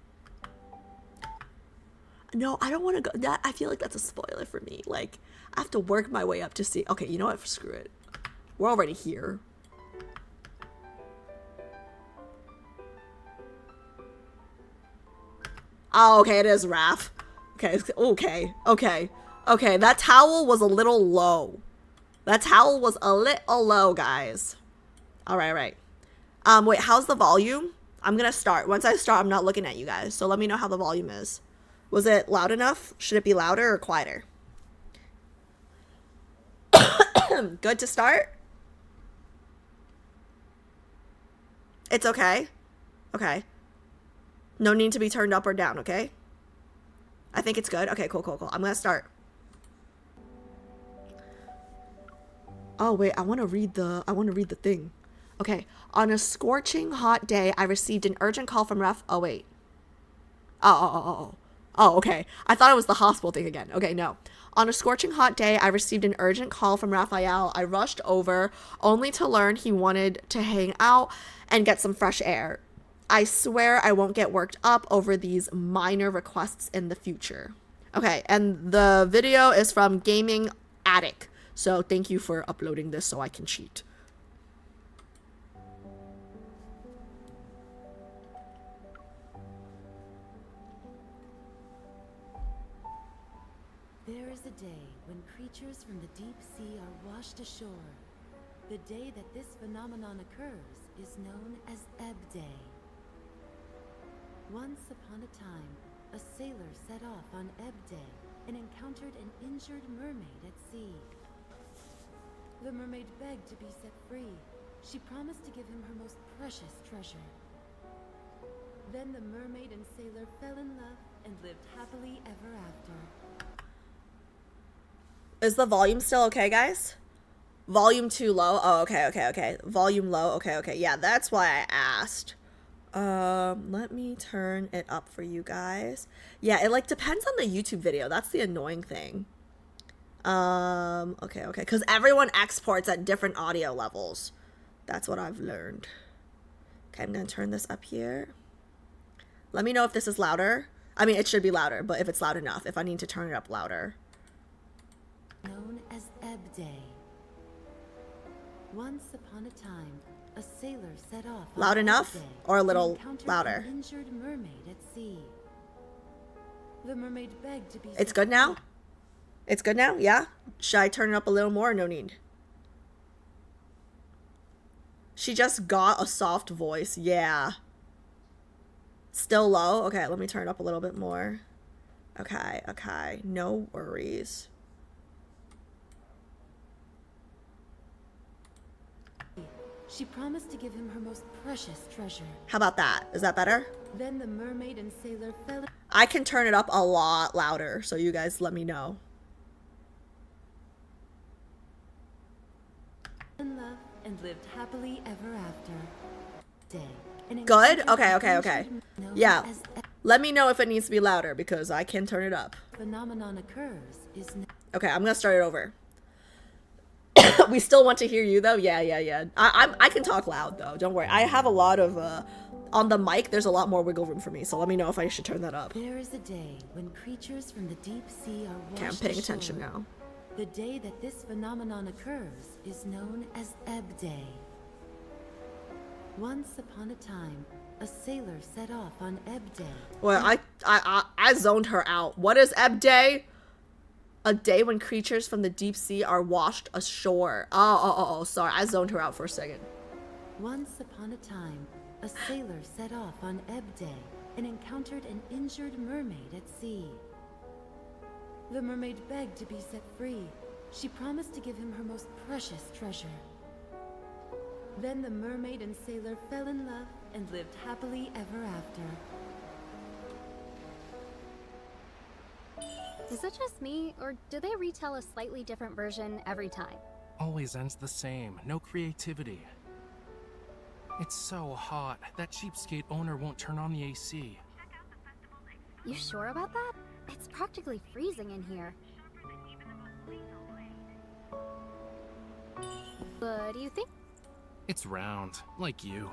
No, I don't want to go. I feel like that's a spoiler for me. Like, I have to work my way up to see. Okay, you know what? Screw it. We're already here. Oh, okay, it is Raf. Okay, okay, okay. Okay, that towel was a little low. That towel was a little low, guys. All right, right. Wait, how's the volume? I'm gonna start. Once I start, I'm not looking at you guys, so let me know how the volume is. Was it loud enough? Should it be louder or quieter? Good to start? It's okay? Okay. No need to be turned up or down, okay? I think it's good. Okay, cool, cool, cool. I'm gonna start. Oh, wait, I want to read the thing. Okay. On a scorching hot day, I received an urgent call from Raf. Oh, wait. Oh, okay. I thought it was the hospital thing again. Okay, no. On a scorching hot day, I received an urgent call from Rafayel. I rushed over, only to learn he wanted to hang out and get some fresh air. I swear I won't get worked up over these minor requests in the future. Okay, and the video is from Gaming Attic. So thank you for uploading this so I can cheat. There is a day when creatures from the deep sea are washed ashore. The day that this phenomenon occurs is known as Ebb Day. Once upon a time, a sailor set off on Ebb Day and encountered an injured mermaid at sea. The mermaid begged to be set free. She promised to give him her most precious treasure. Then the mermaid and sailor fell in love and lived happily ever after. Is the volume still okay, guys? Volume too low? Oh, okay, okay, okay. Volume low? Okay, okay. Yeah, that's why I asked. Let me turn it up for you guys. Yeah, it like depends on the YouTube video. That's the annoying thing. Okay, because everyone exports at different audio levels. That's what I've learned. Okay, I'm gonna turn this up here. Let me know if this is louder. I mean, it should be louder, but if it's loud enough, if I need to turn it up louder. Known as Ebb Day. Once upon a time, a sailor set off on Loud Ebb enough Day or a and little encountered louder? An injured mermaid at sea. The mermaid begged to be It's set good now? free. It's good now? Yeah? Should I turn it up a little more or no need? She just got a soft voice. Yeah. Still low? Okay, let me turn it up a little bit more. Okay. No worries. She promised to give him her most precious treasure. How about that? Is that better? Then the mermaid and sailor fell I can turn it up a lot louder, so you guys let me know. in love and lived happily ever after. Day. And Good? encountered Okay. an injured known Yeah. as Let me know if it needs to be louder because I can turn it up. phenomenon occurs is Okay, I'm gonna start it over. We still want to hear you though? Yeah. I can talk loud though, don't worry. I have a lot of, on the mic, there's a lot more wiggle room for me, so let me know if I should turn that up. There is a day when creatures from the deep sea are washed Okay, I'm paying attention ashore. now. The day that this phenomenon occurs is known as Ebb Day. Once upon a time, a sailor set off on Ebb Day. Well, I zoned her out. What is Ebb Day? A day when creatures from the deep sea are washed ashore. Oh, sorry. I zoned her out for a second. Once upon a time, a sailor set off on Ebb Day and encountered an injured mermaid at sea. The mermaid begged to be set free. She promised to give him her most precious treasure. Then the mermaid and sailor fell in love and lived happily ever after. Is it just me, or do they retell a slightly different version every time? Always ends the same. No creativity. It's so hot. That cheapskate owner won't turn on the AC. You sure about that? It's practically freezing in here. What do you think? It's round, like you.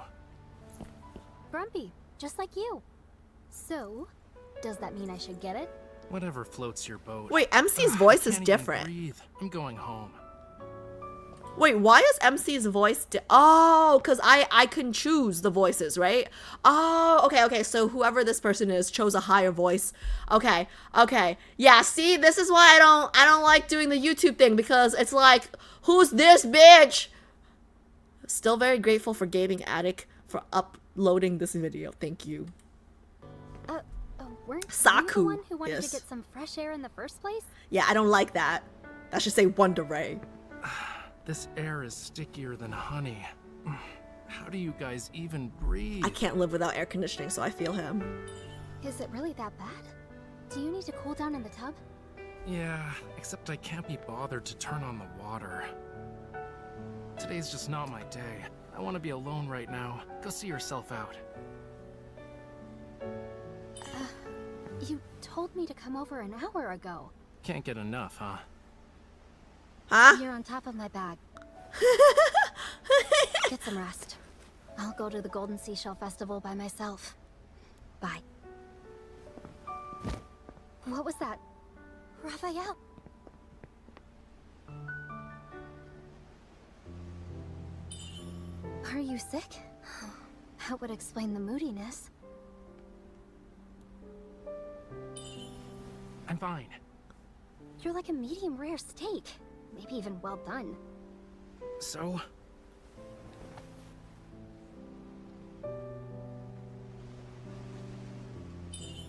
Grumpy, just like you. So, does that mean I should get it? Whatever floats your boat. Wait, MC's Ugh, voice I is can't even different. breathe. I'm going home. Wait, why is MC's voice oh, because I can choose the voices, right? Oh, okay, so whoever this person is chose a higher voice. Okay. Yeah, see, this is why I don't like doing the YouTube thing, because it's like, who's this bitch? Still very grateful for Gaming Attic for uploading this video. Thank you. Weren't you Saku, the one who wanted yes. to get some fresh air in the first place? Yeah, I don't like that. That should say Wonder Ray. This air is stickier than honey. How do you guys even breathe? I can't live without air conditioning, so I feel him. Is it really that bad? Do you need to cool down in the tub? Yeah, except I can't be bothered to turn on the water. Today's just not my day. I want to be alone right now. Go see yourself out. You told me to come over an hour ago. Can't get enough, huh? Huh? You're on top of my bag. Get some rest. I'll go to the Golden Seashell Festival by myself. Bye. What was that? Raphael? Are you sick? That would explain the moodiness. I'm fine. You're like a medium rare steak. Maybe even well done. So?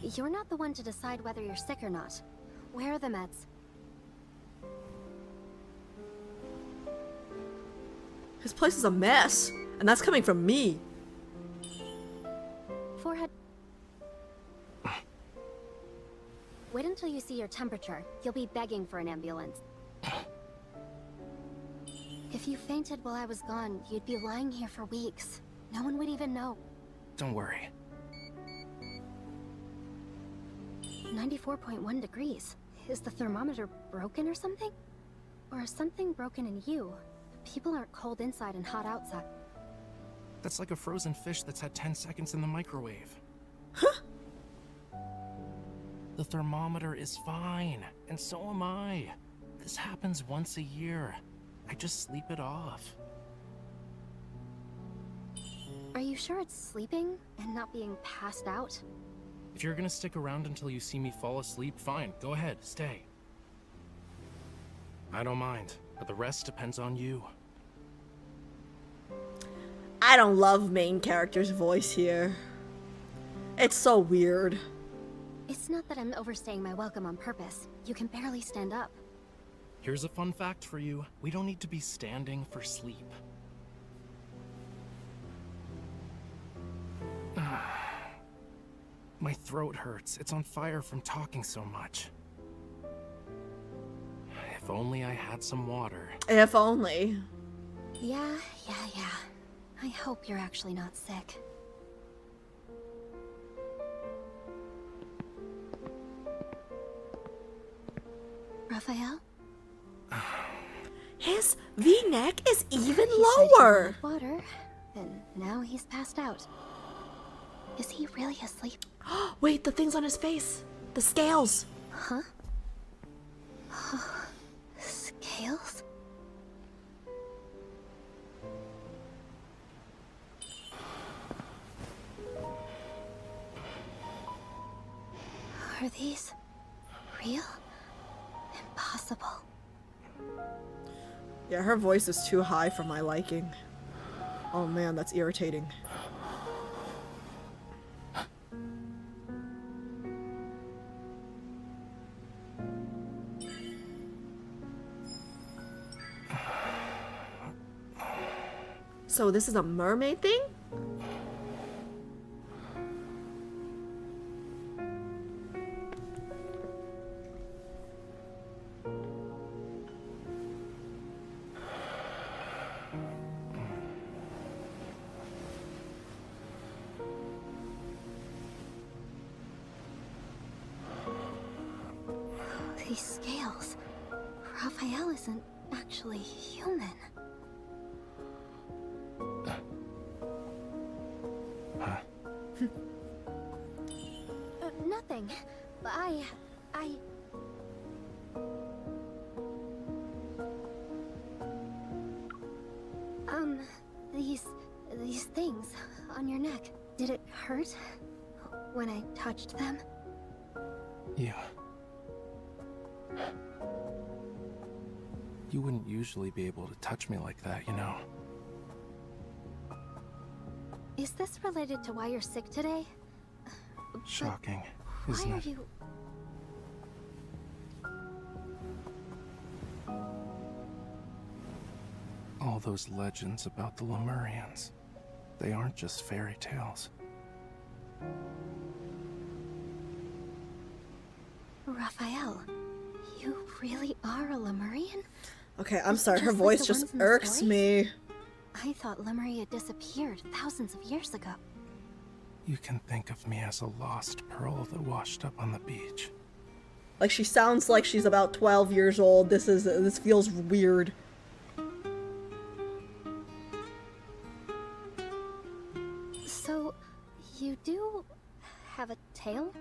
You're not the one to decide whether you're sick or not. Where are the meds? His place is a mess, and that's coming from me. Forehead. Wait until you see your temperature. You'll be begging for an ambulance. If you fainted while I was gone, you'd be lying here for weeks. No one would even know. Don't worry. 94.1 degrees. Is the thermometer broken or something? Or something broken in you. People aren't cold inside and hot outside. That's like a frozen fish that's had 10 seconds in the microwave. The thermometer is fine, and so am I. This happens once a year. I just sleep it off. Are you sure it's sleeping and not being passed out? If you're gonna stick around until you see me fall asleep, fine, go ahead, stay. I don't mind, but the rest depends on you. I don't love main character's voice here. It's so weird. It's not that I'm overstaying my welcome on purpose. You can barely stand up. Here's a fun fact for you. We don't need to be standing for sleep. My throat hurts. It's on fire from talking so much. If only I had some water. If only. Yeah. I hope you're actually not sick. Raphael? His V-neck is even He said he lower. wanted water, and now he's passed out. Is he really asleep? Wait, the things on his face. The scales. Huh? Scales? Are these real? Impossible. Yeah, her voice is too high for my liking. Oh man, that's irritating. So this is a mermaid thing? These scales. Raphael isn't actually human. Nothing. These things on your neck. Did it hurt when I touched them? Yeah. You wouldn't usually be able to touch me like that, you know. Is this related to why you're sick today? Shocking, Why isn't are it? you... All those legends about the Lemurians. They aren't just fairy tales. Raphael, you really are a Lemurian? Okay, I'm It's sorry, her just like voice the just ones in the irks stories? me. I thought Lemuria disappeared thousands of years ago. You can think of me as a lost pearl that washed up on the beach. Like, she sounds like she's about 12 years old. This feels weird. So, you do have a tail?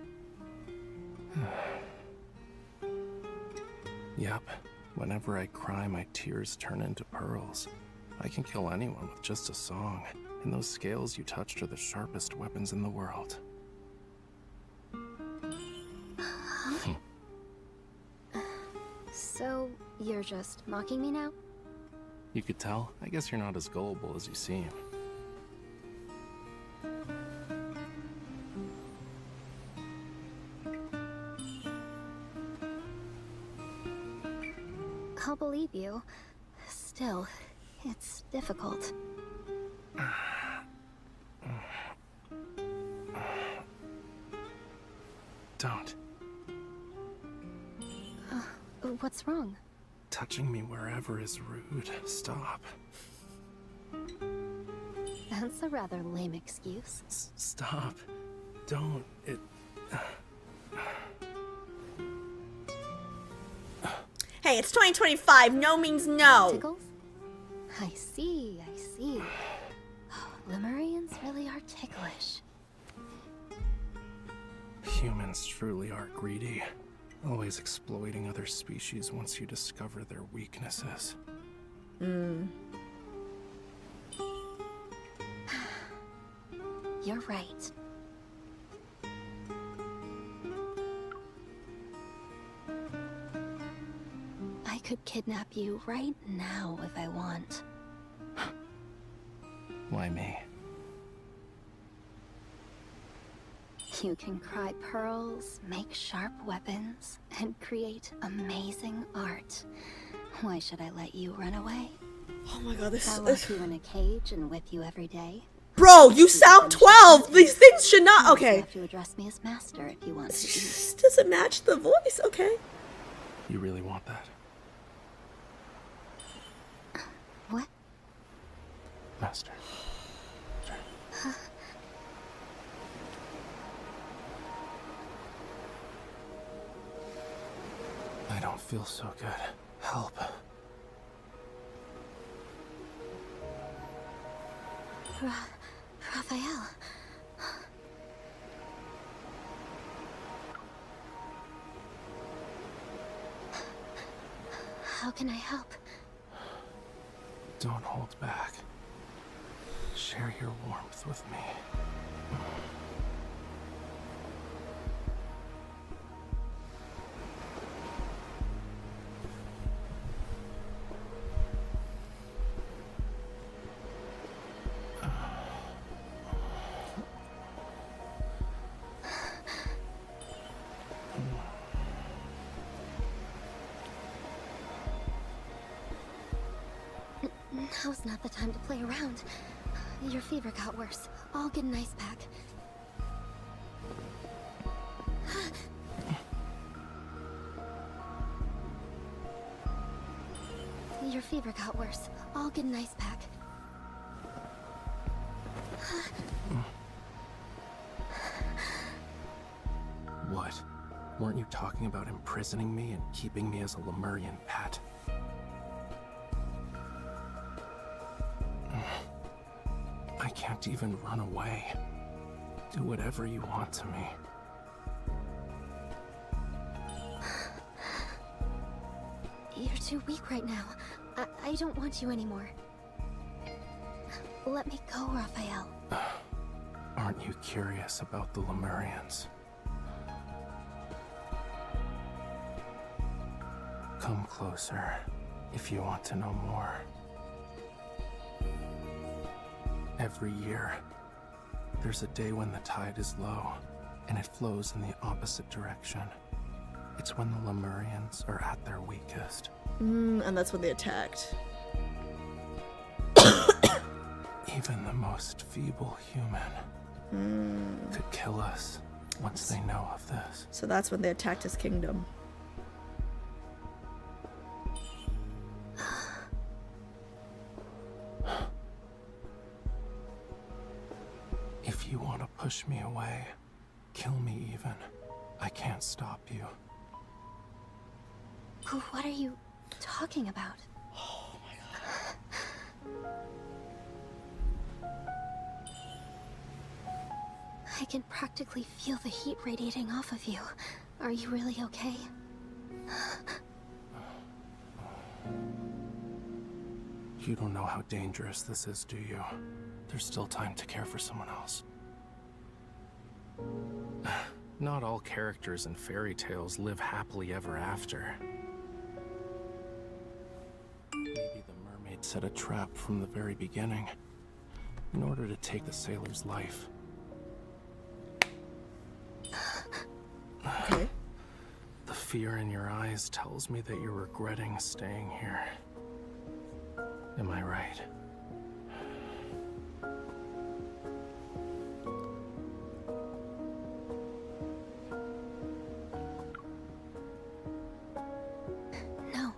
Yep. Whenever I cry, my tears turn into pearls. I can kill anyone with just a song, and those scales you touched are the sharpest weapons in the world. So, you're just mocking me now? You could tell? I guess you're not as gullible as you seem. I'll believe you. Still, it's difficult. Don't. What's wrong? Touching me wherever is rude. Stop. That's a rather lame excuse. Stop. Don't. Hey, Hey, it's 2025. No means no. Tickles? I see, I see. Lemurians really are ticklish. Humans truly are greedy, always exploiting other species once you discover their weaknesses. You're right. I could kidnap you right now if I want. Why me? You can cry pearls, make sharp weapons, and create amazing art. Why should I let you run away? Oh my god, this I is... lock you in a cage and whip you every day. Bro, you sound 12! These things should not... You Okay. have to address me as master if you want to eat. This doesn't match the voice, okay. You really want that? What? Master. I don't feel so good. Help. Raphael. How can I help? Don't hold back. Share your warmth with me. Now's not the time to play around. Your fever got worse. I'll get an ice pack. Your fever got worse. I'll get an ice pack. What? Weren't you talking about imprisoning me and keeping me as a Lemurian pet? I can't even run away. Do whatever you want to me. You're too weak right now. I don't want you anymore. Let me go, Raphael. Aren't you curious about the Lemurians? Come closer if you want to know more. Every year, there's a day when the tide is low, and it flows in the opposite direction. It's when the Lemurians are at their weakest. And that's when they attacked. Even the most feeble human could kill us once they know of this. So that's when they attacked his kingdom. If you want to push me away, kill me even. I can't stop you. What are you talking about? Oh my god. I can practically feel the heat radiating off of you. Are you really okay? You don't know how dangerous this is, do you? There's still time to care for someone else. Not all characters in fairy tales live happily ever after. Maybe the mermaid set a trap from the very beginning in order to take the sailor's life. Okay. The fear in your eyes tells me that you're regretting staying here. Am I right? No.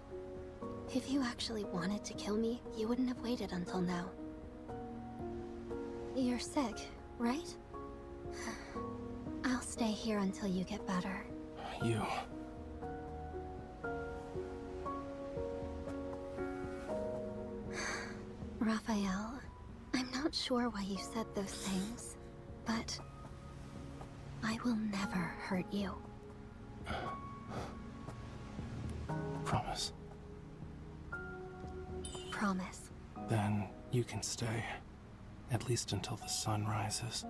If you actually wanted to kill me, you wouldn't have waited until now. You're sick, right? I'll stay here until you get better. You... Raphael, I'm not sure why you said those things, but I will never hurt you. Promise. Promise. Then you can stay. At least until the sun rises.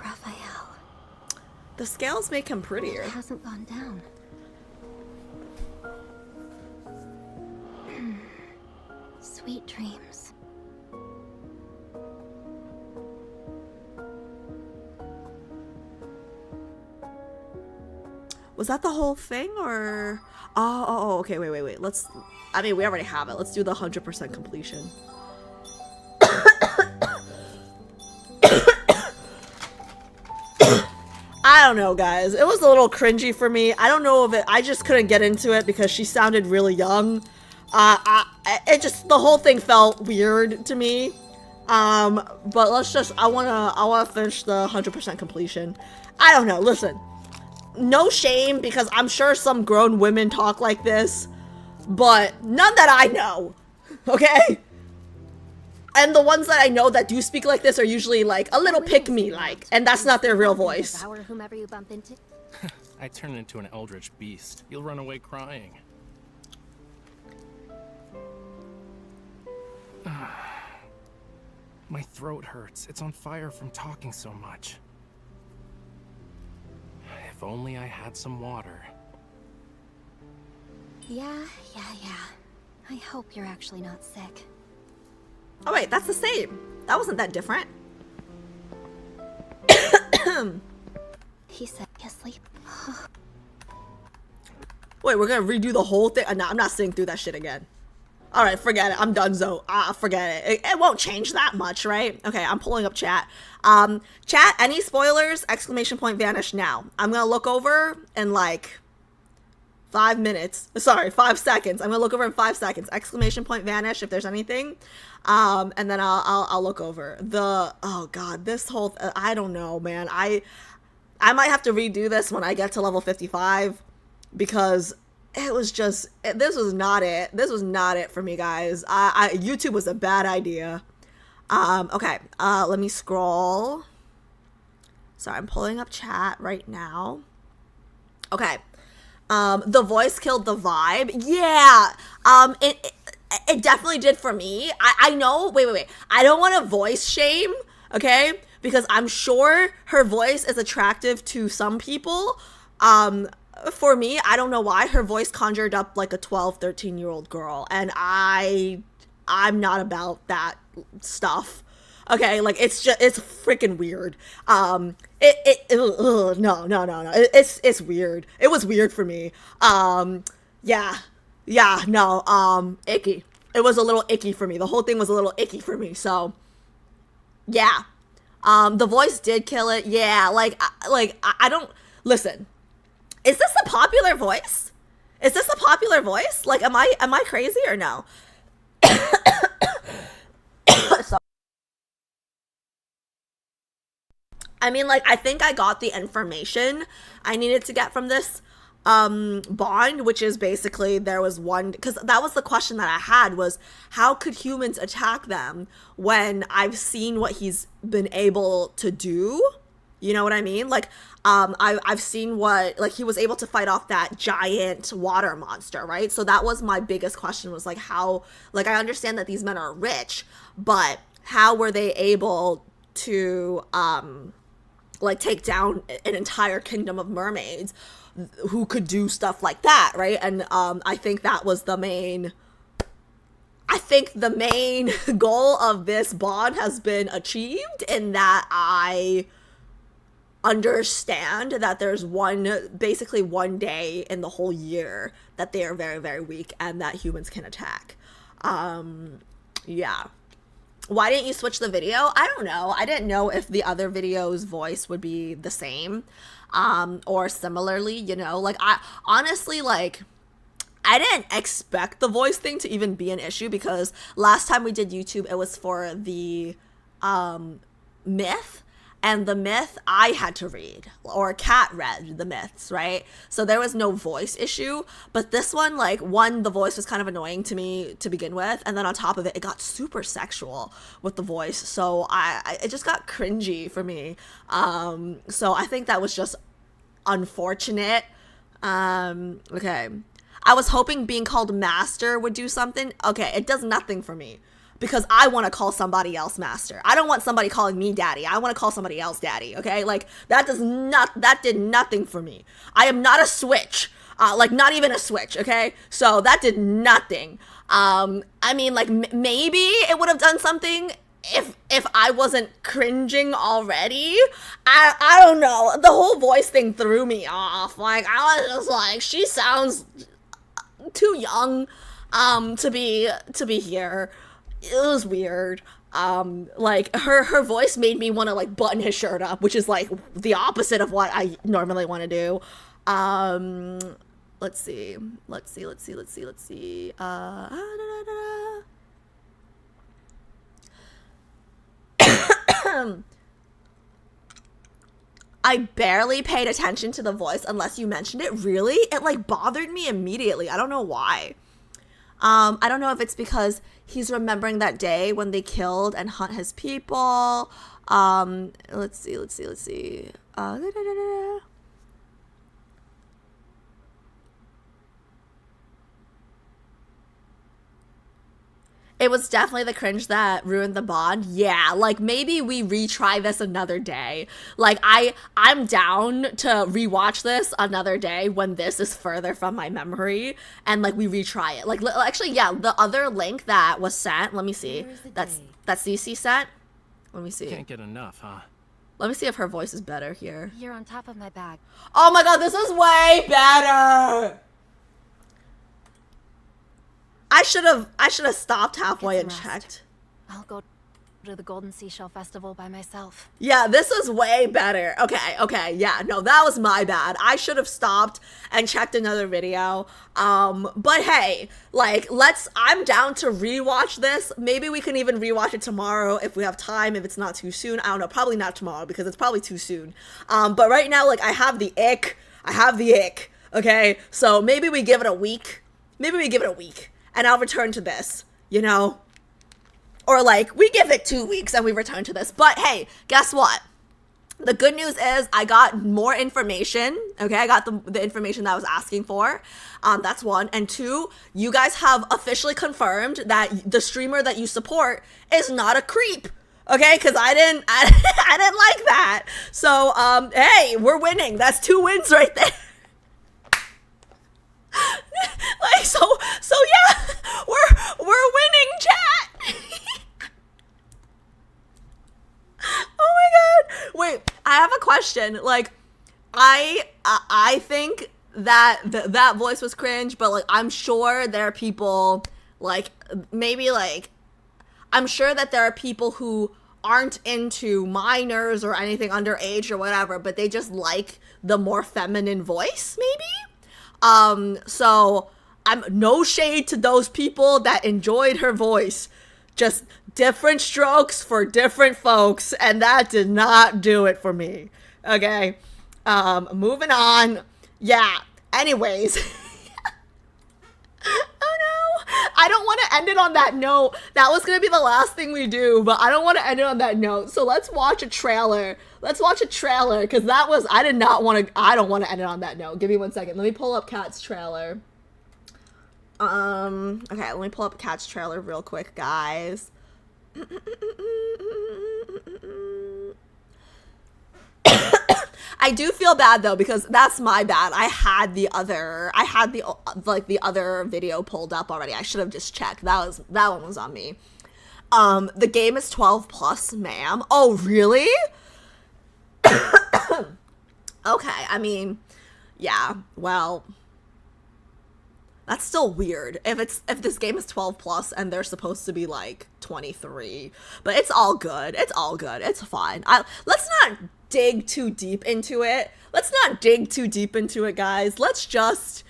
Raphael. The scales make him prettier. It hasn't gone down. Sweet dreams. Was that the whole thing, or? Okay, wait. Let's, I mean, we already have it. Let's do the 100% completion. I don't know, guys. It was a little cringy for me. I don't know if it, I just couldn't get into it because she sounded really young. It just, the whole thing felt weird to me. But let's just, I wanna finish the 100% completion. I don't know, listen. No shame, because I'm sure some grown women talk like this, but none that I know, okay? And the ones that I know that do speak like this are usually like a little pick-me-like, and that's not their real voice. Devour whomever you bump into. I turn into an eldritch beast. You'll run away crying. My throat hurts. It's on fire from talking so much. If only I had some water. Yeah. I hope you're actually not sick. Oh wait, that's the same. That wasn't that different. He said, asleep. Wait, we're gonna redo the whole thing? No, I'm not sitting through that shit again. All right, forget it. I'm done, Zo. Forget it. It won't change that much, right? Okay, I'm pulling up chat. Chat, any spoilers? Exclamation point vanish now. I'm gonna look over in like 5 minutes. Sorry, 5 seconds. I'm gonna look over in 5 seconds. Exclamation point vanish if there's anything. And then I'll look over. Oh god, this whole, I don't know, man. I might have to redo this when I get to level 55 because it was just, this was not it. This was not it for me, guys. YouTube was a bad idea. Okay, let me scroll. Sorry, I'm pulling up chat right now. Okay, the voice killed the vibe. Yeah, it definitely did for me. I know, wait. I don't want to voice shame, okay? Because I'm sure her voice is attractive to some people. For me, I don't know why her voice conjured up like a 12, 13-year-old girl, and I'm not about that stuff. Okay, like it's freaking weird. No. It's weird. It was weird for me. Icky. It was a little icky for me. The whole thing was a little icky for me. So, yeah. The voice did kill it. Yeah, I don't listen. Is this a popular voice? Is this a popular voice? Like, am I crazy or no? Sorry. I mean, like, I think I got the information I needed to get from this bond, which is basically there was one, because that was the question that I had, was how could humans attack them when I've seen what he's been able to do? You know what I mean? Like, I've seen what, like, he was able to fight off that giant water monster, right? So that was my biggest question, was like, how, like, I understand that these men are rich, but how were they able to like take down an entire kingdom of mermaids who could do stuff like that, right? And I think that was the main goal of this bond has been achieved, in that I understand that there's basically one day in the whole year that they are very, very weak and that humans can attack. Yeah. Why didn't you switch the video? I don't know. I didn't know if the other video's voice would be the same, or similarly, you know, like, I honestly, like, I didn't expect the voice thing to even be an issue, because last time we did YouTube, it was for the myth, and the myth I had to read, or Kat read the myths, right? So there was no voice issue, but this one, like, the voice was kind of annoying to me to begin with, and then on top of it, it got super sexual with the voice, so it just got cringy for me. So I think that was just unfortunate. Okay. I was hoping being called master would do something. Okay, it does nothing for me because I want to call somebody else master. I don't want somebody calling me daddy. I want to call somebody else daddy, okay? Like, that did nothing for me. I am not a switch. Like, not even a switch, okay? So that did nothing. I mean, like, maybe it would have done something if I wasn't cringing already. I don't know. The whole voice thing threw me off. Like, I was just like, she sounds too young to be here. It was weird. Like, her voice made me want to, like, button his shirt up, which is, like, the opposite of what I normally want to do. Let's see. I barely paid attention to the voice unless you mentioned it. Really? It, like, bothered me immediately. I don't know why. I don't know if it's because he's remembering that day when they killed and hunt his people. Let's see. It was definitely the cringe that ruined the bond. Yeah, like, maybe we retry this another day. Like, I'm down to rewatch this another day when this is further from my memory, and, like, we retry it. Like, actually, yeah, the other link that was sent, let me see. That's CC sent. Let me see. Can't get enough, huh? Let me see if her voice is better here. You're on top of my bag. Oh my god, this is way better! I should have stopped halfway and checked. I'll go to the Golden Seashell Festival by myself. Yeah, this is way better. Okay, yeah, no, that was my bad. I should have stopped and checked another video. But hey, like, I'm down to rewatch this. Maybe we can even rewatch it tomorrow if we have time, if it's not too soon. I don't know, probably not tomorrow because it's probably too soon. But right now, like, I have the ick, okay? So maybe we give it a week. And I'll return to this, you know? Or, like, we give it 2 weeks and we return to this. But hey, guess what? The good news is I got more information, okay? I got the information that I was asking for. That's one. And two, you guys have officially confirmed that the streamer that you support is not a creep. Okay, because I didn't like that. So, hey, we're winning. That's 2 wins right there. Like, so yeah, we're winning, chat. Oh my god. Wait, I have a question. Like, I think that that voice was cringe, but, like, I'm sure there are people, like, maybe, like, I'm sure that there are people who aren't into minors or anything underage or whatever, but they just like the more feminine voice, maybe? So I'm no shade to those people that enjoyed her voice. Just different strokes for different folks, and that did not do it for me. Okay. Moving on. Yeah. Anyways. Oh no. I don't want to end it on that note. That was going to be the last thing we do, but I don't want to end it on that note. So let's watch a trailer. Because I don't want to end it on that note. Give me 1 second. Let me pull up Kat's trailer. Okay, let me pull up Kat's trailer real quick, guys. I do feel bad though, because that's my bad. I had the other video pulled up already. I should have just checked. That one was on me. The game is 12 plus, ma'am. Oh, really? Okay, I mean, yeah, well, that's still weird if this game is 12 plus and they're supposed to be like 23, but it's all good. It's fine. Let's not dig too deep into it. Guys. Let's just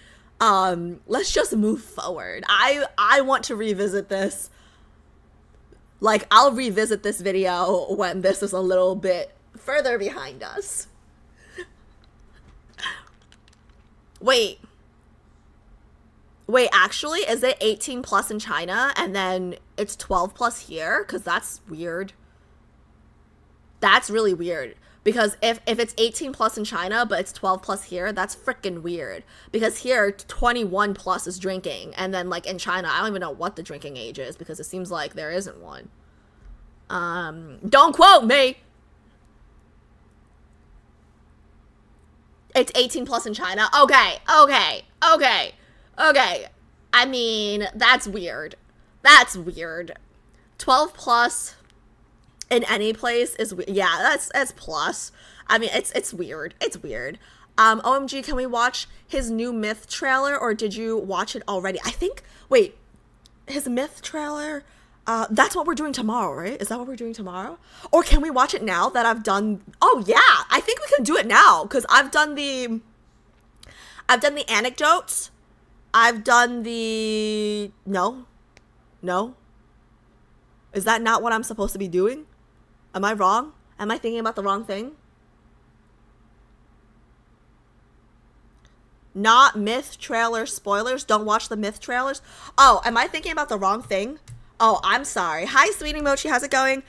move forward. I want to revisit this. Like, I'll revisit this video when this is a little bit further behind us. Wait, actually, is it 18 plus in China and then it's 12 plus here? Because that's weird. That's really weird. Because if it's 18 plus in China, but it's 12 plus here, that's freaking weird. Because here, 21 plus is drinking. And then, like, in China, I don't even know what the drinking age is because it seems like there isn't one. Don't quote me! It's 18 plus in China. Okay. I mean, that's weird. 12 plus in any place is yeah, that's plus. I mean, it's weird. OMG, can we watch his new Myth trailer, or did you watch it already? I think, wait, his Myth trailer, that's what we're doing tomorrow, right? Is that what we're doing tomorrow? Or can we watch it now that I've done, oh yeah, I think we can do it now, because I've done the anecdotes. I've done the, no. Is that not what I'm supposed to be doing? Am I wrong? Am I thinking about the wrong thing? Not Myth trailer spoilers. Don't watch the Myth trailers. Oh, am I thinking about the wrong thing? Oh, I'm sorry. Hi, Sweetie Mochi. How's it going?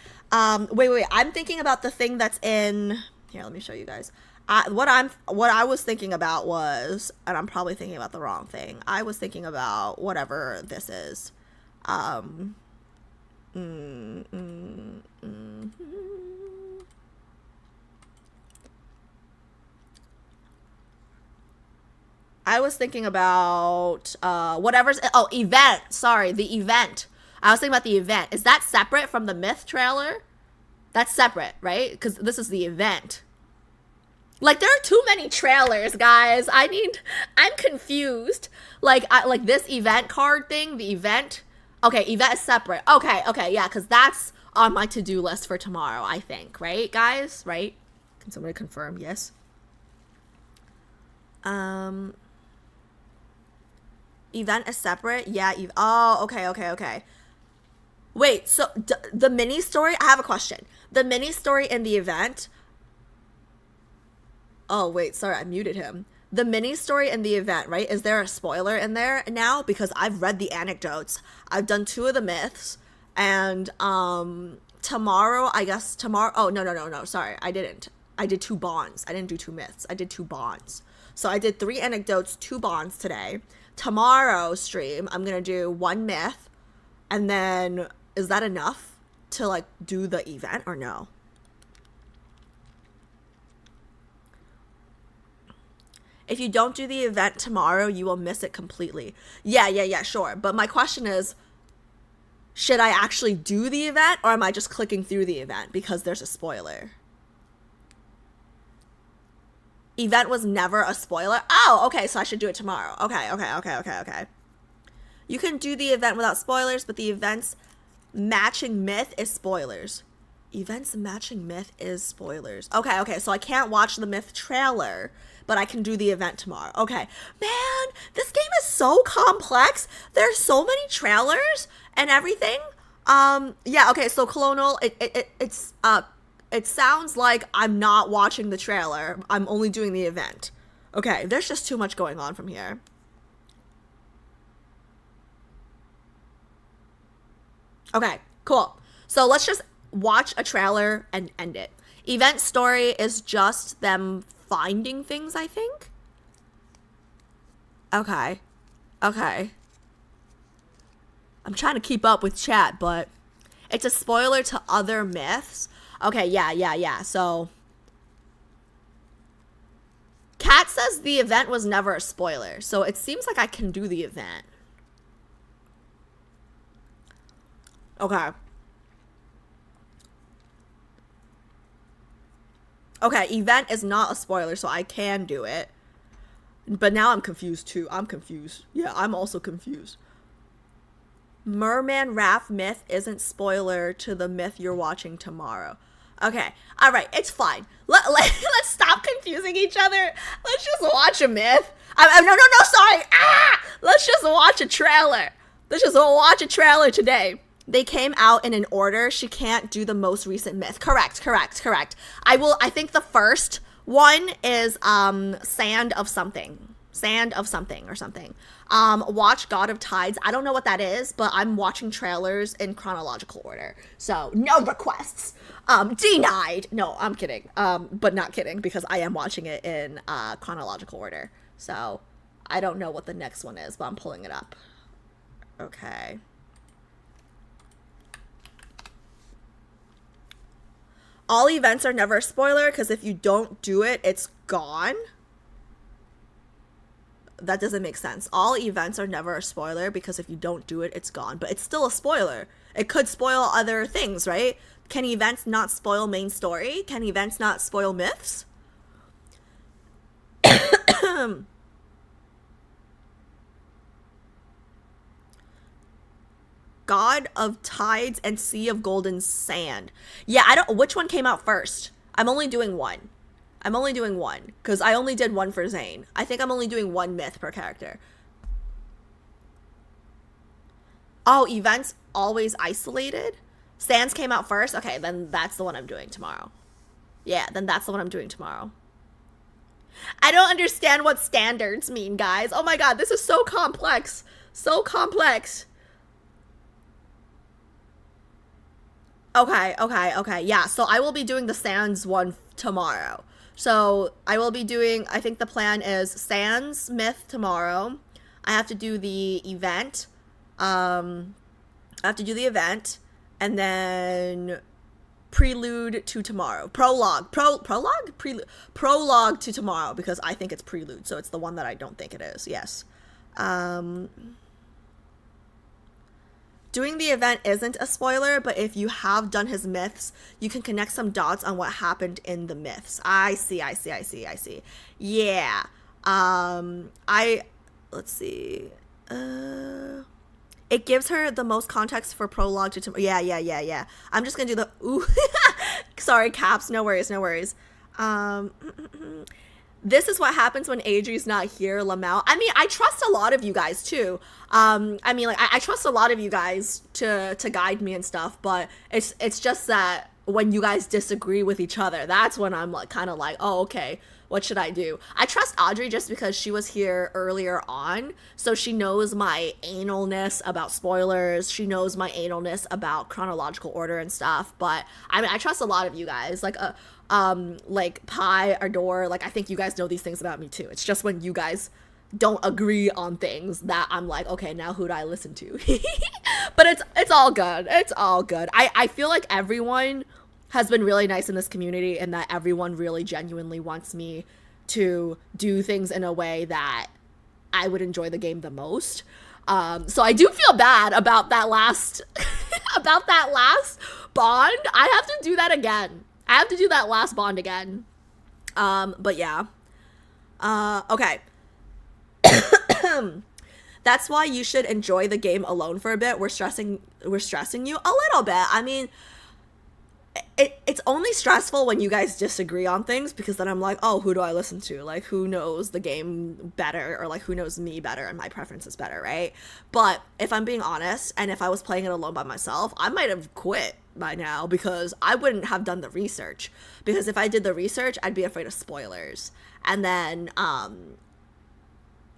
Wait. I'm thinking about the thing that's in... Here, let me show you guys. What I was thinking about was... And I'm probably thinking about the wrong thing. I was thinking about whatever this is. I was thinking about event. Sorry, the event. I was thinking about the event. Is that separate from the Myth trailer? That's separate, right? Because this is the event. Like, there are too many trailers, guys. I'm confused. Like this event card thing, the event. Okay, event is separate. Okay, yeah, because that's on my to-do list for tomorrow, I think. Right, guys? Right? Can somebody confirm? Yes. Event is separate? Yeah, oh, okay. Wait, so the mini story, I have a question. The mini story in the event... Oh, wait, sorry, I muted him. The mini story in the event, right? Is there a spoiler in there now? Because I've read the anecdotes. I've done 2 of the myths. And tomorrow, oh, no, sorry, I didn't. I did 2 bonds. I didn't do 2 myths. I did 2 bonds. So I did 3 anecdotes, 2 bonds today. Tomorrow stream, I'm going to do 1 myth. And then, is that enough to, like, do the event or no? If you don't do the event tomorrow, you will miss it completely. Yeah, sure. But my question is, should I actually do the event, or am I just clicking through the event because there's a spoiler? Event was never a spoiler? Oh, okay, so I should do it tomorrow. Okay. You can do the event without spoilers, but the event's matching myth is spoilers. Events matching myth is spoilers. Okay, so I can't watch the Myth trailer, but I can do the event tomorrow. Okay. Man, this game is so complex. There's so many trailers and everything. Yeah, okay, so Colonel, it sounds like I'm not watching the trailer. I'm only doing the event. Okay, there's just too much going on from here. Okay, cool. So let's just watch a trailer and end it. Event story is just them finding things, I think. Okay. I'm trying to keep up with chat, but it's a spoiler to other myths. Okay, yeah. So Kat says the event was never a spoiler, so it seems like I can do the event. Okay, event is not a spoiler, so I can do it. But now I'm confused too. Yeah, I'm also confused. Merman Raf myth isn't spoiler to the myth you're watching tomorrow. Okay, all right, it's fine. Let's stop confusing each other. Let's just watch a myth. No, sorry. Let's just watch a trailer. Let's just watch a trailer today. They came out in an order. She can't do the most recent myth. Correct. I think the first one is Sand of something or something. Watch God of Tides. I don't know what that is, but I'm watching trailers in chronological order. So no requests. Denied. No, I'm kidding. But not kidding, because I am watching it in chronological order. So I don't know what the next one is, but I'm pulling it up. Okay. All events are never a spoiler, because if you don't do it, it's gone. That doesn't make sense. All events are never a spoiler, because if you don't do it, it's gone. But it's still a spoiler. It could spoil other things, right? Can events not spoil main story? Can events not spoil myths? God of Tides and Sea of Golden Sand. Yeah, I don't... Which one came out first? I'm only doing one. Because I only did one for Zane. I think I'm only doing one myth per character. Oh, events always isolated? Sands came out first? Okay, then that's the one I'm doing tomorrow. Yeah, then that's the one I'm doing tomorrow. I don't understand what standards mean, guys. Oh my god, this is so complex. So complex. Okay. Yeah, so I will be doing the Sands one tomorrow. So I will be doing, I think the plan is Sands myth tomorrow. I have to do the event. And then prelude to tomorrow. Prologue to tomorrow, because I think it's prelude, so it's the one that I don't think it is. Yes. Doing the event isn't a spoiler, but if you have done his myths, you can connect some dots on what happened in the myths. I see. Yeah. Let's see. It gives her the most context for prologue to yeah. I'm just gonna do the ooh. Sorry, caps. No worries. This is what happens when Adri's not here, Lamau. I mean, I trust a lot of you guys too. I trust a lot of you guys to guide me and stuff, but it's just that when you guys disagree with each other, that's when I'm like kind of like, oh, okay, what should I do? I trust Audrey just because she was here earlier on, so she knows my analness about spoilers. She knows my analness about chronological order and stuff. But I mean, I trust a lot of you guys. Like Pi, Adore, like I think you guys know these things about me too. It's just when you guys don't agree on things that I'm like, okay, now who do I listen to? But it's all good. It's all good. I feel like everyone has been really nice in this community, and that everyone really genuinely wants me to do things in a way that I would enjoy the game the most. So I do feel bad about that last about that last bond. I have to do that again. I have to do that last bond again. But yeah. Okay. That's why you should enjoy the game alone for a bit. We're stressing you a little bit. I mean, it's only stressful when you guys disagree on things, because then I'm like, oh, who do I listen to? Like, who knows the game better, or like who knows me better and my preferences better, right? But if I'm being honest, and if I was playing it alone by myself, I might have quit by now, because I wouldn't have done the research. Because if I did the research, I'd be afraid of spoilers, and then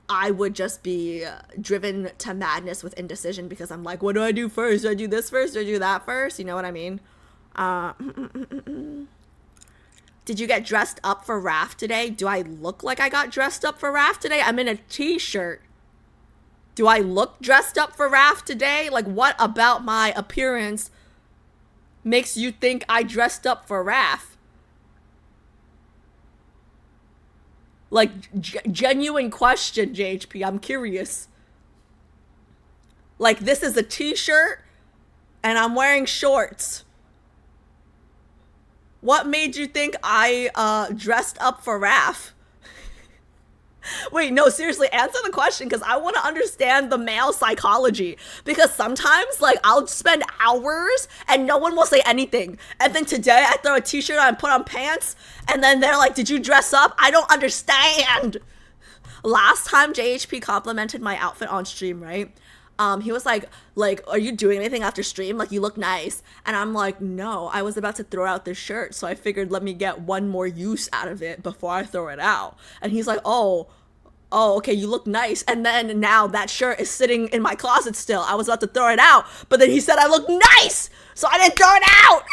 I would just be driven to madness with indecision, because I'm like, what do I do first? Do I do this first? Do I do that first? You know what I mean? Did you get dressed up for Raf today? Do I look like I got dressed up for Raf today? I'm in a t-shirt. Do I look dressed up for Raf today? Like, what about my appearance makes you think I dressed up for Raf? Like, genuine question, JHP. I'm curious. Like, this is a t-shirt and I'm wearing shorts. What made you think I dressed up for Raf? Wait, no, seriously, answer the question, because I want to understand the male psychology. Because sometimes, like, I'll spend hours and no one will say anything. And then today I throw a t-shirt on and put on pants, and then they're like, did you dress up? I don't understand. Last time JHP complimented my outfit on stream, right? He was like, are you doing anything after stream? Like, you look nice. And I'm like, no, I was about to throw out this shirt. So I figured let me get one more use out of it before I throw it out. And he's like, oh, okay, you look nice. And then now that shirt is sitting in my closet still. I was about to throw it out, but then he said I look nice. So I didn't throw it out.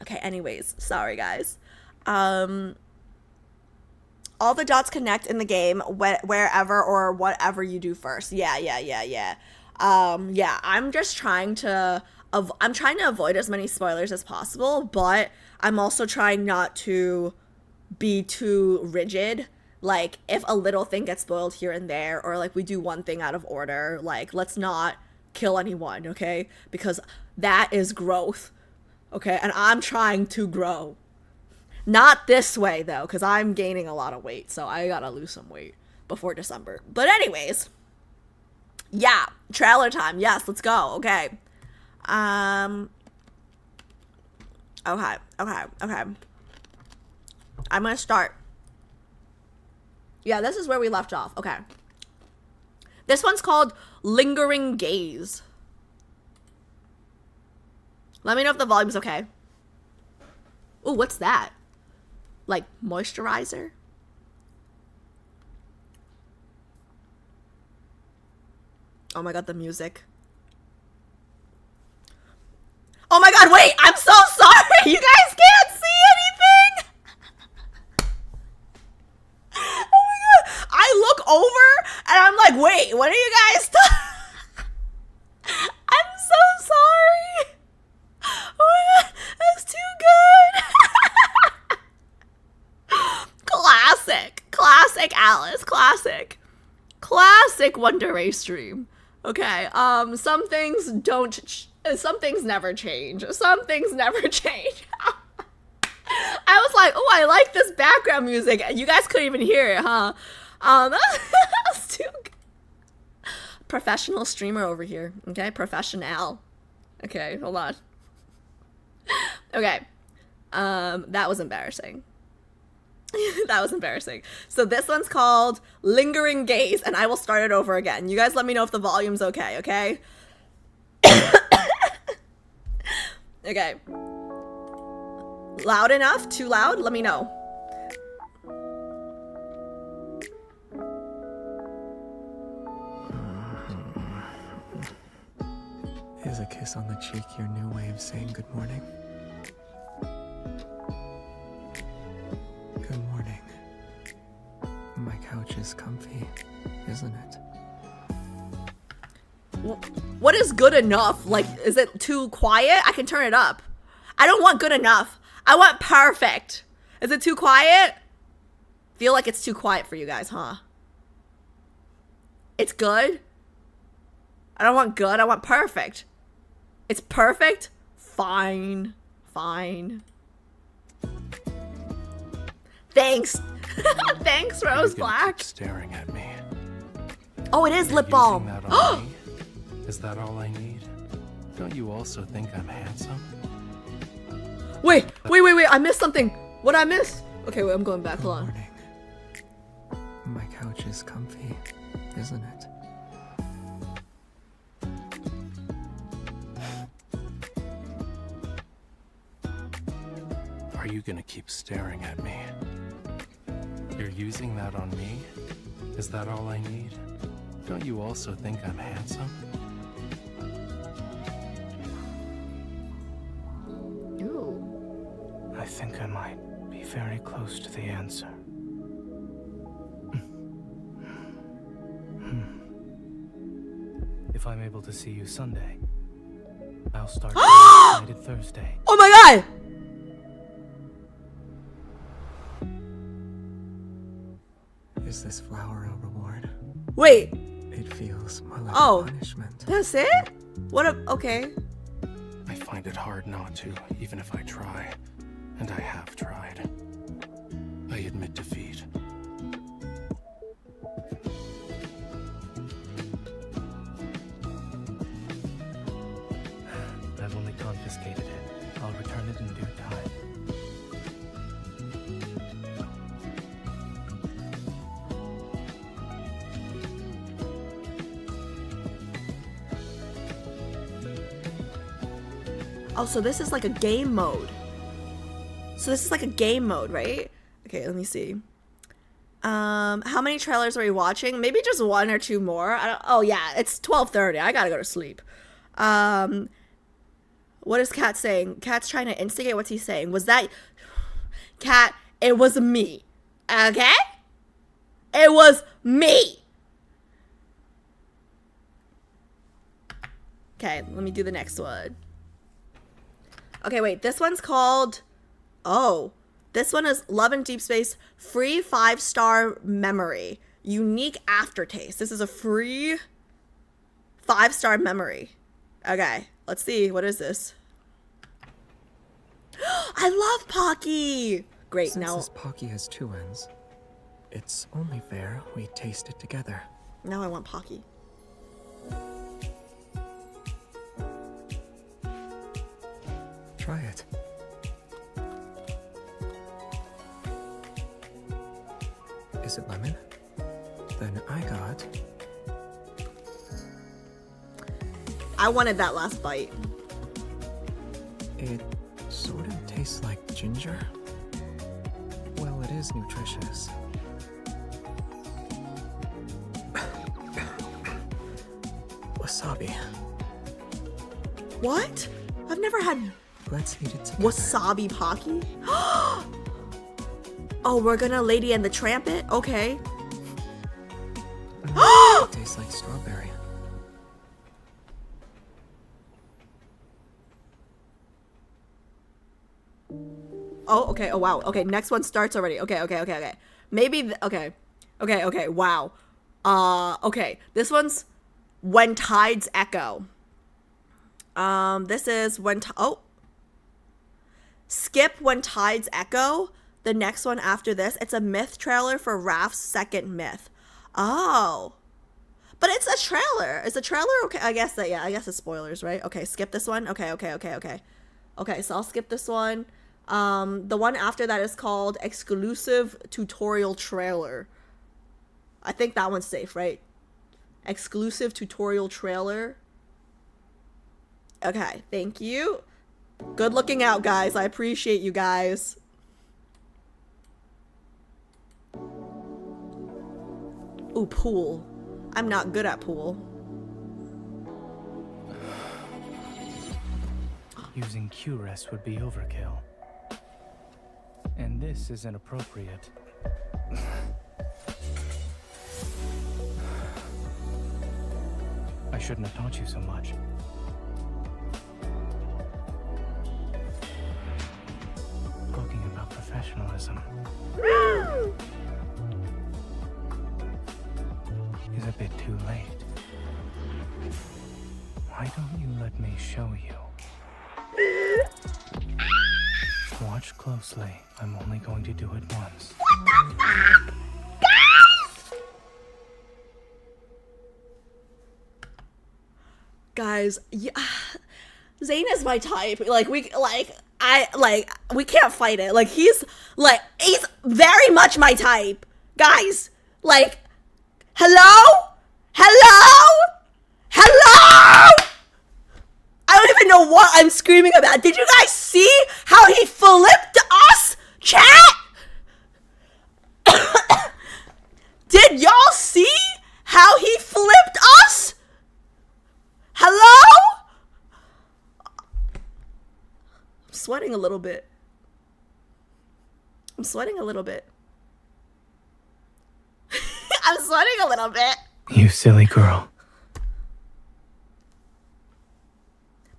Okay, anyways, sorry guys. All the dots connect in the game wherever or whatever you do first. Yeah. I'm just trying to avoid as many spoilers as possible, but I'm also trying not to be too rigid. Like, if a little thing gets spoiled here and there, or like we do one thing out of order, like, let's not kill anyone, okay? Because that is growth, okay? And I'm trying to grow. Not this way, though, because I'm gaining a lot of weight, so I gotta lose some weight before December. But anyways, yeah, trailer time. Yes, let's go. Okay. Okay. I'm gonna start. Yeah, this is where we left off. Okay. This one's called Lingering Gaze. Let me know if the volume's okay. Ooh, what's that? Like moisturizer? Oh my god, the music. Oh my god, wait! I'm so sorry! You guys can't see anything! Oh my god! I look over and I'm like, wait, what are you guys talking? I'm so sorry! Oh my god, that's too good! Classic Alice, classic Wonder Ray stream. Okay, some things never change. Some things never change. I was like, oh, I like this background music. You guys couldn't even hear it, huh? That's too good. Professional streamer over here, okay? Professional. Okay, hold on. Okay, that was embarrassing. That was embarrassing. So this one's called Lingering Gaze, and I will start it over again. You guys let me know if the volume's okay, okay? Okay. Loud enough? Too loud? Let me know. Is a kiss on the cheek your new way of saying good morning? Good morning. My couch is comfy, isn't it? What is good enough? Like, is it too quiet? I can turn it up. I don't want good enough. I want perfect. Is it too quiet? Feel like it's too quiet for you guys, huh? It's good? I don't want good. I want perfect. It's perfect? Fine. Thanks. Thanks, Rose Black. Keep staring at me. Oh, it is lip balm. Is that all I need? Don't you also think I'm handsome? Wait. I missed something. What did I miss? Okay, wait, I'm going back. Hold on. Morning. My couch is comfy, isn't it? Are you gonna keep staring at me? You're using that on me? Is that all I need? Don't you also think I'm handsome? Ooh. I think I might be very close to the answer. If I'm able to see you Sunday, I'll start United Thursday. Oh my god! Is this flower a reward? Wait. It feels more like Oh. a punishment. That's it? What a... Okay. I find it hard not to, even if I try. And I have tried. I admit defeat. I've only confiscated it. I'll return it in due time. Oh, so this is like a game mode. So this is like a game mode, right? Okay, let me see. How many trailers are we watching? Maybe just one or two more. Oh yeah, it's 12:30. I gotta go to sleep. What is Kat saying? Kat's trying to instigate. What's he saying? Was that Kat? It was me. Okay? It was me. Okay, let me do the next one. Okay, wait. This one's called... Oh. This one is Love and Deepspace free 5-star memory. Unique aftertaste. This is a free 5-star memory. Okay, let's see. What is this? I love Pocky. Great. Since Now this Pocky has 2 ends, it's only fair we taste it together. now I want Pocky. Try it. Is it lemon? Then I got... I wanted that last bite. It sort of tastes like ginger. Well, it is nutritious. Wasabi. What? I've never had Let's eat it together. wasabi Pocky. Oh, we're gonna Lady and the Tramp it? Okay. It tastes like strawberry. Oh, okay. Oh, wow. Okay, next one starts already. Okay. Maybe, okay. Wow. Okay. This one's When Tides Echo. This is skip When Tides Echo. The next one after this, it's a myth trailer for Raf's second myth. Oh. But it's a trailer. Is a trailer okay? I guess it's spoilers, right? Okay, skip this one. Okay. Okay, so I'll skip this one. The one after that is called Exclusive Tutorial Trailer. I think that one's safe, right? Exclusive Tutorial Trailer. Okay, thank you. Good looking out, guys. I appreciate you guys. Ooh, pool. I'm not good at pool. Using Q-Rest would be overkill. And this is inappropriate. I shouldn't have taught you so much. Talking about professionalism is a bit too late. Why don't you let me show you? Watch closely. I'm only going to do it once. What the fuck? Guys, yeah. Zayn is my type. We can't fight it. He's very much my type. Guys, hello? I don't even know what I'm screaming about. Did you guys see how he flipped us, chat? Did y'all see how he flipped us? Hello? I'm sweating a little bit. I'm sweating a little bit. You silly girl.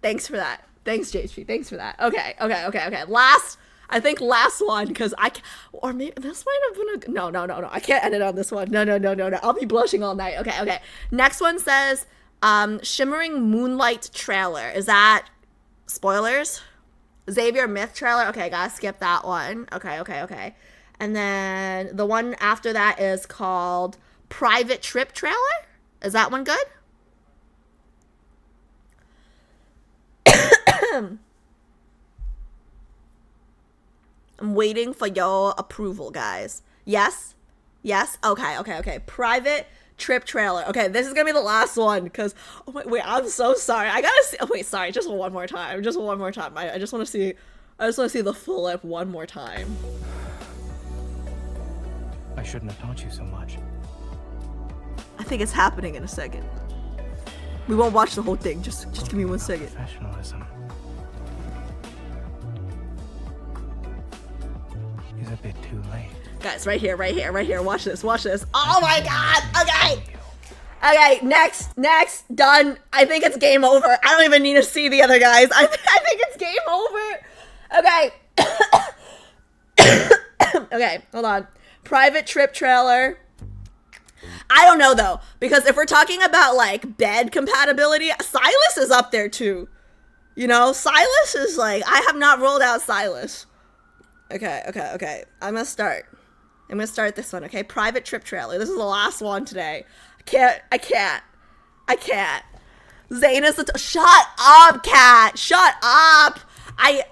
Thanks for that. Thanks, JP. Thanks for that. Okay. Last one, because or maybe this might have been no. I can't end it on this one. No. I'll be blushing all night. Okay. Next one says, Shimmering Moonlight trailer. Is that spoilers? Xavier Myth trailer. Okay, gotta skip that one. Okay. And then the one after that is called Private Trip trailer. Is that one good? I'm waiting for your approval, guys. Yes? Okay. Private trip trailer. Okay, this is gonna be the last one because oh my, wait, I'm so sorry. I gotta see. Oh, wait, sorry, just one more time. Just one more time. I just want to see. I just want to see the full lip one more time. I shouldn't have taught you so much. I think it's happening in a second. We won't watch the whole thing. Just give me 1 second. Professionalism is a bit too late. Guys, right here, right here, right here. Watch this, watch this. Oh my god! Okay! Okay, next, done. I think it's game over. I don't even need to see the other guys. I think it's game over. Okay. Okay, hold on. Private trip trailer. I don't know though, because if we're talking about like bed compatibility, Silas is up there too. You know, Silas is like, I have not rolled out Silas. Okay. I'm gonna start this one, okay? Private trip trailer. This is the last one today. I can't. Zane is shut up, cat. Shut up. I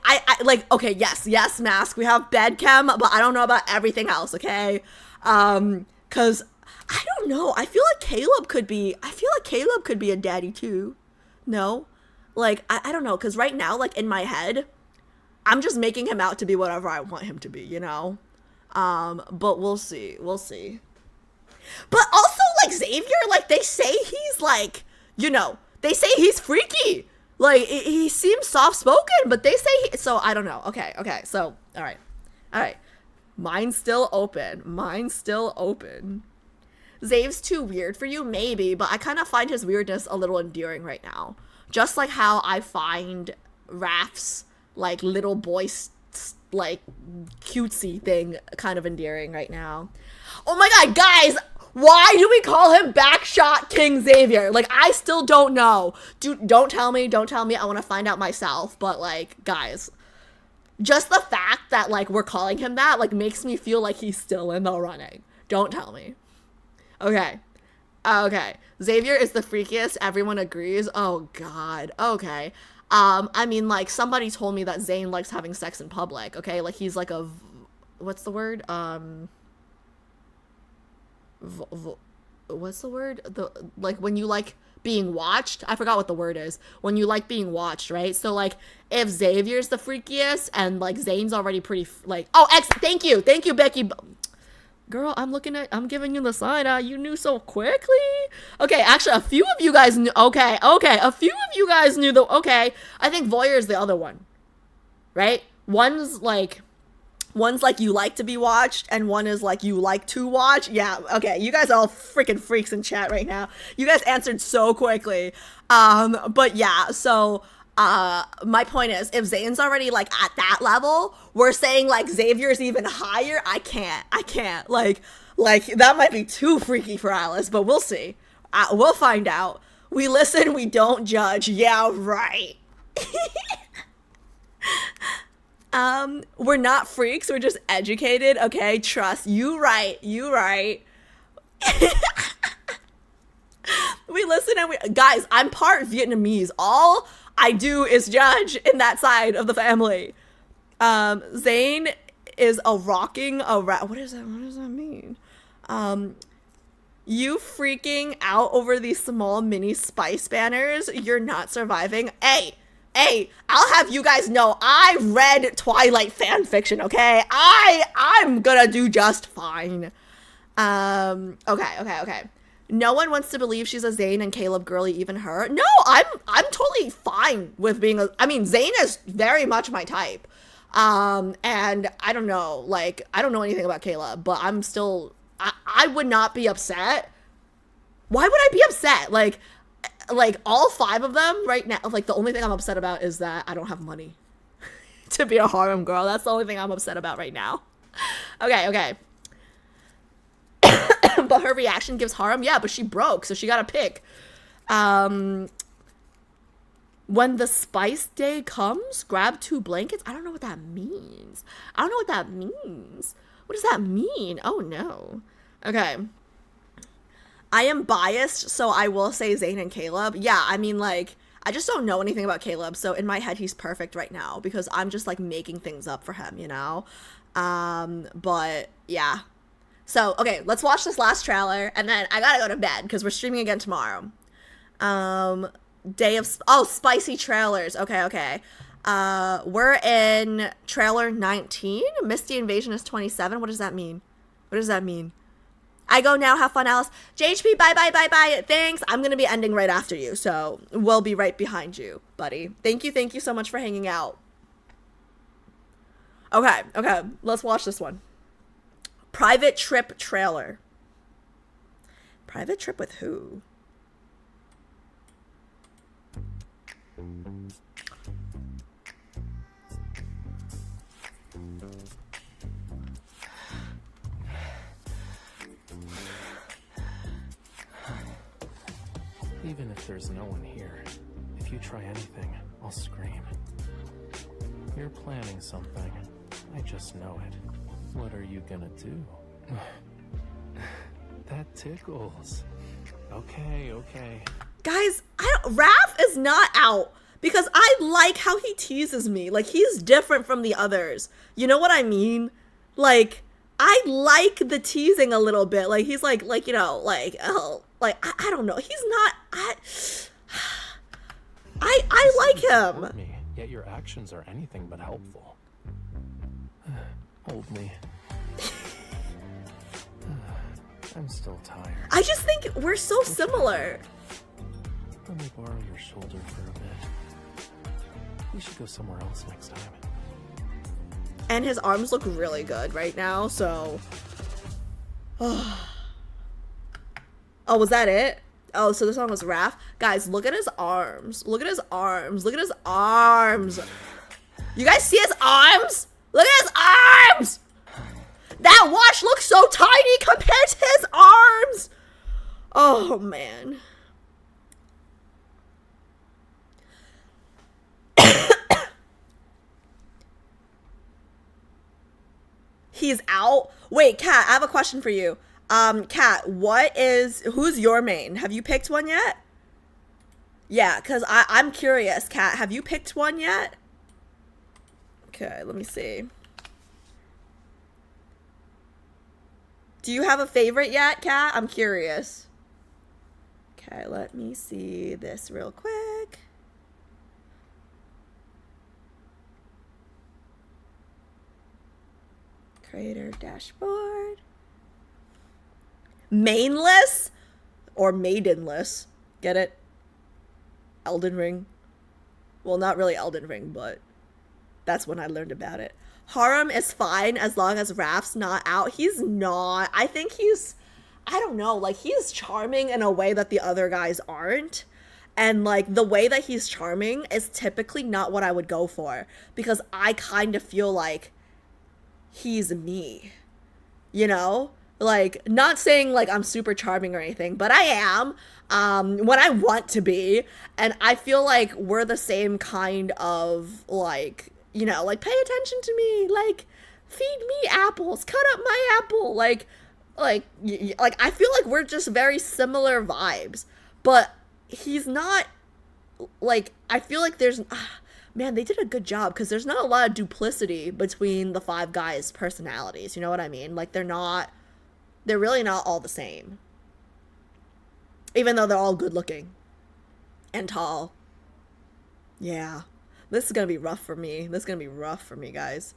like, okay, yes, Mask. We have bed chem, but I don't know about everything else, okay? Cause I don't know. I feel like Caleb could be a daddy too. No? Like, I don't know, cause right now, like in my head, I'm just making him out to be whatever I want him to be, you know? But we'll see. But also, like, Xavier, like, they say he's, like, you know, they say he's freaky. Like, he seems soft-spoken, but they say so I don't know. Okay, so, all right. Mine's still open. Zave's too weird for you? Maybe, but I kind of find his weirdness a little endearing right now. Just like how I find Raf's, like, little boy, like, cutesy thing kind of endearing right now. Oh my god, guys! Why do we call him Backshot King Xavier? Like, I still don't know. Dude, don't tell me. I want to find out myself. But, like, guys, just the fact that, like, we're calling him that, like, makes me feel like he's still in the running. Don't tell me. Okay. Xavier is the freakiest. Everyone agrees. Oh, God. Okay. I mean, like, somebody told me that Zane likes having sex in public, okay? Like, he's like a... What's the word? What's the word? Like, when you like being watched? I forgot what the word is. When you like being watched, right? So, like, if Xavier's the freakiest and, like, Zane's already pretty, like... Oh, thank you, Becky. Girl, I'm giving you the side eye. You knew so quickly. Okay, actually, a few of you guys knew. Okay. A few of you guys knew okay. I think Voyeur is the other one. Right? One's like you like to be watched, and one is like you like to watch. Yeah, okay. You guys are all freaking freaks in chat right now. You guys answered so quickly. But yeah, so my point is, if Zane's already like at that level, we're saying like Xavier's even higher. I can't. Like that might be too freaky for Alice, but we'll see. We'll find out. We listen, we don't judge. Yeah, right. We're not freaks, we're just educated, okay? Trust. You right. We listen and guys, I'm part Vietnamese. All I do is judge in that side of the family. Zane is what does that mean? You freaking out over these small mini spice banners, you're not surviving. Hey, I'll have you guys know I read Twilight fan fiction, okay? I'm gonna do just fine. Okay. No one wants to believe she's a Zane and Caleb girly, even her. No, I'm totally fine with being Zane is very much my type. And I don't know, like, I don't know anything about Caleb, but I'm still, I would not be upset. Why would I be upset? Like all 5 of them right now, like the only thing I'm upset about is that I don't have money to be a harem girl. That's the only thing I'm upset about right now. Okay. But her reaction gives harem. Yeah, but she broke, so she got to pick. When the spice day comes, grab 2 blankets. I don't know what that means. What does that mean? Oh no. Okay. I am biased, so I will say Zane and Caleb. Yeah, I mean, like, I just don't know anything about Caleb, so in my head, he's perfect right now, because I'm just, like, making things up for him, you know? But, yeah. So, okay, let's watch this last trailer, and then I gotta go to bed, because we're streaming again tomorrow. Day of... Oh, spicy trailers. Okay. We're in trailer 19. Misty Invasion is 27. What does that mean? What does that mean? I go now. Have fun, Alice. JHP, bye. Thanks. I'm going to be ending right after you, so we'll be right behind you, buddy. Thank you so much for hanging out. Okay. Let's watch this one. Private trip trailer. Private trip with who? Even if there's no one here, if you try anything, I'll scream. You're planning something. I just know it. What are you gonna do? That tickles. Okay. Guys, Raf is not out because I like how he teases me. Like, he's different from the others. You know what I mean? Like, I like the teasing a little bit. Like, he's like, you know, like, oh, like, I don't know. He's not, I like him. Me, yet your actions are anything but helpful. Hold me. I'm still tired. I just think we're so similar. Let me borrow your shoulder for a bit. We should go somewhere else next time. And his arms look really good right now, so... Oh, was that it? Oh, so this one was Raf? Guys, look at his arms. Look at his arms. Look at his arms. You guys see his arms? Look at his arms! That watch looks so tiny compared to his arms! Oh, man. He's out? Wait, Kat, I have a question for you. Kat, who's your main? Have you picked one yet? Yeah, because I'm curious. Kat, have you picked one yet? Okay, let me see. Do you have a favorite yet, Kat? I'm curious. Okay, let me see this real quick. Creator dashboard. Mainless or maidenless? Get it? Elden Ring. Well, not really Elden Ring, but that's when I learned about it. Harem is fine as long as Raf's not out. He's not. I think I don't know, like, he's charming in a way that the other guys aren't. And, like, the way that he's charming is typically not what I would go for. Because I kind of feel like he's me. You know? Like, not saying, like, I'm super charming or anything, but I am. When I want to be. And I feel like we're the same kind of, like, you know, like, pay attention to me. Like, feed me apples. Cut up my apple. Like, I feel like we're just very similar vibes. But he's not, like, I feel like there's... Man, they did a good job because there's not a lot of duplicity between the five guys' personalities. You know what I mean? Like, they're really not all the same. Even though they're all good looking and tall. Yeah. This is going to be rough for me. This is going to be rough for me, guys.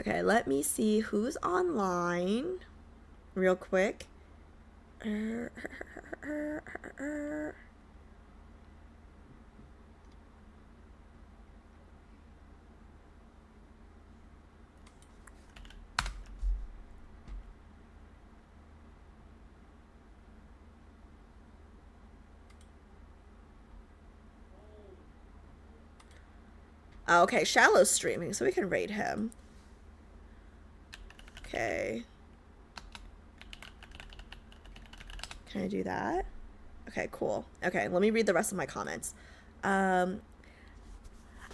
Okay, let me see who's online real quick. Okay, Shallow's streaming, so we can raid him. Okay. Can I do that? Okay, cool. Okay, let me read the rest of my comments. I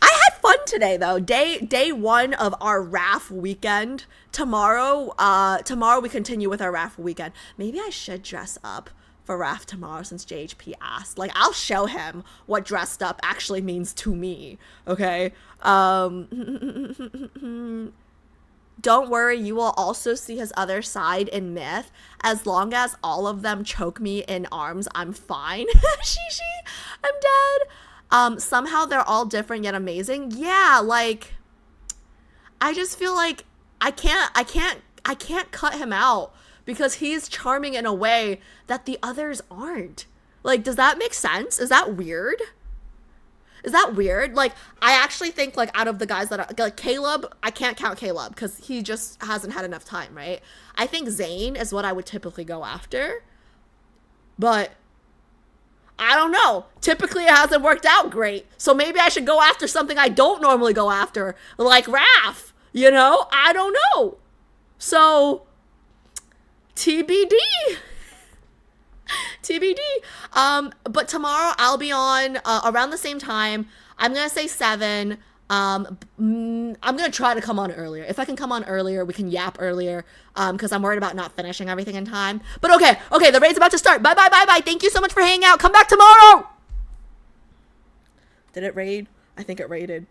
had fun today, though. Day one of our Raf weekend. Tomorrow we continue with our Raf weekend. Maybe I should dress up for Raf tomorrow since JHP asked. Like, I'll show him what dressed up actually means to me, okay? don't worry, you will also see his other side in Myth. As long as all of them choke me in arms, I'm fine. Shishi, I'm dead. Somehow they're all different yet amazing. Yeah, like, I just feel like I can't cut him out because he's charming in a way that the others aren't. Like, does that make sense? Is that weird? Is that weird? Like, I actually think, like, out of the guys that are, like, Caleb, I can't count Caleb because he just hasn't had enough time, right? I think Zane is what I would typically go after. But I don't know. Typically, it hasn't worked out great. So maybe I should go after something I don't normally go after, like Raf. You know? I don't know. So, TBD. TBD. But tomorrow I'll be on around the same time. I'm gonna say 7. I'm gonna try to come on earlier. If I can come on earlier, we can yap earlier. Because I'm worried about not finishing everything in time. But okay, the raid's about to start. Bye. Thank you so much for hanging out. Come back tomorrow. Did it raid? I think it raided.